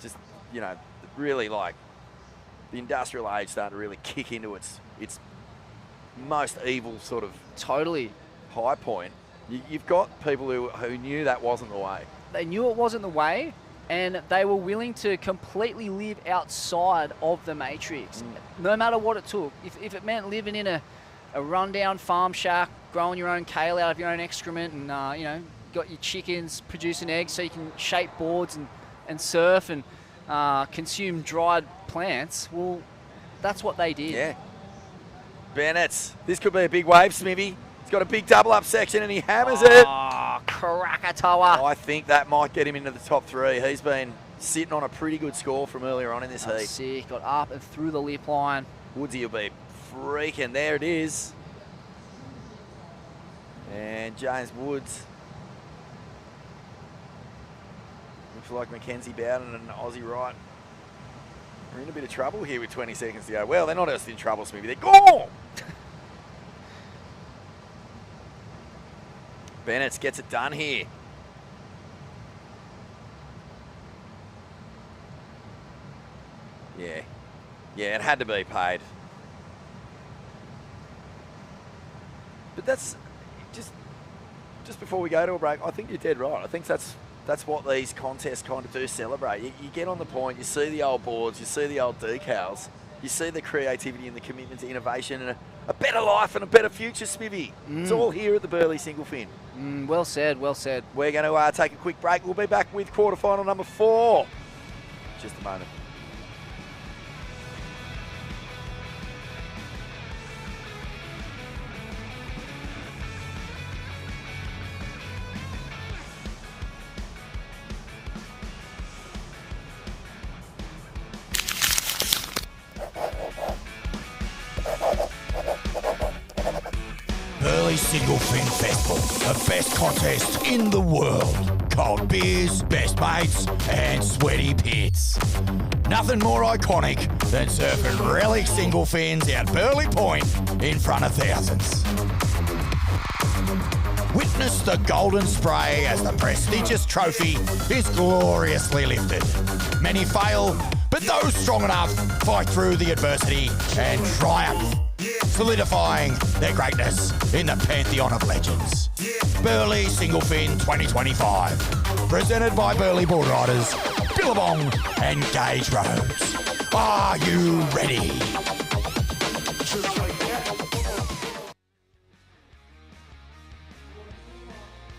just, you know, really like the industrial age starting to really kick into its most evil sort of high point. You've got people who knew that wasn't the way. They knew it wasn't the way, and they were willing to completely live outside of the matrix, no matter what it took. If it meant living in a rundown farm shack, growing your own kale out of your own excrement, and you know, got your chickens producing eggs so you can shape boards and surf and consume dried plants, well, that's what they did. Yeah. Bennett, this could be a big wave, Smithy. He's got a big double up section and he hammers it. Oh, Krakatoa. I think that might get him into the top 3. He's been sitting on a pretty good score from earlier on in this heat. Sick. Got up and through the lip line. Woodsy will be freaking. There it is. And James Woods. Looks like Mackenzie Bowden and Aussie Wright are in a bit of trouble here with 20 seconds to go. Well, they're not just in trouble, Smithy. They're gone. Bennett gets it done here. Yeah. Yeah, it had to be paid. But that's just before we go to a break, I think you're dead right. I think that's what these contests kind of do celebrate. You get on the point, you see the old boards, you see the old decals, you see the creativity and the commitment to innovation and a better life and a better future, Smithy. It's all here at the Burleigh Singlefin. Well said, well said. We're going to take a quick break. We'll be back with quarterfinal number 4. Just a moment. Burleigh Singlefin Festival, the best contest in the world. Cold beers, best mates, and sweaty pits. Nothing more iconic than surfing relic single fins out Burleigh Point in front of thousands. Witness the golden spray as the prestigious trophy is gloriously lifted. Many fail, but those strong enough fight through the adversity and triumph, solidifying their greatness in the pantheon of legends. Burleigh Singlefin 2025, presented by Burleigh Board Riders, Billabong and Gauge Roads. Are you ready?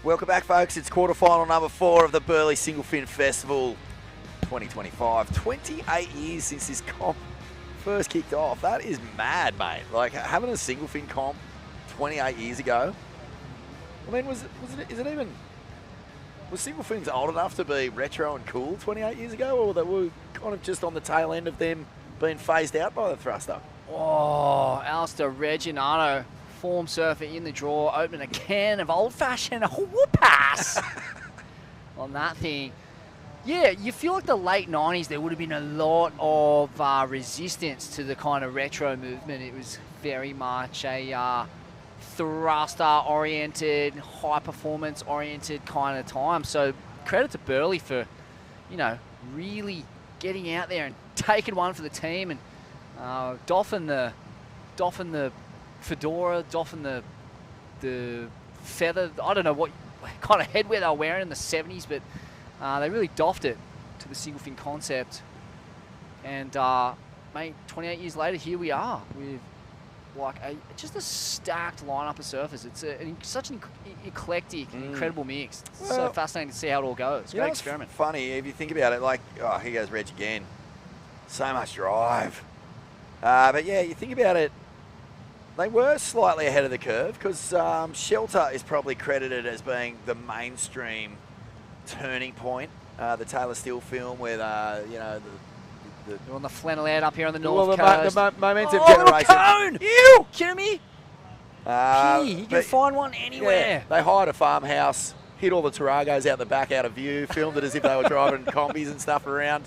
Welcome back, folks. It's quarterfinal number 4 of the Burleigh Singlefin Festival 2025. 28 years since this comp first kicked off. That is mad, mate. Like, having a single fin comp 28 years ago. I mean, was single fins old enough to be retro and cool 28 years ago, or that were kind of just on the tail end of them being phased out by the thruster? Oh, Alistair Reginato, form surfer in the draw, opening a can of old-fashioned whoop-ass on that thing. Yeah, you feel like the late 90s, there would have been a lot of resistance to the kind of retro movement. It was very much a thruster-oriented, high-performance-oriented kind of time. So credit to Burleigh for, you know, really getting out there and taking one for the team and doffing the fedora, doffing the feather. I don't know what kind of headwear they were wearing in the 70s, but they really doffed it to the single fin concept. And mate, 28 years later, here we are with like just a stacked lineup of surfers. It's such an eclectic, incredible mix. It's so fascinating to see how it all goes. Great experiment. Funny if you think about it. Like, oh, here goes Reg again. So much drive. But yeah, you think about it. They were slightly ahead of the curve because Shelter is probably credited as being the mainstream turning point. The Taylor Steele film where you know They're on the flannelette up here on the north coast. The momentum oh, generation. Cone! Ew! Kidding me? You can but- find one anywhere. Yeah, they hired a farmhouse, hit all the Taragos out the back out of view, filmed it as if they were driving combis and stuff around.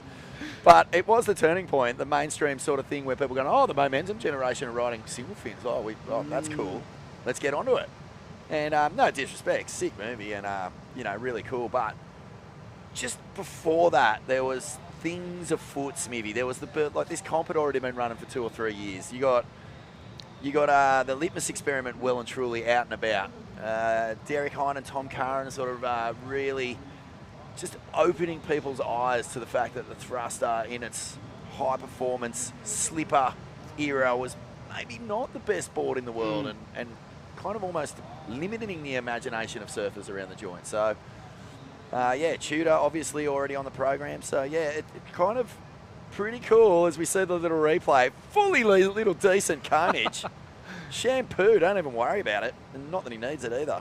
But it was the turning point, the mainstream sort of thing where people are going, oh, the momentum generation are riding single fins. Oh, that's cool. Let's get onto it. And no disrespect, sick movie and, you know, really cool. But just before that, there was things afoot, Smithy. There was like this comp had already been running for 2 or 3 years. You got the litmus experiment well and truly out and about. Derek Hine and Tom Curran sort of really just opening people's eyes to the fact that the thruster in its high performance slipper era was maybe not the best board in the world and kind of almost limiting the imagination of surfers around the joint. So yeah, Tudor obviously already on the program. So yeah, it kind of pretty cool as we see the little replay. Fully little decent conage. Shampoo, don't even worry about it. And not that he needs it either.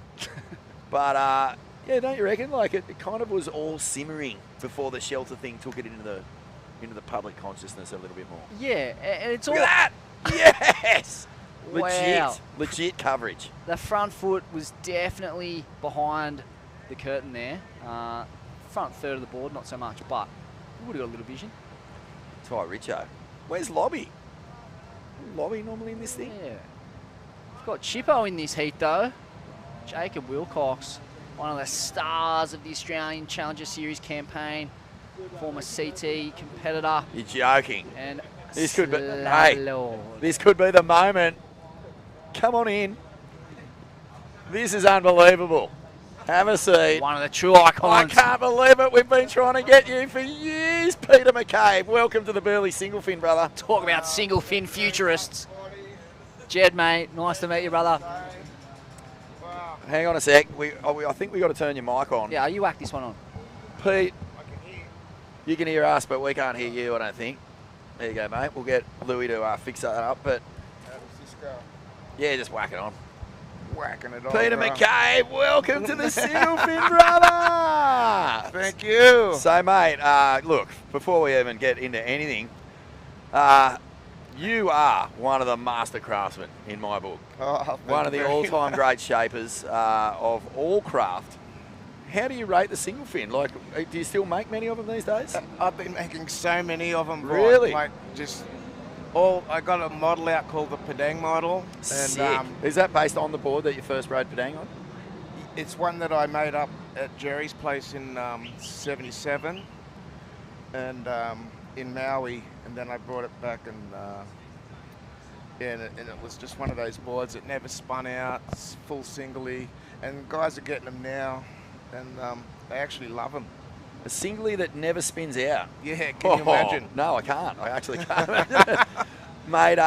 But Yeah, don't you reckon? Like it kind of was all simmering before the shelter thing took it into the public consciousness a little bit more. Yeah, and it's Look all... at that! Yes! Wow. Legit coverage. The front foot was definitely behind the curtain there. Front third of the board, not so much, but we would have got a little vision. Ty Richo. Where's Lobby? Lobby normally in this thing? Yeah. We've got Chippo in this heat though. Jacob Wilcox, one of the stars of the Australian Challenger Series campaign. Former CT competitor. You're joking. And this could be, Lord. this could be the moment. Come on in. This is unbelievable. Have a seat. One of the true icons. I can't believe it. We've been trying to get you for years, Peter McCabe. Welcome to the Burleigh Singlefin, brother. Talk about single fin futurists. Jed, mate, nice to meet you, brother. Hang on a sec. I think we got to turn your mic on. Yeah, you whack this one on. Pete, you can hear us, but we can't hear you, I don't think. There you go, mate. We'll get Louis to fix that up. But how does this go? Yeah, just whack it on. Whacking it on. Peter bro. McCabe, welcome to the Singlefin, brother. Thank you. So, mate, look, before we even get into anything, you are one of the master craftsmen in my book. Oh, one of the all-time great shapers of all craft. How do you rate the single fin? Like, do you still make many of them these days? I've been making so many of them. Really? Like just I got a model out called the Padang model. Sick. Is that based on the board that you first rode Padang on? It's one that I made up at Jerry's place in '77, and in Maui, and then I brought it back and it was just one of those boards that never spun out, it's full singly, and guys are getting them now, and they actually love them. A singly that never spins out. Yeah, can you imagine? No, I can't. I actually can't imagine it. Mate,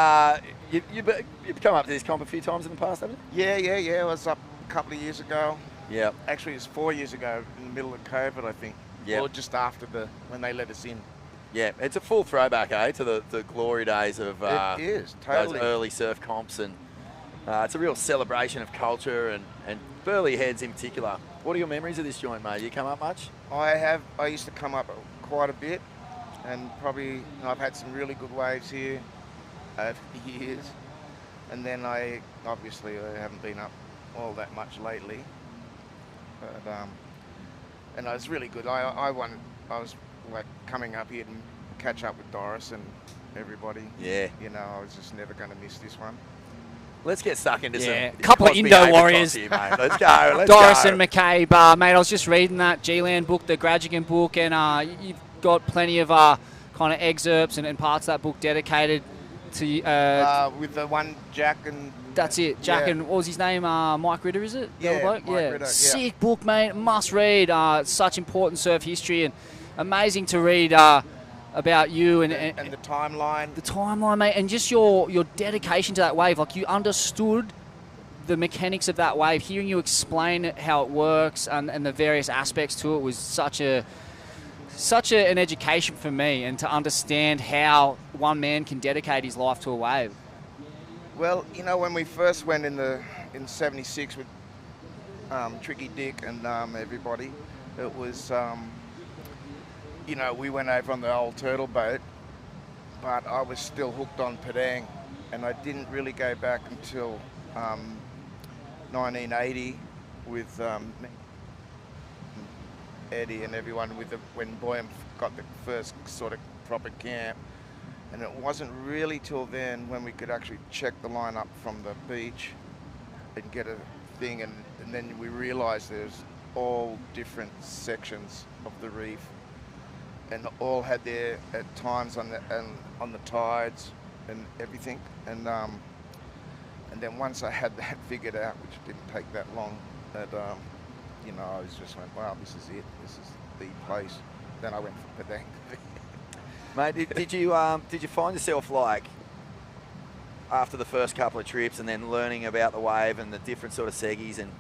you've come up to this comp a few times in the past, haven't you? Yeah. I was up a couple of years ago. Yeah. Actually, it was 4 years ago, in the middle of COVID, I think. Yeah. Or just after when they let us in. Yeah, it's a full throwback, to the glory days of it is, totally. those early surf comps, and it's a real celebration of culture and Burleigh Heads in particular. What are your memories of this joint, mate? You come up much? I used to come up quite a bit, and probably I've had some really good waves here over the years, and then I haven't been up all that much lately, but and I was really good. I was like coming up here and catch up with Doris and everybody. Yeah. You know, I was just never going to miss this one. Let's get stuck into some couple of Cosby Indo Apricots warriors. Here, mate. Let's go. Let's Doris go. and McCabe, mate. I was just reading that G-Land book, the Grajigan book, and you've got plenty of kind of excerpts and parts of that book dedicated to with the one Jack and. That's it, Jack and what was his name? Mike Ritter, is it? Yeah, Mike Ritter, yeah. Sick book, mate. Must read. Such important surf history and amazing to read about you and the timeline. The timeline, mate, and just your dedication to that wave. Like you understood the mechanics of that wave. Hearing you explain how it works and the various aspects to it was such an education for me, and to understand how one man can dedicate his life to a wave. Well, you know, when we first went in '76 with Tricky Dick and everybody, it was, you know, we went over on the old turtle boat, but I was still hooked on Padang, and I didn't really go back until 1980 with Eddie and everyone when Boyum got the first sort of proper camp. And it wasn't really till then when we could actually check the line up from the beach and get a thing, and then we realized there's all different sections of the reef, and all had their at times on the tides and everything, and then once I had that figured out, which didn't take that long, that you know, I was just went, wow, this is it, this is the place. Then I went for Padang. Mate, did you find yourself, like, after the first couple of trips and then learning about the wave and the different sort of seggies and,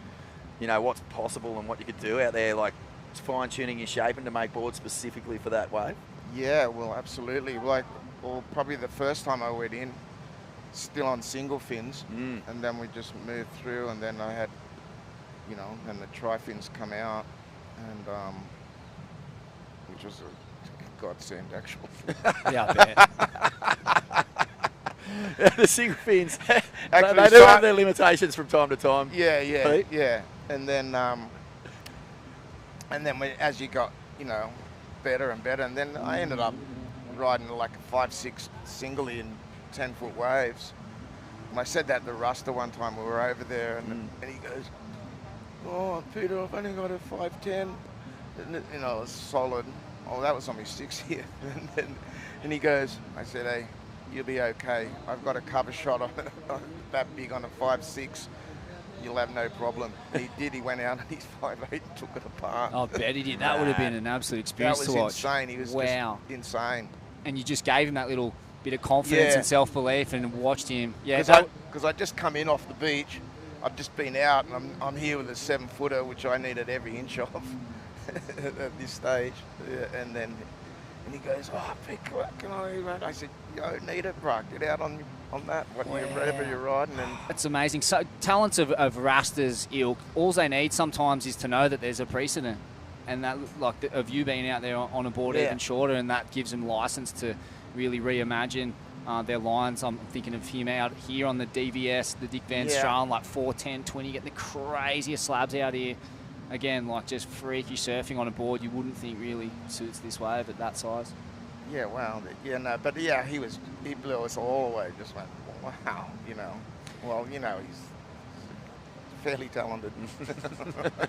you know, what's possible and what you could do out there, like fine-tuning your shaping to make boards specifically for that wave? Yeah, well, absolutely. Like, well, probably the first time I went in, still on single fins, and then we just moved through, and then I had you know, and the tri-fins come out, and which was a godsend, actually. Yeah, I bet. The single fins, Actually, they do have their limitations from time to time. Yeah, yeah, Pete. yeah. And then as you got, you know, better and better, and then I ended up riding like a 5.6 single in 10-foot waves. And I said that to Ruster one time. We were over there, and he goes, "Oh, Peter, I've only got a 5.10." And, you know, it was solid. Oh, that was on my 60th. And he goes, I said, "Hey, you'll be okay. I've got a cover shot on that big on a 5.6. You'll have no problem." And he did. He went out on his 5.8 and took it apart. I bet he did. That would have been an absolute experience that to was watch. insane. He was wow. just insane. And you just gave him that little bit of confidence Yeah. and self-belief and watched him. Yeah, Because I just come in off the beach. I've just been out, and I'm here with a 7-footer, which I needed every inch of at this stage. Yeah, and he goes, "Oh, Pete, can I ride?" I said, "You don't need it, bro. Get out on that, whatever you're riding." And it's amazing. So talents of Rasta's ilk, all they need sometimes is to know that there's a precedent, and that of you being out there on a board even shorter, and that gives them license to really reimagine their lines. I'm thinking of him out here on the DVS, the Dick Van Stralen, like 410, 20, getting the craziest slabs out here. Again, like just freaky surfing on a board you wouldn't think really suits this wave at that size. yeah, well, yeah, no, but yeah, he blew us all away. Just went, wow, you know. Well, you know, he's fairly talented.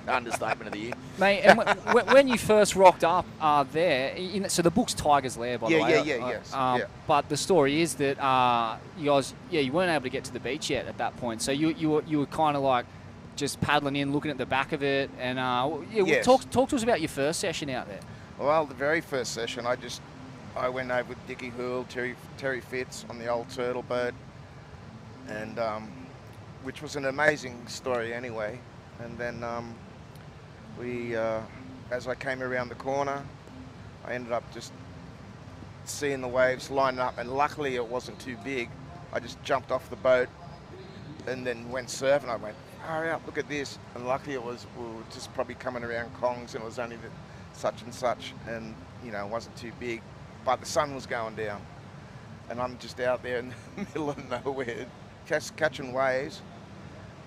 Understatement of the year. Mate, and when you first rocked up there, so the book's Tiger's Lair, by the way. Yes. But the story is that you guys, you weren't able to get to the beach yet at that point. So you were kind of like just paddling in, looking at the back of it, and Yes. talk to us about your first session out there. Well, the very first session, I went over with Dickie Hoole, Terry Fitz on the old turtle boat, and which was an amazing story anyway. And then as I came around the corner, I ended up just seeing the waves lining up, and luckily it wasn't too big. I just jumped off the boat and then went surfing. I went, hurry up, look at this. And luckily we were just probably coming around Kongs, and it was only such and such, and you know, it wasn't too big, but the sun was going down, and I'm just out there in the middle of nowhere catching waves,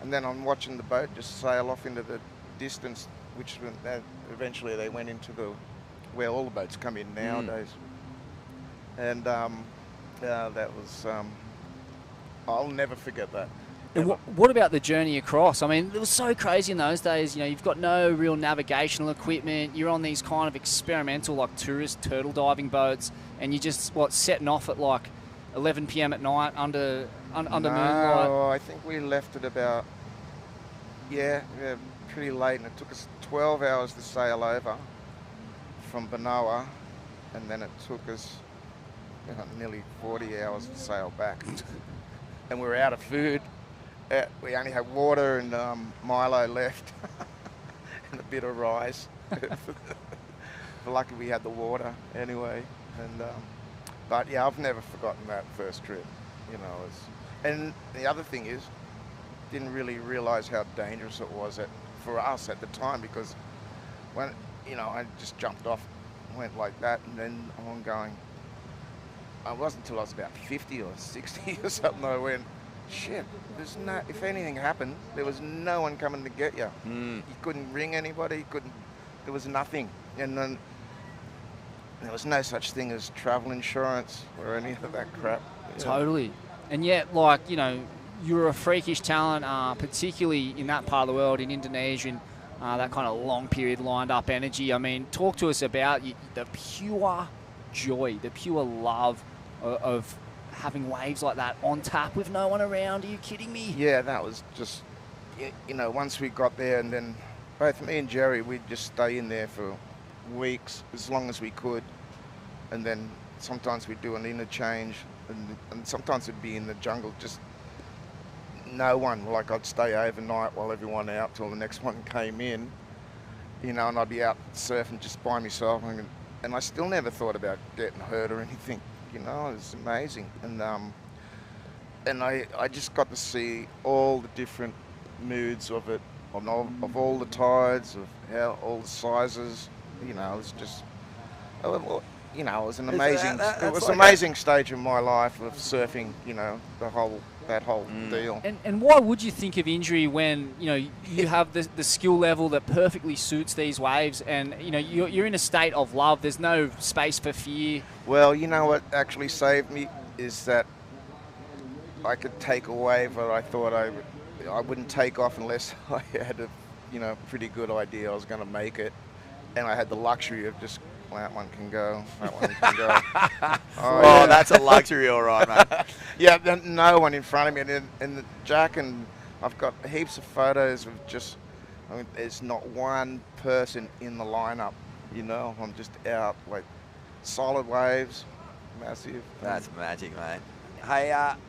and then I'm watching the boat just sail off into the distance, which eventually they went into where all the boats come in nowadays. And that was I'll never forget that. And what about the journey across? I mean, it was so crazy in those days. You know, you've got no real navigational equipment. You're on these kind of experimental, like tourist turtle diving boats, and you're just setting off at like 11 p.m. at night under moonlight. No, I think we left at about pretty late, and it took us 12 hours to sail over from Benoa, and then it took us nearly 40 hours to sail back. And we were out of food. We only had water and Milo left and a bit of rice. But lucky we had the water anyway. And but yeah, I've never forgotten that first trip. You know, and the other thing is, didn't really realise how dangerous it was for us at the time, because when I just jumped off, went like that, and then I'm going. It wasn't until I was about 50 or 60 or something I went, shit, if anything happened, there was no one coming to get you. You couldn't ring anybody, there was nothing. And then there was no such thing as travel insurance or any of that crap. Totally. And yet, like, you were a freakish talent, particularly in that part of the world, in Indonesia, and that kind of long period lined up energy. I mean, talk to us about the pure joy, the pure love of having waves like that on tap with no one around. Are you kidding me? Yeah, that was just, once we got there, and then both me and Jerry, we'd just stay in there for weeks, as long as we could. And then sometimes we'd do an interchange, and sometimes it'd be in the jungle, just no one. Like, I'd stay overnight while everyone out till the next one came in, and I'd be out surfing just by myself. And I still never thought about getting hurt or anything. It was amazing. And I just got to see all the different moods of it, of all the tides, of how all the sizes. You know, it's just, you know, it was an amazing, it was an amazing stage of my life of surfing. You know, that whole deal. And why would you think of injury when, you know, you have the skill level that perfectly suits these waves, and, you know, you're in a state of love. There's no space for fear. Well, you know what actually saved me is that I could take a wave that I thought I wouldn't take off unless I had a, you know, pretty good idea I was going to make it, and I had the luxury of just, well, that one can go, that one can go. Oh, that's a luxury, all right, mate. Yeah, no one in front of me, and Jack, and I've got heaps of photos of just, I mean, there's not one person in the lineup, you know. I'm just out, like, solid waves, massive. That's magic, mate. Hey,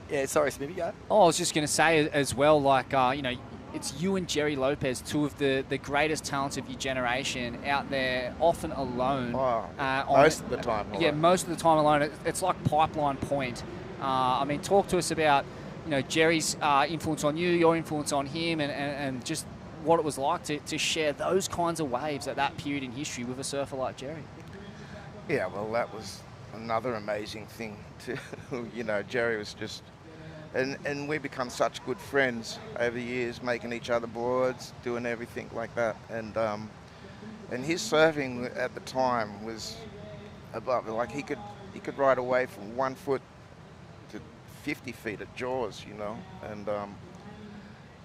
yeah, sorry, Smithy, go. Oh, I was just going to say as well, like, you know, it's you and Jerry Lopez, two of the greatest talents of your generation, out there often alone. Most of the time alone. Yeah, most of the time alone. It's like pipeline point. I mean, talk to us about, you know, Jerry's influence on you, your influence on him, and just what it was like to share those kinds of waves at that period in history with a surfer like Jerry. Yeah, well, that was another amazing thing too. You know, Jerry was just, and we become such good friends over the years, making each other boards, doing everything like that. And his surfing at the time was above, like he could ride away from 1 foot to 50 feet at Jaws, you know, and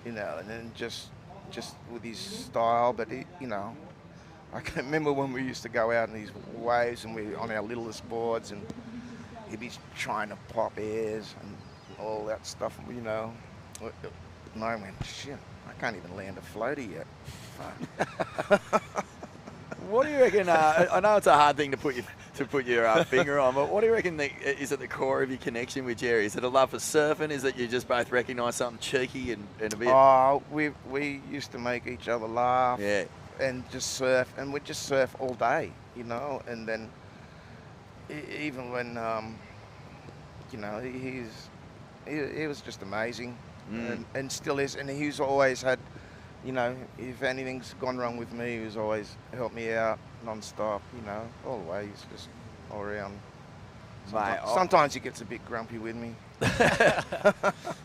you know, and then just with his style, but he, you know, I can remember when we used to go out in these waves and we on our littlest boards, and he'd be trying to pop airs and all that stuff, you know. And I went, shit, I can't even land a floaty yet. What do you reckon? I know it's a hard thing to put your finger on, but what do you reckon is at the core of your connection with Jerry? Is it a love for surfing? Is it you just both recognise something cheeky and a bit? Oh, we used to make each other laugh. Yeah. And just surf, and we'd just surf all day, you know. And then even when, you know, he was just amazing, and still is. And he's always had, you know, if anything's gone wrong with me, he's always helped me out non-stop, you know, all the way. He's just all around. Sometimes he gets a bit grumpy with me.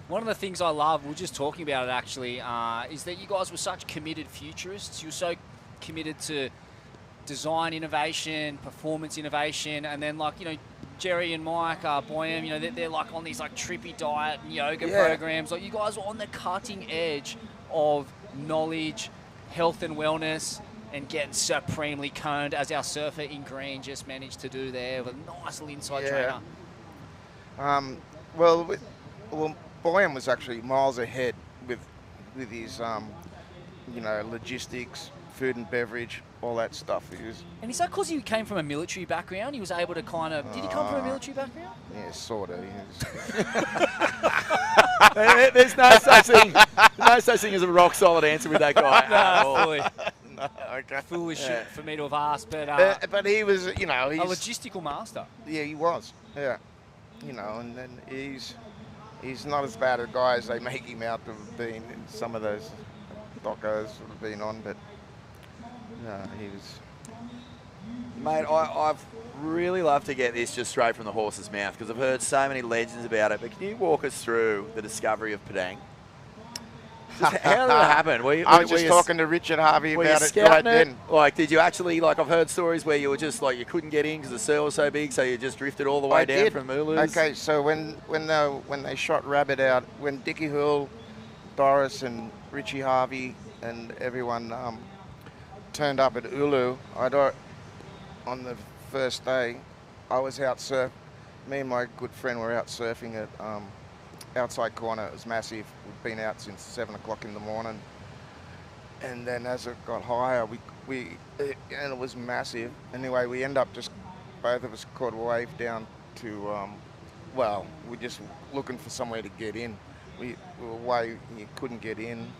One of the things I love, we were just talking about it actually, is that you guys were such committed futurists. You were so committed to design innovation, performance innovation, and then, like, you know, Jerry and Mike, Boyam, you know, they're like on these like trippy diet and yoga programs. Like, you guys were on the cutting edge of knowledge, health and wellness, and getting supremely coned, as our surfer in green just managed to do there with a nice little inside trainer. Well, Boyam was actually miles ahead with his, you know, logistics, food and beverage, all that stuff. And is that because he came from a military background? He was able to kind of... Did he come from a military background? Yeah, sort of. There's no such thing as a rock solid answer with that guy. No, okay. Foolish for me to have asked, but he was, you know, a logistical master. Yeah, he was. Yeah, you know, and then he's not as bad a guy as they make him out to have been in some of those docos that have been on, but no, he was. Mate, I've really loved to get this just straight from the horse's mouth, because I've heard so many legends about it. But can you walk us through the discovery of Padang? How did it happen? I was just talking to Richard Harvey about it right then. Like, did you actually, like, I've heard stories where you were just like, you couldn't get in because the surf was so big, so you just drifted all the way down from Ulus? Okay, so when they shot Rabbit out, when Dickie Hull, Doris and Richie Harvey and everyone turned up at Ulu, on the first day, I was out surfing. Me and my good friend were out surfing at outside corner. It was massive. We'd been out since 7 o'clock in the morning, and then as it got higher, and it was massive. Anyway, we end up just both of us caught a wave down to well, we're just looking for somewhere to get in. We were away, you couldn't get in,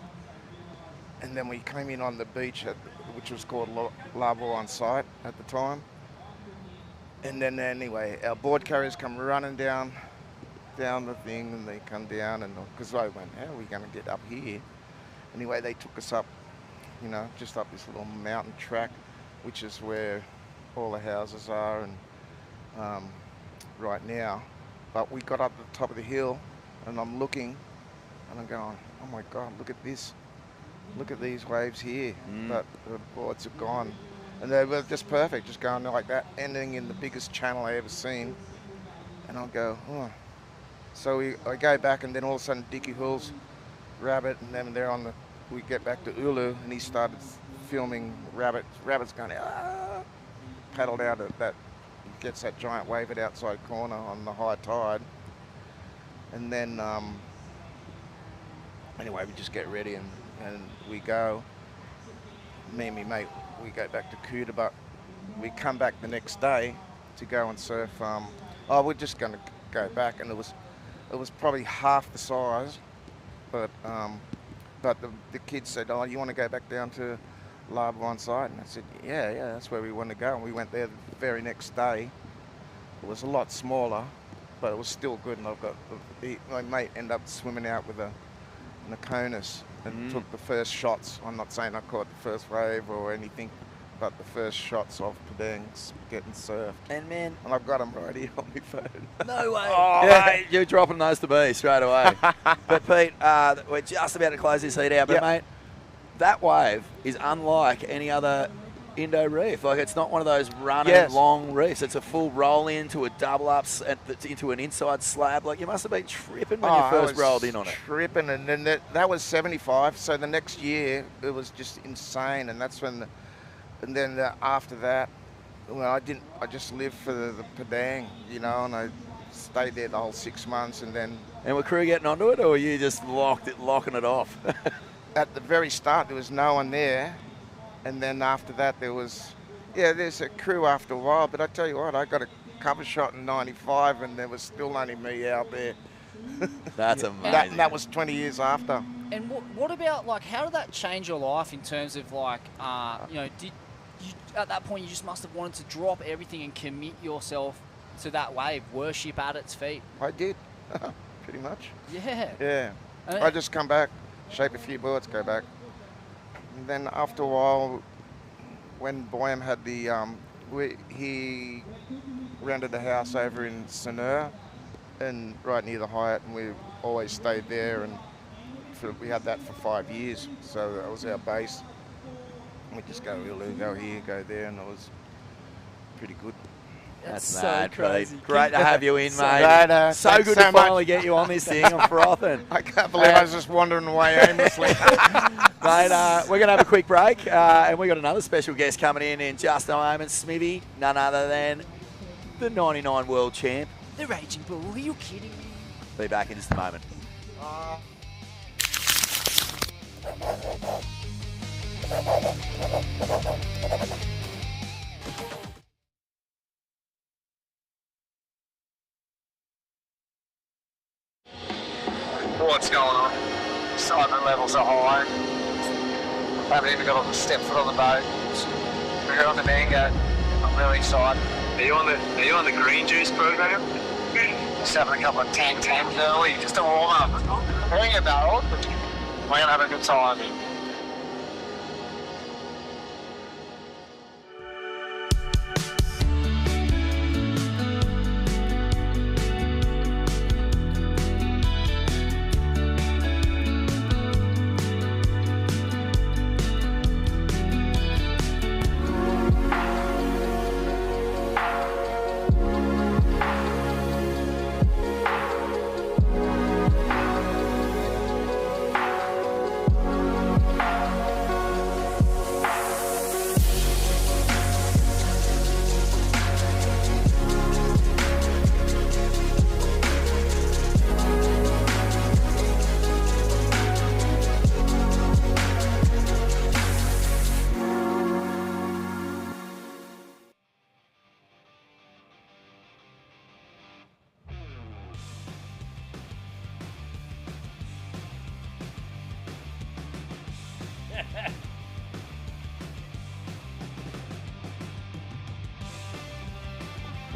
and then we came in on the beach which was called Labo on site at the time. And then anyway, our board carriers come running down the thing, and they come down, and because I went, how are we going to get up here? Anyway, they took us up you know, just up this little mountain track, which is where all the houses are and right now. But we got up to the top of the hill and I'm looking and I'm going, oh my God, look at this. Look at these waves here. But the boards are gone. And they were just perfect, just going like that, ending in the biggest channel I ever seen. And I'll go, oh. So I go back and then all of a sudden Dickie Hull's rabbit, and then we get back to Ulu and he started filming rabbits. Rabbit's going, ah, paddled out at that, gets that giant wave at outside corner on the high tide. And then, anyway, we just get ready and we go. Me and my mate, we go back to Kuta, but we come back the next day to go and surf. We're just going to go back, and it was probably half the size, but the kids said, oh, you want to go back down to Billabong site? And I said, yeah, that's where we want to go. And we went there the very next day. It was a lot smaller, but it was still good. And my mate ended up swimming out with a Nokonis and took the first shots. I'm not saying I caught the first wave or anything, but the first shots of Padangs getting surfed. And I've got them right here on my phone. No way. Oh, Mate, you're dropping those to me straight away. But Pete, we're just about to close this heat out. But mate, that wave is unlike any other Indo reef. Like, it's not one of those running long reefs. It's a full roll into a double up into an inside slab. Like, you must have been tripping when you first rolled in on it. Tripping, and then that was 75. So the next year it was just insane, and that's when. And then after that, well, I just lived for the Padang, you know, and I stayed there the whole 6 months, and then. And were crew getting onto it, or were you just locking it off? At the very start, there was no one there. And then after that, there's a crew after a while. But I tell you what, I got a cover shot in 95 and there was still only me out there. That's amazing. That was 20 years after. And what about, like, how did that change your life in terms of, like, you know, did you, at that point, you just must have wanted to drop everything and commit yourself to that wave, worship at its feet? I did, pretty much. Yeah. Yeah. I just come back, shape a few boards, go back. And then after a while, when Boyam had he rented a house over in Sanur, and right near the Hyatt, and we always stayed there, and we had that for 5 years. So that was our base. We just go Ulu, go here, go there, and it was pretty good. That's so mad, crazy. Pete. Great to have you in, mate. So good to finally get you on this thing. I'm frothing. I can't believe I was just wandering away aimlessly. Mate, we're going to have a quick break, and we've got another special guest coming in just a moment. Smithy, none other than the 99 world champ. The Raging Bull, are you kidding me? Be back in just a moment. What's going on? Excitement levels are high. Haven't even got a step foot on the boat. We're on the mango. I'm really excited. Are you on the green juice program? Just having a couple of tangs early, just to warm up. Bring it, barrel. We're gonna have a good time.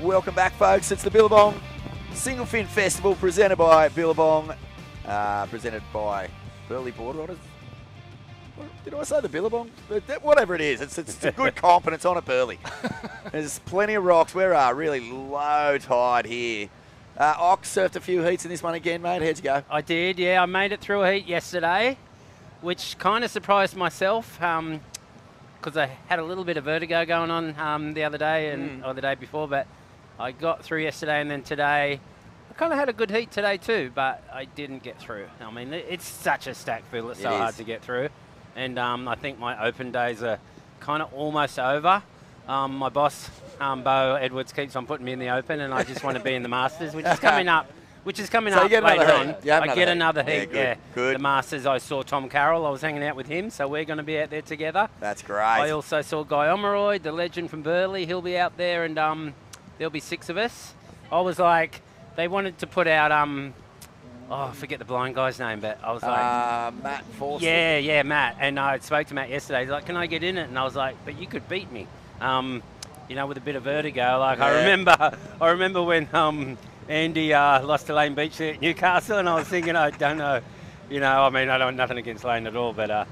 Welcome back, folks. It's the Billabong Singlefin Festival presented by Billabong, presented by Burleigh Board Riders. Did I say the Billabong? Whatever it is, it's a good comp and it's on at Burleigh. There's plenty of rocks. We're really low tide here. Ox surfed a few heats in this one again, mate. How'd you go? I did, yeah. I made it through a heat yesterday, which kind of surprised myself because I had a little bit of vertigo going on the other day or the day before, but I got through yesterday, and then today I kind of had a good heat today too, but I didn't get through. I mean, it's such a stacked field, it's so hard to get through. And I think my open days are kind of almost over. My boss, Bo Edwards, keeps on putting me in the open, and I just want to be in the Masters, which is coming up. So you get later on. I get another heat, Good. The Masters, I saw Tom Carroll. I was hanging out with him, so we're going to be out there together. That's great. I also saw Guy Omeroyd, the legend from Burleigh. He'll be out there, and there'll be 6 of us. I was like, they wanted to put out, I forget the blind guy's name, but I was like... Matt Forster. Yeah, Matt. And I spoke to Matt yesterday. He's like, can I get in it? And I was like, but you could beat me. With a bit of vertigo. Like, I remember when Andy lost to Lane Beach at Newcastle, and I was thinking, I don't know. I mean, I don't nothing against Lane at all, but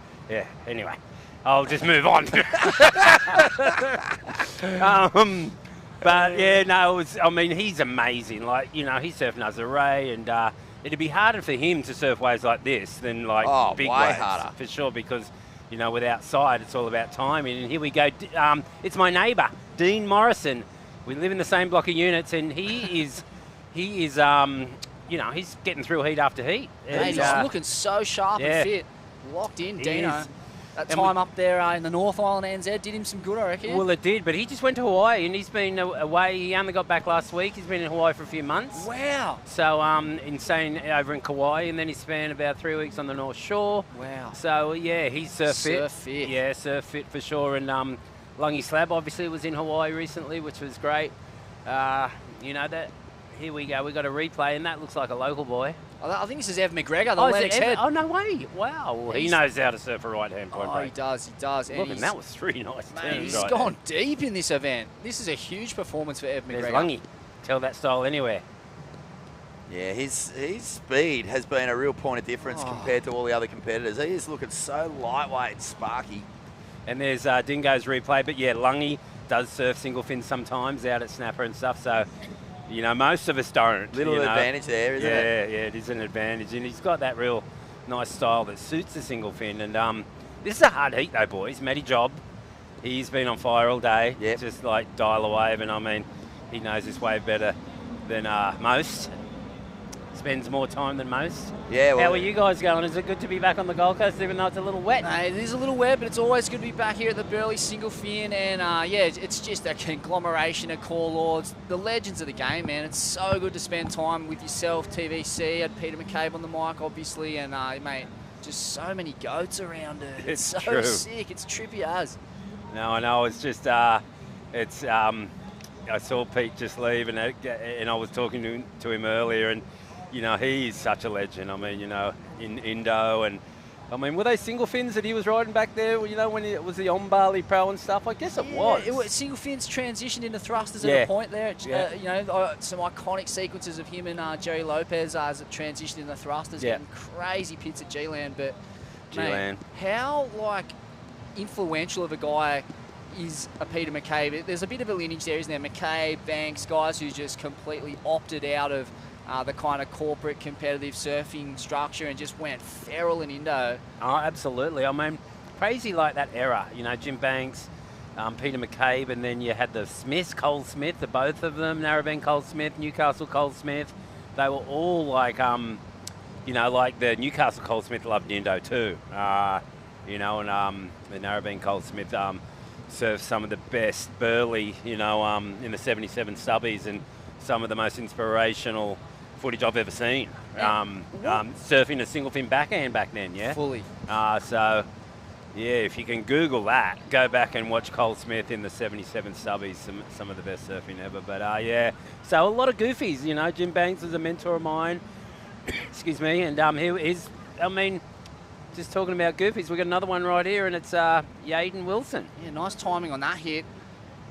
anyway, I'll just move on. But yeah, no, he's amazing. Like, he's surfing Nazare, and it'd be harder for him to surf waves like this than like big waves, harder for sure, because with outside it's all about timing. And here we go. It's my neighbour, Dean Morrison. We live in the same block of units, and he is he's getting through heat after heat. He's looking so sharp and fit, locked in. Dino. That time up there in the North Island NZ did him some good, I reckon. Well, it did, but he just went to Hawaii, and he's been away. He only got back last week. He's been in Hawaii for a few months. Wow. So insane over in Kauai, and then he spent about 3 weeks on the North Shore. Wow. So, yeah, he's surf fit. Yeah, surf fit for sure. And Lungy Slab obviously was in Hawaii recently, which was great. Here we go. We got a replay, and that looks like a local boy. I think this is Ev McGregor, the Lennox head. Oh, no way. Wow. Well, he knows how to surf a right-hand point break. He does. Look, and that was 3 nice turns. He's gone deep in this event. This is a huge performance for Ev McGregor. There's Lungy. Tell that style anywhere. Yeah, his speed has been a real point of difference compared to all the other competitors. He is looking so lightweight and sparky. And there's Dingo's replay, but yeah, Lungy does surf single fin sometimes out at Snapper and stuff, so... most of us don't. Little advantage there, isn't it? Yeah, it is an advantage. And he's got that real nice style that suits the single fin. And this is a hard heat, though, boys. Matty Job, he's been on fire all day. Yep. Just like dial a wave. And he knows this wave better than most. Spends more time than most. Yeah. How are you guys going? Is it good to be back on the Gold Coast, even though it's a little wet? It is a little wet, but it's always good to be back here at the Burleigh Single Fin. And it's just a conglomeration of core lords, the legends of the game, man. It's so good to spend time with yourself, TVC, had Peter McCabe on the mic, obviously, and mate, just so many goats around it. It's so true. sick. It's trippy as. No, I know. It's just I saw Pete just leave, and I was talking to him earlier, and he's such a legend. In Indo, and were they single fins that he was riding back there? When it was the on Bali Pro and stuff. I guess it was. Single fins transitioned into thrusters at a point there. Some iconic sequences of him and Jerry Lopez as it transitioned into thrusters, getting crazy pits at G-Land. But mate, how influential of a guy is a Peter McCabe? There's a bit of a lineage there, isn't there? McCabe, Banks, guys who just completely opted out of the kind of corporate competitive surfing structure and just went feral in Indo. Oh, absolutely. Crazy like that era. Jim Banks, Peter McCabe, and then you had the Smiths, Cole Smith, the both of them, Narrabeen Cole Smith, Newcastle Cole Smith. They were all like the Newcastle Cole Smith loved Indo too. And the Narrabeen Cole Smith surfed some of the best Burleigh, in the 77 stubbies, and some of the most inspirational footage I've ever seen. Surfing a single fin backhand back then, yeah? Fully. If you can Google that, go back and watch Cole Smith in the 77 stubbies, some of the best surfing ever. But so a lot of goofies, Jim Banks was a mentor of mine, excuse me, and he is, just talking about goofies, we've got another one right here, and it's Yaden Wilson. Yeah, nice timing on that hit.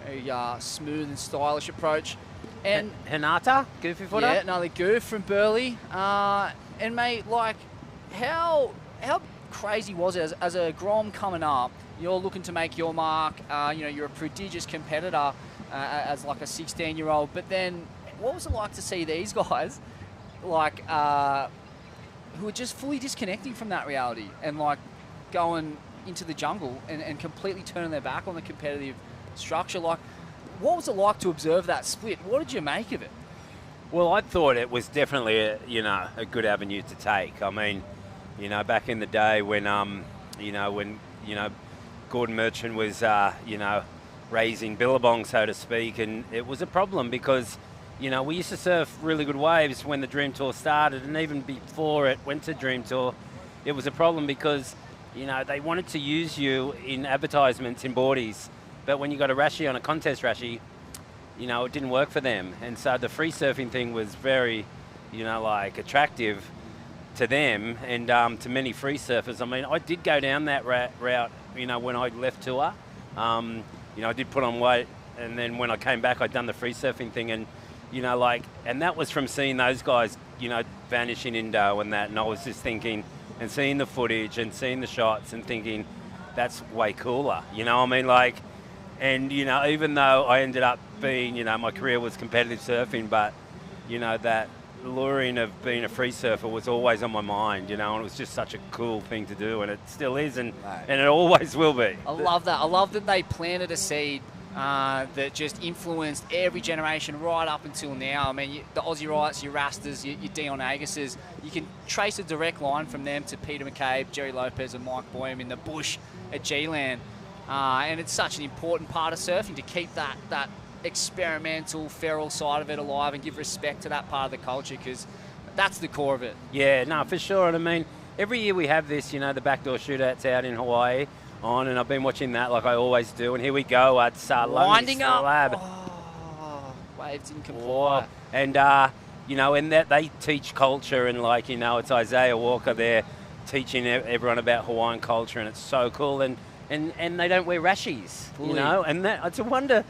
Very smooth and stylish approach. And Hinata, goofy footer? Yeah, another goof from Burleigh. And mate, how crazy was it as a Grom coming up? You're looking to make your mark. You're a prodigious competitor as like a 16-year-old. But then, what was it like to see these guys, like who are just fully disconnecting from that reality and like going into the jungle and completely turning their back on the competitive structure? Like, what was it like to observe that split? What did you make of it? Well, I thought it was definitely a good avenue to take. I mean, back in the day when Gordon Merchant was raising Billabong, so to speak, and it was a problem because we used to surf really good waves when the Dream Tour started, and even before it went to Dream Tour, it was a problem because they wanted to use you in advertisements in boardies, but when you got a rashie on a contest rashie, it didn't work for them. And so the free surfing thing was very, attractive to them and to many free surfers. I mean, I did go down that route, when I left tour. I did put on weight, and then when I came back, I'd done the free surfing thing, and, and that was from seeing those guys, vanish in Indo and that, and I was just thinking, and seeing the footage and seeing the shots and thinking, that's way cooler, and, even though I ended up being, my career was competitive surfing, but, that luring of being a free surfer was always on my mind, and it was just such a cool thing to do, and it still is, and it always will be. I love that. I love that they planted a seed that just influenced every generation right up until now. I mean, the Aussie Wrights, your Rastas, your Dion Agases, you can trace a direct line from them to Peter McCabe, Jerry Lopez and Mike Boyum in the bush at G-Land. And it's such an important part of surfing to keep that experimental, feral side of it alive and give respect to that part of the culture, because that's the core of it. Yeah, no, for sure. And I mean, every year we have this, the backdoor shootouts out in Hawaii on, and I've been watching that like I always do. And here we go, it's winding up. Lab. Waves didn't comply. And, and that they teach culture, and it's Isaiah Walker there teaching everyone about Hawaiian culture, and it's so cool. And they don't wear rashies, Fully. and that it's a wonder.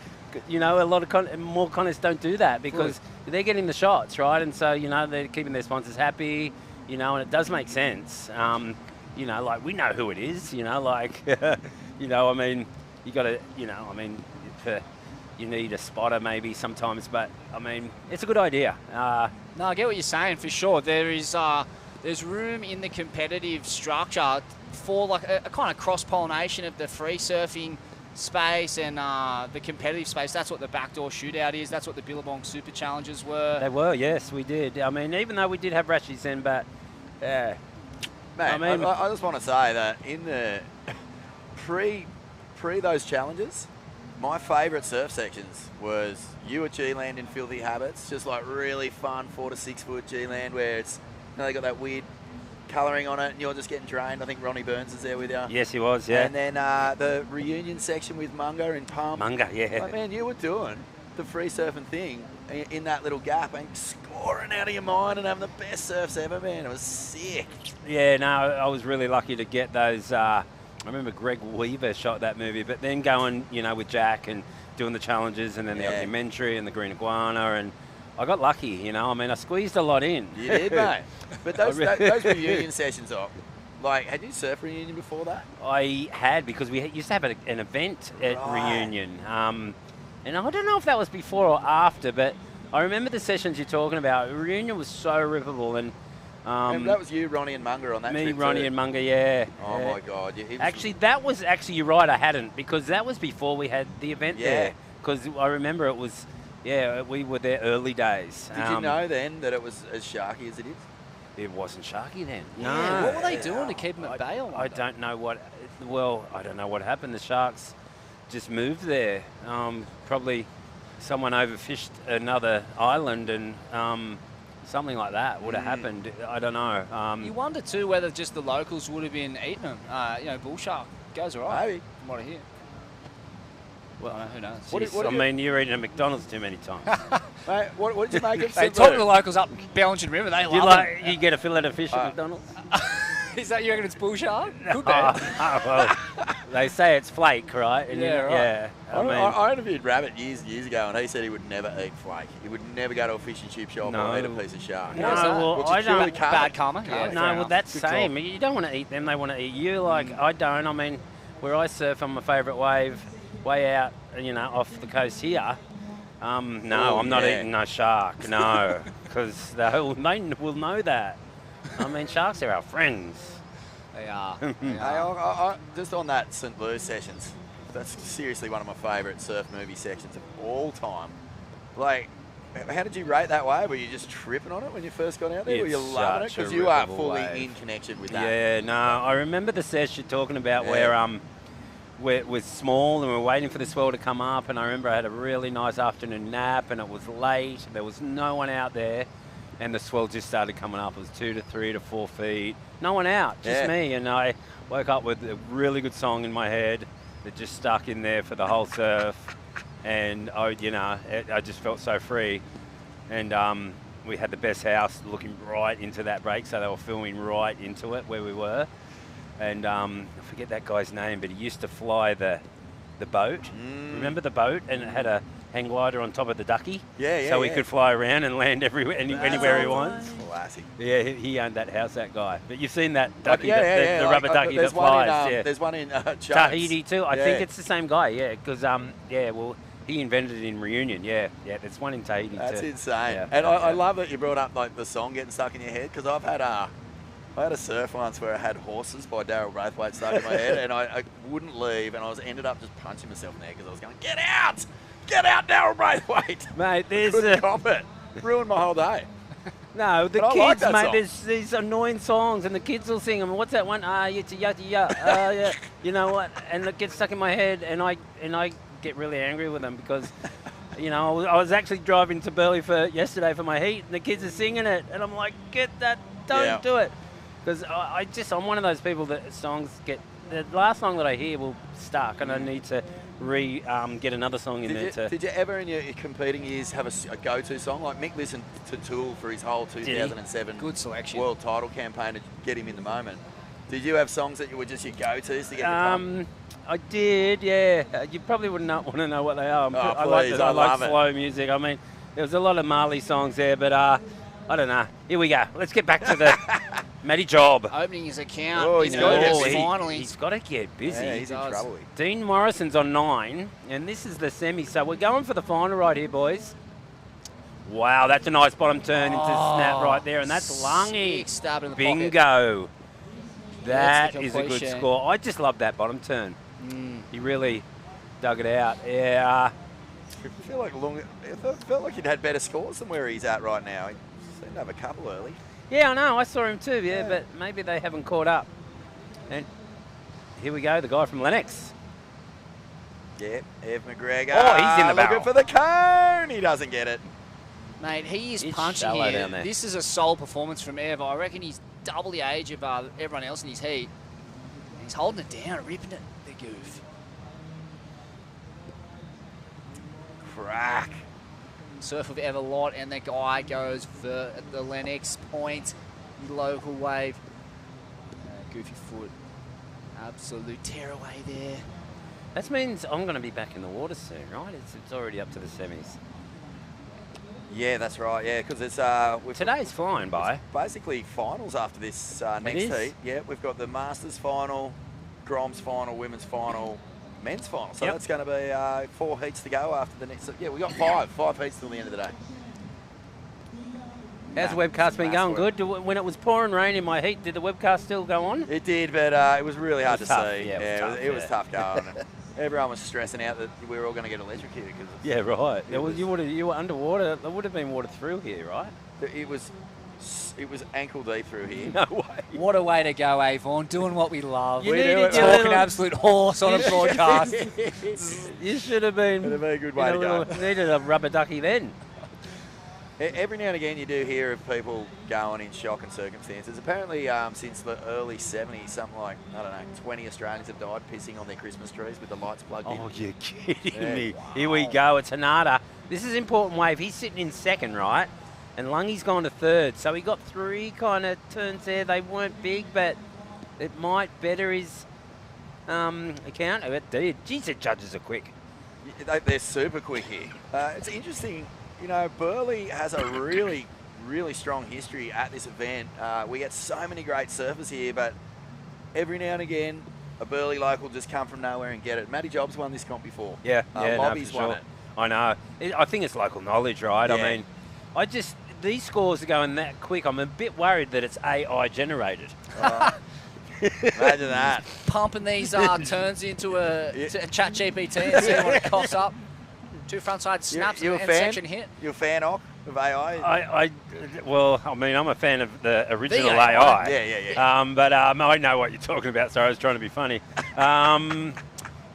A lot of more contests don't do that because they're getting the shots, right? And so, they're keeping their sponsors happy, and it does make sense. We know who it is, I mean, you got to, you need a spotter maybe sometimes, but, I mean, it's a good idea. No, I get what you're saying, for sure. There's room in the competitive structure for like a kind of cross-pollination of the free surfing space and the competitive space. That's what the backdoor shootout is. That's what the Billabong Super Challenges were. They were, yes, we did. I mean, even though we did have rashies then, but yeah. Mate, I just want to say that in the pre those challenges, my favourite surf sections was you at G-Land in Filthy Habits, just like really fun 4 to 6 foot G-Land where it's they got that weird colouring on it and you're just getting drained. I think Ronnie Burns is there with you. Yes, he was, yeah. And then the reunion section with Munga in Palm. Munga, yeah. Like, man, you were doing the free surfing thing in that little gap and scoring out of your mind and having the best surfs ever, man. It was sick. Yeah, no, I was really lucky to get those. I remember Greg Weaver shot that movie, but then going, with Jack and doing the challenges and then the documentary and the Green Iguana, and I got lucky, I mean, I squeezed a lot in. You did, mate. But those reunion sessions are, had you surf reunion before that? I had, because we used to have an event at reunion. And I don't know if that was before or after, but I remember the sessions you're talking about. Reunion was so rippable, and that was you, Ronnie and Munga on that trip. Me, Ronnie and Munga, yeah. Oh my God! Actually, you're right. I hadn't, because that was before we had the event there. Because I remember it was, we were there early days. Did you know then that it was as sharky as it is? It wasn't sharky then. Yeah. No. What were they doing to keep them at bay? I don't know what. Well, I don't know what happened. The sharks just moved there. Probably someone overfished another island, and something like that would have happened. I don't know. You wonder too whether just the locals would have been eating them. Bull shark goes all right. Maybe. From what I hear. Well, who knows? You're eating at McDonald's too many times. Mate, what did you make of They talk to the locals up Bellingen River. They love it. You get a fillet of fish at McDonald's? Is that, you reckon it's bull shark? Could be. Well, They say it's flake, right? And Yeah, right. Yeah. I interviewed Rabbit years ago, and he said he would never eat flake. He would never go to a fish and chip shop or eat a piece of shark. No, well, Which I is purely don't. Bad karma. No, Yeah, well, that's the Good same. call. You don't want to eat them; they want to eat you. Like I don't. I mean, where I surf on my favourite wave, way out, off the coast here. No, I'm not eating no shark. No, because they will know that. I mean, sharks are our friends. They are. Hey, I, just on that St. Louis sessions, that's seriously one of my favourite surf movie sections of all time. Like, how did you rate that wave? Were you just tripping on it when you first got out there? Were you It's loving it? such a Because you are rippable fully wave. in connection with that. Yeah, no, I remember the sesh you're talking about where it was small and we were waiting for the swell to come up, and I remember I had a really nice afternoon nap and it was late. There was no one out there, and the swell just started coming up. It was 2 to 3 to 4 feet. No one out, just me. And I woke up with a really good song in my head that just stuck in there for the whole surf. And I just felt so free. And we had the best house looking right into that break, so they were filming right into it where we were. And I forget that guy's name, but he used to fly the boat. Remember the boat? And it had a hang glider on top of the ducky. So he could fly around and land anywhere, anywhere he wants. Classic. Yeah, he owned that house, that guy. But you've seen that ducky, the Like, rubber ducky that there's flies. one in, yeah. There's one in Jones. Tahiti too. I think it's the same guy. Yeah, because well, he invented it in Reunion. Yeah, there's one in Tahiti That's too. insane. Yeah, And I love that you brought up like the song getting stuck in your head, because I had a surf once where I had Horses by Daryl Braithwaite stuck in my head, and I wouldn't leave, and I ended up just punching myself in the head because I was going, get out, Daryl Braithwaite. Mate, there's couldn't cop it. Ruined my whole day. No, the But I kids, like that mate, song. there's these annoying songs, and the kids will sing them. What's that one? Yitty yatty ya. Yeah. You know what? And it gets stuck in my head, and I get really angry with them because, I was actually driving to Burleigh yesterday for my heat, and the kids are singing it, and I'm like, get that, don't do it. Because I'm one of those people that songs get, the last song that I hear will stuck, and I need to get another song in there. Did you ever in your competing years have a go-to song? Like Mick listened to Tool for his whole 2007 Good selection. world title campaign to get him in the moment. Did you have songs that were just your go-tos to get the pump? I did, yeah. You probably would not want to know what they are. I please, I like love it. slow music. I mean, there was a lot of Marley songs there, but I don't know. Here we go. Let's get back to the Matty Job. Opening his account. Oh, he's he's got gotta it get finally. He's got to get busy. Yeah, he's in trouble. Dean Morrison's on 9, and this is the semi. So we're going for the final right here, boys. Wow, that's a nice bottom turn into snap right there, and that's Lungy. Sick stab in the Bingo. That That's is the a good completion. score. I just love that bottom turn. He really dug it out. Yeah. I felt like he'd had better scores than where he's at right now. He seemed to have a couple early. Yeah, I know. I saw him too, yeah, but maybe they haven't caught up. And here we go, the guy from Lennox. Yeah, Ev McGregor. Oh, he's in the barrel. Looking for the cone. He doesn't get it. Mate, he is It's punching shallow here. down there. This is a sole performance from Ev. I reckon he's double the age of everyone else in his heat. He's holding it down, ripping it, the goof. Crack. Surf with Ev a lot, and the guy goes for the Lennox point, the local wave. Goofy foot. Absolute tearaway there. That means I'm going to be back in the water soon, right? It's already up to the semis. Yeah, that's right. Yeah, because it's Today's flying by. basically finals after this next is? heat. Yeah, we've got the Masters final, Groms final, Women's final, Men's final. So Yep. that's going to be 4 heats to go after the next. Yeah, we got five heats till the end of the day. How's the Nah, webcast been going? fast Good? When it was pouring rain in my heat, did the webcast still go on? It did, but it was really hard was to tough. see. Yeah, it was tough, it was yeah. tough going. Everyone was stressing out that we were all going to get electrocuted because Yeah, right. You were underwater. There would have been water through here, right? it was ankle deep through here. No way. What a way to go, Avon. Doing what we love. You We needed do it. your Talking little- absolute horse on a broadcast. You should have been. It'd be a good way to go. Needed a rubber ducky then. Every now and again you do hear of people going in shocking circumstances. Apparently since the early 70s, something like, 20 Australians have died pissing on their Christmas trees with the lights plugged in. Oh, you're kidding Yeah. me. Here we go. It's Hanada. This is important wave. He's sitting in second, right? And Lungy's gone to third. So he got 3 kind of turns there. They weren't big, but it might better his account. It did. Geez, the judges are quick. They're super quick here. It's interesting, you know, Burleigh has a really, really strong history at this event. We get so many great surfers here, but every now and again, a Burleigh local just come from nowhere and get it. Matty Jobs won this comp before. Yeah, Bobby's for sure. won it. I know. I think it's local knowledge, right? Yeah. I mean, these scores are going that quick. I'm a bit worried that it's AI generated. Imagine that. Pumping these turns into a chat GPT and seeing what it coughs up. 2 frontside snaps You a and fan? section hit. You a fan of AI? Well, I mean, I'm a fan of the original The AI. Yeah. But I know what you're talking about. Sorry, I was trying to be funny.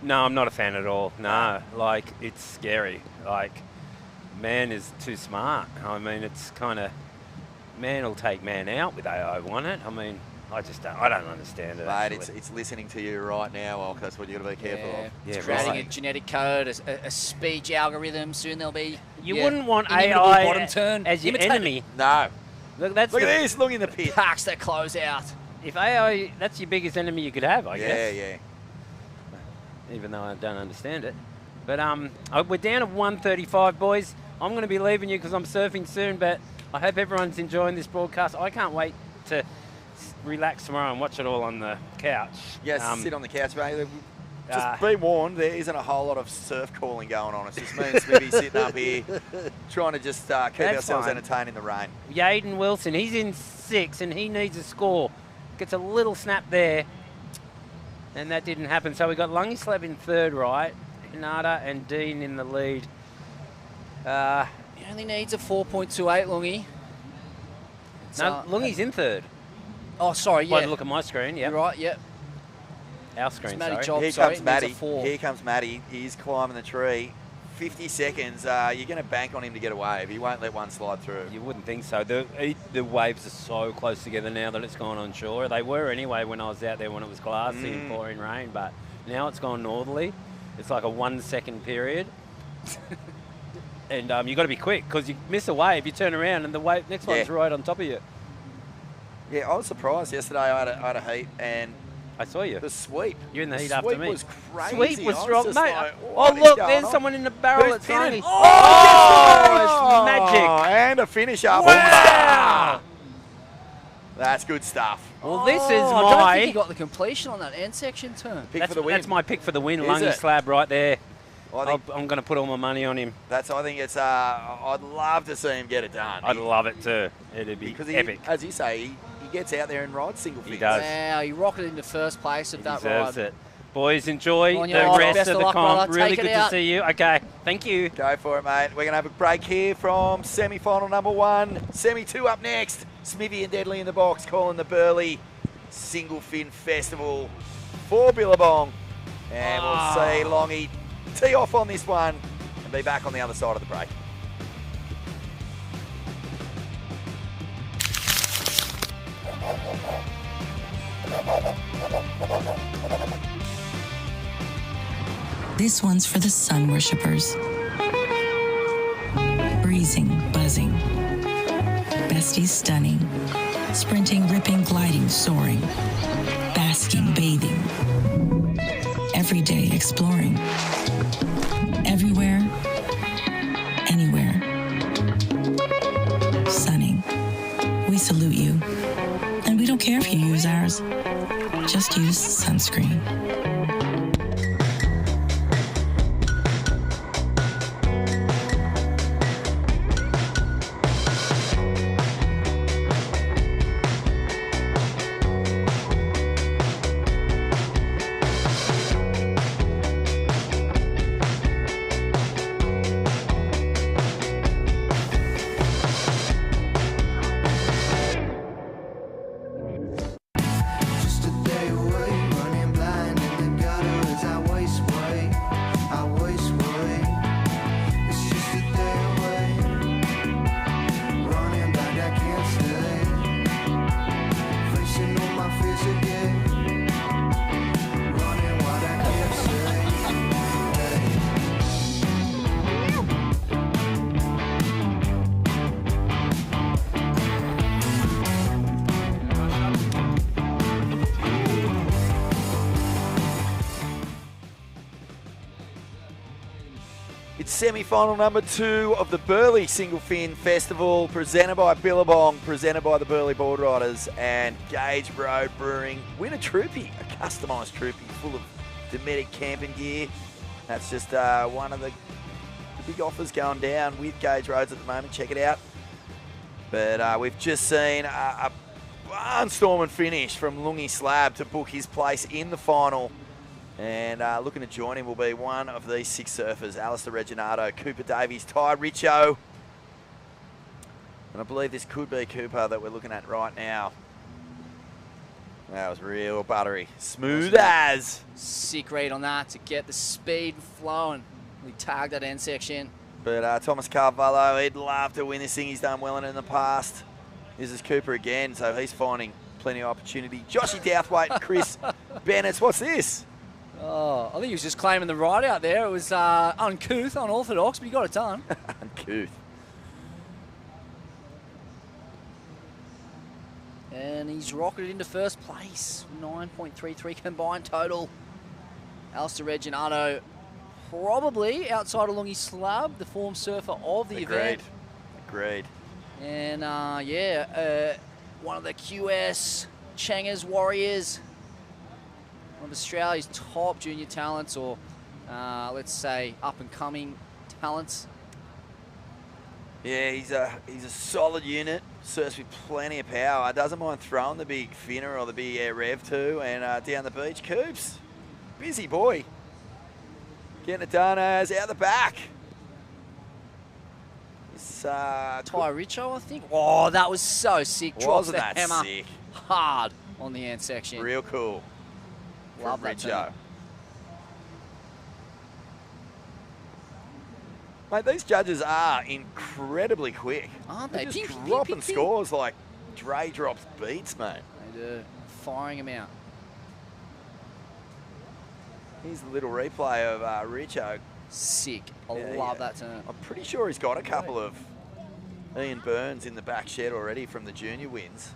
No, I'm not a fan at all. No, like, it's scary. Like, man is too smart. I mean, it's kind of, man will take man out with AI, won't it? I mean, I don't understand it. Mate, it's listening to you right now, Olk. That's what you've got to be careful of. It's creating a genetic code, a speech algorithm. Soon there'll be. You wouldn't want inimitable AI bottom turn as your enemy. No. Look, Look at this. Look in the pit. Parks that close out. If AI, that's your biggest enemy you could have, I guess. Yeah. Even though I don't understand it. But we're down to 135, boys. I'm going to be leaving you because I'm surfing soon, but I hope everyone's enjoying this broadcast. I can't wait to relax tomorrow and watch it all on the couch. Yes, sit on the couch, mate. Just be warned, there isn't a whole lot of surf calling going on. It's just me and Smithy sitting up here trying to just keep ourselves entertained in the rain. Yaden Wilson, he's in 6 and he needs a score. Gets a little snap there. And that didn't happen. So we got Lungy Slab in 3rd, right? Nada and Dean in the lead. He only needs a 4.28, Lungy. No, Lungy's in 3rd. Oh, sorry, yeah. By the look at my screen, yeah. You're right, yeah. Our screen, Matty sorry. Jobs, Here sorry, comes Matty. needs a 4. Here comes Matty. He's climbing the tree. 50 seconds. You're going to bank on him to get a wave. He won't let one slide through. You wouldn't think so. The waves are so close together now that it's gone on shore. They were anyway when I was out there when it was glassy and pouring rain, but now it's gone northerly. It's like a 1 second period. And you've got to be quick because you miss a wave, you turn around and the wave next one's right on top of you. Yeah, I was surprised yesterday. I had a heat and I saw you. The sweep. You're in the heat sweep after me. was crazy. Sweep was I strong, just mate. like, Oh, what is look, going there's on? someone in the barrel Who's that's running. pinning? Oh, it's magic. And a finish up. Wow. That's good stuff. Well, this is I don't my... think he got the completion on that end section turn. Pick for the win. That's my pick for the win. Is Lungy it? Slab right there. I I'm going to put all my money on him. I think it's. I'd love to see him get it done. I'd love it too. It'd be because epic. As you say, he gets out there and rides single fins. He does. Wow, he rocketed into first place of that Deserves ride. it. Boys, enjoy On the your rest best of of the luck, comp. brother. Really Take it good to out. see you. Okay, thank you. Go for it, mate. We're going to have a break here from semi-final number 1. Semi-2 up next. Smithy and Deadly in the box calling the Burleigh Singlefin Festival for Billabong. And we'll see Longy tee off on this one and be back on the other side of the break. This one's for the sun worshippers. Breezing, buzzing. Besties stunning. Sprinting, ripping, gliding, soaring. Basking, bathing. Every day exploring. Everywhere, anywhere. Sunning. We salute you. And we don't care if you use ours. Just use sunscreen. Just a day away, running blind It's semi-final number 2 of the Burleigh Singlefin Festival, presented by Billabong, presented by the Burleigh Board Riders and Gage Road Brewing. Win a troopy, a customised troopy full of Dometic camping gear. That's just one of the big offers going down with Gage Roads at the moment. Check it out. But we've just seen a barnstorming finish from Lungi Slab to book his place in the final. And looking to join him will be one of these 6 surfers, Alistair Reginato, Cooper Davies, Ty Richo. And I believe this could be Cooper that we're looking at right now. That was real buttery. Smooth as. Sick read on that to get the speed flowing. We tagged that end section. But Thomas Carvalho, he'd love to win this thing. He's done well in it in the past. This is Cooper again, so he's finding plenty of opportunity. Joshy Douthwaite and Chris Bennett. What's this? Oh, I think he was just claiming the ride out there. It was uncouth, unorthodox, but he got it done. Uncouth. And he's rocketed into first place. 9.33 combined total. Alistair Reginato, probably outside of Lungi Slab, the form surfer of the event. Agreed. And one of the QS Changers Warriors. One of Australia's top junior talents, or let's say up-and-coming talents. Yeah, he's a solid unit. Surfs with plenty of power. Doesn't mind throwing the big finner or the big air rev too. And down the beach, Coops, busy boy, getting it done as out the back. It's Ty Richo, I think. Oh, that was so sick. Drops Wasn't the that hammer sick? hard on the end section. Real cool. Love that turn. Mate, these judges are incredibly quick. Aren't they? They're just Ping, dropping ping, ping, scores like Dre drops beats, mate. They do. Firing them out. Here's the little replay of Richo. Sick. I love that turn. I'm pretty sure he's got a couple of Ian Burns in the back shed already from the junior wins.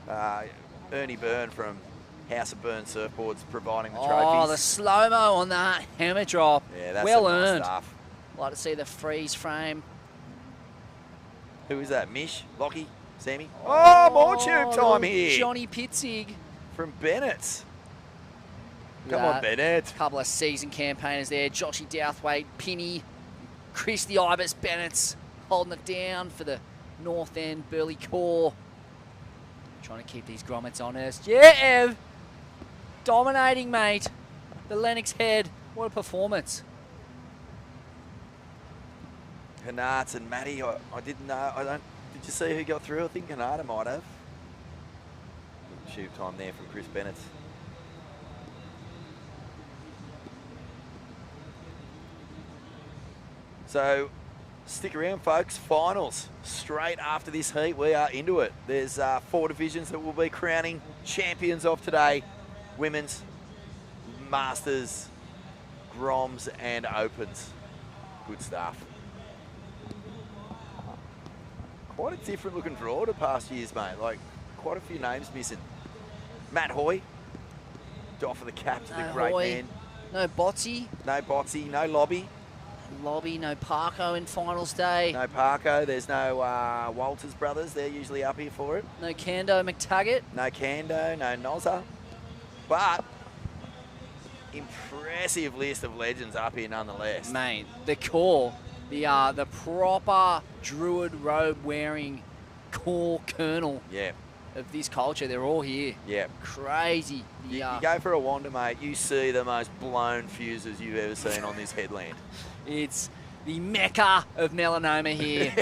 Ernie Byrne from House of Burn Surfboards providing the trophies. Oh, the slow-mo on that hammer drop. Yeah, that's well some nice earned. stuff. Like to see the freeze frame. Who is that? Mish? Lockie? Sammy? Oh, more tube time here. Johnny Pitzig. From Bennett. Come on, Bennett. Couple of season campaigners there. Joshy Douthwaite, Pinny, Chris the Ibis, Bennett's holding it down for the North End Burleigh core. Trying to keep these grommets honest. Yeah, Ev. Dominating, mate. The Lennox head. What a performance. Hanarts and Matty, I didn't know. Did you see who got through? I think Hanarta might have. Tube time there from Chris Bennett. So, stick around, folks. Finals straight after this heat. We are into it. There's 4 divisions that we'll be crowning champions of today: women's, masters, groms, and opens. Good stuff. Quite a different looking draw to past years, mate. Like, quite a few names missing. Matt Hoy, doff of the cap to the great Hoy. man. No Botsy. No Botsy, no Lobby. Lobby, no Parko in finals day. No Parko, there's no Walters brothers. They're usually up here for it. No Kando McTaggart. No Kando, no Nozza. But impressive list of legends up here nonetheless. Mate, the core, the proper Druid robe wearing core kernel of this culture, they're all here. Yeah. Crazy. You go for a wander, mate, you see the most blown fuses you've ever seen on this headland. It's the mecca of melanoma here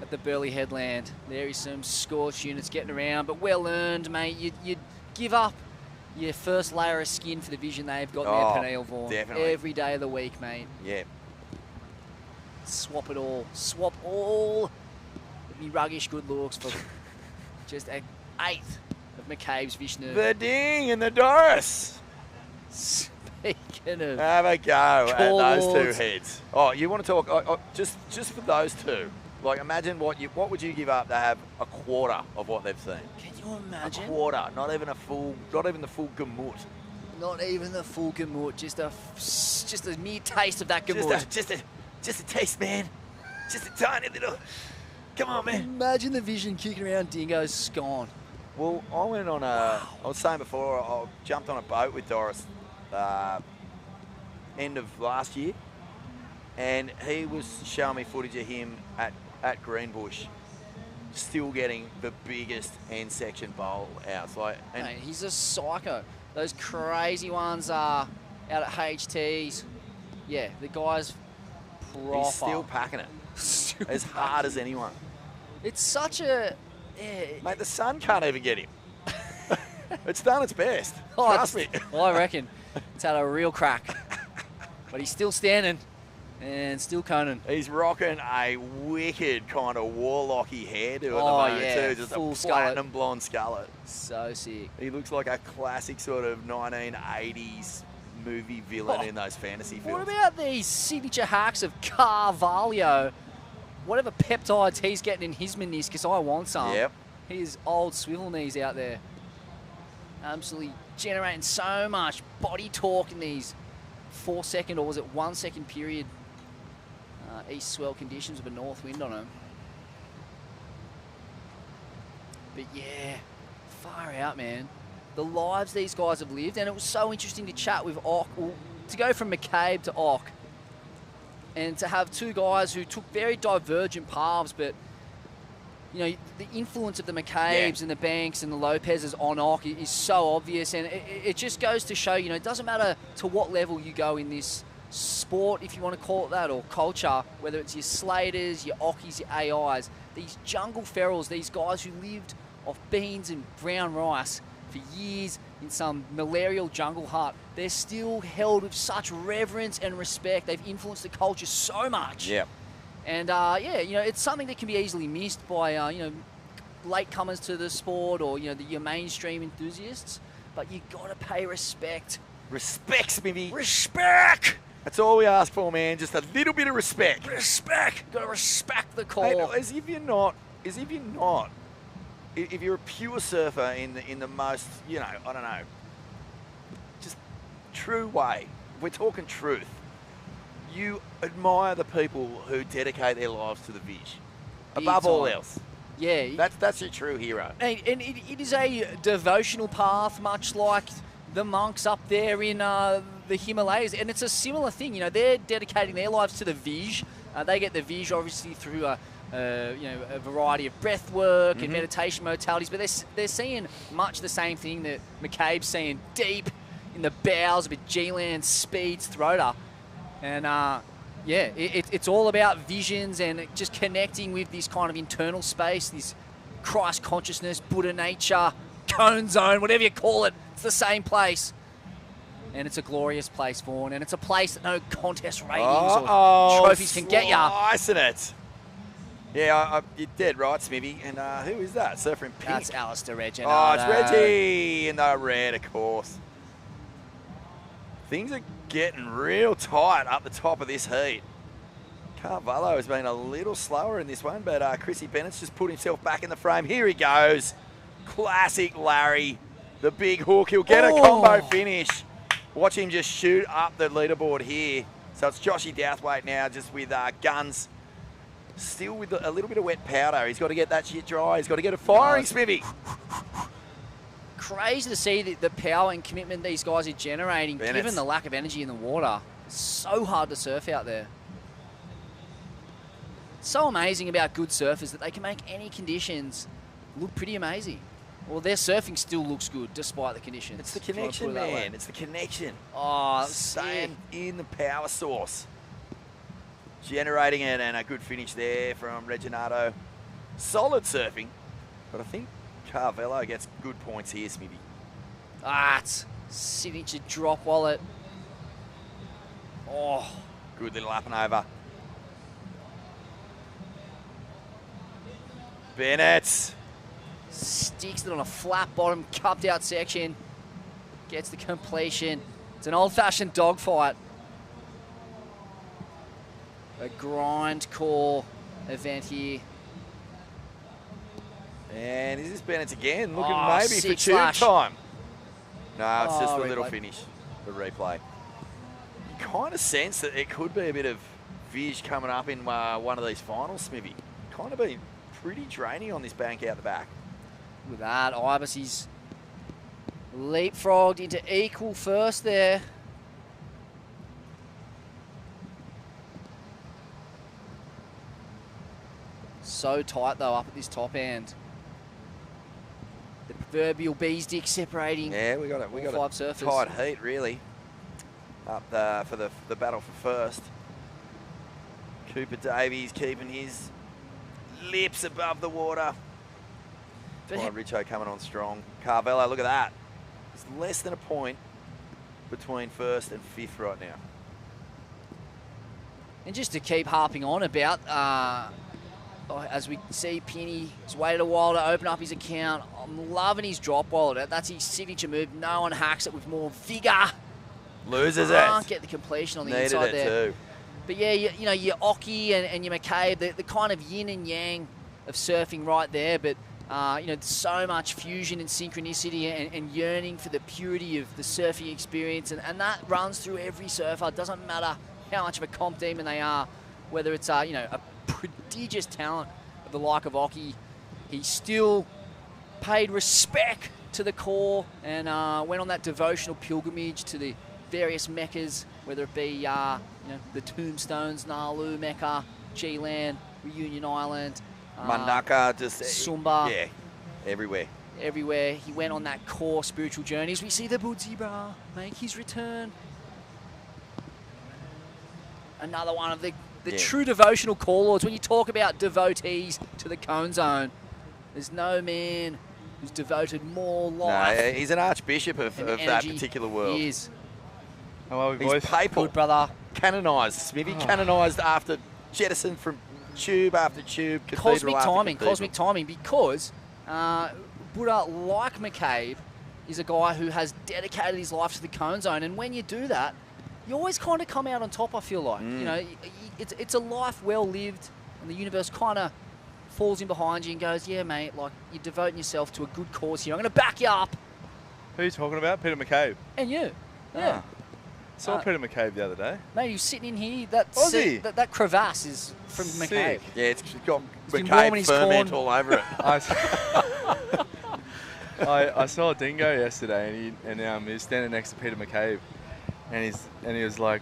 at the Burleigh Headland. There is some scorched units getting around, but well earned, mate. You'd give up your first layer of skin for the vision they've got in their Peniel Vaughan. Definitely. Every day of the week, mate. Yeah. Swap it all. Swap all of me ruggish good looks for just an 1/8 of McCabe's Vishnu. The Ding and the Doris. Speaking of, have a go at those Lords. 2 heads. Oh, you want to talk just for those 2? Like, imagine what would you give up to have a quarter of what they've seen? Can you imagine? A quarter, not even the full gamut. Not even the full gamut, just a just a mere taste of that good Just a taste, man. Just a tiny little. Come on, man. Imagine the vision kicking around dingoes gone. Well, I went on I was saying before, I jumped on a boat with Doris end of last year, and he was showing me footage of him at Greenbush, still getting the biggest end section bowl outs. Like, and Mate, he's a psycho. Those crazy ones are out at HTs. Yeah, the guy's proper. he's still packing it as hard as anyone. It's such a... Yeah. Mate, the sun can't even get him. It's done its best. Trust me. I reckon it's had a real crack. But he's still standing and still coning. He's rocking a wicked kind of warlocky hairdo at the moment too. Just full a platinum blonde skullet. So sick. He looks like a classic sort of 1980s movie villain in those fantasy films. What about these signature hacks of Carvalho? Whatever peptides he's getting in his meniscus, I want some. Yep. His old swivel knees out there. Absolutely generating so much body torque in these 4 second, or was it 1 second period east swell conditions with a north wind on them. But yeah, far out, man. The lives these guys have lived, and it was so interesting to chat with Ock, to go from McCabe to Ock, and to have two guys who took very divergent paths, but you know, the influence of the McCabes and the Banks and the Lopez's on Ock is so obvious, and it just goes to show, you know, it doesn't matter to what level you go in this sport, if you want to call it that, or culture, whether it's your Slaters, your Ockies, your AIs, these jungle ferals, these guys who lived off beans and brown rice for years in some malarial jungle hut, they're still held with such reverence and respect. They've influenced the culture so much. Yeah. And yeah, you know, it's something that can be easily missed by you know, latecomers to the sport, or you know, your mainstream enthusiasts. But you got to pay respect. Respect, Smithy. Respect. That's all we ask for, man. Just a little bit of respect. Respect. Got to respect the call. Mate, as if you're not. If you're a pure surfer in the most, you know, I don't know, just true way. We're talking truth. You admire the people who dedicate their lives to the Vish, above all else. Yeah. That's your true hero. And it is a devotional path, much like the monks up there in the Himalayas. And it's a similar thing. You know, they're dedicating their lives to the Vish. They get the Vish, obviously, through you know, a variety of breath work and meditation modalities. But they're seeing much the same thing that McCabe's seeing deep in the bowels of a G-Land Speed's throater. And yeah, it's all about visions and just connecting with this kind of internal space, this Christ consciousness, Buddha nature, cone zone, whatever you call it. It's the same place. And it's a glorious place, Vaughan. And it's a place that no contest ratings or trophies can get you. Slicing it. Yeah, you're dead right, Smithy. And who is that? Surfer in pink. That's Alistair Reginado. Oh, it's Reggie in the red, of course. Things are getting real tight up the top of this heat. Carvalho has been a little slower in this one, but Chrissy Bennett's just put himself back in the frame. Here he goes. Classic Larry, the big hook. He'll get a combo finish. Watch him just shoot up the leaderboard here. So it's Joshy Douthwaite now, just with guns. Still with a little bit of wet powder. He's got to get that shit dry. He's got to get it firing, Smithy. Crazy to see the power and commitment these guys are generating, Bennett's. given the lack of energy in the water. It's so hard to surf out there. So amazing about good surfers that they can make any conditions look pretty amazing. Well, their surfing still looks good despite the conditions. It's the connection, man. It's the connection. Oh, staying in the power source. Generating it, and a good finish there from Reginado. Solid surfing, but I think Carvalho gets good points here, Smithy. It's signature drop wallet. Oh, good little up and over. Bennett. Sticks it on a flat bottom, cupped out section. Gets the completion. It's an old-fashioned dogfight. A grind core event here. And is this Bennett again? Looking Oh, maybe for sick tube slash. time. No, it's just a Oh, little replay. finish. The replay. You kind of sense that it could be a bit of viz coming up in one of these finals, Smithy. Kind of been pretty draining on this bank out the back. With that, Ibis, he's leapfrogged into equal first there. So tight though up at this top end. The proverbial bee's dick separating. Yeah, we got all a five surfers. tight heat really up for the battle for first. Cooper Davies keeping his lips above the water. Richo coming on strong. Carvello, look at that. It's less than a point between first and fifth right now. And just to keep harping on about, as we see Penny has waited a while to open up his account. I'm loving his drop wallet. That's his signature move. No one hacks it with more vigour. Loses Can't get the completion on the Needed inside it there. too. But yeah, you know, your Oki and your McCabe, the kind of yin and yang of surfing right there. But, you know, so much fusion and synchronicity and yearning for the purity of the surfing experience. And that runs through every surfer. It doesn't matter how much of a comp demon they are, whether it's, you know, a prodigious talent of the like of Oki. He still paid respect to the core and went on that devotional pilgrimage to the various meccas, whether it be you know, the Tombstones, Nalu, Mecca, G-Land, Reunion Island, Manaka, just Sumba. Yeah, everywhere. Everywhere. He went on that core spiritual journey. As we see the Budzibra make his return. Another one of the true devotional call lords. When you talk about devotees to the cone zone, there's no man who's devoted more life. No, he's an archbishop of that energy. particular world. He is. How are we, He's boys? papal. Good, brother. Canonised, Smithy. Canonised after jettisoned from tube after tube, cathedral Cosmic after timing, cathedral. cosmic timing, because Buddha, like McCabe, is a guy who has dedicated his life to the cone zone. And when you do that, you always kind of come out on top, I feel like. You know, it's a life well lived, and the universe kind of falls in behind you and goes, yeah, mate, like, you're devoting yourself to a good cause here. I'm going to back you up. Who are you talking about? Peter McCabe. And you. Yeah. Saw Peter McCabe the other day. Mate, he was sitting in here. That Aussie. that crevasse is from McCabe. Yeah, it's got been warming McCabe his ferment corn. all over it. I saw Dingo yesterday, and he was standing next to Peter McCabe, and he was like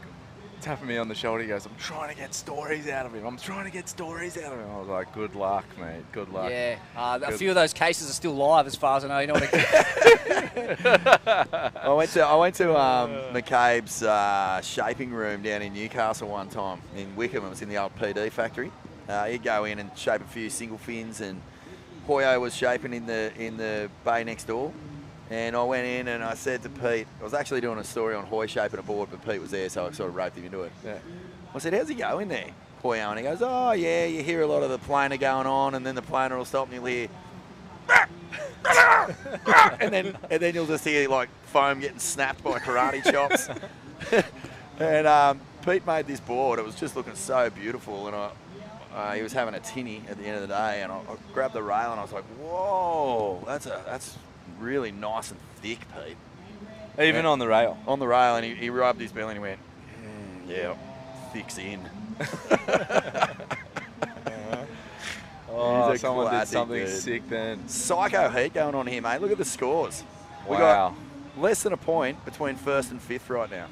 tapping me on the shoulder. He goes, "I'm trying to get stories out of him. I'm trying to get stories out of him." I was like, "Good luck, mate. Good luck." Yeah, a few of those cases are still live, as far as I know. You know what I went to McCabe's shaping room down in Newcastle one time in Wickham. It was in the old PD factory. He'd go in and shape a few single fins, and Hoyo was shaping in the bay next door. And I went in and I said to Pete, I was actually doing a story on Hoy shaping a board, but Pete was there, so I sort of roped him into it. Yeah. I said, "How's he going there, Hoyo?" And he goes, "Oh yeah, you hear a lot of the planer going on, and then the planer will stop and you'll hear." and then you'll just hear like foam getting snapped by karate chops. And Pete made this board. It was just looking so beautiful, and he was having a tinny at the end of the day, and I grabbed the rail and I was like, "Whoa, that's really nice and thick, Pete." Even on the rail. On the rail, and he rubbed his belly and he went, "Yeah, thick's in." Oh, He's a someone did classic, something dude. sick then. Psycho heat going on here, mate. Look at the scores. We Wow. got less than a point between first and fifth right now.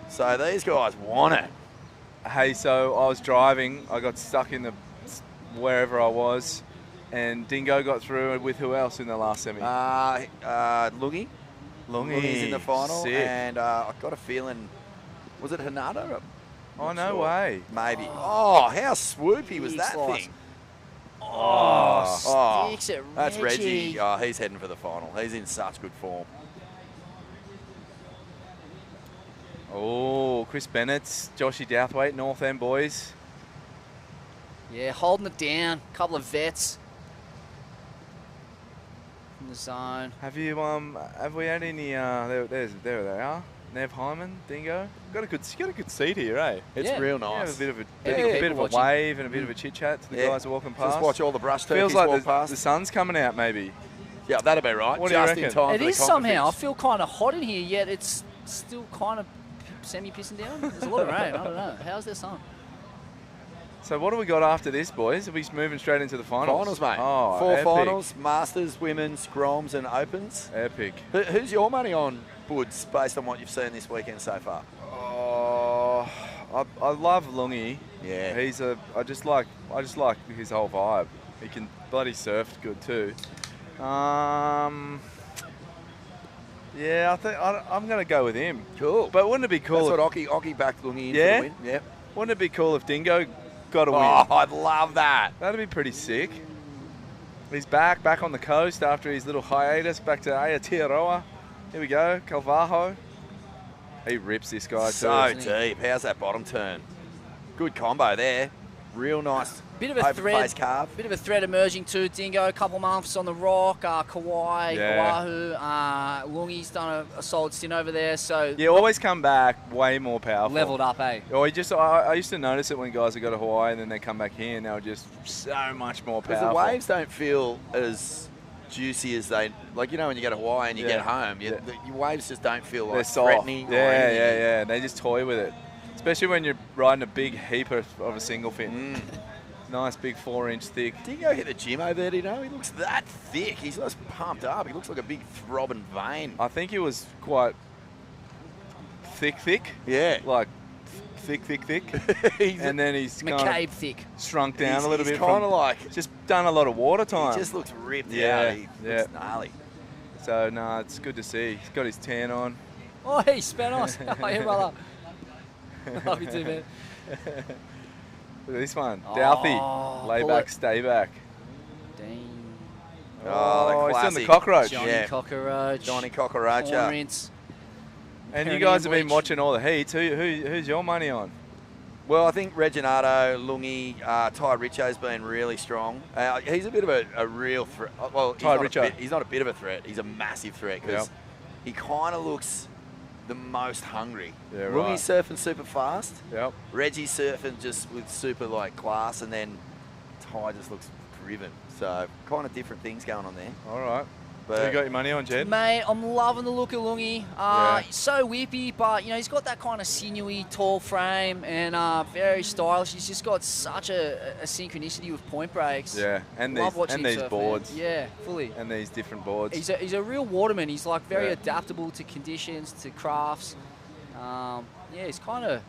So these guys want it. Hey, so I was driving. I got stuck in wherever I was, and Dingo got through with who else in the last semi? Lungi. Lungi's in the final, Sick. and I got a feeling, was it Hanada? Oh, no way. Maybe. Oh, how swoopy was that slice. thing? Sticks at That's Reggie. Reggie. Oh, he's heading for the final. He's in such good form. Oh, Chris Bennett, Joshy Douthwaite, North End boys. Yeah, holding it down. Couple of vets in the zone. Have we had any? There they are. Nev Hyman, Dingo. Got a good seat here, eh? It's real nice. Yeah, a bit of a Yeah, bit of a watching. wave and a bit of a chit chat to the guys who are walking past. Just watch all the brush turkeys Feels like walk past. the sun's coming out, maybe. Yeah, that'd be right. What do you Just reckon? in time It for the is somehow. I competition. feel kind of hot in here, yet it's still kind of semi-pissing down? There's a lot of rain. I don't know. How's their sun? So what do we got after this, boys? Are we moving straight into the finals? Finals, mate. Oh, 4 epic. finals, Masters, Women's, Groms and Opens. Epic. Who's your money on Woods based on what you've seen this weekend so far? Oh, I love Lungi. Yeah. I just like his whole vibe. He can bloody surf good too. Yeah, I think I'm going to go with him. Cool. But wouldn't it be cool? That's what Occy backed Lungi in Yeah? for the win. Yep. Wouldn't it be cool if Dingo got a win? Oh, I'd love that. That'd be pretty sick. He's back on the coast after his little hiatus, back to Aotearoa. Here we go, Calvajo. He rips this guy So too. deep. How's that bottom turn? Good combo there. Real nice. Bit of a open thread. face carve. Bit of a thread emerging too. Dingo, a couple months on the rock. Kauai, Yeah. Oahu. Lungi's done a solid stint over there. So You always come back way more powerful. leveled up, eh? Or I used to notice it when guys would go to Hawaii and then they come back here and they were just so much more Because powerful. the waves don't feel as juicy as they, like, you know, when you go to Hawaii and you get home, your waves just don't feel like They're soft. threatening. or Yeah, anything. yeah. They just toy with it. Especially when you're riding a big heap of a single fin. Nice big 4-inch thick. Dingo hit the gym over there, do you know? He looks that thick. He's just pumped up. He looks like a big throbbing vein. I think he was quite thick. Yeah. Like thick. And then he's kind McCabe of thick. shrunk down a little bit. He's kind of like, just done a lot of water time. he just looks ripped Yeah, out. He looks gnarly. So, no, it's good to see. He's got his tan on. Oh, hey, Spanos. How are you, brother? Love you too, man. Look at this one. Douthie. Lay pull back, it. stay back. Dang. Oh, the he's on the classic. cockroach. Johnny Cockroach. Johnny Cockroach. Cormorants. And you Perineum guys have been bleach. watching all the heats. Who's your money on? Well, I think Reginato, Lungi, Ty Richo's been really strong. He's a bit of a real threat. Well, he's not a bit of a threat. He's a massive threat because he kind of looks the most hungry. Yeah, right. Lungi's surfing super fast. Yep. Reggie's surfing just with super like class, and then Ty just looks driven. So kind of different things going on there. All right. But Who you got your money on, Jed? Mate, I'm loving the look of Lungi. Yeah. He's so whippy, but you know he's got that kind of sinewy, tall frame and very stylish. He's just got such a synchronicity with point breaks. Yeah, and Love these watching and him these surf, boards. man. Yeah, fully. And these different boards. He's a real waterman. He's like very Yeah. adaptable to conditions, to crafts. Yeah, he's kind of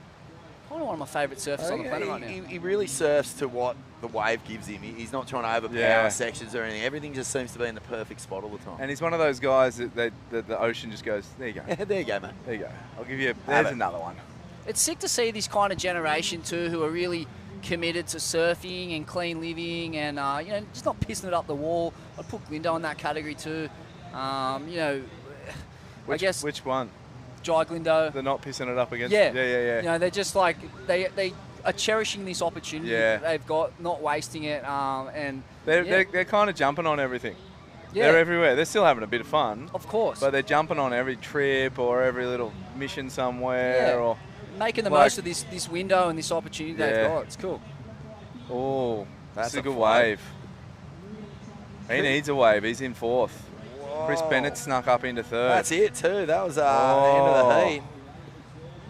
one of my favourite surfers on the planet right now. He really surfs to what the wave gives him. He's not trying to overpower sections or anything. Everything just seems to be in the perfect spot all the time. And he's one of those guys that the ocean just goes, there you go. There you go, mate. There you go. I'll give you, there's it. another one. It's sick to see this kind of generation too, who are really committed to surfing and clean living, and you know, just not pissing it up the wall. I'd put Glindo in that category too. You know, I guess Which one? Jai Glindo. They're not pissing it up against. Yeah, Yeah. You know, they're just like they are cherishing this opportunity that they've got, not wasting it. And They're kind of jumping on everything. Yeah. They're everywhere. They're still having a bit of fun. Of course. But they're jumping on every trip or every little mission somewhere. Or making the like- most of this window and this opportunity they've got. It's cool. Oh, That's that's a a good float. wave. He needs a wave. He's in fourth. Chris Bennett snuck up into third. That's it too. That was the end of the heat.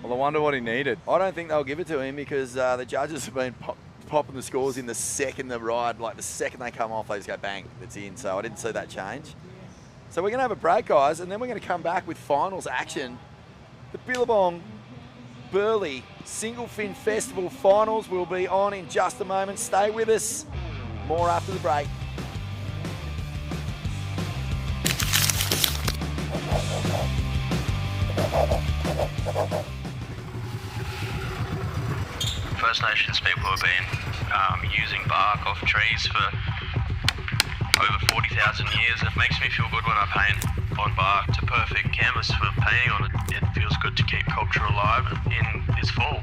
Well, I wonder what he needed. I don't think they'll give it to him because the judges have been popping the scores in the second the ride, like the second they come off, they just go bang, it's in. So I didn't see that change. So we're going to have a break, guys, and then we're going to come back with finals action. The Billabong Burleigh Singlefin Festival finals will be on in just a moment. Stay with us. More after the break. First Nations people have been using bark off trees for over 40,000 years. It makes me feel good when I paint on bark. It's a perfect canvas for painting on. It feels good to keep culture alive in this fall.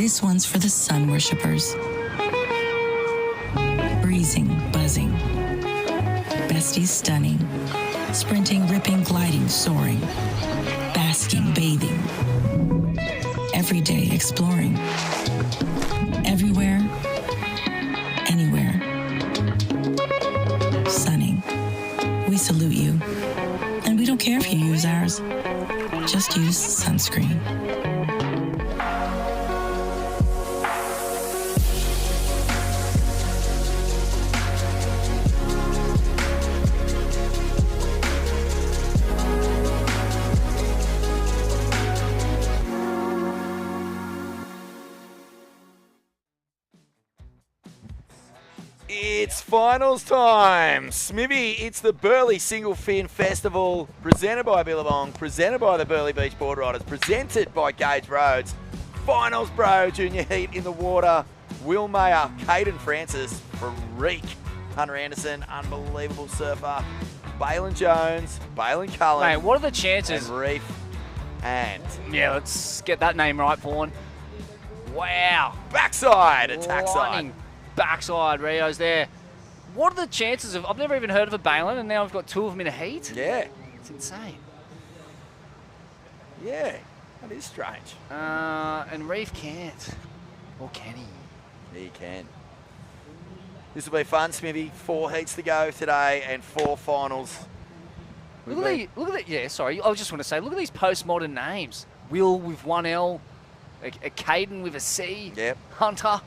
This one's for the sun worshippers. Breezing, buzzing. Besties stunning. Sprinting, ripping, gliding, soaring. Basking, bathing. Every day exploring. Everywhere, anywhere. Sunning. We salute you. And we don't care if you use ours. Just use sunscreen. It's finals time. Smithy, it's the Burleigh Singlefin Festival, presented by Billabong, presented by the Burleigh Beach Board Riders, presented by Gage Roads. Finals, bro, junior heat in the water. Will Mayer, Caden Francis, freak. Hunter Anderson, unbelievable surfer. Balin Jones, Balin Cullen. Mate, what are the chances? And Reef. And yeah, let's get that name right, Pawn. Wow. Backside, attack side. Lightning backside, Rio's there. What are the chances of... I've never even heard of a Balin, and now I've got two of them in a heat? Yeah. It's insane. Yeah, that is strange. And Reef can't. Or can he? He can. This will be fun, Smithy. 4 heats to go today and 4 finals. Look at that. Yeah, sorry. I just want to say, look at these postmodern names. Will with 1 L, a Caden with a C. Yep. Hunter.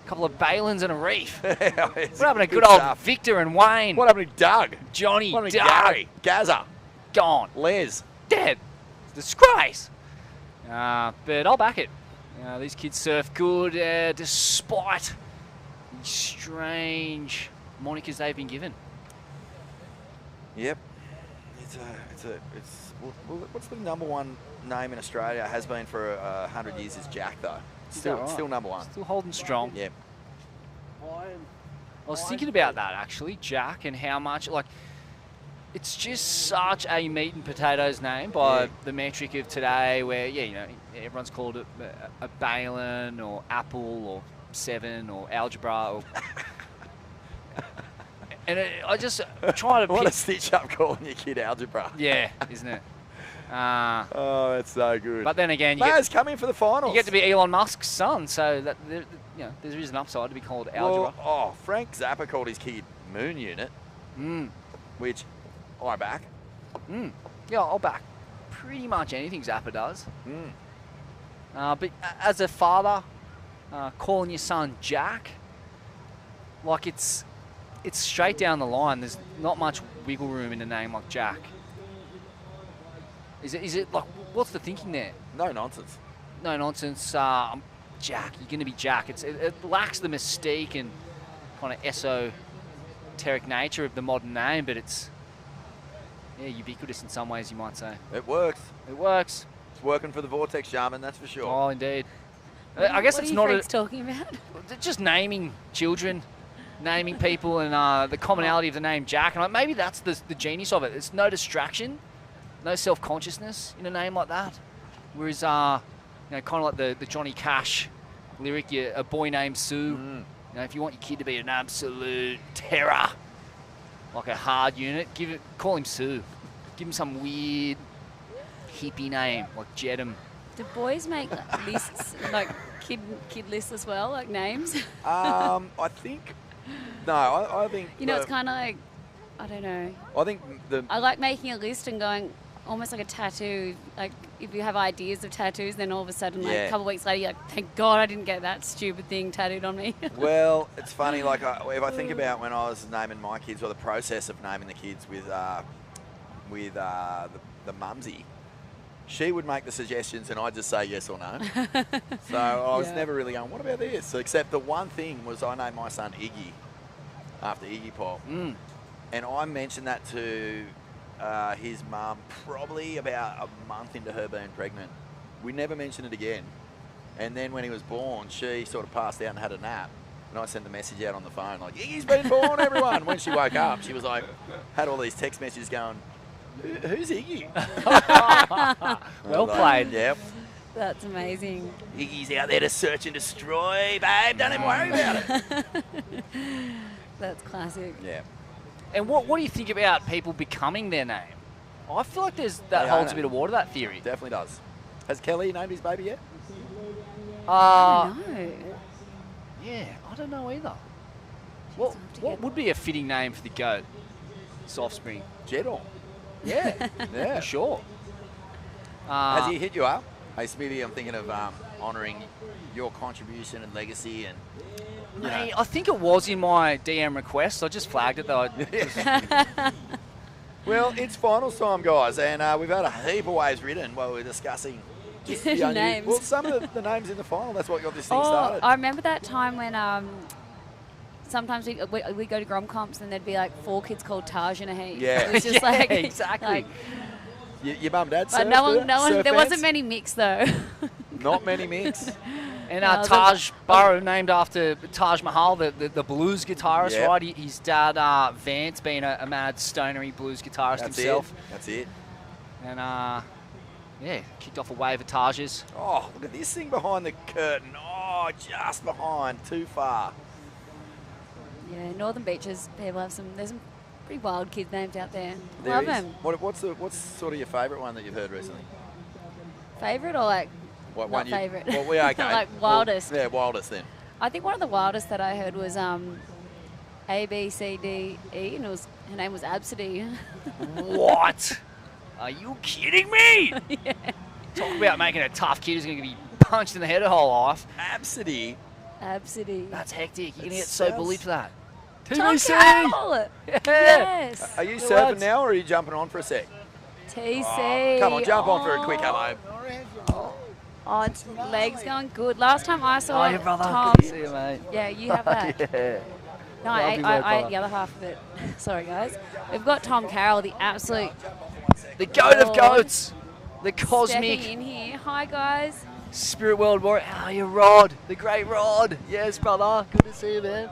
A couple of Balins and a Reef. What happened to good old Victor and Wayne? What happened to Doug? Johnny, What happened to Doug. Gary? Gaza? Gone. Les? Dead. Disgrace. But I'll back it. These kids surf good despite the strange monikers they've been given. Yep. What's the number one name in Australia? Has been for 100 years is Jack, though. Still number one. Still holding strong. Yep. I was thinking about that, actually, Jack, and how much, like, it's just such a meat and potatoes name by the metric of today where, everyone's called it a Balin or Apple or 7 or Algebra or... And I just try to... What a stitch up calling your kid Algebra. Yeah, isn't it? Oh, that's so good. But then again, Maz, come in for the finals. You get to be Elon Musk's son, so that there is an upside to be called Algebra. Well, Frank Zappa called his kid Moon Unit, which I back. Yeah, I'll back pretty much anything Zappa does. But as a father, calling your son Jack, like it's straight down the line. There's not much wiggle room in a name like Jack. Is it like, what's the thinking there? No nonsense. No nonsense. Jack, you're going to be Jack. It lacks the mystique and kind of esoteric nature of the modern name, but it's ubiquitous in some ways, you might say. It works. It works. It's working for the Vortex Shaman, that's for sure. Oh, indeed. I guess it's not talking about? Just naming children, naming people, and the commonality of the name Jack. And maybe that's the genius of it. It's no distraction, no self-consciousness in a name like that. Whereas, kind of like the Johnny Cash lyric, a boy named Sue. If you want your kid to be an absolute terror, like a hard unit, call him Sue. Give him some weird hippie name like Jedham. Do boys make lists, like kid lists as well, like names? I think I think it's kind of like, I don't know. I think I like making a list and going almost like a tattoo. Like if you have ideas of tattoos, then all of a sudden, like a couple of weeks later, you're like, thank God I didn't get that stupid thing tattooed on me. Well, it's funny. Like if I think about when I was naming my kids, or the process of naming the kids with the mumsy, she would make the suggestions and I'd just say yes or no. So I was never really going, what about this? Except the one thing was I named my son Iggy after Iggy Pop. And I mentioned that to his mum probably about a month into her being pregnant. We never mentioned it again. And then when he was born, she sort of passed out and had a nap. And I sent the message out on the phone like, Iggy's been born, everyone. When she woke up, she was like, had all these text messages going, who's Iggy? Well played. Yep. That's amazing. Iggy's out there to search and destroy, babe. Don't even worry about it. That's classic. Yeah. And what do you think about people becoming their name? I feel like that They holds own a bit it. of water, that theory. Definitely does. Has Kelly named his baby yet? No. Yeah, I don't know either. What would be a fitting name for the goat? This offspring. Jedor. Yeah, Yeah. for sure. Has he hit you up? Hey, Smithy, I'm thinking of honouring your contribution and legacy and... you know. Mate, I think it was in my DM request. I just flagged it though. Well, it's finals time, guys, and we've had a heap of waves written while we're discussing just the Names. Well, some of the names in the final. That's what got this thing Oh, started. I remember that time when sometimes we go to Grom comps and there'd be like 4 kids called Taj in a heap. Yeah. It was just Yeah, like exactly. like, Your mum and dad but surf, no one, do they? Surf there fans? wasn't many mix though. Not many mix. And No, I was Taj Burrow, named after Taj Mahal, the blues guitarist, Yep. right? His dad, Vance, being a mad stonery blues guitarist That's himself. it. That's it. And yeah, kicked off a wave of Tajes. Oh, look at this thing behind the curtain. Oh, just behind. Too far. Yeah, Northern Beaches people have there's some pretty wild kids names out there. There Love is. them. What's sort of your favourite one that you've heard recently? Favourite or like What not one favourite? Well, we okay. Like wildest. Well, yeah, wildest then. I think one of the wildest that I heard was A B C D E, and her name was Absidy. What? Are you kidding me? Yeah. Talk about making a tough kid who's going to be punched in the head her whole life. Absidy. Absidy. That's hectic. You're going to That get so sounds- bullied for that. Tom TBC! Carroll! Yeah. Yes. Are you The surfing lads. now or are you jumping on for a sec? TC. Oh, come on, jump on for a quick hello. Oh, its legs going good. Last time I saw Oh, your brother. Tom. Good to see you, mate. Yeah, you have that. Yeah. No, I Love ate, you, I, mate, I ate brother. the other half of it. Sorry, guys. We've got Tom Carroll, the absolute The goat of Oh. goats. The stepping cosmic in here. Hi, guys. spirit world warrior. How are you, Rod? The great Rod. Yes, brother. Good to see you, man.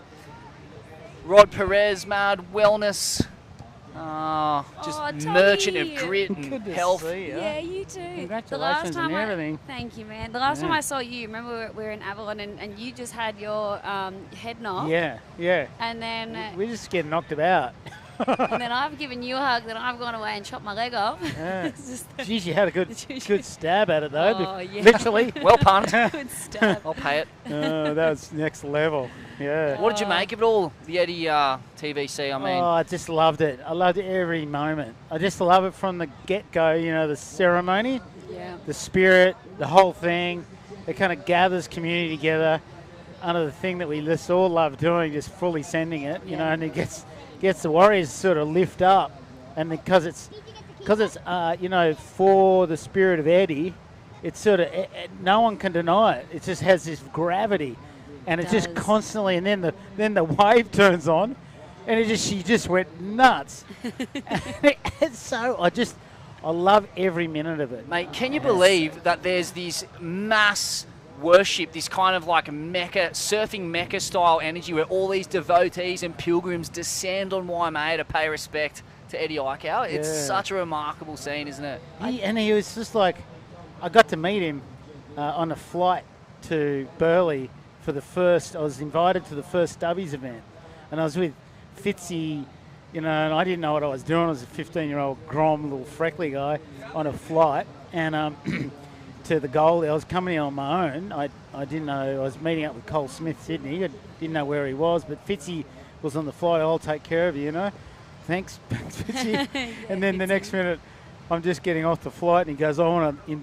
Rod Perez, mad wellness. Just Oh, Tommy. merchant of grit and Good to health. see ya. Yeah, you too. Congratulations The last time and everything. Thank you, man. The last time Yeah. I saw you, remember we were in Avalon and you just had your head knocked. Yeah, yeah. And then We just get knocked about. and then I've given you a hug, then I've gone away and chopped my leg off. Yeah. It's just Geez, you had a good stab at it though. Oh, yeah. Literally. Well punned. good stuff. I'll pay it. That was next level. Yeah. What did you make of it all? The Eddie TVC, I mean. Oh, I just loved it. I loved every moment. I just love it from the get-go, you know, the ceremony, Yeah. the spirit, the whole thing. It kind of gathers community together under the thing that we just all love doing, just fully sending it, you know, and it gets the Warriors sort of lift up. And because it's you know, for the spirit of Eddie, it's sort of, no one can deny it. It just has this gravity. And it's just does. constantly, and then the wave turns on, and she just went nuts. And so I love every minute of it. Mate, can you believe that there's this mass worship, this kind of like Mecca, surfing Mecca style energy where all these devotees and pilgrims descend on Waimea to pay respect to Eddie Aikau? It's Yeah. such a remarkable scene, isn't it? He was just like, I got to meet him on a flight to Burleigh for I was invited to the first Stubbies event, and I was with Fitzy, you know, and I didn't know what I was doing. I was a 15-year-old grom little freckly guy on a flight, and to the Gold. I was coming in on my own. I didn't know. I was meeting up with Cole Smith, Sydney. I didn't know where he was, but Fitzy was on the flight. I'll take care of you, you know. Thanks, Fitzy. And then the next minute, I'm just getting off the flight, and he goes, I want to,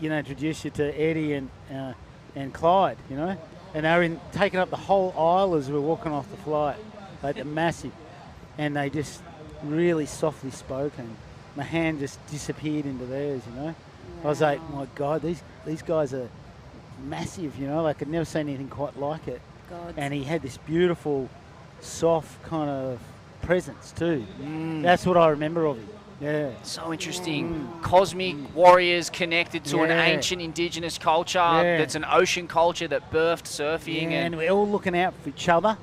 introduce you to Eddie and Clyde, you know. And they were taking up the whole aisle as we were walking off the flight, like the massive. And they just really softly spoke, and my hand just disappeared into theirs, you know. I was like, my God, these guys are massive, you know. Like I'd never seen anything quite like it. God. And he had this beautiful, soft kind of presence too. That's what I remember of him. Yeah. So interesting. Cosmic warriors connected to an Yeah. ancient indigenous culture Yeah. that's an ocean culture that birthed surfing. Yeah, and and we're all looking out for each other,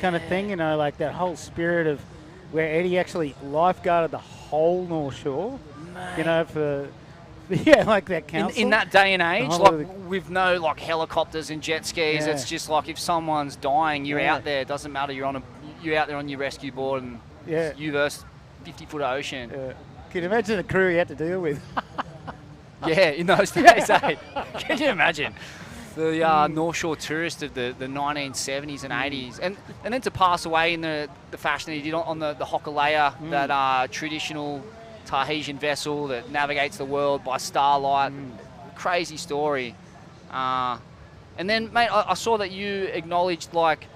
kind of thing, you know, like that whole spirit of where Eddie actually lifeguarded the whole North Shore, you know, for Yeah, like that council. In that day and age, whole like of the- with no like helicopters and jet skis, Yeah. it's just like if someone's dying, you're Yeah. out there. It doesn't matter. You're out there on your rescue board, and Yeah. it's you versus 50-foot ocean. Can you imagine the crew he had to deal with? Yeah, in those days, eh? Can you imagine? The North Shore tourist of the 1970s and 80s. And then to pass away in the fashion that he did on the Hokulea, that traditional Tahitian vessel that navigates the world by starlight. Crazy story. And then, mate, I saw that you acknowledged, like,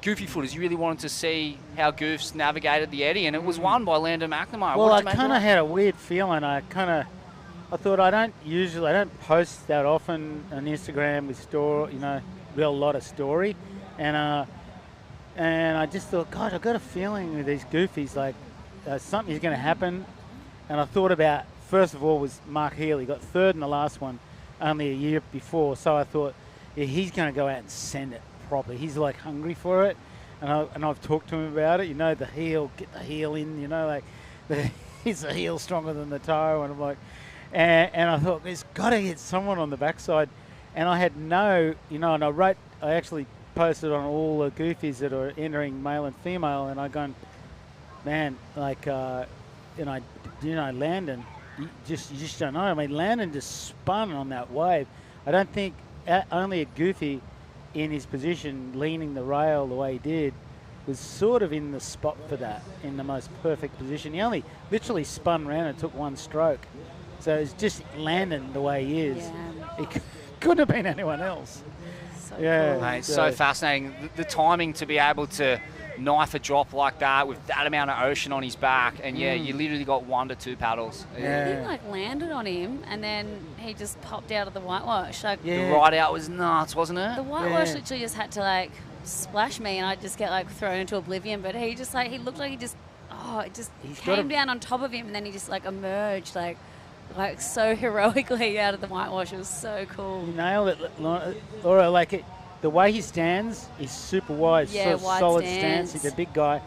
Goofy footers. You really wanted to see how Goofs navigated the Eddy, and it was won by Landon McNamara. Well, What I did you make kind of of that? had a weird feeling. I thought I don't post that often on Instagram with real lot of story, and I just thought, God, I've got a feeling with these Goofies, like something's going to happen. And I thought about, first of all, was Mark Healy, got third in the last one only a year before, so I thought, yeah, he's going to go out and send it properly. He's like hungry for it, and I've talked to him about it. The heel, get the heel in. Is the heel stronger than the toe? And I'm like, and I thought there's got to get someone on the backside, and I had and I actually posted on all the Goofies that are entering male and female, and I gone, man, like, Landon, you just don't know. I mean, Landon just spun on that wave. I don't think only a Goofy in his position, leaning the rail the way he did, was sort of in the spot for that, in the most perfect position. He only literally spun around and took one stroke. So it's just Landon the way he is. Yeah. It couldn't have been anyone else. So Yeah, Mate, it's so fascinating. The timing to be able to knife a drop like that with that amount of ocean on his back, and you literally got 1 to 2 paddles. He landed on him, and then he just popped out of the whitewash. Like, The ride out was nuts, wasn't it? The whitewash literally just had to like splash me, and I just get like thrown into oblivion. But he just he looked like it just came down on top of him, and then he just like emerged like so heroically out of the whitewash. It was so cool. You nailed it, Laura. Like the way he stands is super wide, Yeah, wide solid stance. stance. He's a big guy.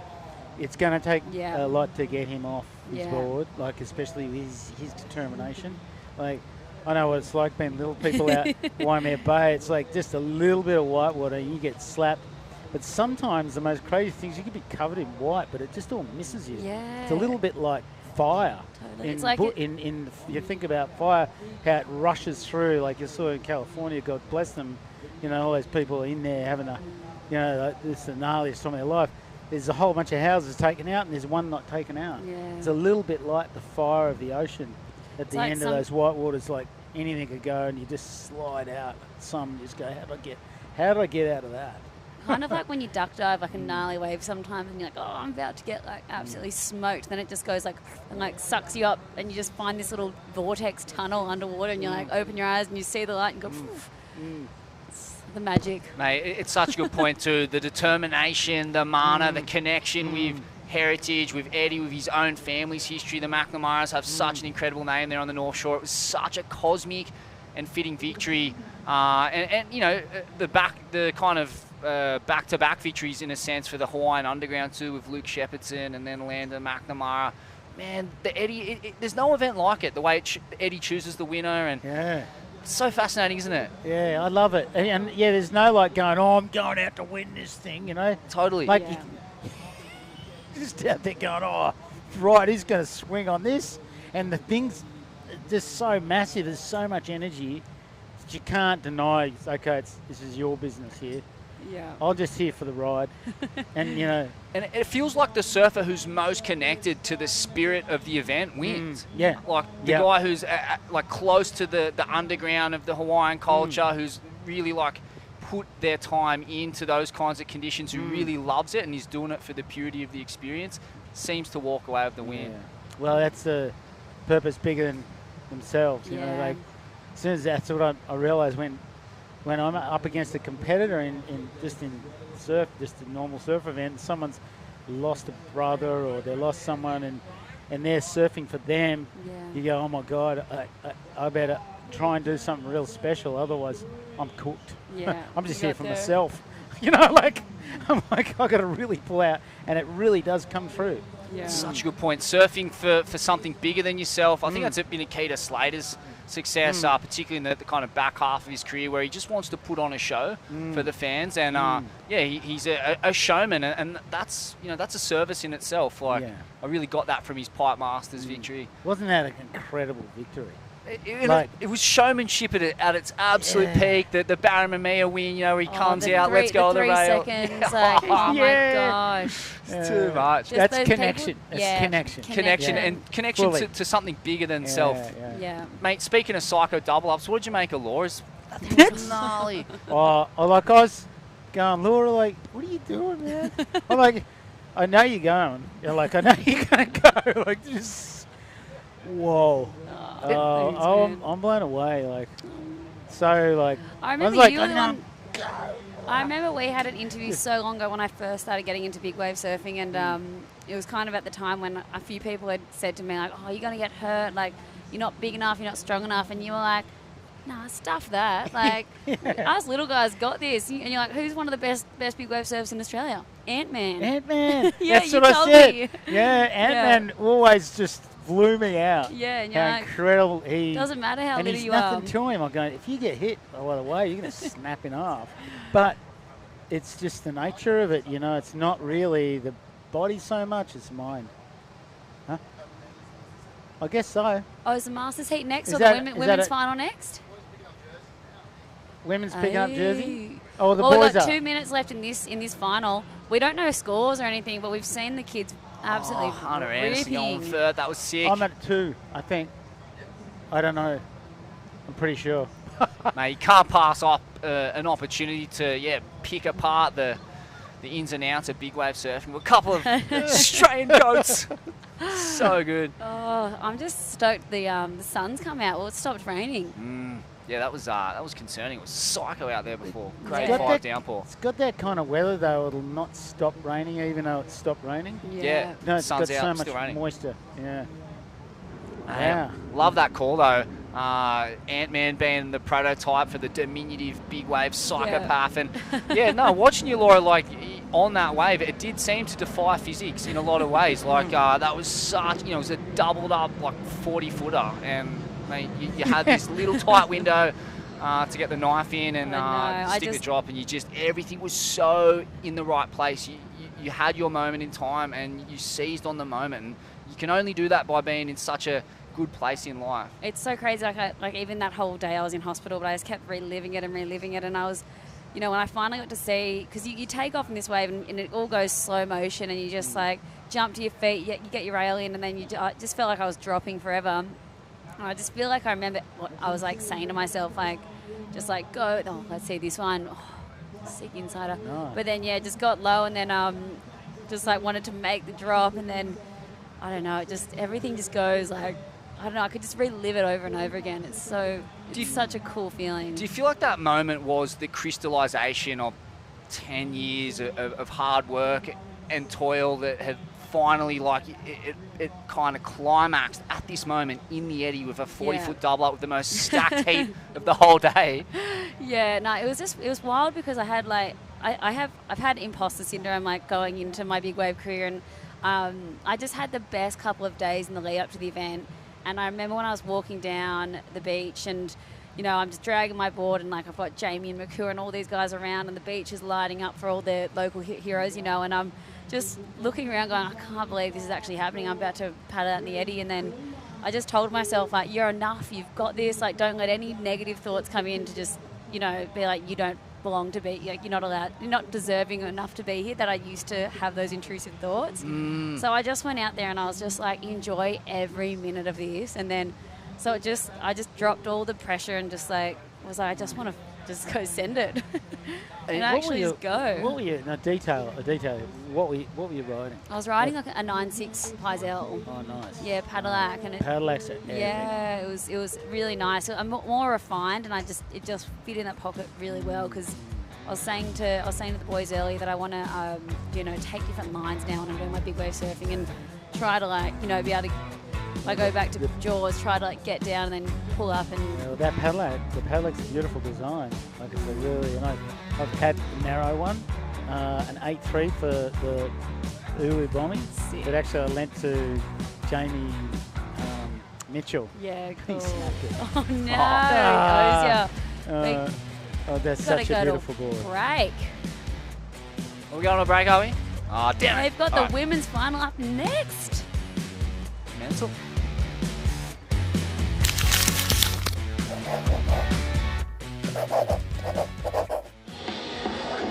It's going to take Yeah. a lot to get him off his Yeah. board, like especially with his determination. Like, I know what it's like being little people out Waimea Bay. It's like just a little bit of white water and you get slapped. But sometimes the most crazy things, you could be covered in white, but it just all misses you. Yeah. It's a little bit like fire. Totally. It's like You think about fire, how it rushes through, like you saw in California, God bless them, all those people in there having it's the gnarliest time of their life. There's a whole bunch of houses taken out and there's one not taken out. Yeah. It's a little bit like the fire of the ocean at It's the like end of those white waters, like anything could go and you just slide out. Some just go, how do I get out of that? Kind of like when you duck dive like a gnarly wave sometimes, and you're like, oh, I'm about to get like absolutely smoked. Then it just goes and sucks you up, and you just find this little vortex tunnel underwater, and you like open your eyes and you see the light and go, poof. It's the magic. Mate, it's such a good point too. The determination, the mana, the connection with heritage, with Eddie, with his own family's history. The McNamaras have such an incredible name there on the North Shore. It was such a cosmic and fitting victory. The kind of back-to-back victories in a sense for the Hawaiian Underground too, with Luke Shepardson and then Landon McNamara. Man, the Eddie, there's no event like it. The way Eddie chooses the winner, and it's so fascinating, isn't it? Yeah, I love it. And there's no like going, oh, I'm going out to win this thing, Totally. Like you're just out there going, oh, right, he's going to swing on this, and the thing's just so massive. There's so much energy that you can't deny. Okay, this is your business here. Yeah. I'll just here for the ride, and And it feels like the surfer who's most connected to the spirit of the event wins. Yeah. Like the guy who's like close to the underground of the Hawaiian culture, who's really like put their time into those kinds of conditions, who really loves it and is doing it for the purity of the experience, seems to walk away with the win. Yeah. Well, that's a purpose bigger than themselves. Like as soon as that's what I realised when I'm up against a competitor in surf, just a normal surf event, someone's lost a brother or they lost someone and they're surfing for them, you go, oh my God, I better try and do something real special, otherwise I'm cooked. Yeah. I'm just here for myself. I'm like, I've got to really pull out, and it really does come through. Such a good point. Surfing for something bigger than yourself. I think that's been a key to Slater's success, particularly in the kind of back half of his career, where he just wants to put on a show for the fans. And he's a showman, and that's that's a service in itself. Like I really got that from his Pipe Masters victory. Wasn't that an incredible victory? It was showmanship at its absolute peak. The Barramamia win, where he comes out, let's go on the rail. 3 seconds, like, oh my gosh. It's too much. That's connection. Connection and connection to something bigger than self. Yeah. Mate, speaking of psycho double-ups, what did you make of Laura's? That thing was gnarly. I was going, Laura, like, what are you doing, man? I'm like, I know you're going. You're like, I know you're going to go. Like, just, whoa. I'm blown away. Like, so, like, I remember I remember we had an interview so long ago when I first started getting into big wave surfing, and it was kind of at the time when a few people had said to me, like, oh, you're going to get hurt, like, you're not big enough, you're not strong enough, and you were like, nah, stuff that. Like, us little guys got this. And you're like, who's one of the best big wave surfers in Australia? Ant-Man. Ant-Man. Yeah, that's you what told I said. me. Yeah, Ant-Man always just blew me out. Yeah, and how you're like, incredible he. doesn't matter how and little he's you are. nothing to him. I'm going, if you get hit, by the way, you're going to snap in half. But it's just the nature of it, you know. It's not really the body so much, it's mind. Huh? I guess so. Oh, is the Masters heat next, Is or that- the is women's that final next? Women's picking up jersey? Aye. Oh, the well, boys we've got are. 2 minutes left in this final. We don't know scores or anything, but we've seen the kids absolutely Hunter Anderson on ripping. third. That was sick. I'm at 2, I think. I don't know. I'm pretty sure. Mate, you can't pass up an opportunity to pick apart the ins and outs of big wave surfing. A couple of Australian goats. So good. Oh, I'm just stoked the sun's come out. Well, it stopped raining. Yeah, that was concerning. It was psycho out there before. Grade It's got 5 that- downpour. It's got that kind of weather, though. It'll not stop raining, even though it's stopped raining. Yeah, No, it's sun's got out, so much still raining. moisture. Yeah. Yeah. Love that call, though. Ant-Man being the prototype for the diminutive big wave psychopath. And watching you, Laura, like on that wave, it did seem to defy physics in a lot of ways. Like that was such, it was a doubled up like 40-footer. And mate, you had this little tight window to get the knife in and stick the drop, and everything was so in the right place. You had your moment in time, and you seized on the moment. And you can only do that by being in such a good place in life. It's so crazy. Like even that whole day I was in hospital, but I just kept reliving it. And I was, when I finally got to see, because you take off in this wave and it all goes slow motion, and you just like jump to your feet, you get your rail in, and then I just felt like I was dropping forever. And I just feel like I remember what I was like saying to myself, like, just like, go, oh, let's see this one. Oh, sick insider. Nice. But then, just got low, and then just like wanted to make the drop, and then, I don't know, everything just goes like, I don't know, I could just relive it over and over again. It's such a cool feeling. Do you feel like that moment was the crystallization of 10 years of hard work and toil that had finally, like, it kind of climaxed at this moment in the eddy with a 40-foot double up with the most stacked heat of the whole day? Yeah, no, it was wild because I had like, I've had imposter syndrome like going into my big wave career, and I just had the best couple of days in the lead up to the event. And I remember when I was walking down the beach, and I'm just dragging my board, and like I've got Jamie and McClure and all these guys around, and the beach is lighting up for all the local heroes, and I'm just looking around going, I can't believe this is actually happening. I'm about to paddle out in the eddy. And then I just told myself, like, you're enough, you've got this, like, don't let any negative thoughts come in to just, be like, you don't belong to be, like, you're not allowed, you're not deserving enough to be here. That I used to have those intrusive thoughts. So I just went out there and I was just like, enjoy every minute of this. And then, so I just dropped all the pressure and just like, was like, I just want to just go send it. And actually just go. What were you, no, detail, what were you riding? I was riding like a 9.6 Pizell. Oh, nice. Yeah, Paddleac. And Paddleac's it was really nice. I'm more refined, and it just fit in that pocket really well, because I was saying to the boys earlier that I want to, take different lines now when I'm doing my big wave surfing, and try to be able to, I go back to Jaws, try to get down and then pull up and. Well, that Paddleac's a beautiful design. Like it's a really, I've had a narrow one, an 8.3 for the Ulu bombing. But actually, I lent to Jamie Mitchell. Yeah, cool. He snapped it. Oh no, Ah. Ozia. Oh, that's Gotta such a go beautiful to ball. break. Are we going to a break, are we? Oh, damn it. They've got All the right. women's final up next. Mental.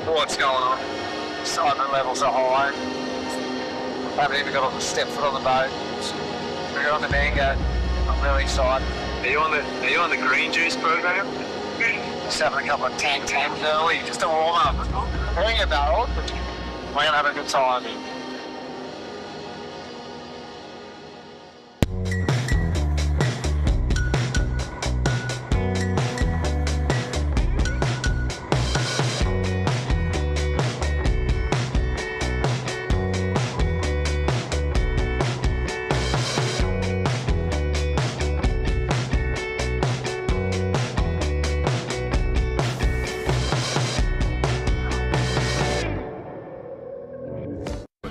What's going on? Excitement levels are high. Haven't even got on the step foot on the boat. We're on the mango. I'm really excited. Are you on the green juice program? Just having a couple of tanks early, just to warm up. Bring it, barrel. We're gonna have a good time.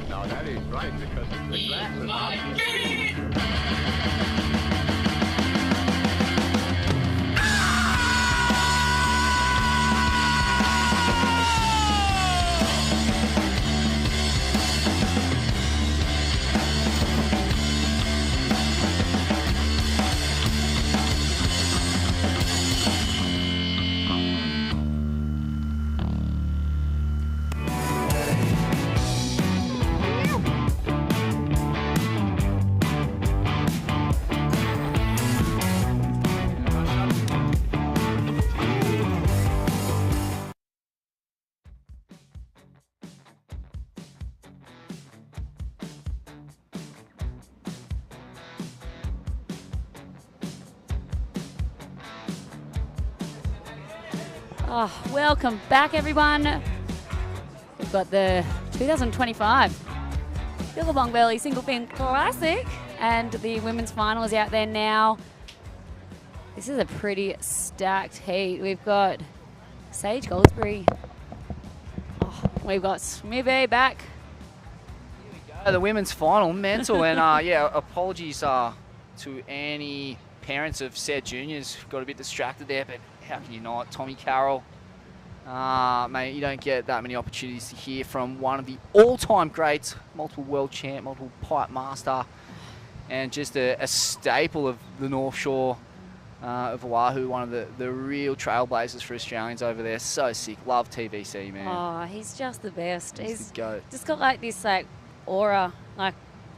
No, that ain't right because the glass is not. Oh, welcome back, everyone. We've got the 2025 Billabong Burleigh Singlefin Classic, and the women's final is out there now. This is a pretty stacked heat. We've got Sage Goldsberry. Oh, we've got Smithy back. The women's final, mental, and yeah, apologies to any parents of said juniors. Got a bit distracted there, but how can you not? Tommy Carroll, mate, you don't get that many opportunities to hear from one of the all-time greats, multiple world champ, multiple pipe master, and just a staple of the North Shore of Oahu, one of the real trailblazers for Australians over there. So sick. Love TVC, man. Oh, he's just the best. He's the goat. Just got like this like aura, like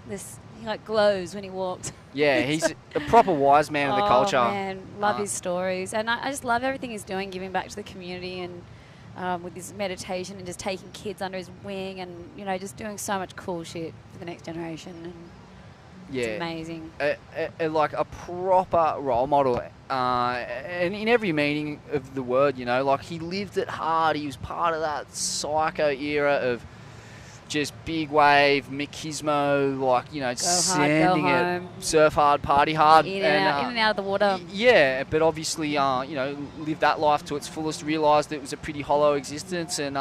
this. He like glows when he walks. Yeah, he's a proper wise man of the culture. Oh man, love his stories, and I just love everything he's doing, giving back to the community, and with his meditation and just taking kids under his wing, and you know, just doing so much cool shit for the next generation. And Yeah, it's amazing. Like a proper role model, and in every meaning of the word, you know, like he lived it hard. He was part of that psycho era of just big wave, machismo, like, you know, sending it, surf hard, party hard. In and out of the water. Yeah, but obviously, you know, lived that life to its fullest, realised it was a pretty hollow existence, and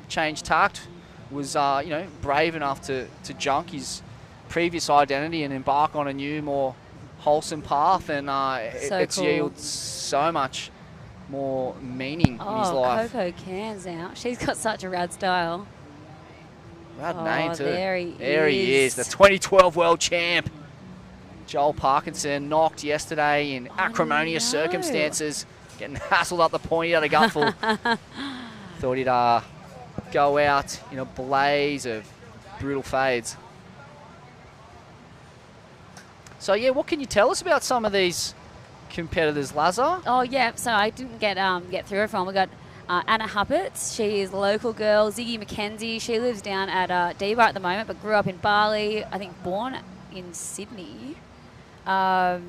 changed tact, was, you know, brave enough to junk his previous identity and embark on a new, more wholesome path, and it's cool. yielded so much more meaning in his life. Coco Cairns out. She's got such a rad style. Rad name too. There he is, the 2012 world champ. Joel Parkinson knocked yesterday in acrimonious circumstances, getting hassled up the pointy out of gutful. Thought he'd go out in a blaze of brutal fades. So yeah, what can you tell us about some of these competitors, Lazar? Oh yeah, so I didn't get through everyone. We got Anna Huppert. She is a local girl. Ziggy McKenzie. She lives down at Debar at the moment, but grew up in Bali. I think born in Sydney. Yeah,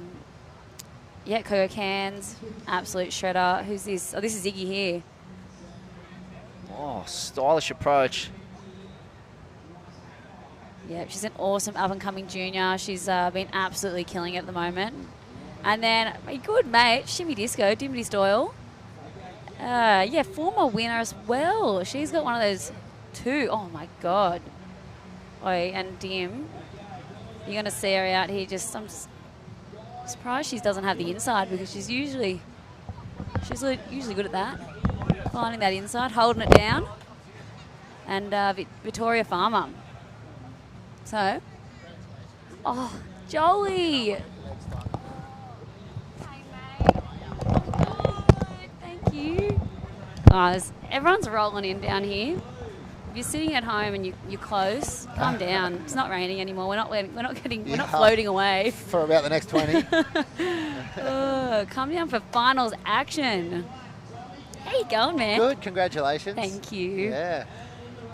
Coco Cairns, absolute shredder. Who's this? Oh, this is Ziggy here. Oh, stylish approach. Yeah, she's an awesome up-and-coming junior. She's been absolutely killing it at the moment. And then my good mate, Shimmy Disco, Dimity Doyle. Yeah, former winner as well. She's got one of those too. Oh, my God. Oh, and Dim, you're going to see her out here just surprised she doesn't have the inside because she's usually good at that. Finding that inside, holding it down. And Victoria Farmer. So, oh, Jolie. Thank you. Guys, everyone's rolling in down here. If you're sitting at home and you're close, calm down. It's not raining anymore. We're not floating away for about the next 20. Come down for finals action. How you going, man? Good, congratulations. Thank you. Yeah.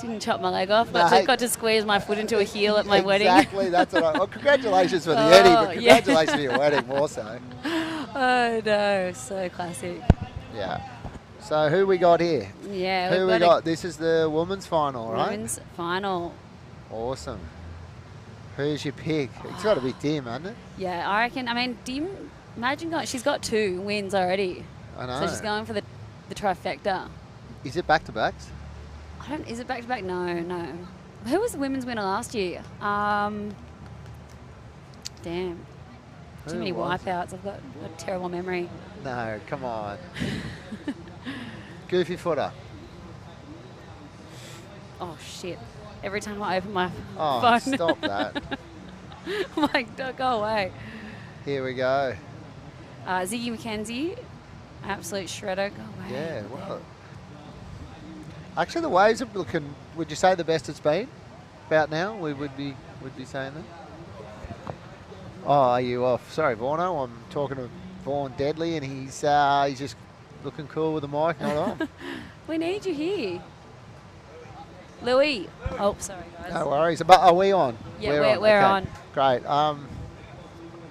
Didn't chop my leg off. No, Got to squeeze my foot into a heel at my wedding. Exactly, that's what well, congratulations for the Eddie, but congratulations for your wedding more so. Oh, no, so classic. Yeah. So who we got here? Yeah, who we got? This is the women's final, right? Women's final. Awesome. Who's your pick? It's got to be Dim, hasn't it? Yeah, I reckon. I mean, Dim, imagine she's got 2 wins already. I know. So she's going for the trifecta. Is it back-to-backs? Is it back-to-back? No. Who was the women's winner last year? Damn. Too many wipeouts. I've got a terrible memory. No, come on. Goofy footer. Oh, shit. Every time I open my phone. Oh, stop that. I'm like, go away. Here we go. Ziggy McKenzie. Absolute shredder. Go away. Yeah, well. Actually, the waves are looking, would you say the best it's been? About now? We would be saying that? Oh, are you off? Sorry, Vorno. I'm talking to Vaughan Deadly, and he's just looking cool with the mic, not on. We need you here. Louis. Oh, sorry, guys. No worries. But are we on? Yeah, we're on. Great.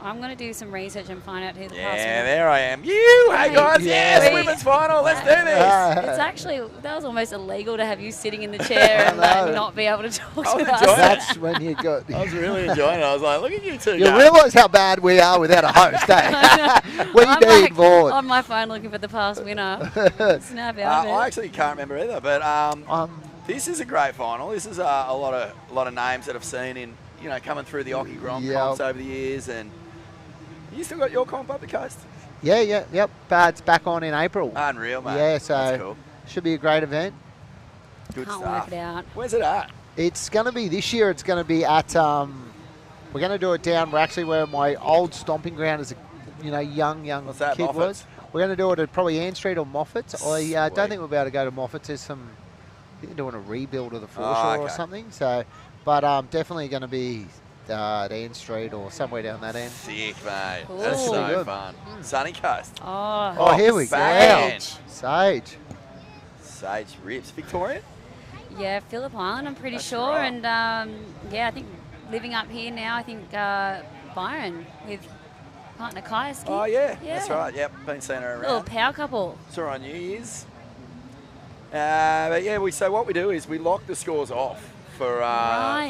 I'm going to do some research and find out who the past Yeah, there I am. Hey guys, yes, women's final. Let's do this. It's actually, that was almost illegal to have you sitting in the chair and not be able to talk to us. That's when you got... I was really enjoying it. I was like, look at you two You guys. realise how bad we are without a host, eh? We need Vaughan. On my phone looking for the past winner. Snap out of it. I actually can't remember either, but this is a great final. This is a lot of names that I've seen in, coming through the Oki Grom comps over the years, and you still got your comp up the coast? Yeah, yep. It's back on in April. Unreal, mate. Yeah, so that's cool. Should be a great event. Good Can't stuff. work it out. Where's it at? It's going to be this year. It's going to be at. We're going to do it down. We're actually where my old stomping ground as a young What's that, kid Moffat's? was. We're going to do it at probably Ann Street or Moffat's. I don't think we'll be able to go to Moffat's. There's some. I think they're doing a rebuild of the foreshore or something. So, but definitely going to be. At Ann Street or somewhere down that end. Sick, mate. Cool. That's so good. fun. Sunny Coast. Oh, here we go. Sage. Sage rips. Victorian? Yeah, Phillip Island, I'm pretty sure. right. And I think living up here now, I think Byron with partner Kaya. Oh, yeah. That's right. Yep, been seeing her around. Little power couple. Saw her on New Year's. But yeah, so what we do is we lock the scores off for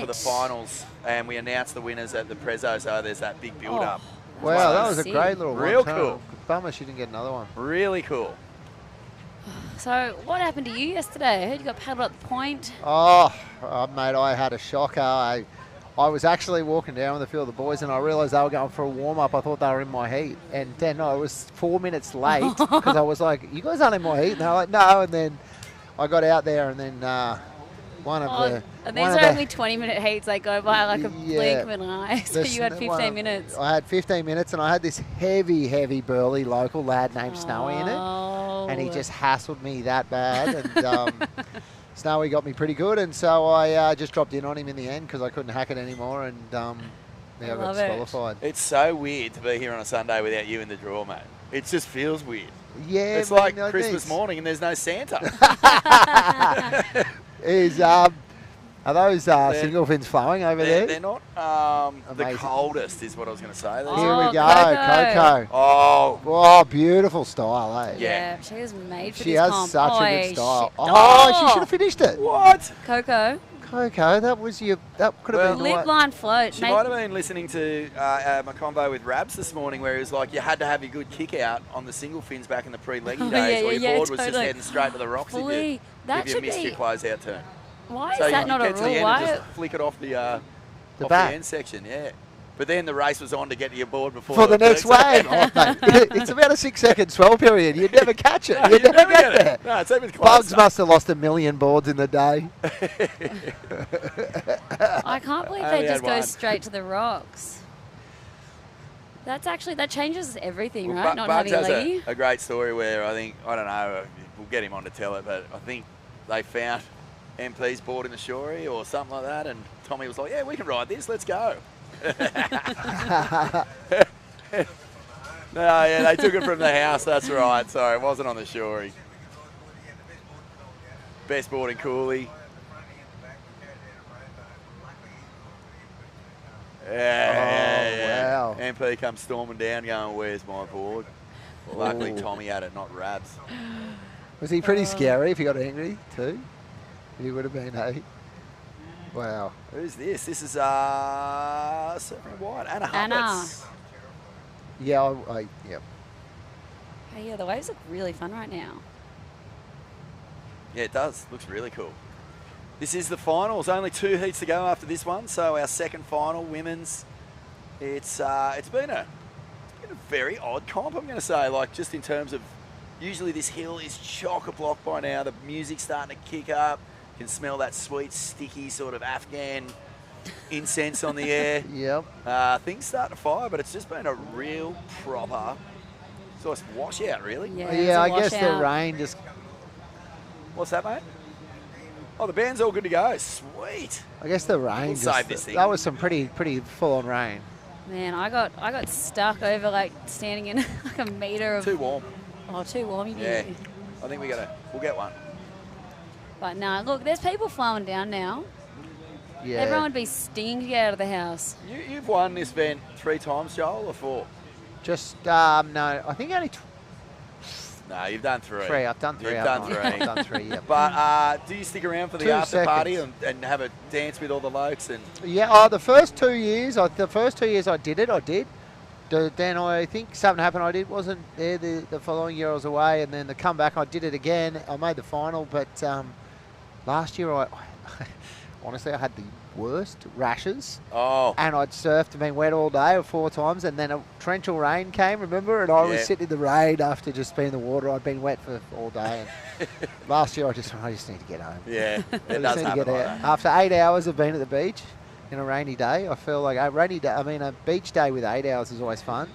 the finals, and we announce the winners at the Prezzo, so there's that big build-up. Wow, that was a great little one. Real cool. Bummer she didn't get another one. Really cool. So what happened to you yesterday? I heard you got paddled at the point. Oh, mate, I had a shocker. I was actually walking down with a few of the boys, and I realised they were going for a warm-up. I thought they were in my heat. And then I was 4 minutes late because I was like, you guys aren't in my heat? And they were like, no. And then I got out there, and then and these are only 20-minute heats. They go by like a blink of an eye. So you had 15 minutes. I had 15 minutes, and I had this heavy Burleigh local lad named Snowy in it. And he just hassled me that bad. And Snowy got me pretty good. And so I just dropped in on him in the end because I couldn't hack it anymore. And I got disqualified. It's so weird to be here on a Sunday without you in the draw, mate. It just feels weird. Yeah, it's like Christmas morning and there's no Santa. Are those Singlefins flowing over there? They're not the coldest, is what I was going to say. Here we go, Coco. Oh, beautiful style, eh? Yeah, she was made for she this has comp. such a good style. Oh, she should have finished it. What? Coco, that was that could have been lip line float. She might have been listening to my combo with Rabs this morning, where he was like, you had to have your good kick out on the single fins back in the pre-leggy days, where your board was just heading straight to the rocks if you missed your close-out turn. Why is that not a rule? Why? Just flick it off the end section, yeah. But then the race was on to get to your board before For the next wave. Oh, mate, it's about a 6-second swell period. You'd never catch it. You'd never get there. No, it's even closer. Bugs must have lost 1 million boards in the day. I can't believe Only they just had go one. straight to the rocks. That changes everything, Well, right? Not Bugs having has leggy. a great story where I don't know, we'll get him on to tell it, but I think they found MP's board in the Shorey or something like that, and Tommy was like, yeah, we can ride this, let's go. No, yeah, they took it from the house, that's right. Sorry, it wasn't on the Shorey. Best board in Cooley. Yeah. Wow. MP comes storming down going, where's my board? Luckily, Ooh. Tommy had it, not Rabs. Was he pretty scary if he got angry too? He would have been, hey? Wow. Who's this? This is Surfing White, Anna Huppets. Yeah, yeah. Hey, yeah, the waves look really fun right now. Yeah, it does. Looks really cool. This is the finals. Only 2 heats to go after this one. So our second final, women's. It's been a very odd comp, I'm going to say. Like just in terms of, usually this hill is chock-a-block by now. The music's starting to kick up. You can smell that sweet, sticky sort of Afghan incense on the air. Yep. Things start to fire, but it's just been a real proper sort of washout, really. Yeah, I guess the rain just. What's that, mate? Oh, the band's all good to go. Sweet. I guess the rain. We'll save this thing. That was some pretty full-on rain. Man, I got stuck over like standing in like a meter of. Too warm. Oh, too warm. Yeah. I think we'll get one. But no, look, there's people flowing down now. Yeah. Everyone would be stinging to get out of the house. You've won this event 3 times, Joel, or 4? Just no, I think only. No, you've done 3. 3. I've done 3. You've done 3. I've done 3. Yeah. But do you stick around for the 2 after party seconds. and have a dance with all the blokes? And Yeah. Oh, the first 2 years, I did. Then I think something happened. I wasn't there the following year. I was away, and then the comeback, I did it again. I made the final, but last year honestly I had the worst rashes. Oh. And I'd surfed and been wet all day 4 times, and then a torrential rain came, remember? And I was sitting in the rain after just being in the water. I'd been wet for all day. And last year I just need to get home. Yeah, I it does happen like that. After 8 hours of being at the beach in a rainy day, I feel like a beach day with 8 hours is always fun.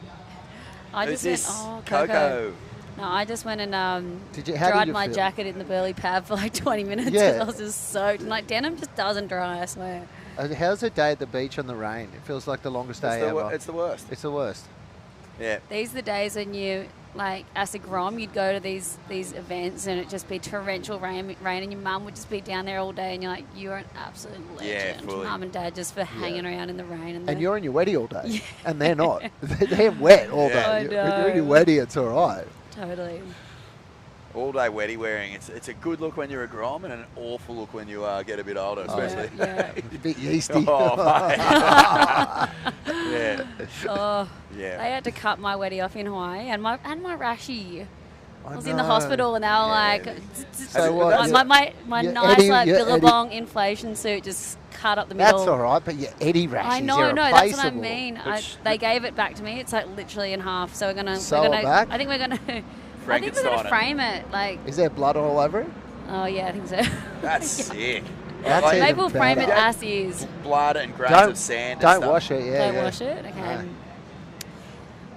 I Who's just this? went, Coco. No, I just went and how dried did you my feel? jacket in the Burleigh pad for like 20 minutes Yeah. because I was just soaked. And like denim just doesn't dry, I swear. How's a day at the beach on the rain? It feels like the longest day ever. It's the worst. It's the worst. Yeah. These are the days when you, like, as a grom, you'd go to these events and it'd just be torrential rain and your mum would just be down there all day and you're like, you're an absolute legend. fully. Mum and dad just for hanging around in the rain. And you're in your weddy all day. And they're not. They're wet all day. I When you're in your know. weddy, it's all right. Totally. All day wetty wearing. It's a good look when you're a grom and an awful look when you get a bit older, especially. Yeah. A bit yeasty. Oh, mate. Yeah. Oh, Yeah. they had to cut my weddy off in Hawaii and my rashy. I was in the know. hospital and they were like, So what? my Your nice Eddie- like your Billabong inflation suit just cut up the middle. That's all right, but your Eddie rashes, I know, you're no, that's what I replaceable. mean. They gave it back to me. It's like literally in half. So we're gonna, Sew it back? I think we're gonna Frankenstein it. frame it. Like, Is there blood all over it? oh yeah, I think so. That's sick. That's Like, even Maybe we'll frame it better. as is. blood and grains Don't- of sand and Don't stuff. wash it, yeah. Don't yeah. wash it. Okay. No.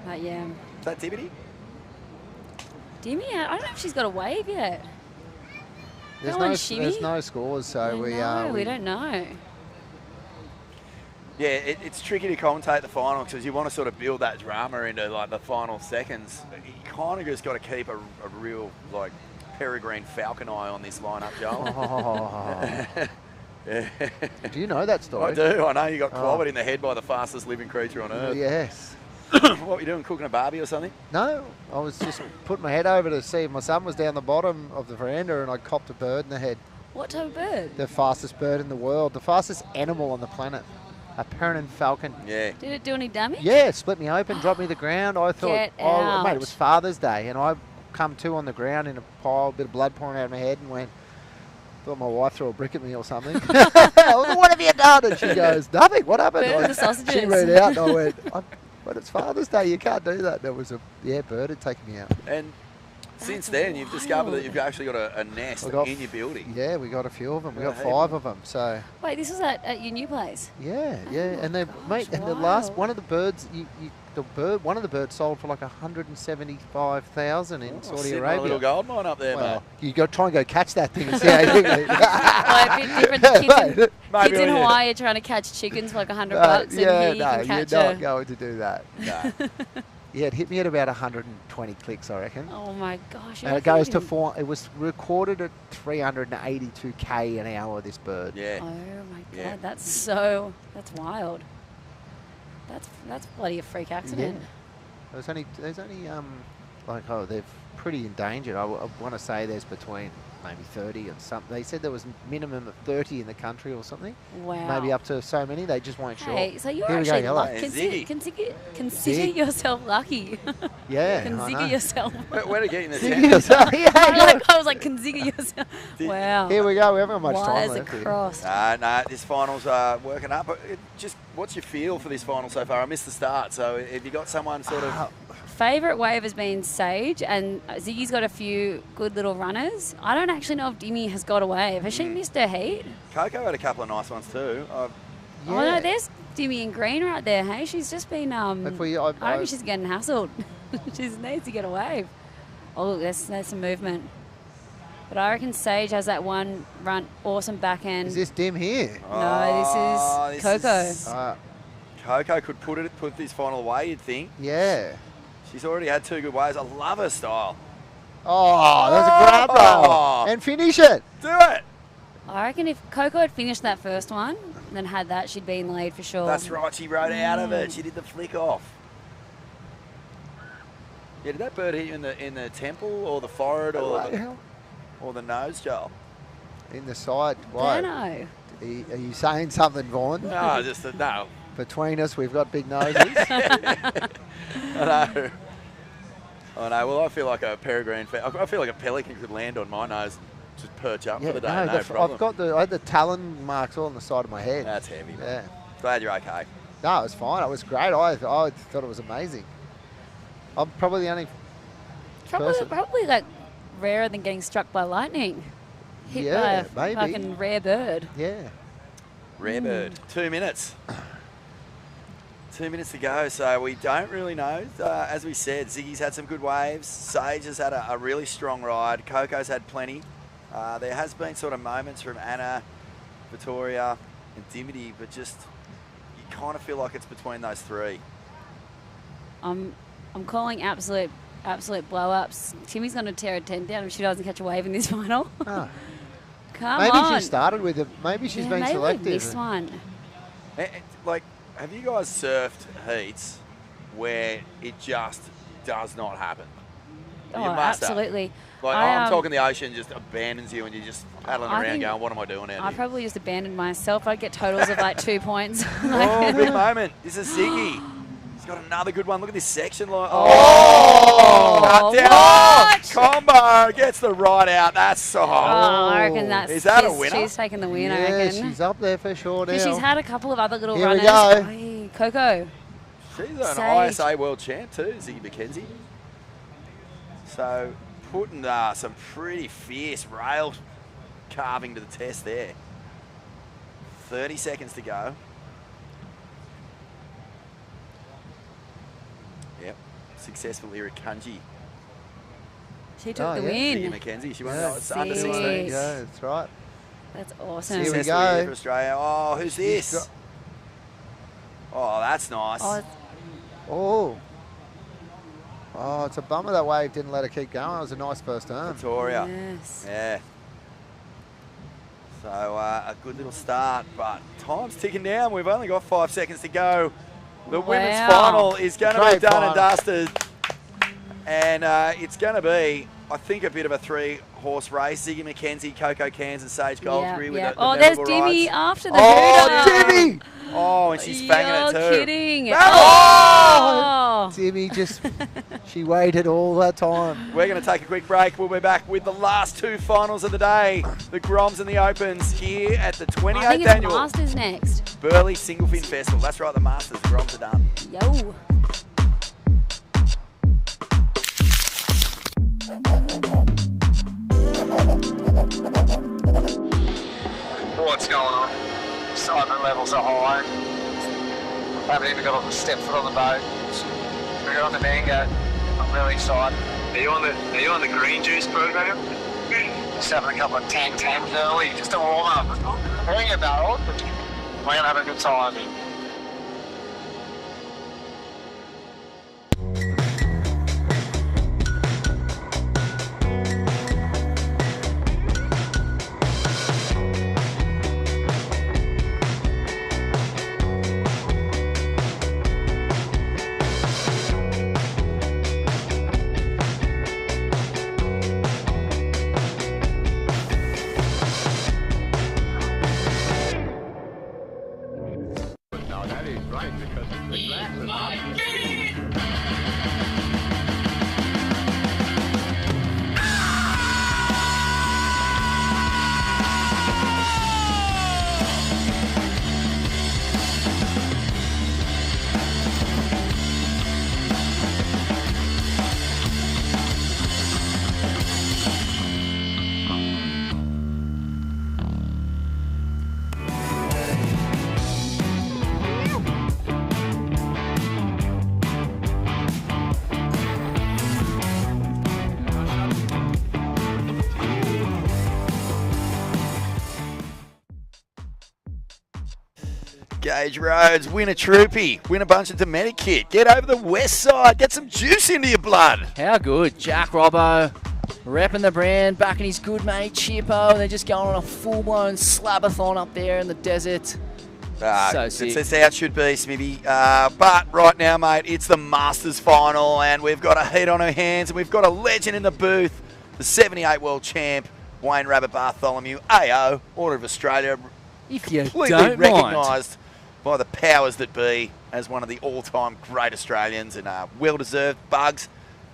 But yeah, Is that Tibbity? Dimmy, I don't know if she's got a wave yet. There's Go on, no, shimmy. there's no scores, so we we don't know. Yeah, it's tricky to commentate the final because you want to sort of build that drama into like the final seconds. You kind of just got to keep a real like peregrine falcon eye on this lineup, Joel. Oh. Yeah. Do you know that story? I do. I know you got Oh. clobbered in the head by the fastest living creature on earth. Yes. What were you doing, cooking a barbie or something? No, I was just putting my head over to see if my son was down the bottom of the veranda and I copped a bird in the head. What type of bird? The fastest bird in the world, the fastest animal on the planet. A peregrine falcon. Yeah. Did it do any damage? Yeah, it split me open, dropped me to the ground. I thought, Get mate, out. it was Father's Day, and I come to on the ground in a pile, a bit of blood pouring out of my head, and went, Thought my wife threw a brick at me or something. What have you done? And she goes, nothing. What happened? Burn the sausages. She ran out and I went, but it's Father's Day. You can't do that. There was a bird had taken me out. And since then, you've discovered that you've actually got a nest in your building. Yeah, we got a few of them. We Yeah, got hey. 5 of them. So Wait, this was at your new place? yeah, and they the last one of the birds, one of the birds sold for like 175,000 in Saudi sitting on Arabia. a little gold mine up there, Well, mate. you got try and go catch that thing and see how you think. Well, a bit different. The Maybe kids in when you- Hawaii are trying to catch chickens for like $100, and here you can catch you're a... not going to do that. No. Yeah, it hit me at about 120 clicks, I reckon. Oh my gosh! And it goes to 4. It was recorded at 382k an hour. This bird. Yeah. Oh my god, Yeah. that's wild. That's bloody a freak accident. There's only they're pretty endangered. I want to say there's between maybe 30 and something. They said there was minimum of 30 in the country or something. Wow. Maybe up to so many. They just weren't sure. Hey, so you're Here we go, actually yellow. consider yourself lucky. Yeah, I Consider know. yourself. Where to get in the Consider tent? yourself. I was like, consider yourself. Wow. Here we go. We haven't got much time Wires left. here. across. No, this final's working up. But what's your feel for this final so far? I missed the start, so have you got someone sort of... Favourite wave has been Sage, and Ziggy's got a few good little runners. I don't actually know if Dimmy has got a wave. Has she missed her heat? Coco had a couple of nice ones too. Oh no, there's Dimmy in green right there. Hey, she's just been. I reckon she's getting hassled. She needs to get a wave. Oh, there's some movement. But I reckon Sage has that one run, awesome back end. Is this Dim here? No, this is Coco. Coco could put this final away, you'd think. Yeah. She's already had 2 good waves. I love her style. Oh, there's a grab roll. And finish it. Do it. I reckon if Coco had finished that first one, and then had that, she'd be in the lead for sure. That's right. She rode out of it. She did the flick off. Yeah, did that bird hit you in the temple or the forehead or the nose, Joel? In the side. I Why? don't know. Are you saying something, Vaughan? No, just no. Between us, we've got big noses. I know. Well, I feel like a peregrine. I feel like a pelican could land on my nose, and just perch up for the day. No problem. I had the talon marks all on the side of my head. That's heavy. Man. Yeah. Glad you're okay. No, it was fine. It was great. I thought it was amazing. I'm probably the only person. Probably like rarer than getting struck by lightning. Hit by a maybe. fucking rare bird. Yeah. Rare bird. 2 minutes. 2 minutes to go, so we don't really know. As we said, Ziggy's had some good waves. Sage has had a really strong ride. Coco's had plenty. There has been sort of moments from Anna, Victoria, and Dimity, but just you kind of feel like it's between those 3. I'm calling absolute blow-ups. Timmy's going to tear a tent down if she doesn't catch a wave in this final. Oh. Come maybe on. she started with it. Maybe she's been maybe selective. This one. Have you guys surfed heats where it just does not happen? Oh, You must have. absolutely. I'm talking the ocean just abandons you and you're just paddling around think going, what am I doing out I here? probably just abandoned myself. I'd get totals of like 2 points. Oh, big moment. This is Ziggy. He's got another good one. Look at this section line. Cut down. What? Combo gets the ride out. That's soft. I reckon that's. Is that a winner? She's taking the win, Yeah, I reckon. she's up there for sure now. Because she's had a couple of other little Here we runners. go. Hey, Coco. She's an Sage. ISA world champ too, Ziggy McKenzie. So putting some pretty fierce rail carving to the test there. 30 seconds to go. Yep, successful Irakunji. She took the win. Ziggy McKenzie. She won Sick. under 16. Yeah, that's right. That's awesome. Here we Successful year go. for Australia. Oh, who's this? Oh, that's nice. Oh. Oh, it's a bummer that wave didn't let her keep going. It was a nice first turn. Victoria. Yes. Yeah. So a good little start, but time's ticking down. We've only got 5 seconds to go. The women's final is going to be Great done and final. dusted. And it's going to be, I think, a bit of a 3-horse race. Ziggy McKenzie, Coco Cairns, and Sage Goldsbury with the there's memorable Dimmy rides. after the Oh, hooter. Dimmy! Oh, and she's banging it too. You're kidding. Oh! Dimmy just, She waited all that time. We're going to take a quick break. We'll be back with the last two finals of the day. The Groms and the Opens here at the 28th I think it's annual Masters next. Burleigh Singlefin Festival. That's right, the Masters. The Groms are done. Yo. What's going on? Excitement levels are high. Haven't even got a step foot on the boat. We're on the mango. I'm really excited. Are you on the green juice program? Just having a couple of tams early, just to warm up. Bring a barrel. We're gonna have a good time. Now that is right because the glass is not. Gage Roads, win a troopy, win a bunch of Dometic kit, get over the west side, get some juice into your blood. How good. Jack Robbo repping the brand, backing his good mate Chippo. They're just going on a full-blown slabathon up there in the desert. So sick. That's how it should be, Smithy. But right now, mate, it's the Masters final, and we've got a heat on our hands, and we've got a legend in the booth, the 78 world champ, Wayne Rabbit Bartholomew, AO, Order of Australia. If you completely don't recognised by the powers that be as one of the all-time great Australians, and well-deserved. Bugs,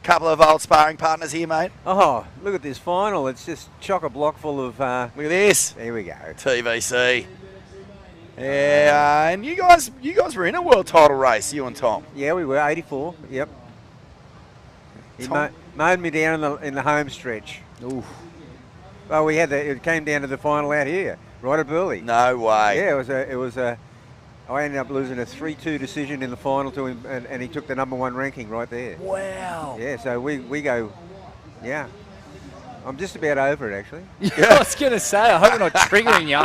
couple of old sparring partners here, mate. Oh, look at this final. It's just chock-a-block full of... Look at this. There we go. TVC. Yeah, and you guys were in a world title race, you and Tom. Yeah, we were, 84, yep. He mowed me down in the home stretch. Ooh. Well, it came down to the final out here, right at Burleigh. No way. Yeah, I ended up losing a 3-2 decision in the final to him, and he took the #1 ranking right there. Wow. Yeah, so we go, yeah. I'm just about over it, actually. Yeah, I was going to say, I hope we're not triggering you.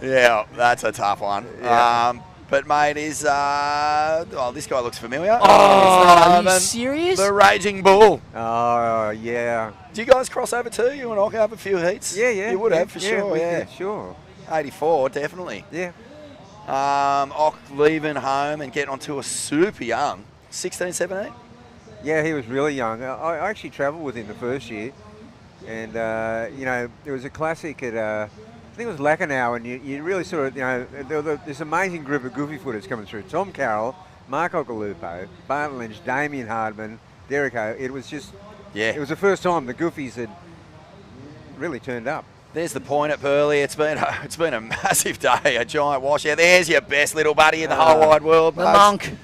Yeah, that's a tough one. Yeah. But, mate, this guy looks familiar. Oh, are you and serious? The Raging Bull. Oh, yeah. Do you guys cross over too? You and I have a few heats? Yeah. You would have, for sure, we yeah. did, sure. 84, definitely. Yeah. Ock leaving home and getting on tour super young. 16, 17? Yeah, he was really young. I actually travelled with him the first year. And, there was a classic at, I think it was Lacanau, and you really sort of, there was this amazing group of goofy footers coming through. Tom Carroll, Mark Ocalupo, Barton Lynch, Damien Hardman, Derek O. It was just, it was the first time the goofies had really turned up. There's the point at Burleigh. It's been a massive day, a giant washout. There's your best little buddy in the whole wide world. The monk.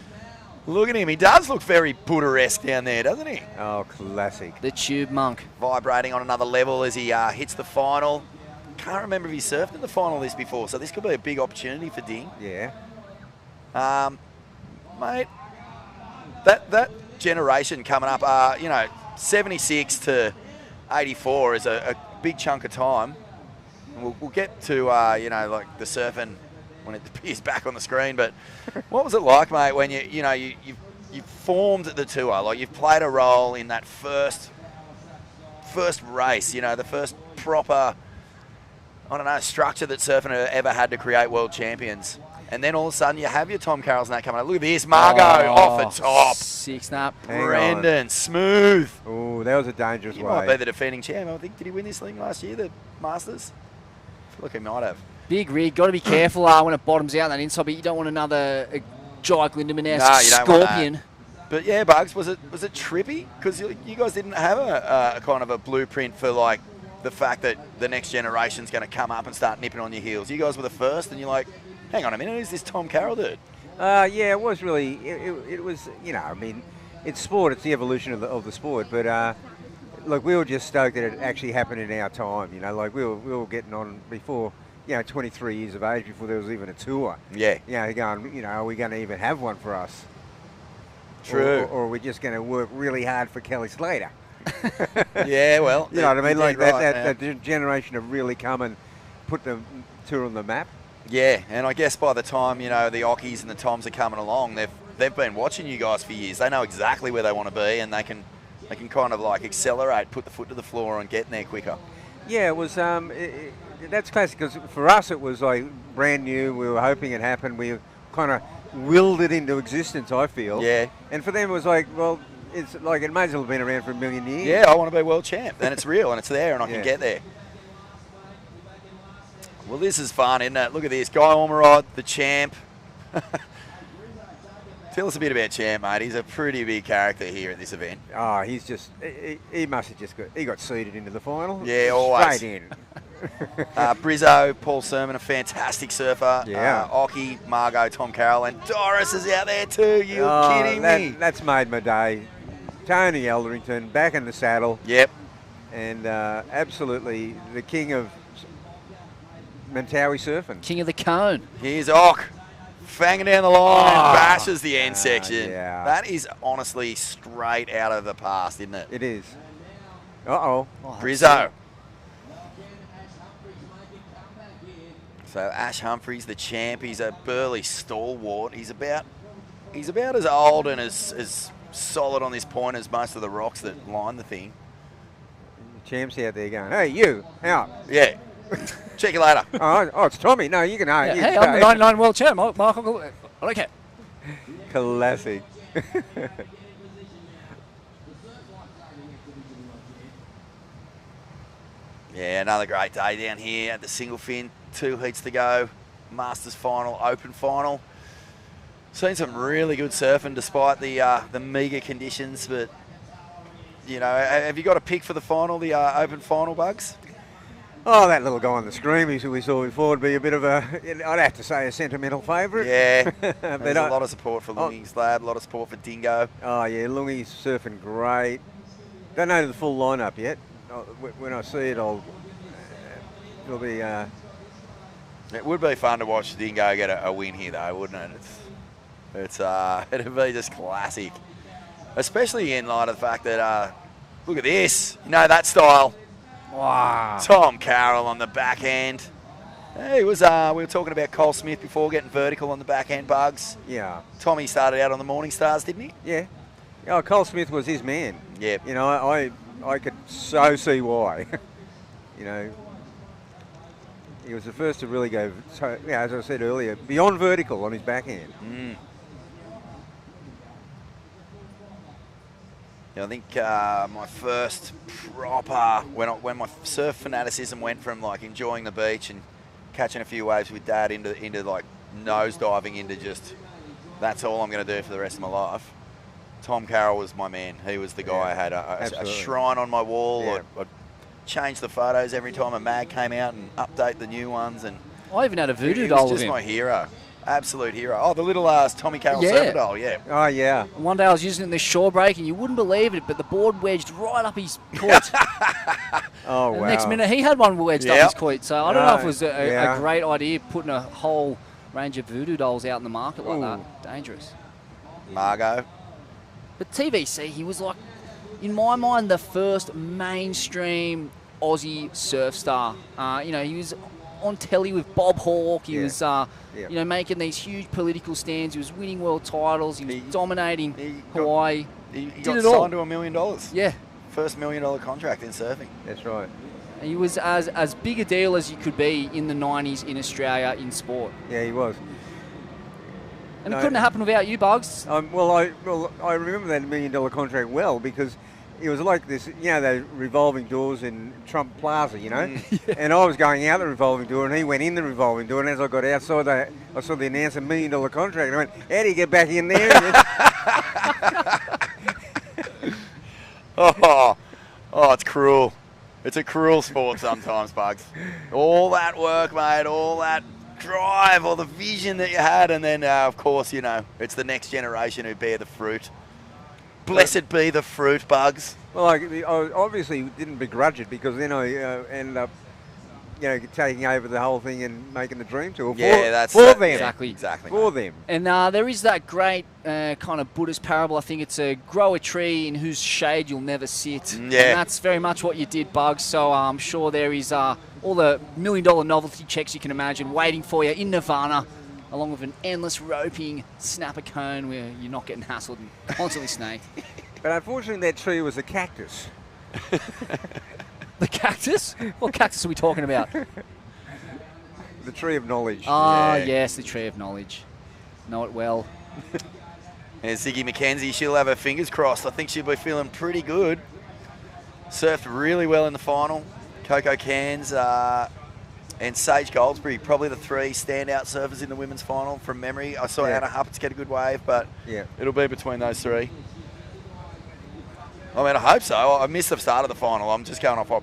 Look at him. He does look very Buddha-esque down there, doesn't he? Oh, classic. The tube monk. Vibrating on another level as he hits the final. Can't remember if he surfed in the final this before, so this could be a big opportunity for Ding. Yeah. Mate, that generation coming up, 76 to 84 is a big chunk of time. We'll get to, like the surfing when it appears back on the screen. But what was it like, mate, when you formed the tour? Like, you've played a role in that first race, the first proper, structure that surfing ever had to create world champions. And then all of a sudden you have your Tom Carrolls and that coming up. Look at this, Margot off the top. Sick snap. Brendan, smooth. Oh, that was a dangerous He wave. might be the defending champ. I think, did he win this thing last year, the Masters? I feel like he might have. Big rig. Got to be careful when it bottoms out on that inside, but you don't want another Jai Glindemann-esque No, you don't want scorpion. But yeah, Bugs, was it trippy? Because you guys didn't have a kind of a blueprint for like the fact that the next generation's going to come up and start nipping on your heels. You guys were the first, and you're like, hang on a minute, who's this Tom Carroll dude? Yeah, it was really, it was, you know, I mean, it's sport, it's the evolution of the sport, but look, we were just stoked that it actually happened in our time, you know, like we were getting on before, you know, 23 years of age before there was even a tour. Yeah. You know, going, you know, are we going to even have one for us? True. Or are we just going to work really hard for Kelly Slater? Yeah, well. You know what I mean? Like right, that generation have really come and put the tour on the map. Yeah, and I guess by the time, you know, the Ockies and the Toms are coming along, they've been watching you guys for years. They know exactly where they want to be, and they can kind of like accelerate, put the foot to the floor and get there quicker. Yeah, it was, that's classic, because for us it was like brand new. We were hoping it happened. We kind of willed it into existence, I feel. Yeah. And for them it was like, well, it's like it may as well have been around for a million years. Yeah, I want to be world champ, and it's real, and it's there, and I can get there. Well, this is fun, isn't it? Look at this. Guy Ormerod, the champ. Tell us a bit about Champ, mate. He's a pretty big character here at this event. Oh, he's just, he must have just got seeded into the final. Yeah, always. Straight in. Brizzo, Paul Sermon, a fantastic surfer. Yeah. Ockie, Margot, Tom Carroll, and Doris is out there too. You're kidding me. That's made my day. Tony Elderington back in the saddle. Yep. And absolutely the king of Mentawai surfing. King of the cone. Here's Ock. Fanging down the line and bashes the end section. Yeah. That is honestly straight out of the past, isn't it? It is. Uh-oh. Brizzo. So Ash Humphreys, the champ, he's a Burleigh stalwart. He's about as old and as solid on this point as most of the rocks that line the thing. The champ's out there going, hey, you, out. Yeah. Check you later. Oh, it's Tommy. No, you can. Yeah, hey, I'm the 99 world champ, Michael. I don't care. Classic. Yeah, another great day down here at the Singlefin. 2 heats to go. Masters final, Open final. Seen some really good surfing despite the meagre conditions, but you know, have you got a pick for the final, the Open final, Bugs? Oh, that little guy on the screen we saw before would be a bit of a, I'd have to say, a sentimental favourite. Yeah, there's a lot of support for Lungi Slab, a lot of support for Dingo. Oh, yeah, Lungi's surfing great. Don't know the full lineup yet. When I see it, it'll be... It would be fun to watch Dingo get a win here, though, wouldn't it? It'd be just classic. Especially in light of the fact that, look at this, you know that style. Wow. Tom Carroll on the backhand. Hey, it was, we were talking about Cole Smith before, getting vertical on the backhand, Bugs. Yeah. Tommy started out on the Morning Stars, didn't he? Yeah. Oh, Cole Smith was his man. Yeah. You know, I could so see why. You know, he was the first to really go, as I said earlier, beyond vertical on his backhand. Mm. Yeah, I think my first proper, when my surf fanaticism went from like enjoying the beach and catching a few waves with Dad into like nose diving into just, that's all I'm going to do for the rest of my life. Tom Carroll was my man. He was the guy I had a shrine on my wall. Yeah. I'd change the photos every time a mag came out and update the new ones. And I even had a voodoo he doll was of just him. my hero. Absolute hero. Oh, the little Tommy Carroll surfer doll, yeah. Oh, yeah. One day I was using it in this shore break, and you wouldn't believe it, but the board wedged right up his cleat. Oh, And wow. the next minute, he had one wedged up his cleat. So I don't know if it was a great idea putting a whole range of voodoo dolls out in the market like that. Dangerous. Margot. But TVC, he was like, in my mind, the first mainstream Aussie surf star. You know, he was on telly with Bob Hawke. He was, you know, making these huge political stands. He was winning world titles. He was dominating Hawaii. He did got it all. signed to $1 million. Yeah. First $1 million contract in surfing. That's right. And he was as big a deal as you could be in the 90s in Australia in sport. Yeah, he was. And it couldn't have happened without you, Bugs. Well, I remember that $1 million contract well because it was like this, you know, those revolving doors in Trump Plaza, you know. And I was going out the revolving door, and he went in the revolving door. And as I got outside, I saw the announcer $1 million contract. And I went, "How do you get back in there?" Oh, it's cruel. It's a cruel sport sometimes, Bugs. All that work, mate, all that drive, all the vision that you had, and then, of course, it's the next generation who bear the fruit. Blessed be the fruit, Bugs. Well, I obviously didn't begrudge it because then I ended up, taking over the whole thing and making the dream tour for them. Exactly. For them. And there is that great kind of Buddhist parable. I think it's grow a tree in whose shade you'll never sit. Yeah. And that's very much what you did, Bugs. So I'm sure there is all the $1 million novelty checks you can imagine waiting for you in Nirvana, along with an endless roping snap a cone where you're not getting hassled and constantly snaked. But unfortunately, that tree was a cactus. The cactus? What cactus are we talking about? The tree of knowledge. Ah, yes, the tree of knowledge. Know it well. And Ziggy McKenzie, she'll have her fingers crossed. I think she'll be feeling pretty good. Surfed really well in the final. Coco Cairns and Sage Goldsberry, probably the three standout surfers in the women's final from memory. I saw Anna Huppets get a good wave, but it'll be between those three. I mean, I hope so. I missed the start of the final. I'm just going off what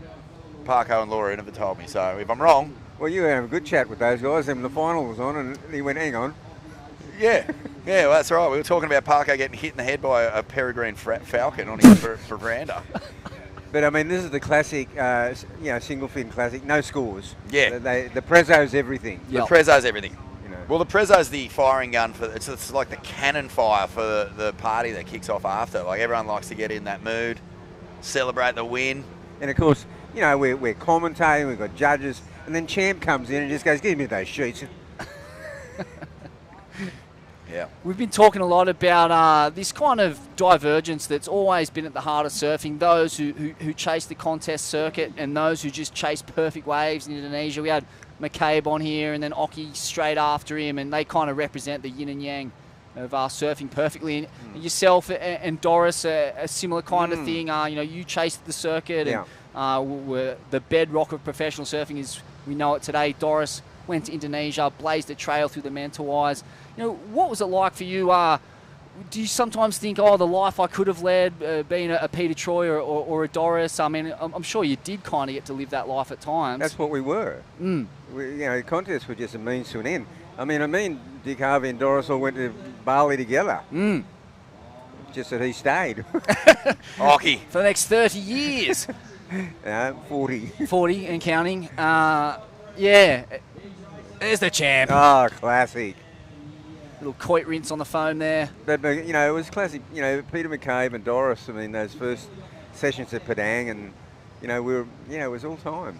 Parko and Laura never told me. So if I'm wrong... Well, you had a good chat with those guys, and the final was on, and he went, hang on. Yeah, well, that's right. We were talking about Parko getting hit in the head by a peregrine falcon on his veranda. But, I mean, this is the classic, single fin classic, no scores. Yeah. The Prezzo's everything. The Prezzo's everything. Well, the Prezzo's the firing gun for it's like the cannon fire for the party that kicks off after. Like everyone likes to get in that mood, celebrate the win. And of course, we're commentating, we've got judges, and then Champ comes in and just goes, "Give me those sheets." Yeah. We've been talking a lot about this kind of divergence that's always been at the heart of surfing. Those who chase the contest circuit and those who just chase perfect waves in Indonesia. We had McCabe on here and then Oki straight after him, and they kind of represent the yin and yang of surfing perfectly. And yourself and Doris, a similar kind of thing. You chased the circuit and were the bedrock of professional surfing as we know it today. Doris went to Indonesia, blazed a trail through the Mentawais. What was it like for you? Do you sometimes think, the life I could have led being a Peter Troy or a Doris? I mean, I'm sure you did kind of get to live that life at times. That's what we were. Contests were just a means to an end. I mean, Dick Harvey and Doris all went to Bali together. Just that he stayed. Oki. For the next 30 years. 40. 40 and counting. Yeah. There's the champ. Oh, classic. Little coit rinse on the foam there. But, it was classic. Peter McCabe and Doris, those first sessions at Padang, and, it was all time.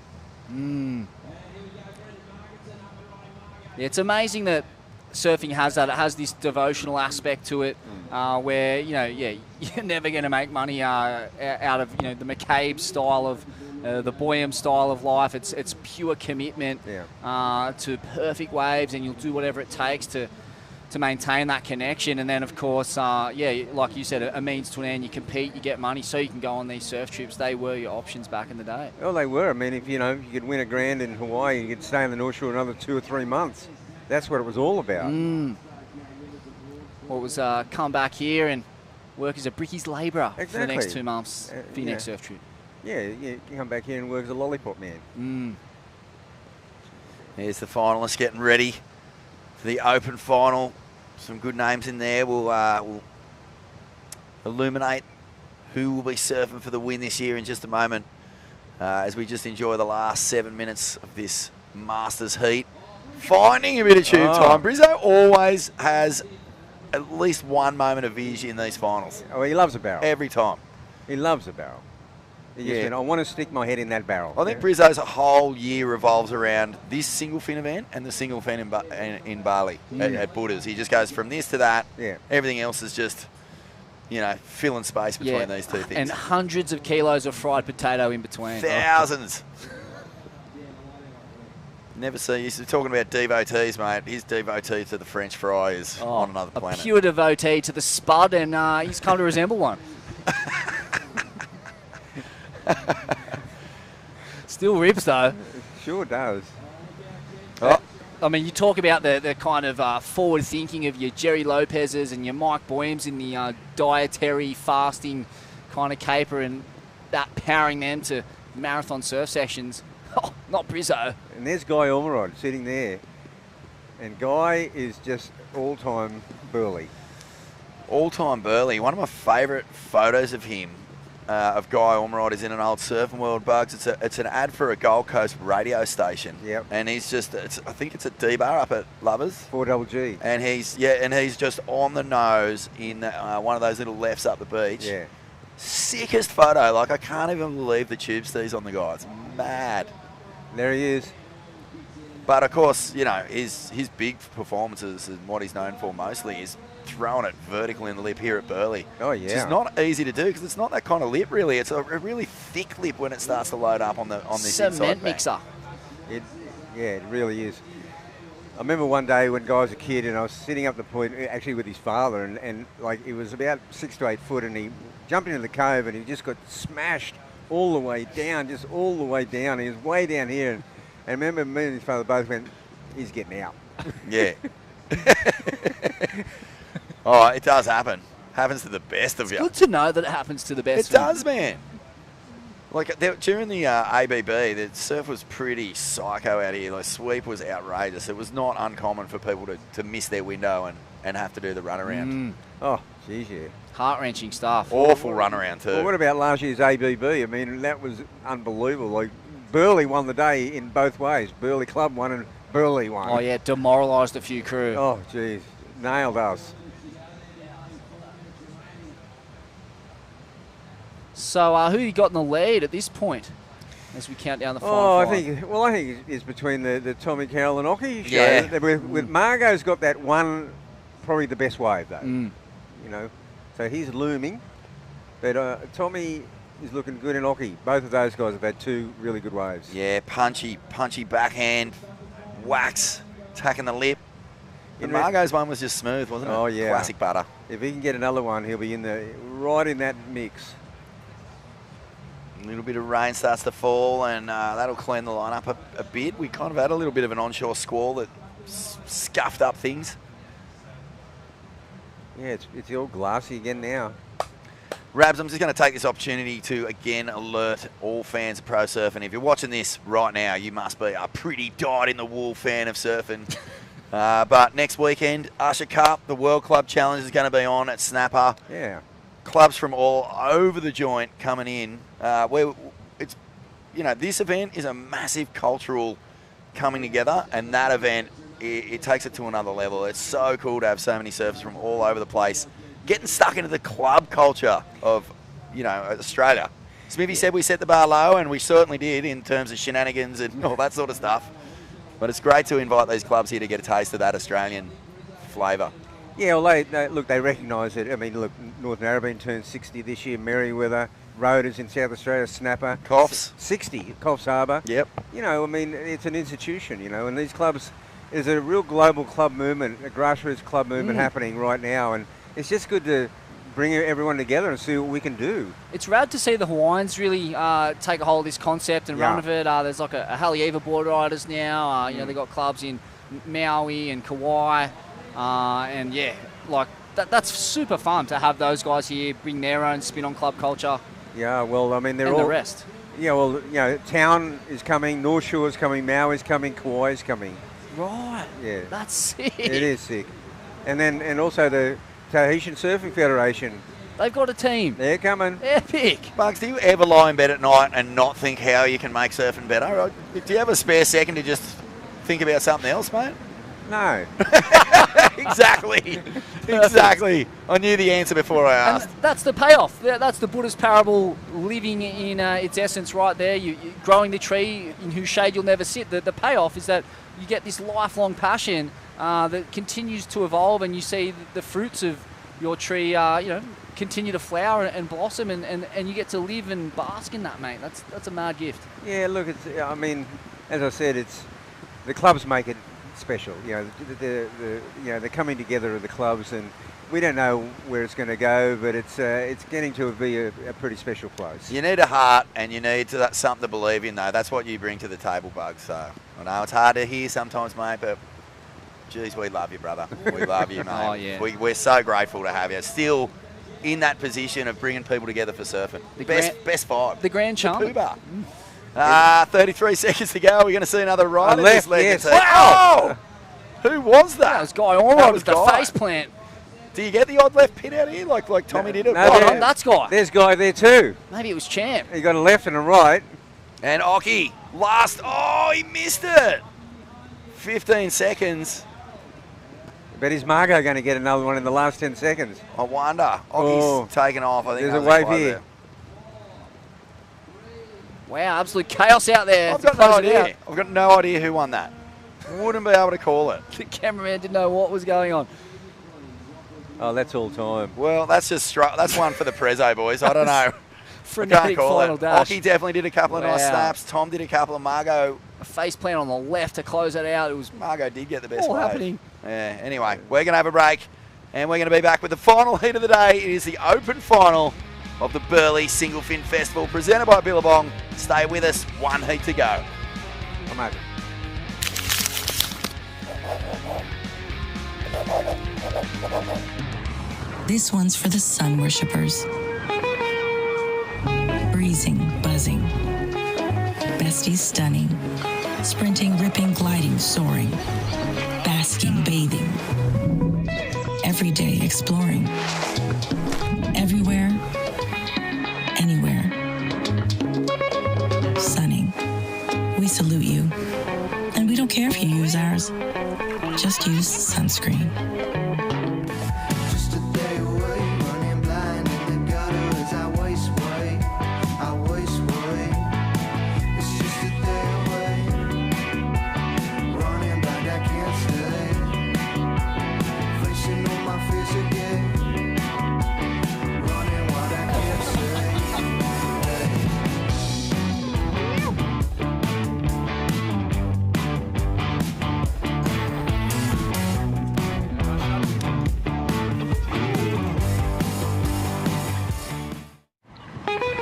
Yeah, it's amazing that surfing has that. It has this devotional aspect to it where, you're never going to make money out of, the McCabe style of the Boyum style of life. It's pure commitment to perfect waves, and you'll do whatever it takes to maintain that connection. And then, of course, like you said, a means to an end. You compete, you get money, so you can go on these surf trips. They were your options back in the day. Well, they were. I mean, if you could win a grand in Hawaii, you could stay on the North Shore another 2 or 3 months. That's what it was all about. What was come back here and work as a brickies labourer for the next 2 months for your next surf trip. Yeah, you come back here and work as a lollipop man. Here's the finalists getting ready for the open final. Some good names in there. We'll illuminate who will be surfing for the win this year in just a moment as we just enjoy the last 7 minutes of this Masters heat. Finding a bit of tube time. Brizzo always has at least one moment of vision in these finals. Oh, he loves a barrel. Every time. He loves a barrel. He just went, I want to stick my head in that barrel. I think Brizzo's whole year revolves around this single fin event and the single fin in Bali at Buddha's. He just goes from this to that. Yeah. Everything else is just, filling space between these two things. And hundreds of kilos of fried potato in between. Thousands. Never see. You're talking about devotees, mate. His devotee to the French fry is on another planet. A pure devotee to the spud, and he's come to resemble one. Still rips, though. Sure does. I mean, you talk about the kind of forward thinking of your Jerry Lopez's and your Mike Boyums in the dietary fasting kind of caper and that powering them to marathon surf sections. Oh, not Brizzo. And there's Guy Ormerod sitting there. And Guy is just all-time Burleigh. All-time Burleigh. One of my favourite photos of him, of Guy Ormerod, is in an old Surfing World Bugs. It's an ad for a Gold Coast radio station. Yep. And he's just, I think it's at D-Bar up at Lovers. 4GG. And he's just on the nose in one of those little lefts up the beach. Yeah. Sickest photo. Like, I can't even believe the tube stees on the guy. It's mad. There he is. But of course, you know, his big performances and what he's known for mostly is throwing it vertical in the lip here at Burleigh. Oh, yeah. Which is not easy to do because it's not that kind of lip, really. It's a really thick lip when it starts to load up on this Cement inside mixer. It really is. I remember one day when Guy was a kid and I was sitting up the point, actually with his father, and like it was about 6 to 8 foot, and he jumped into the cove and he just got smashed all the way down, just all the way down. He was way down here, and I remember me and his father both went, he's getting out. Yeah. Oh, it does happen. Happens to the best of you. Good to know that it happens to the best. It does, man. Like during the ABB, the surf was pretty psycho out here. The sweep was outrageous. It was not uncommon for people to miss their window and have to do the runaround. Oh, geez, yeah. Heart-wrenching stuff. Awful runaround too. Well, what about last year's ABB? I mean, that was unbelievable. Like, Burleigh won the day in both ways. Burleigh Club won and Burleigh won. Oh, yeah, demoralised a few crew. Oh, geez. Nailed us. So, who you got in the lead at this point as we count down the final I five? think it's between the Tommy Carroll and Ockie show. Yeah. With Margot's got that one, probably the best wave though. Mm. You know, so he's looming, but Tommy is looking good in Ockie. Both of those guys have had two really good waves. Yeah, punchy backhand, wax, attacking the lip. And Margot's one was just smooth, wasn't it? Oh yeah, classic butter. If he can get another one, he'll be right in that mix. A little bit of rain starts to fall, and that'll clean the line up a bit. We kind of had a little bit of an onshore squall that scuffed up things. Yeah, it's all glassy again now. Rabs, I'm just going to take this opportunity to again alert all fans of pro surfing. If you're watching this right now, you must be a pretty dyed-in-the-wool fan of surfing. But next weekend, Usher Cup, the World Club Challenge is going to be on at Snapper. Yeah. Clubs from all over the joint coming in. Where it's, you know, this event is a massive cultural coming together, and that event it takes it to another level. It's so cool to have so many surfers from all over the place getting stuck into the club culture of, you know, Australia. Smithy said we set the bar low, and we certainly did in terms of shenanigans and all that sort of stuff. But it's great to invite these clubs here to get a taste of that Australian flavour. Yeah, well, they recognise it. I mean, look, North Narrabeen turned 60 this year. Merriweather, Roaders in South Australia, Snapper. Coffs. 60, Coffs Harbour. Yep. You know, I mean, it's an institution, you know, and these clubs, there's a real global club movement, a grassroots club movement happening right now, and it's just good to bring everyone together and see what we can do. It's rad to see the Hawaiians really take a hold of this concept and run with it. There's like a Haleiwa board riders now. You know, they've got clubs in Maui and Kauai. And yeah, like that's super fun to have those guys here bring their own spin on club culture. Yeah, well, I mean, they're and all... the rest. Yeah, well, you know, Town is coming, North Shore is coming, Maui's coming, Kauai's coming. Right. Yeah. That's sick. It is sick. And also the Tahitian Surfing Federation. They've got a team. They're coming. Epic. Bugs, do you ever lie in bed at night and not think how you can make surfing better? Do you have a spare second to just think about something else, mate? No. Exactly. Exactly. I knew the answer before I asked. And that's the payoff. That's the Buddhist parable living in its essence right there. You growing the tree in whose shade you'll never sit. The payoff is that you get this lifelong passion that continues to evolve, and you see the fruits of your tree, continue to flower and blossom, and you get to live and bask in that, mate. That's a mad gift. Yeah, look, I mean, as I said, it's the clubs make it special. You know, the coming together of the clubs, and we don't know where it's going to go, but it's getting to be a pretty special place. You need a heart, and you need something to believe in, though. That's what you bring to the table, Bugs. So I know it's hard to hear sometimes, mate, but geez, we love you, brother. We love you, mate. Oh, yeah. We're so grateful to have you. Still in that position of bringing people together for surfing. The Best vibe. The Grand Champ. 33 seconds to go. We're going to see another rider. left, just led yes. the team. Wow! Oh! Who was that? That was Guy Orrod with the Guy. face plant. Do you get the odd left pin out here like Tommy did it? No, Right there- on. That's Guy. There's Guy there too. Maybe it was Champ. He got a left and a right. And Oki, last. Oh, he missed it. 15 seconds. But is Margot going to get another one in the last 10 seconds? I wonder. Oki's taken off. I think There's a another wave wave here. there. Wow, absolute chaos out there. I've to got no close it idea. out. I've got no idea who won that. Wouldn't be able to call it. The cameraman didn't know what was going on. Oh, that's all time. Well, that's just that's one for the Prezzo boys. I don't know. I can't Frenetic call final it. dash. Oki definitely did a couple of nice Wow. snaps. Tom did a couple of Margot. A face plant on the left to close it out. It was Margot did get the best all wave. happening. Yeah. Anyway, we're going to have a break, and we're going to be back with the final heat of the day. It is the open final of the Burleigh Singlefin Festival, presented by Billabong. Stay with us. One heat to go. Come over. This one's for the sun worshippers. Breezing, buzzing. Besties stunning. Sprinting, ripping, gliding, soaring. Basking, bathing. Every day exploring. Everywhere. Anywhere. Sunning. We salute you. And we don't care if you use ours. Just use sunscreen. Just a day away, running blind in the gutter as I waste away. I waste away. It's just a day away. Running blind, I can't stay. Facing all my fears again. Running what I can't say.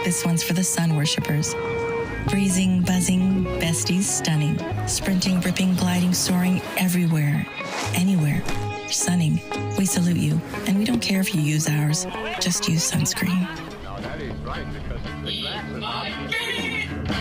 This one's for the sun worshippers. Breezing, buzzing, besties stunning. Sprinting, ripping, gliding, soaring everywhere. Anywhere. Sunning. We salute you. And we don't care if you use ours. Just use sunscreen. No, that is right, because the grass is not.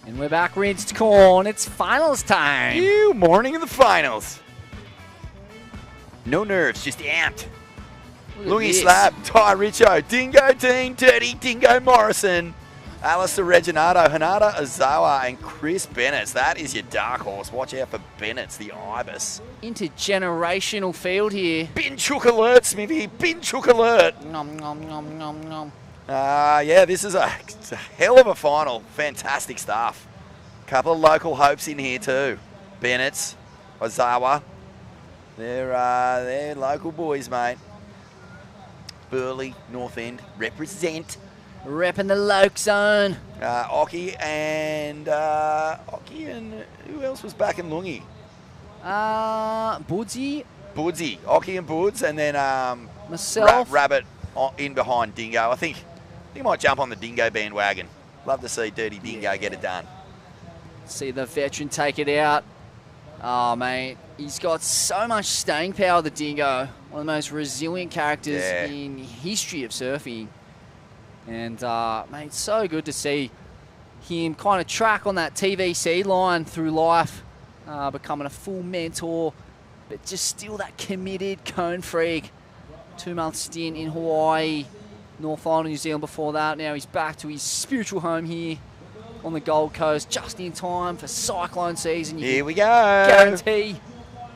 And we're back, rinsed corn. It's finals time. You morning of the finals. No nerves, just amped. Look at Lungy this. Slab, Ty Richo, Dingo Dean, Dirty Dingo Morrison, Alistair Reginato, Hanada Azawa, and Chris Bennett. That is your dark horse. Watch out for Bennett's, the Ibis. Intergenerational field here. Bin Chook alert, Smithy. Bin Chook alert. Nom, nom, nom, nom, nom. Yeah, this is it's a hell of a final. Fantastic stuff. Couple of local hopes in here too. Bennett's, Ozawa. They're local boys, mate. Burleigh, North End, represent. Repping the Loke zone. Oki and who else was back in Lungi? Boodsy. Boodsy, Oki and Boods, and then Myself. Rabbit in behind Dingo. I think he might jump on the Dingo bandwagon. Love to see Dirty Dingo get it done. See the veteran take it out. Oh, mate. He's got so much staying power, the Dingo. One of the most resilient characters in history of surfing. And, mate, it's so good to see him kind of track on that TVC line through life, becoming a full mentor, but just still that committed cone freak. 2-month stint in Hawaii, North Island, New Zealand before that. Now he's back to his spiritual home here on the Gold Coast, just in time for cyclone season. Here we go. Guarantee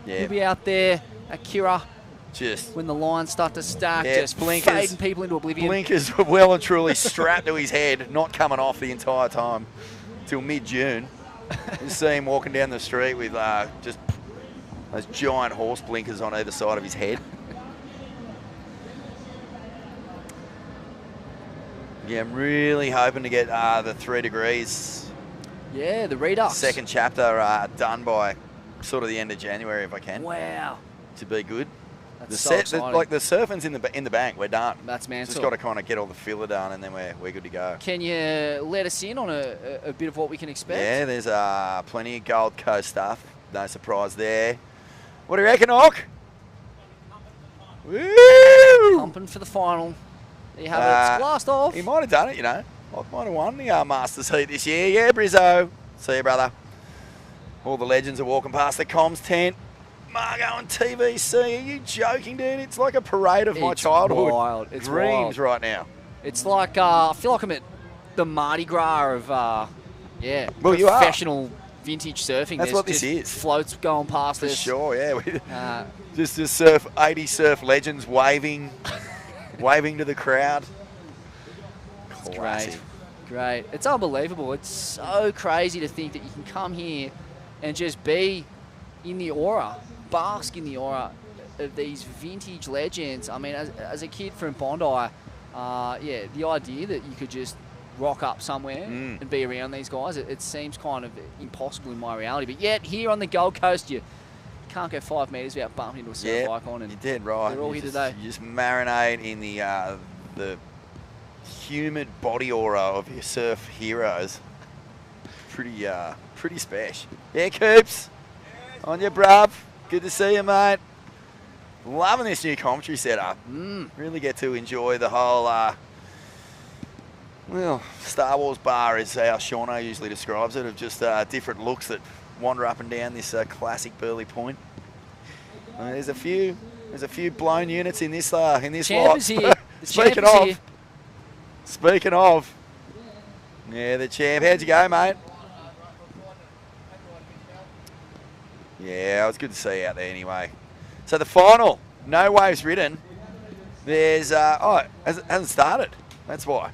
Yeah. he'll be out there at Kira Just when the lines start to stack, Yeah, just blinkers. fading people into oblivion. blinkers were well and truly strapped to his head, not coming off the entire time till mid-June. You see him walking down the street with just those giant horse blinkers on either side of his head. Yeah, I'm really hoping to get the 3 degrees. Yeah, the redux. Second chapter done by sort of the end of January if I can. Wow. To be good. That's so exciting. Like the surfing's in the bank, we're done. That's mental. Just got to kind of get all the filler done and then we're good to go. Can you let us in on a bit of what we can expect? Yeah, there's plenty of Gold Coast stuff. No surprise there. What do you reckon, Hawk? Woo! Pumping for the final. There you have it. It's glassed off. He might have done it, you know. Hawk might have won the Masters Heat this year. Yeah, Brizzo. See you, brother. All the legends are walking past the comms tent. Margo and TVC. Are you joking, dude? It's like a parade of my childhood. Wild. It's dreams wild. right now. It's like, I feel like I'm at the Mardi Gras of, Well, you are. professional vintage surfing. That's There's what this just is. Floats going past For us. sure, yeah. Uh, Just 80 surf legends waving to the crowd. It's Classic. great. It's unbelievable. It's so crazy to think that you can come here and just be in the aura, bask in the aura of these vintage legends. I mean, as a kid from Bondi, the idea that you could just rock up somewhere and be around these guys, it seems kind of impossible in my reality. But yet, here on the Gold Coast, you can't go 5 metres without bumping into a surf icon. And you're dead right. They're all here today. You just marinate in the humid body aura of your surf heroes. Pretty special. Yeah, Coops. On your bruv. Good to see you, mate. Loving this new commentary setup. Really get to enjoy the whole, Star Wars bar is how Shauno usually describes it, of just different looks that wander up and down this classic Burleigh Point. There's a few blown units in this lot. Champ is here. The champ is here. Speaking of, yeah, the champ. How'd you go, mate? Yeah, it was good to see you out there anyway. So the final, no waves ridden. There's, it hasn't started. That's why.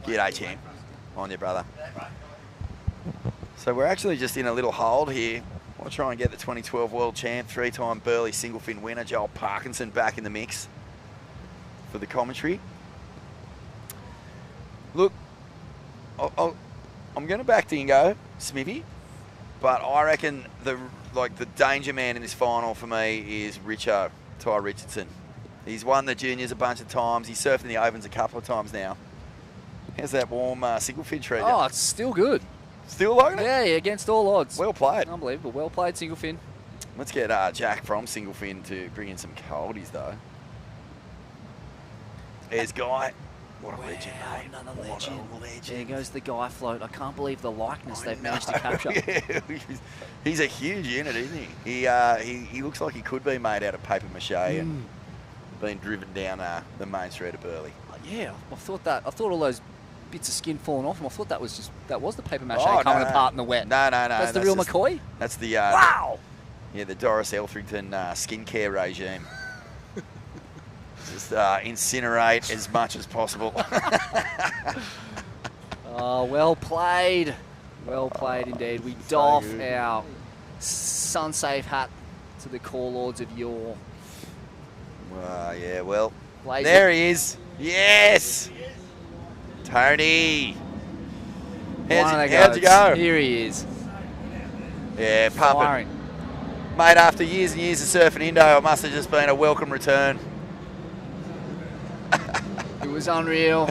G'day, champ. On you, brother. So we're actually just in a little hold here. I'll try and get the 2012 world champ, 3-time Burleigh Singlefin winner, Joel Parkinson, back in the mix for the commentary. Look, I'm going to back Dingo, Smithy, but I reckon the danger man in this final for me is Ty Richardson. He's won the juniors a bunch of times. He's surfed in the ovens a couple of times now. How's that warm Singlefin treat? Oh, it's still good. Still liking it? Yeah, against all odds. Well played. Unbelievable. Well played, Singlefin. Let's get Jack from Singlefin to bring in some coldies, though. There's Guy. What a legend, mate. Another What a legend. legend. There goes the Guy float. I can't believe the likeness they've managed to capture. Yeah, he's a huge unit, isn't he? He looks like he could be made out of paper mache and being driven down the main street of Burleigh. Yeah, I thought all those bits of skin falling off him. I thought that was the paper mache Oh, coming no. apart in the wet. No. That's the real McCoy? That's the wow. The Doris Elthrington skincare regime. Just incinerate as much as possible. Oh, well played. Well played indeed. We doff our sun-safe hat to the core lords of yore. Yeah, well, Blaze there it. he is. Yes! Tony! How'd you go? Here he is. Yeah, pumping. Firing. Mate, after years and years of surfing Indo, it must have just been a welcome return. It was unreal.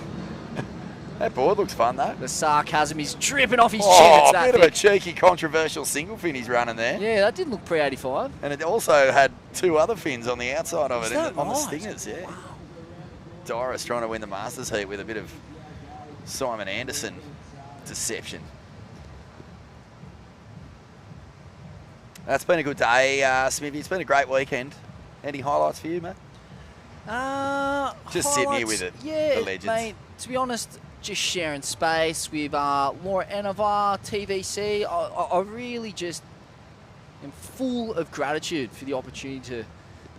That board looks fun, though. The sarcasm is dripping off his chin. Oh, It's a that bit of a thick. cheeky, controversial single fin he's running there. Yeah, that did look pre-85. And it also had 2 other fins on the outside of Is it, that on the right? stingers, yeah. Doris trying to win the Masters heat with a bit of Simon Anderson deception. That's been a good day, Smithy. It's been a great weekend. Any highlights for you, mate? Just sitting here with it, Yeah, the legends. mate, to be honest, just sharing space with Laura Enovar, TVC. I really just am full of gratitude for the opportunity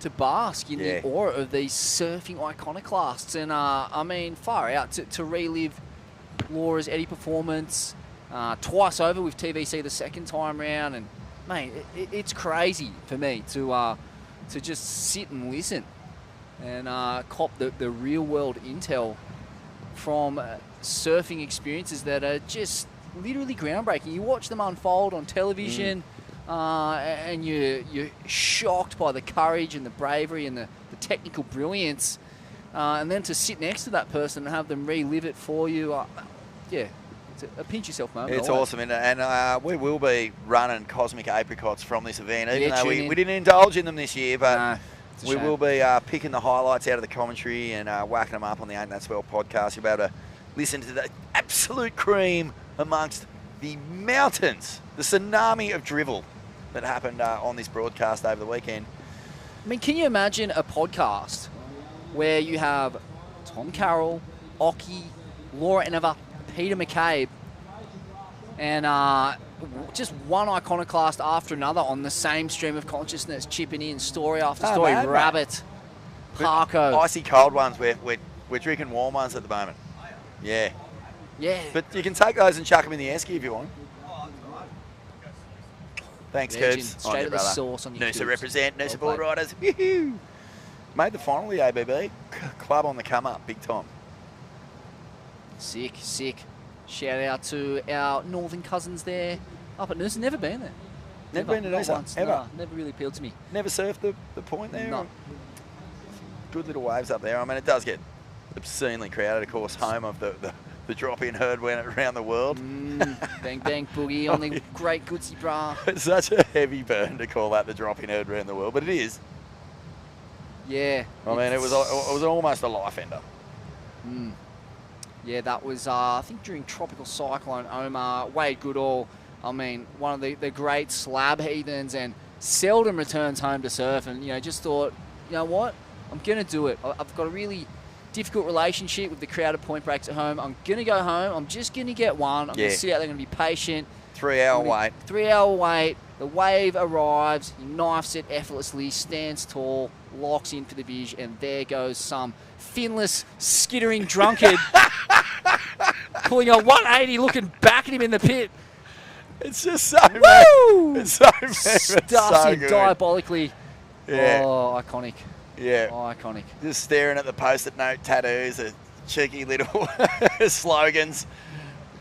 to bask in Yeah. the aura of these surfing iconoclasts. And I mean, far out to relive Laura's Eddie performance twice over with TVC the second time round. And mate, it's crazy for me to just sit and listen and cop the real world intel from surfing experiences that are just literally groundbreaking. You watch them unfold on television, and you're shocked by the courage and the bravery and the technical brilliance, and then to sit next to that person and have them relive it for you, yeah, it's a pinch yourself moment. It's always. awesome, and we will be running Cosmic Apricots from this event, even Yeah, though tune in. we didn't indulge in them this year, but it's a we shame. will be picking the highlights out of the commentary and whacking them up on the Ain't That Swell podcast. You'll be able to listen to the absolute cream amongst the mountains, the tsunami of drivel that happened on this broadcast over the weekend. I mean, can you imagine a podcast where you have Tom Carroll, Ockie, Laura Enever, Peter McCabe, and just one iconoclast after another on the same stream of consciousness, chipping in story after story. Mad, mate. Rabbit, But Parko. icy cold ones, we're drinking warm ones at the moment. Yeah. Yeah. But you can take those and chuck them in the esky if you want. Thanks, Legend. Coops. Straight to the source on your Noosa Coops. represent, Noosa Well board riders. Woohoo! Made the final of the ABB. Club on the come up, big time. Sick, sick. Shout out to our northern cousins there up at Noosa. Never been there. Never been to not Noosa, once. ever? Nah, never really appealed to me. Never surfed the point there? No. Good little waves up there. I mean, it does get obscenely crowded, of course, home of the drop-in herd went around the world. Bang, bang, boogie on the great Goodsy Bra. It's such a heavy burn to call that the drop-in herd around the world, but it is. Yeah. I mean, it was almost a life ender. Yeah, that was, I think, during Tropical Cyclone Omar. Wade Goodall, I mean, one of the great slab heathens, and seldom returns home to surf. And, just thought, you know what? I'm going to do it. I've got a really difficult relationship with the crowded point breaks at home. I'm going to go home. I'm just going to get one. I'm going to sit out there, going to be patient. 3 hour wait. 3 hour wait. The wave arrives. He knifes it effortlessly, stands tall, locks in for the bish, and there goes some finless, skittering drunkard pulling a 180, looking back at him in the pit. It's just so Woo! It's so Stuffs so him good. diabolically. Yeah. Oh, iconic. Yeah. Oh, iconic. Just staring at the post-it note tattoos, the cheeky little slogans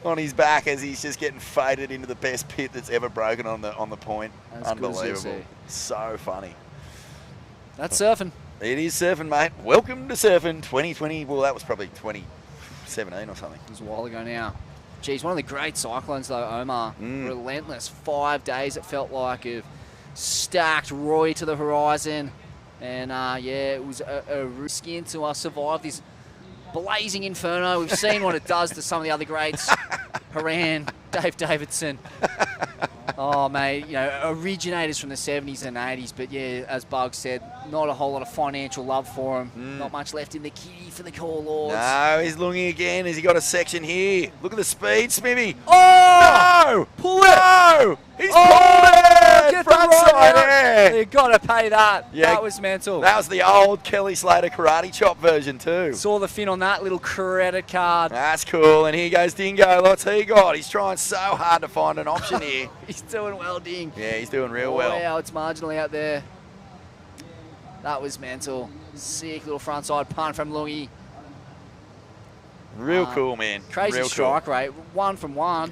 on his back as he's just getting faded into the best pit that's ever broken on the point. As good as you'll Unbelievable. see. So funny. That's surfing. It is surfing, mate. Welcome to surfing 2020. Well, that was probably 2017 or something. It was a while ago now. Geez, one of the great cyclones, though, Omar. Relentless. 5 days, it felt like, of stacked Roy to the horizon. And, it was a risky to survive this blazing inferno. We've seen what it does to some of the other greats. Haran, Dave Davidson. Oh, mate, originators from the 70s and 80s. But, yeah, as Bug said, not a whole lot of financial love for him. Not much left in the kitty for the Core Lords. No, he's lunging again. Has he got a section here? Look at the speed, Smithy. Oh! No! Pull it! No! He's pulled it! Get Front the rod side out. air. You got to pay that. Yeah. That was mental. That was the old Kelly Slater karate chop version too. Saw the fin on that little credit card. That's cool. And here goes Dingo. What's he got? He's trying so hard to find an option here. He's doing well, Ding. Yeah, he's doing real well. Wow, it's marginally out there. That was mental. Sick little frontside punt from Lungi. Real cool, man. Crazy real strike cool. rate. 1 from 1.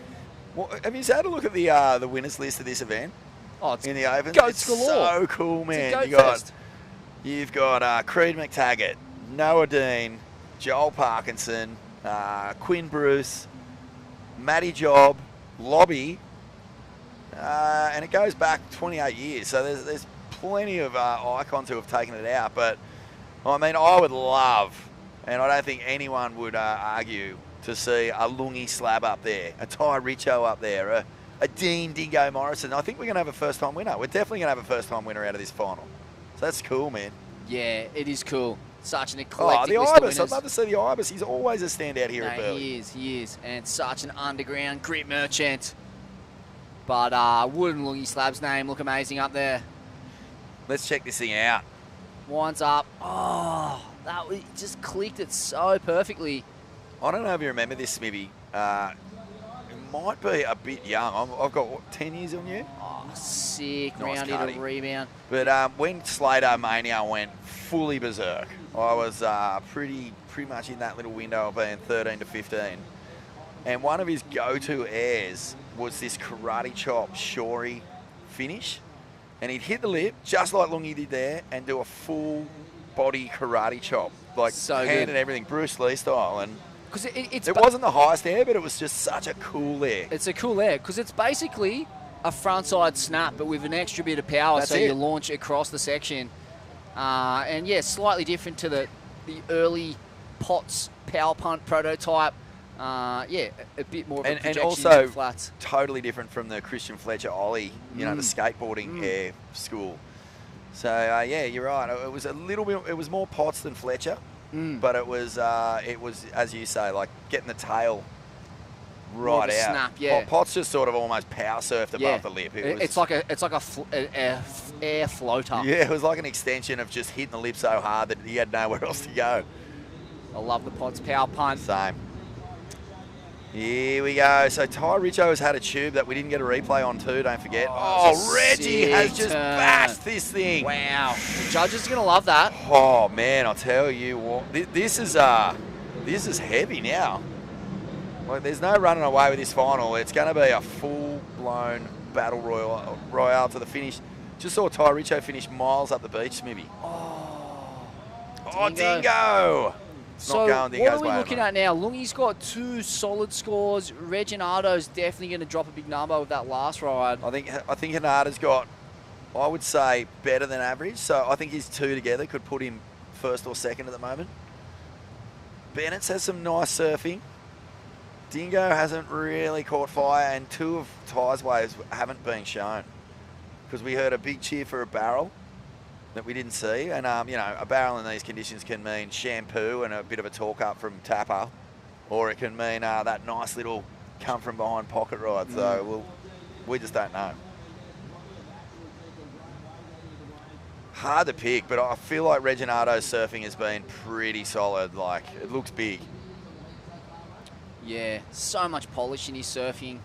Well, have you had a look at the winners list of this event? Oh, it's in the Open. goats It's galore. so cool, It's man. a goat fest. You've got Creed McTaggart, Noah Dean, Joel Parkinson, Quinn Bruce, Matty Job, Lobby, and it goes back 28 years. So there's plenty of icons who have taken it out. But I mean, I would love, and I don't think anyone would argue, to see a Lungi Slab up there, a Ty Richo up there, a Dean Dingo Morrison. I think we're going to have a first-time winner. We're definitely going to have a first-time winner out of this final. So that's cool, man. Yeah, it is cool. Such an Oh, eclectic the list of Ibis. I'd winners. love to see the Ibis. He's always a standout here at Burleigh. He is. And such an underground grit merchant. But wouldn't Lungi Slab's name look amazing up there? Let's check this thing out. winds up. Oh, it just clicked it so perfectly. I don't know if you remember this, Smithy. It might be a bit young. I've got, what, 10 years on you? Oh, sick. Nice Round cutting. hit a rebound. But when Slater Mania went fully berserk, I was pretty much in that little window of being 13 to 15. And one of his go-to airs was this karate chop shori finish. And he'd hit the lip, just like Lungi did there, and do a full body karate chop. Like So hand good. and everything, Bruce Lee style. And Because it wasn't the highest air, but it was just such a cool air. It's a cool air because it's basically a frontside snap, but with an extra bit of power. That's so it. you launch across the section. And yeah, slightly different to the early Potts power punt prototype. Yeah, a bit more of a And projection also into flats. totally different from the Christian Fletcher Ollie, the skateboarding air school. So yeah, you're right. It was a little bit. It was more Potts than Fletcher, but it was as you say, like getting the tail More right of a out. snap, yeah. Potts just sort of almost power surfed above the lip. It's like a air floater. Yeah, it was like an extension of just hitting the lip so hard that he had nowhere else to go. I love the Potts power punt. Same. Here we go. So Ty Richo has had a tube that we didn't get a replay on too, don't forget. Oh, Reggie has just bashed this thing. Wow. The judges are going to love that. Oh, man, I'll tell you what. This is heavy now. Like, there's no running away with this final. It's going to be a full-blown battle royale to the finish. Just saw Ty Richo finish miles up the beach, Smithy. Oh, Dingo. So what are we looking at now? Lungi's got 2 solid scores. Reginato's definitely going to drop a big number with that last ride. I think Hanada's got, I would say, better than average. So I think his 2 together could put him first or second at the moment. Bennett's has some nice surfing. Dingo hasn't really caught fire, and 2 of Ty's waves haven't been shown. Because we heard a big cheer for a barrel that we didn't see, and a barrel in these conditions can mean shampoo and a bit of a talk up from Tapper, or it can mean that nice little come from behind pocket ride. So we just don't know. Hard to pick, but I feel like Reginato's surfing has been pretty solid. Like, it looks big. Yeah, so much polish in his surfing.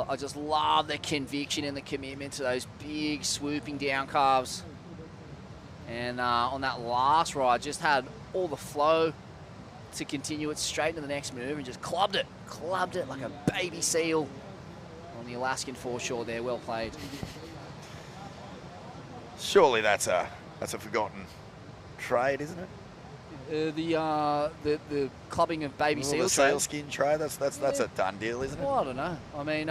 I just love the conviction and the commitment to those big swooping down carves. And on that last ride, just had all the flow to continue it straight into the next move and just clubbed it like a baby seal on the Alaskan foreshore there. Well played. Surely that's a forgotten trade, isn't it? The clubbing of baby The seals. sealskin trade, that's a done deal, isn't it? Well, I don't know. I mean,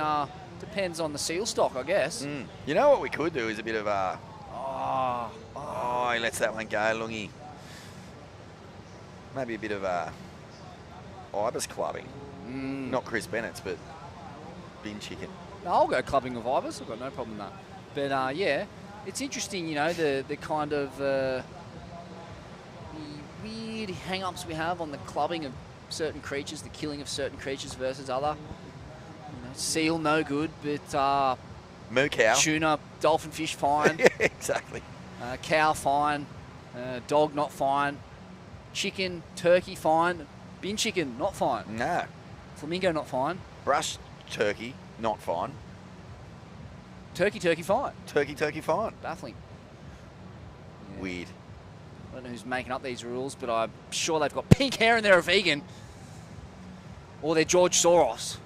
depends on the seal stock, I guess. You know what we could do is a bit of a... Oh, he lets that one go, Lungi. Maybe a bit of a ibis clubbing. Not Chris Bennett's, but bin chicken. No, I'll go clubbing of ibis. I've got no problem with that. But, yeah, it's interesting, the kind of... the weird hang-ups we have on the clubbing of certain creatures, the killing of certain creatures versus other. Seal, no good, but... moo cow. Tuna, dolphin fish, fine. Yeah, exactly. Cow, fine. Dog, not fine. Chicken, turkey, fine. Bin chicken, not fine. No. Flamingo, not fine. Brush turkey, not fine. Turkey, fine. Turkey, fine. Baffling. Yeah. Weird. I don't know who's making up these rules, but I'm sure they've got pink hair and they're a vegan. Or they're George Soros.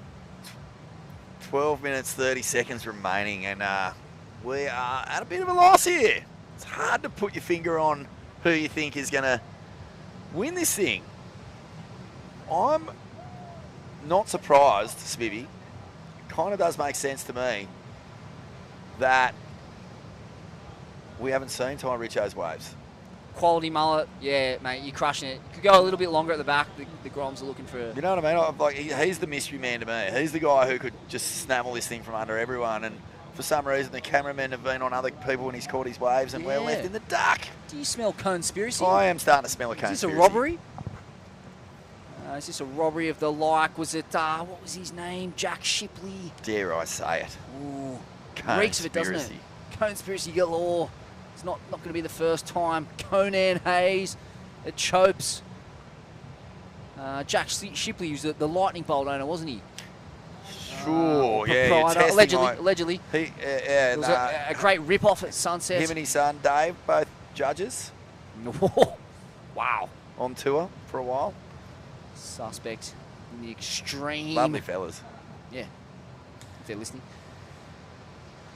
12 minutes, 30 seconds remaining, and we are at a bit of a loss here. It's hard to put your finger on who you think is going to win this thing. I'm not surprised, Spivvy. It kind of does make sense to me that we haven't seen Ty Richo's waves. Quality mullet, yeah, mate, you're crushing it. You could go a little bit longer at the back. The Groms are looking for You know what I mean? He's the mystery man to me. He's the guy who could just snaffle this thing from under everyone. And for some reason, the cameramen have been on other people when he's caught his waves, and we're left in the dark. Do you smell conspiracy? I am starting to smell a conspiracy. Is this a robbery? Is this a robbery of the like? Was it, what was his name? Jack Shipley? Dare I say it? Ooh. Conspiracy. Reeks of it, doesn't it? Conspiracy galore. It's It's not going to be the first time. Conan Hayes, it chopes. Jack Shipley was the lightning bolt owner, wasn't he? Sure, yeah. Proprietor. Allegedly. It was a great rip-off at Sunset. Him and his son, Dave, both judges. Wow. On tour for a while. Suspect in the extreme. Lovely fellas. Yeah. If they're listening.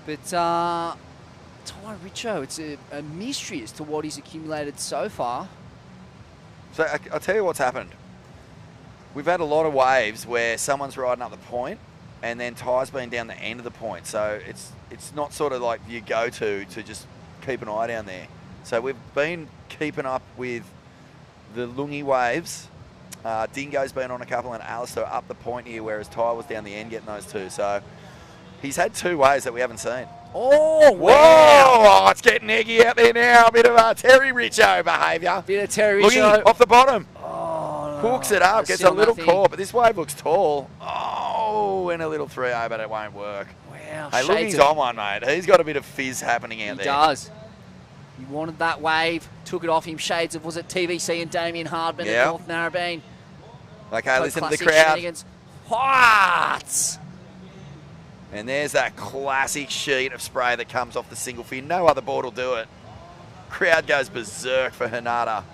But Ty Richo, it's a mystery as to what he's accumulated so far. So I'll tell you what's happened. We've had a lot of waves where someone's riding up the point and then Ty's been down the end of the point. So it's not sort of like you go to just keep an eye down there. So we've been keeping up with the Lungi waves. Dingo's been on a couple and Alistair up the point here, whereas Ty was down the end getting those two. So he's had two waves that we haven't seen. Oh, whoa! Oh, it's getting eggy out there now. A bit of Terry Richo behaviour. Bit of Terry Lungi Richo. off the bottom. Oh, hooks it up, gets a little nothing. caught, but this wave looks tall. Oh, and a little 3-0, but it won't work. Wow. Hey, look, he's on one, mate. He's got a bit of fizz happening out there. He does. He wanted that wave, took it off him. Shades of, was it TVC and Damien Hardman at North Narrabeen? Okay, listen to the Classic crowd. shenanigans. What? And there's that classic sheet of spray that comes off the single fin. No other board will do it. Crowd goes berserk for Hanada.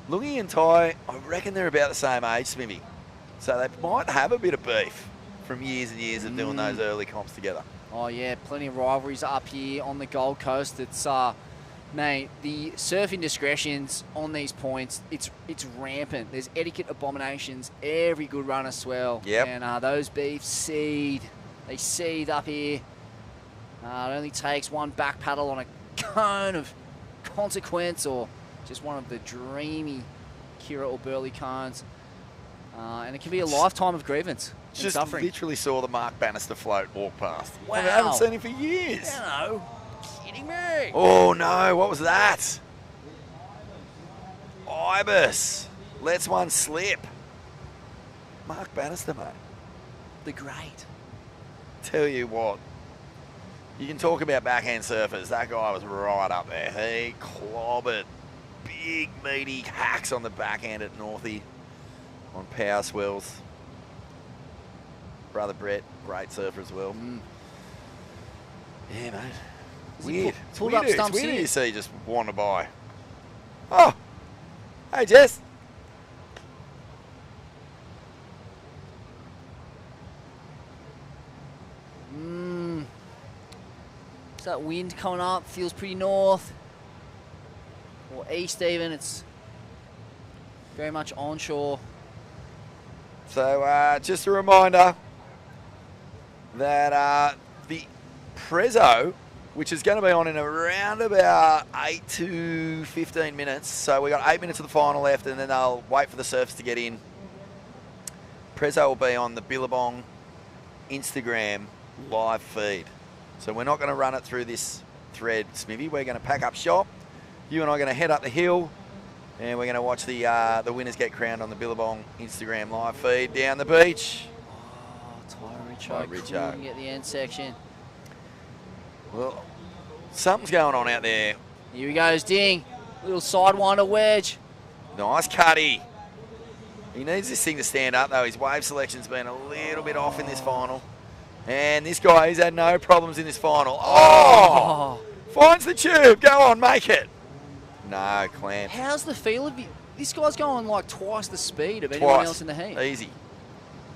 Lungi and Ty, I reckon they're about the same age, Smithy. So they might have a bit of beef from years and years of doing those early comps together. Oh, yeah, plenty of rivalries up here on the Gold Coast. It's, mate, the surf indiscretions on these points, it's rampant. There's etiquette abominations. Every good runner swell. Yep. And those beefs seethe. They seethe up here. It only takes one back paddle on a cone of consequence or just one of the dreamy Kira or Burleigh cones. And it can be a lifetime of grievance and Just suffering. literally saw the Mark Bannister float walk past. Wow. I haven't seen him for years. Hello. Kidding me? Oh no, what was that? Ibis lets one slip. Mark Bannister, mate. The great. Tell you what, you can talk about backhand surfers. That guy was right up there. He clobbered big, meaty hacks on the backhand at Northie on power swells. Brother Brett, great surfer as well. Yeah, mate. Weird. It's pulled weird. up It's stumps weird here. you see just wander by. Oh, hey Jess. Is that wind coming up? Feels pretty north. Or east even. It's very much onshore. So just a reminder that the Prezzo, which is going to be on in around about 8 to 15 minutes. So we got 8 minutes of the final left, and then they'll wait for the surfers to get in. Prezzo will be on the Billabong Instagram live feed. So we're not going to run it through this thread, Smithy. We're going to pack up shop. You and I are going to head up the hill, and we're going to watch the winners get crowned on the Billabong Instagram live feed down the beach. Ty Richo couldn't get the end section. Well, something's going on out there. Here he goes, Ding. Little sidewinder wedge. Nice cutty. He needs this thing to stand up, though. His wave selection's been a little bit off in this final. And this guy, he's had no problems in this final. Oh! Finds the tube. Go on, make it. No, clamp. How's the feel of it? This guy's going like twice the speed of anyone else in the heat. Easy.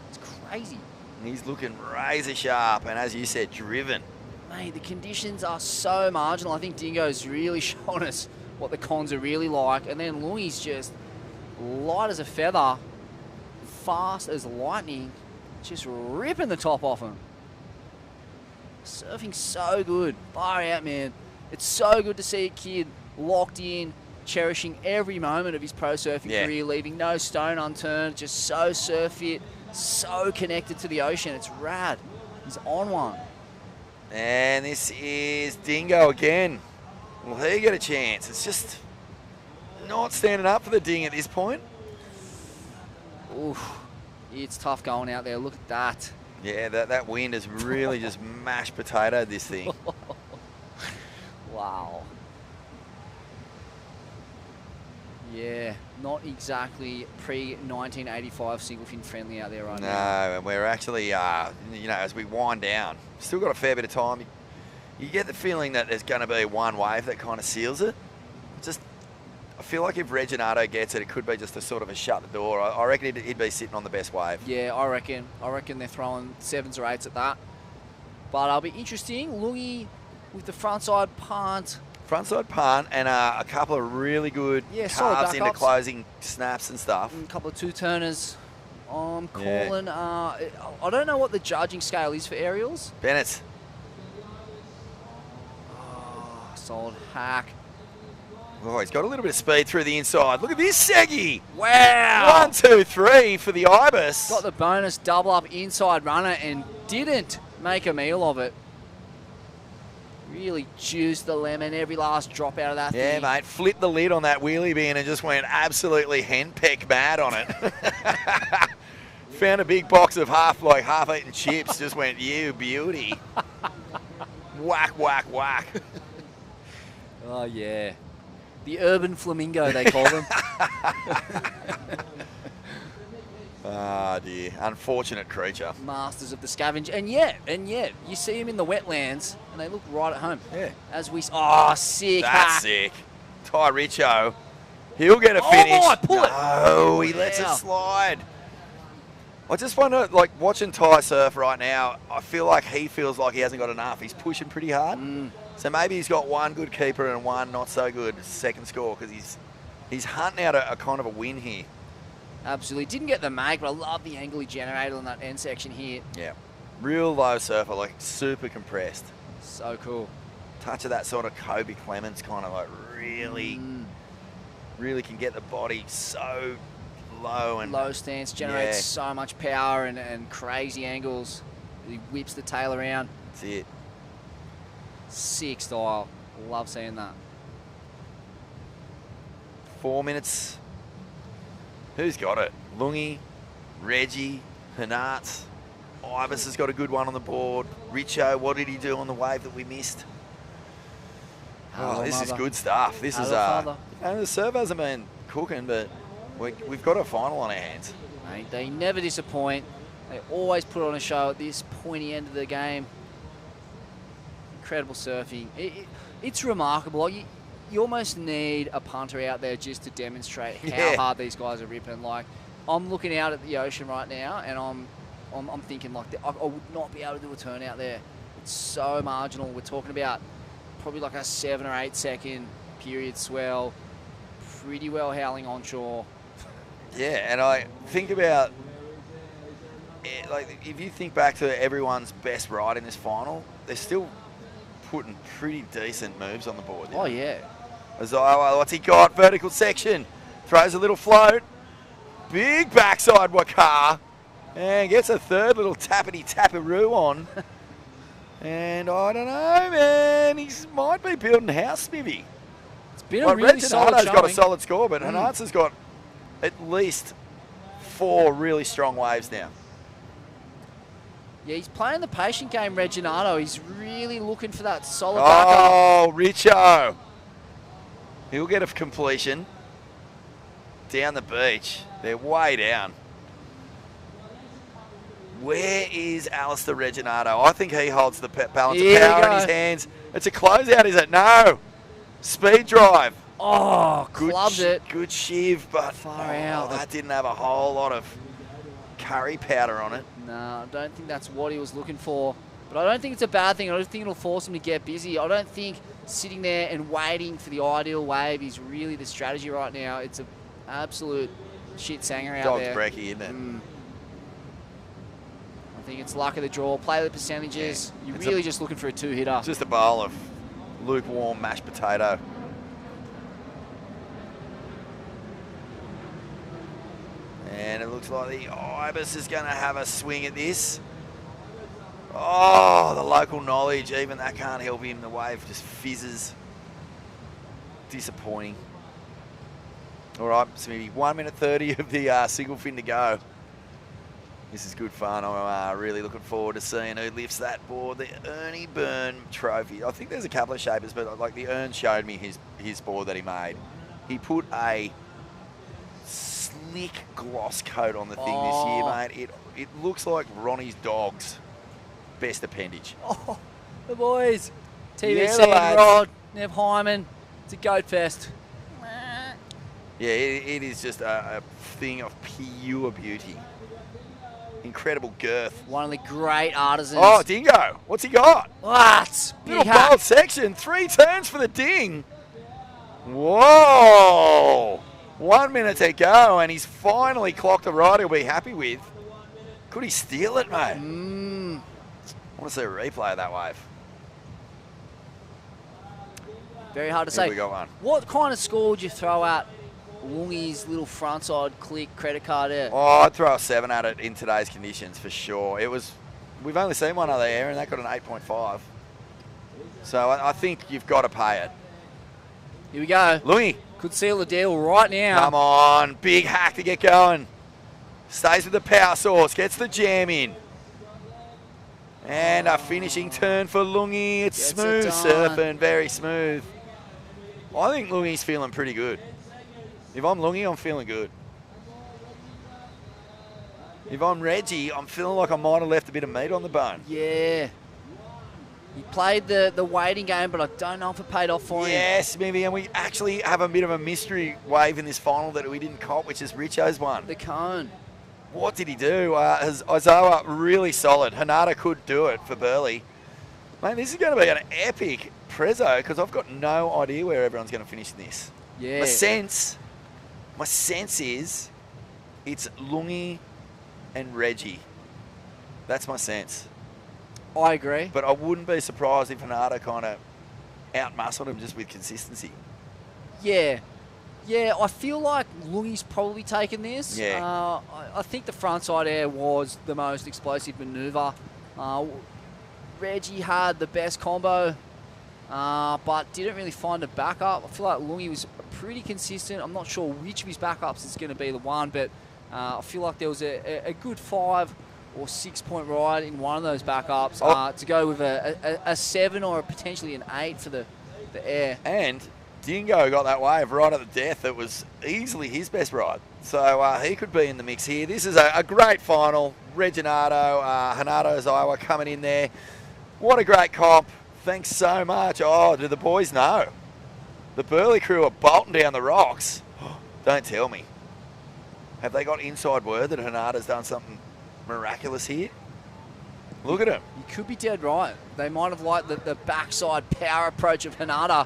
It's crazy. He's looking razor sharp, and as you said, driven. Mate, the conditions are so marginal. I think Dingo's really shown us what the cons are really like. And then Lungi's just light as a feather, fast as lightning, just ripping the top off him. Surfing so good. Far out, man. It's so good to see a kid locked in, cherishing every moment of his pro surfing career, leaving no stone unturned, just so surf fit, so connected to the ocean. It's rad. He's on one. And this is Dingo again. Will he get a chance? It's just not standing up for the Ding at this point. Oof. It's tough going out there. Look at that. Yeah, that wind has really just mashed potatoed this thing. Wow. Yeah, not exactly pre-1985 single-fin friendly out there right No, now. and we're actually, as we wind down, still got a fair bit of time. You get the feeling that there's going to be one wave that kind of seals it. I feel like if Reginato gets it, it could be just a sort of a shut the door. I reckon he'd be sitting on the best wave. Yeah, I reckon they're throwing 7s or 8s at that. But it'll be interesting. Lungi with the frontside punt. Frontside punt and a couple of really good carves into closing snaps and stuff. And a couple of 2-turners. I'm calling. I don't know what the judging scale is for aerials. Bennett. Oh, solid hack. Oh, he's got a little bit of speed through the inside. Look at this Seggy. Wow. 1, 2, 3 for the Ibis. Got the bonus double up inside runner and didn't make a meal of it. Really juiced the lemon, every last drop out of that thing. Yeah, mate. Flipped the lid on that wheelie bin and just went absolutely henpeck mad on it. Found a big box of half-eaten chips. Just went, you beauty. Whack, whack, whack. Oh, yeah. The urban flamingo, they call them. Ah, dear. Unfortunate creature. Masters of the scavenge. And yet, you see them in the wetlands, and they look right at home. Yeah. As we... Oh, sick. That's sick. Ty Richo. He'll get a finish. Oh, pull it. No, he lets it slide. I just wonder, watching Ty surf right now, I feel like he feels like he hasn't got enough. He's pushing pretty hard. So maybe he's got one good keeper and one not so good second score because he's hunting out a kind of a win here. Absolutely. Didn't get the make, but I love the angle he generated on that end section here. Yeah. Real low surfer, super compressed. So cool. Touch of that sort of Kobe Clemens kind of really can get the body so low and low stance, generates so much power and crazy angles. He whips the tail around. That's it. Sick style. Love seeing that. 4 minutes. Who's got it? Lungi, Reggie, Hanart. Ibis has got a good one on the board. Richo, what did he do on the wave that we missed? This is good stuff. This is the serve hasn't been cooking, but we've got a final on our hands. Mate, they never disappoint. They always put on a show at this pointy end of the game. Incredible surfing. It's remarkable. You almost need a punter out there just to demonstrate how hard these guys are ripping. I'm looking out at the ocean right now, and I'm thinking I would not be able to do a turn out there. It's so marginal. We're talking about probably a 7 or 8 second period swell, pretty well howling onshore. Yeah, and I think about if you think back to everyone's best ride in this final, they're still putting pretty decent moves on the board. Oh, yeah. What's he got? Vertical section. Throws a little float. Big backside Wakar. And gets a third little tappity-tapperoo on. And I don't know, man. He might be building house, maybe. It's been a really solid showing. Got a solid score, but Hanart's has got at least 4 really strong waves now. Yeah, he's playing the patient game, Reginato. He's really looking for that solid backup. Oh, Richo. He'll get a completion. Down the beach. They're way down. Where is Alistair Reginato? I think he holds the balance of power in his hands. It's a closeout, is it? No. Speed drive. Oh, clubbed it. Good shiv, but far out. That didn't have a whole lot of curry powder on it. No, I don't think that's what he was looking for. But I don't think it's a bad thing. I don't think it'll force him to get busy. I don't think sitting there and waiting for the ideal wave is really the strategy right now. It's an absolute shit sanger out there. Dog's brekkie, isn't it? I think it's luck of the draw. Play the percentages. You're really just looking for a 2-hitter. Just a bowl of lukewarm mashed potato. And it looks like the Ibis is going to have a swing at this. Oh, the local knowledge, even that can't help him. The wave just fizzes. Disappointing. All right, so maybe 1 minute 30 of the single fin to go. This is good fun. I'm really looking forward to seeing who lifts that board. The Ernie Byrne Trophy. I think there's a couple of shapers, but like the Ern showed me his board that he made. He put a slick gloss coat on the thing this year, mate. It looks like Ronnie's dog's best appendage. Oh, the boys. TVC, Yeah, the lads. Rod, Nev Hyman. It's a goat fest. Yeah, it is just a thing of pure beauty. Incredible girth. One of the great artisans. Oh, Dingo. What's he got? What? Little bold section. 3 turns for the ding. Whoa. 1 minute to go, and he's finally clocked a ride he'll be happy with. Could he steal it, mate? I want to see a replay of that wave. Very hard to Here say. we got one. What kind of score would you throw at Lungy's little frontside click credit card there? Oh, I'd throw a 7 at it in today's conditions for sure. We've only seen one other air, and that got an 8.5. So I think you've got to pay it. Here we go. Lungy. Could seal the deal right now. Come on. Big hack to get going. Stays with the power source. Gets the jam in. And a finishing turn for Lungy. It's Gets smooth it done. surfing. Very smooth. I think Lungy's feeling pretty good. If I'm Lungy, I'm feeling good. If I'm Reggie, I'm feeling like I might have left a bit of meat on the bone. Yeah. He played the waiting game, but I don't know if it paid off for him. Yes, maybe. And we actually have a bit of a mystery wave in this final that we didn't cop, which is Richo's one. The cone. What did he do? Ozawa really solid. Hanada could do it for Burleigh. Mate, this is going to be an epic prezzo because I've got no idea where everyone's going to finish in this. Yeah. My sense is it's Lungy and Reggie. That's my sense. I agree. But I wouldn't be surprised if Hanada kind of out-muscled him just with consistency. Yeah. Yeah, I feel like Lungy's probably taken this. Yeah. I think the frontside air was the most explosive manoeuvre. Reggie had the best combo, but didn't really find a backup. I feel like Lungy was pretty consistent. I'm not sure which of his backups is going to be the one, but I feel like there was a good 5 or 6 point ride in one of those backups to go with a 7 or potentially an 8 for the air. And Dingo got that wave right at the death. It was easily his best ride. So he could be in the mix here. This is a great final. Reginato, Hanado Iowa coming in there. What a great comp. Thanks so much. Oh, do the boys know? The Burleigh crew are bolting down the rocks. Don't tell me. Have they got inside word that Hanada's done something miraculous here? Look at him. You could be dead right. They might have liked the backside power approach of Hanada.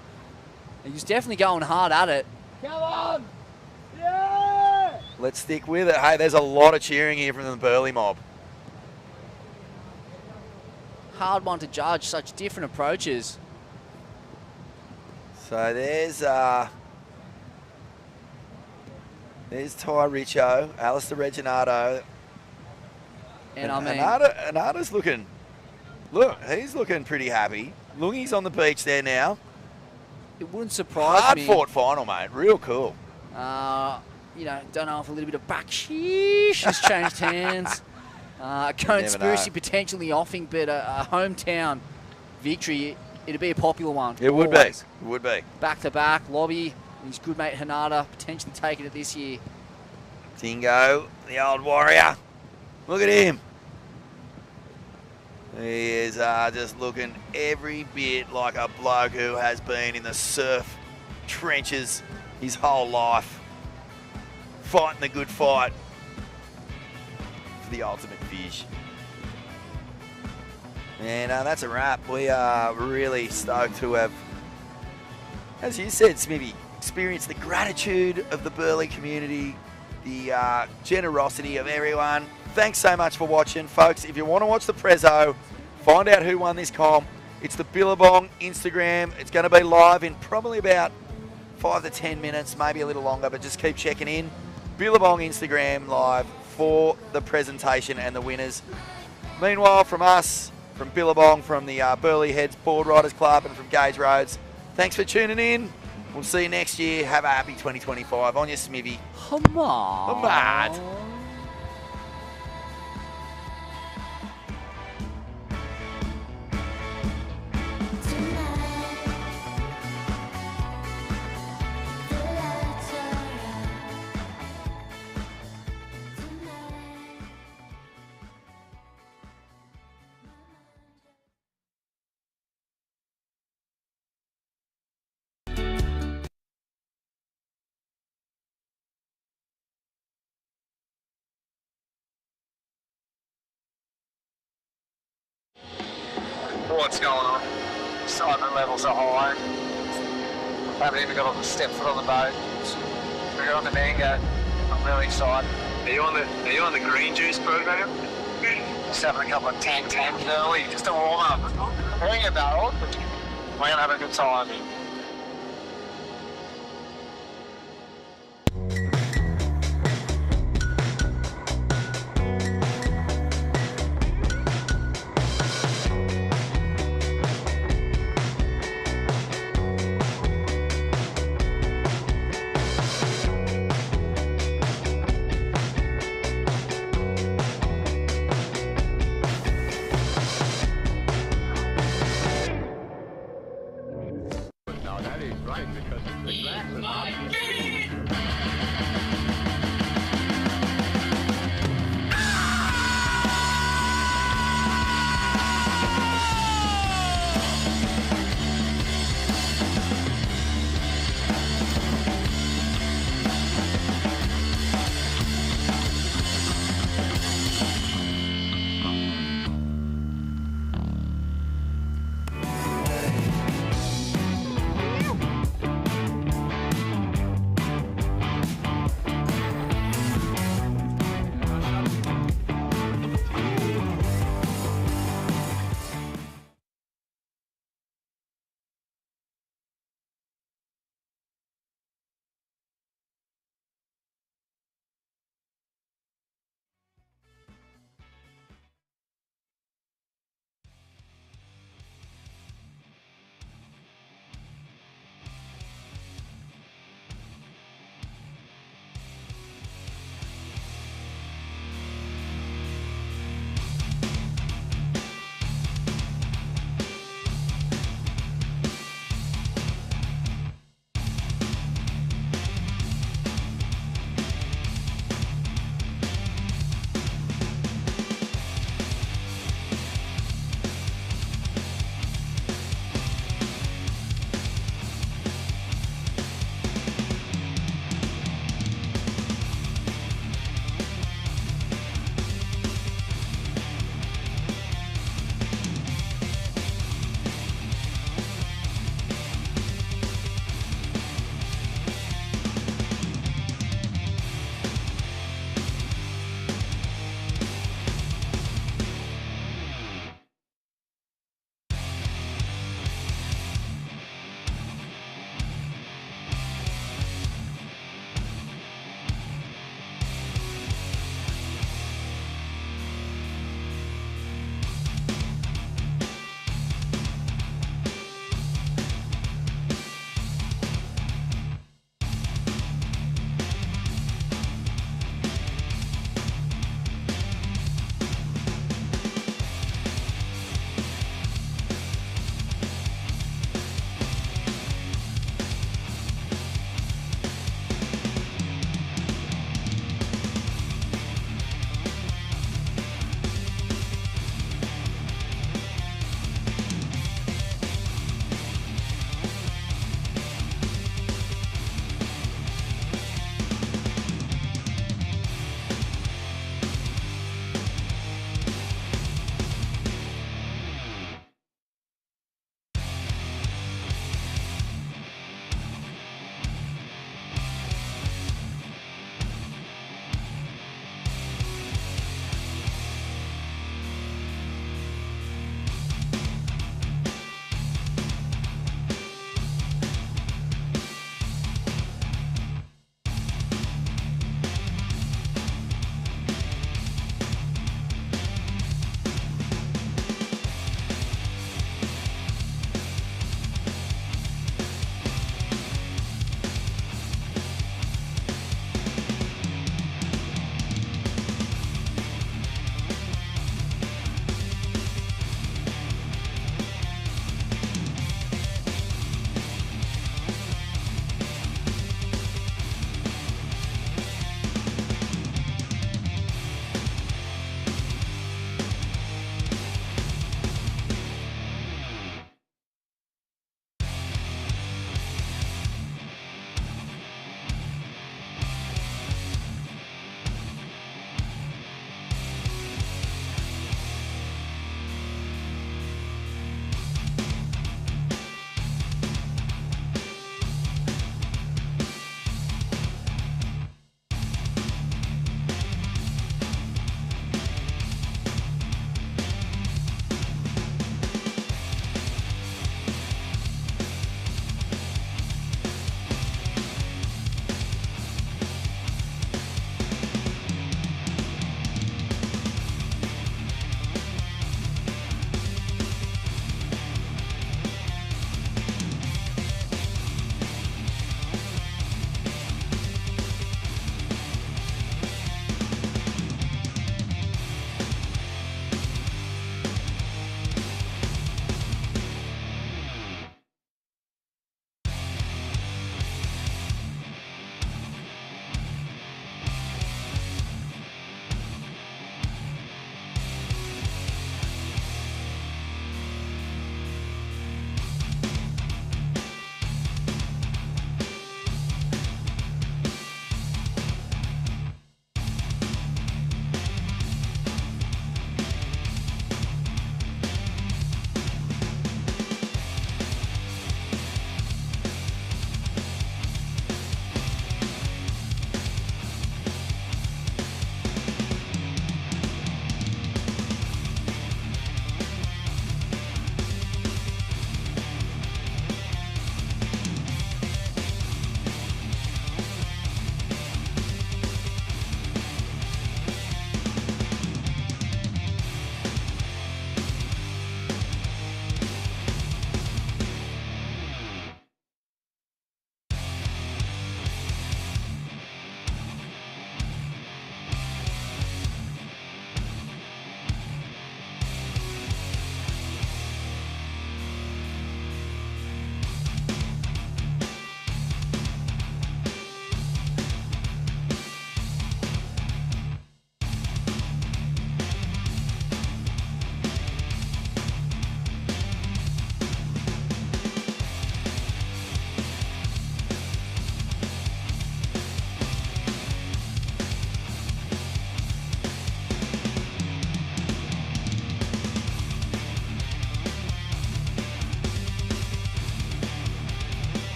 He was definitely going hard at it. Come on! Yeah! Let's stick with it. Hey, there's a lot of cheering here from the Burleigh mob. Hard one to judge, such different approaches. So there's Ty Richo, Alistair Reginato. And I mean, Hanada's looking, he's looking pretty happy. Lungy's on the beach there now. It wouldn't surprise Hard me. fought final, mate. Real cool. Don't know if a little bit of backsheesh has changed hands. Conspiracy potentially offing, but a hometown victory, it'd be a popular one. It would be. It would be. Back to back, Lobby, and his good mate Hanada potentially taking it this year. Dingo, the old warrior. Look at him. He is just looking every bit like a bloke who has been in the surf trenches his whole life, fighting the good fight for the ultimate fish. And that's a wrap. We are really stoked to have, as you said, Smithy, experienced the gratitude of the Burleigh community, the generosity of everyone. Thanks so much for watching, folks. If you want to watch the prezzo, find out who won this comp. It's the Billabong Instagram. It's going to be live in probably about 5 to 10 minutes, maybe a little longer, but just keep checking in. Billabong Instagram live for the presentation and the winners. Meanwhile, from us, from Billabong, from the Burleigh Heads Board Riders Club, and from Gage Roads, thanks for tuning in. We'll see you next year. Have a happy 2025. On your Smithy. Come on. Come on. What's going on? Excitement levels are high. Haven't even got a step foot on the boat. We're on the mango. I'm really excited. Are you on the green juice program? Just having a couple of tanks early, just a warm up. Bring it, Darryl. We're gonna have a good time.